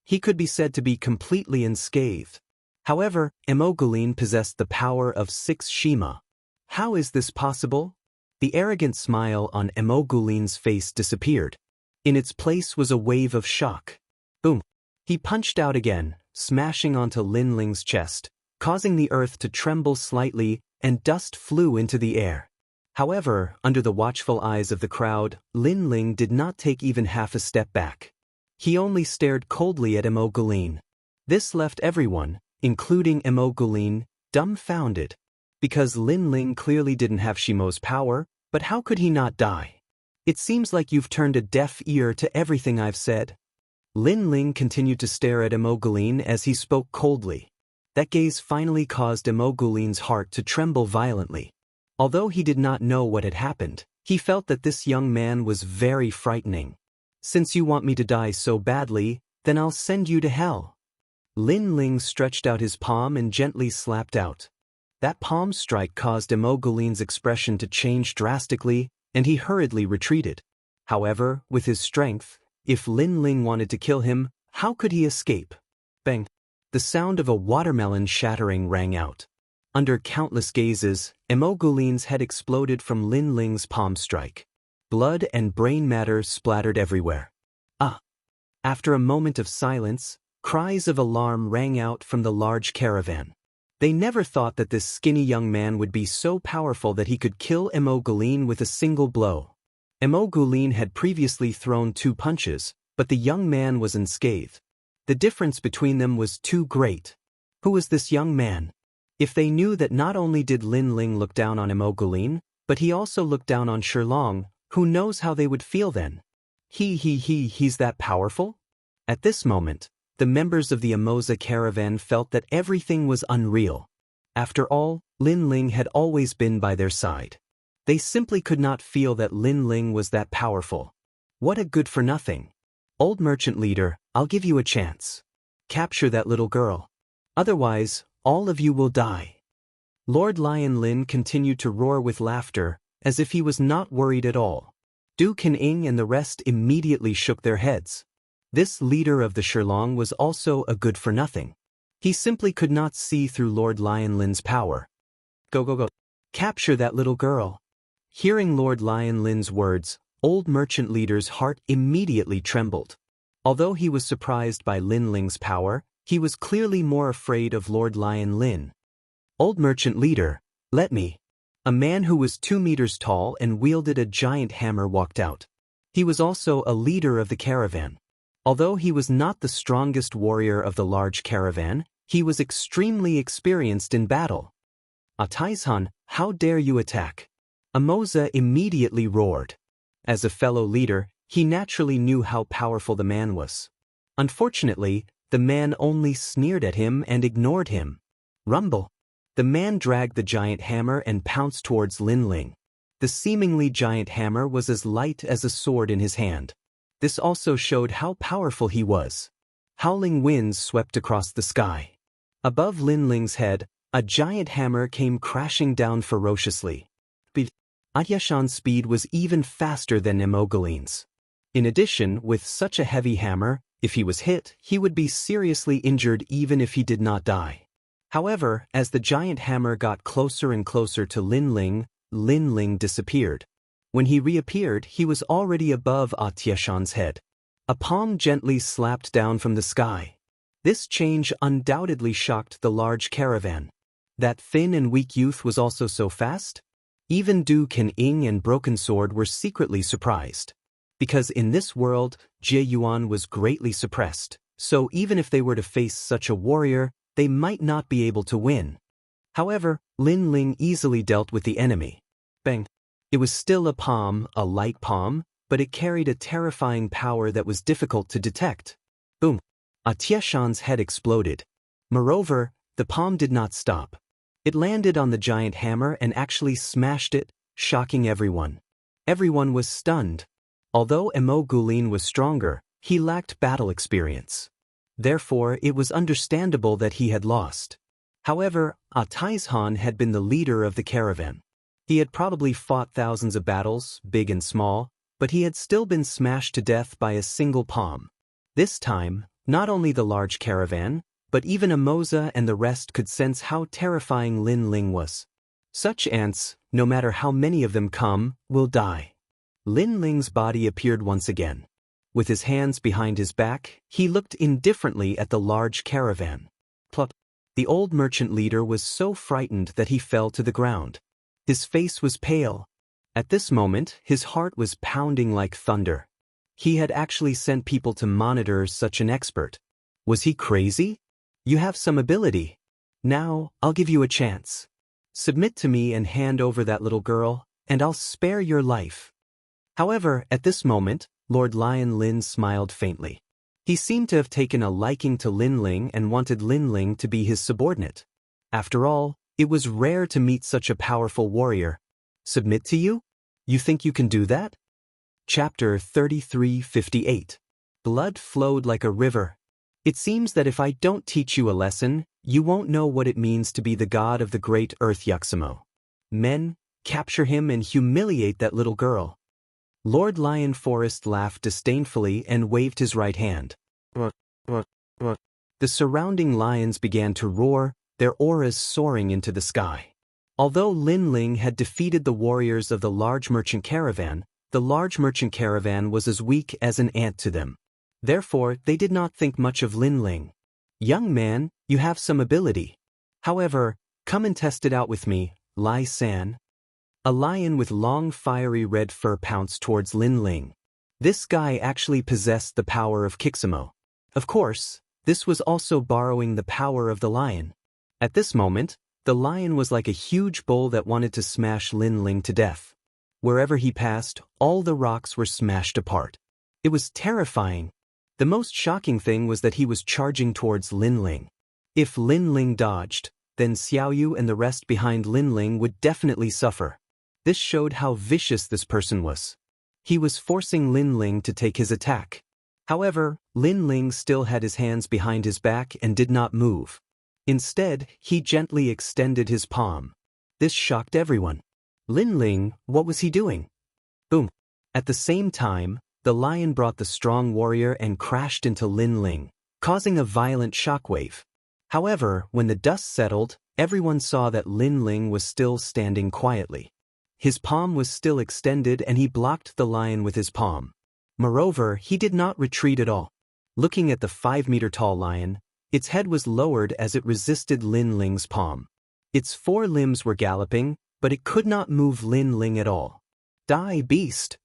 He could be said to be completely unscathed. However, Lin possessed the power of 6 Shima. How is this possible? The arrogant smile on Lin's face disappeared. In its place was a wave of shock. Boom! He punched out again, smashing onto Lin Ling's chest, causing the earth to tremble slightly, and dust flew into the air. However, under the watchful eyes of the crowd, Lin Ling did not take even half a step back. He only stared coldly at Lin. This left everyone, including Lin, dumbfounded. Because Lin Ling clearly didn't have Shimo's power, but how could he not die? It seems like you've turned a deaf ear to everything I've said. Lin Ling continued to stare at Lin as he spoke coldly. That gaze finally caused Lin's heart to tremble violently. Although he did not know what had happened, he felt that this young man was very frightening. Since you want me to die so badly, then I'll send you to hell. Lin Ling stretched out his palm and gently slapped out. That palm strike caused Lin's expression to change drastically, and he hurriedly retreated. However, with his strength, if Lin Ling wanted to kill him, how could he escape? Bang! The sound of a watermelon shattering rang out. Under countless gazes, Lin's head exploded from Lin Ling's palm strike. Blood and brain matter splattered everywhere. Ah! After a moment of silence, cries of alarm rang out from the large caravan. They never thought that this skinny young man would be so powerful that he could kill Lin with a single blow. Lin had previously thrown 2 punches, but the young man was unscathed. The difference between them was too great. Who was this young man? If they knew that not only did Lin Ling look down on Lin, but he also looked down on Shilong, who knows how they would feel then? He's that powerful? At this moment, the members of the Amoza caravan felt that everything was unreal. After all, Lin Ling had always been by their side. They simply could not feel that Lin Ling was that powerful. What a good-for-nothing. Old merchant leader, I'll give you a chance. Capture that little girl. Otherwise, all of you will die. Lord Lion Lin continued to roar with laughter, as if he was not worried at all. Du Kening and the rest immediately shook their heads. This leader of the Shilong was also a good-for-nothing. He simply could not see through Lord Lion Lin's power. Go. Capture that little girl. Hearing Lord Lion Lin's words, old merchant leader's heart immediately trembled. Although he was surprised by Lin Ling's power, he was clearly more afraid of Lord Lion Lin. Old merchant leader, let me. A man who was 2 meters tall and wielded a giant hammer walked out. He was also a leader of the caravan. Although he was not the strongest warrior of the large caravan, he was extremely experienced in battle. Taizhan, how dare you attack? Amoza immediately roared. As a fellow leader, he naturally knew how powerful the man was. Unfortunately, the man only sneered at him and ignored him. Rumble. The man dragged the giant hammer and pounced towards Lin Ling. The seemingly giant hammer was as light as a sword in his hand. This also showed how powerful he was. Howling winds swept across the sky. Above Lin Ling's head, a giant hammer came crashing down ferociously. Xianxia's speed was even faster than Imogelin's. In addition, with such a heavy hammer, if he was hit, he would be seriously injured even if he did not die. However, as the giant hammer got closer and closer to Lin Ling disappeared. When he reappeared, he was already above Xianxia's head. A palm gently slapped down from the sky. This change undoubtedly shocked the large caravan. That thin and weak youth was also so fast? Even Du King and Broken Sword were secretly surprised. Because in this world, Jie Yuan was greatly suppressed, so even if they were to face such a warrior, they might not be able to win. However, Lin Ling easily dealt with the enemy. Bang! It was still a light palm, but it carried a terrifying power that was difficult to detect. Boom! Xianxia's head exploded. Moreover, the palm did not stop. It landed on the giant hammer and actually smashed it, shocking everyone. Everyone was stunned. Although Imogelin was stronger, he lacked battle experience. Therefore, it was understandable that he had lost. However, Taizhan had been the leader of the caravan. He had probably fought thousands of battles, big and small, but he had still been smashed to death by a single palm. This time, not only the large caravan, but even Amoza and the rest could sense how terrifying Lin Ling was. Such ants, no matter how many of them come, will die. Lin Ling's body appeared once again. With his hands behind his back, he looked indifferently at the large caravan. Plop! The old merchant leader was so frightened that he fell to the ground. His face was pale. At this moment, his heart was pounding like thunder. He had actually sent people to monitor such an expert. Was he crazy? You have some ability. Now, I'll give you a chance. Submit to me and hand over that little girl, and I'll spare your life. However, at this moment, Lord Lion Lin smiled faintly. He seemed to have taken a liking to Lin Ling and wanted Lin Ling to be his subordinate. After all, it was rare to meet such a powerful warrior. Submit to you? You think you can do that? Chapter 33:58. Blood flowed like a river. It seems that if I don't teach you a lesson, you won't know what it means to be the god of the great earth Yuxamo. Men, capture him and humiliate that little girl. Lord Lion Forest laughed disdainfully and waved his right hand. The surrounding lions began to roar, their auras soaring into the sky. Although Lin Ling had defeated the warriors of the large merchant caravan, the large merchant caravan was as weak as an ant to them. Therefore, they did not think much of Lin Ling. Young man, you have some ability. However, come and test it out with me, Lai San. A lion with long fiery red fur pounced towards Lin Ling. This guy actually possessed the power of Kixamo. Of course, this was also borrowing the power of the lion. At this moment, the lion was like a huge bull that wanted to smash Lin Ling to death. Wherever he passed, all the rocks were smashed apart. It was terrifying. The most shocking thing was that he was charging towards Lin Ling. If Lin Ling dodged, then Xiaoyu and the rest behind Lin Ling would definitely suffer. This showed how vicious this person was. He was forcing Lin Ling to take his attack. However, Lin Ling still had his hands behind his back and did not move. Instead, he gently extended his palm. This shocked everyone. Lin Ling, what was he doing? Boom! At the same time, the lion brought the strong warrior and crashed into Lin Ling, causing a violent shockwave. However, when the dust settled, everyone saw that Lin Ling was still standing quietly. His palm was still extended and he blocked the lion with his palm. Moreover, he did not retreat at all. Looking at the 5-meter-tall lion, its head was lowered as it resisted Lin Ling's palm. Its 4 limbs were galloping, but it could not move Lin Ling at all. Die, beast!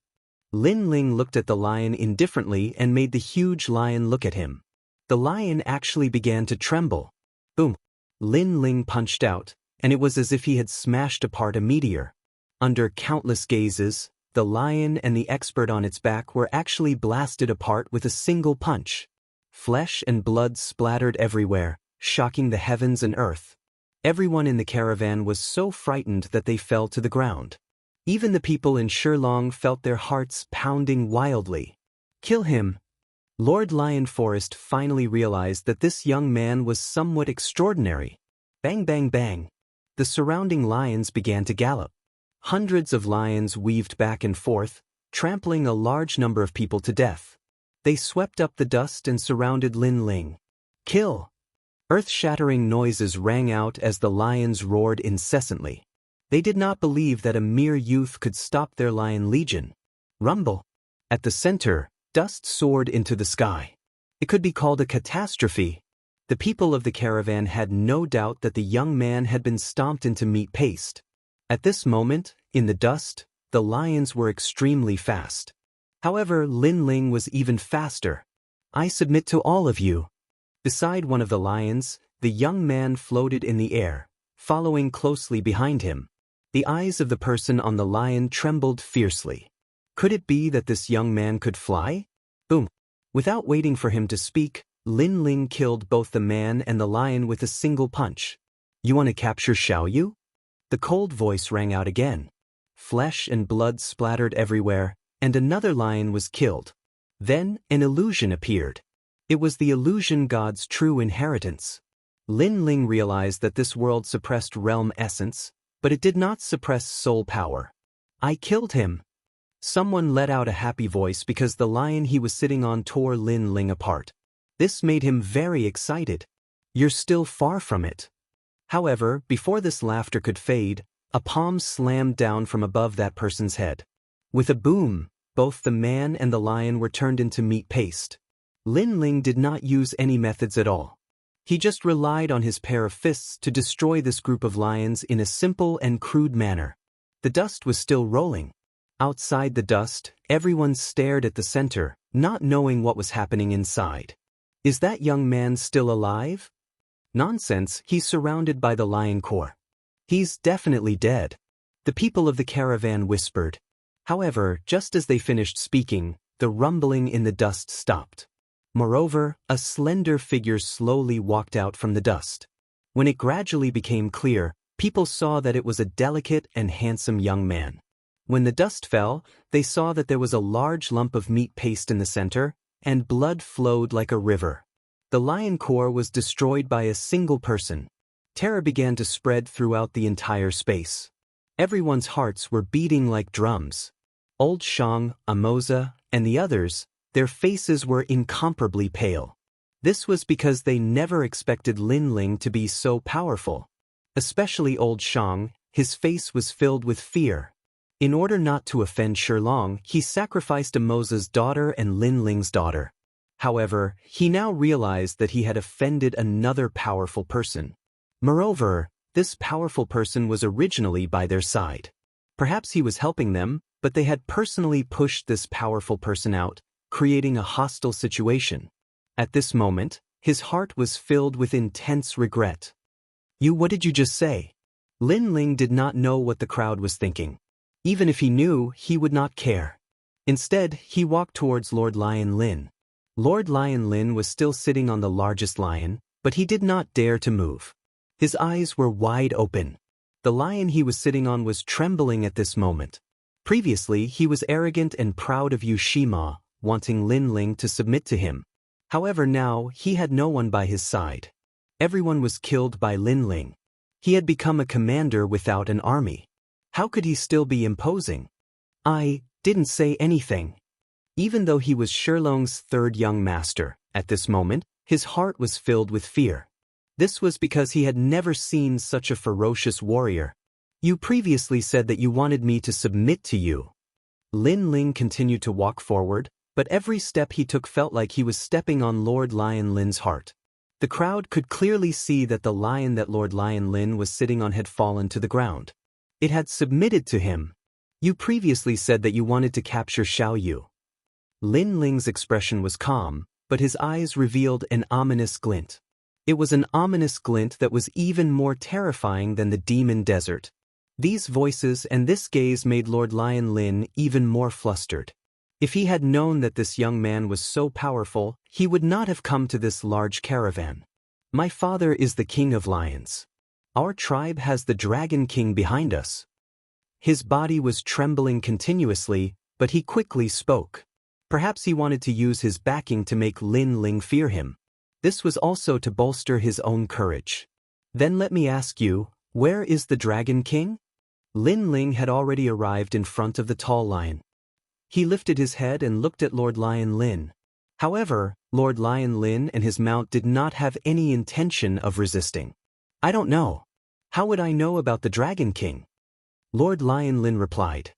Lin Ling looked at the lion indifferently and made the huge lion look at him. The lion actually began to tremble. Boom! Lin Ling punched out, and it was as if he had smashed apart a meteor. Under countless gazes, the lion and the expert on its back were actually blasted apart with a single punch. Flesh and blood splattered everywhere, shocking the heavens and earth. Everyone in the caravan was so frightened that they fell to the ground. Even the people in Shilong felt their hearts pounding wildly. Kill him! Lord Lion Forest finally realized that this young man was somewhat extraordinary. Bang bang bang! The surrounding lions began to gallop. Hundreds of lions weaved back and forth, trampling a large number of people to death. They swept up the dust and surrounded Lin Ling. Kill! Earth-shattering noises rang out as the lions roared incessantly. They did not believe that a mere youth could stop their lion legion. Rumble! At the center, dust soared into the sky. It could be called a catastrophe. The people of the caravan had no doubt that the young man had been stomped into meat paste. At this moment, in the dust, the lions were extremely fast. However, Lin Ling was even faster. I submit to all of you. Beside one of the lions, the young man floated in the air, following closely behind him. The eyes of the person on the lion trembled fiercely. Could it be that this young man could fly? Boom! Without waiting for him to speak, Lin Ling killed both the man and the lion with a single punch. You want to capture Xiaoyu? The cold voice rang out again. Flesh and blood splattered everywhere, and another lion was killed. Then, an illusion appeared. It was the illusion god's true inheritance. Lin Ling realized that this world suppressed realm essence, but it did not suppress soul power. I killed him. Someone let out a happy voice because the lion he was sitting on tore Lin Ling apart. This made him very excited. You're still far from it. However, before this laughter could fade, a palm slammed down from above that person's head. With a boom, both the man and the lion were turned into meat paste. Lin Ling did not use any methods at all. He just relied on his pair of fists to destroy this group of lions in a simple and crude manner. The dust was still rolling. Outside the dust, everyone stared at the center, not knowing what was happening inside. Is that young man still alive? Nonsense, he's surrounded by the lion core. He's definitely dead. The people of the caravan whispered. However, just as they finished speaking, the rumbling in the dust stopped. Moreover, a slender figure slowly walked out from the dust. When it gradually became clear, people saw that it was a delicate and handsome young man. When the dust fell, they saw that there was a large lump of meat paste in the center, and blood flowed like a river. The lion core was destroyed by a single person. Terror began to spread throughout the entire space. Everyone's hearts were beating like drums. Old Shang, Amoza, and the others, their faces were incomparably pale. This was because they never expected Lin Ling to be so powerful. Especially old Shang, his face was filled with fear. In order not to offend Shilong, he sacrificed Amoza's daughter and Lin Ling's daughter. However, he now realized that he had offended another powerful person. Moreover, this powerful person was originally by their side. Perhaps he was helping them, but they had personally pushed this powerful person out, creating a hostile situation. At this moment, his heart was filled with intense regret. What did you just say? Lin Ling did not know what the crowd was thinking. Even if he knew, he would not care. Instead, he walked towards Lord Lion Lin. Lord Lion Lin was still sitting on the largest lion, but he did not dare to move. His eyes were wide open. The lion he was sitting on was trembling at this moment. Previously, he was arrogant and proud of Yushima, wanting Lin Ling to submit to him. However, now, he had no one by his side. Everyone was killed by Lin Ling. He had become a commander without an army. How could he still be imposing? I didn't say anything. Even though he was Shilong's third young master, at this moment, his heart was filled with fear. This was because he had never seen such a ferocious warrior. You previously said that you wanted me to submit to you. Lin Ling continued to walk forward, but every step he took felt like he was stepping on Lord Lion Lin's heart. The crowd could clearly see that the lion that Lord Lion Lin was sitting on had fallen to the ground. It had submitted to him. You previously said that you wanted to capture Xiaoyu. Lin Ling's expression was calm, but his eyes revealed an ominous glint. It was an ominous glint that was even more terrifying than the demon desert. These voices and this gaze made Lord Lion Lin even more flustered. If he had known that this young man was so powerful, he would not have come to this large caravan. My father is the king of lions. Our tribe has the Dragon King behind us. His body was trembling continuously, but he quickly spoke. Perhaps he wanted to use his backing to make Lin Ling fear him. This was also to bolster his own courage. Then let me ask you, where is the Dragon King? Lin Ling had already arrived in front of the tall lion. He lifted his head and looked at Lord Lion Lin. However, Lord Lion Lin and his mount did not have any intention of resisting. "I don't know. How would I know about the Dragon King?" Lord Lion Lin replied.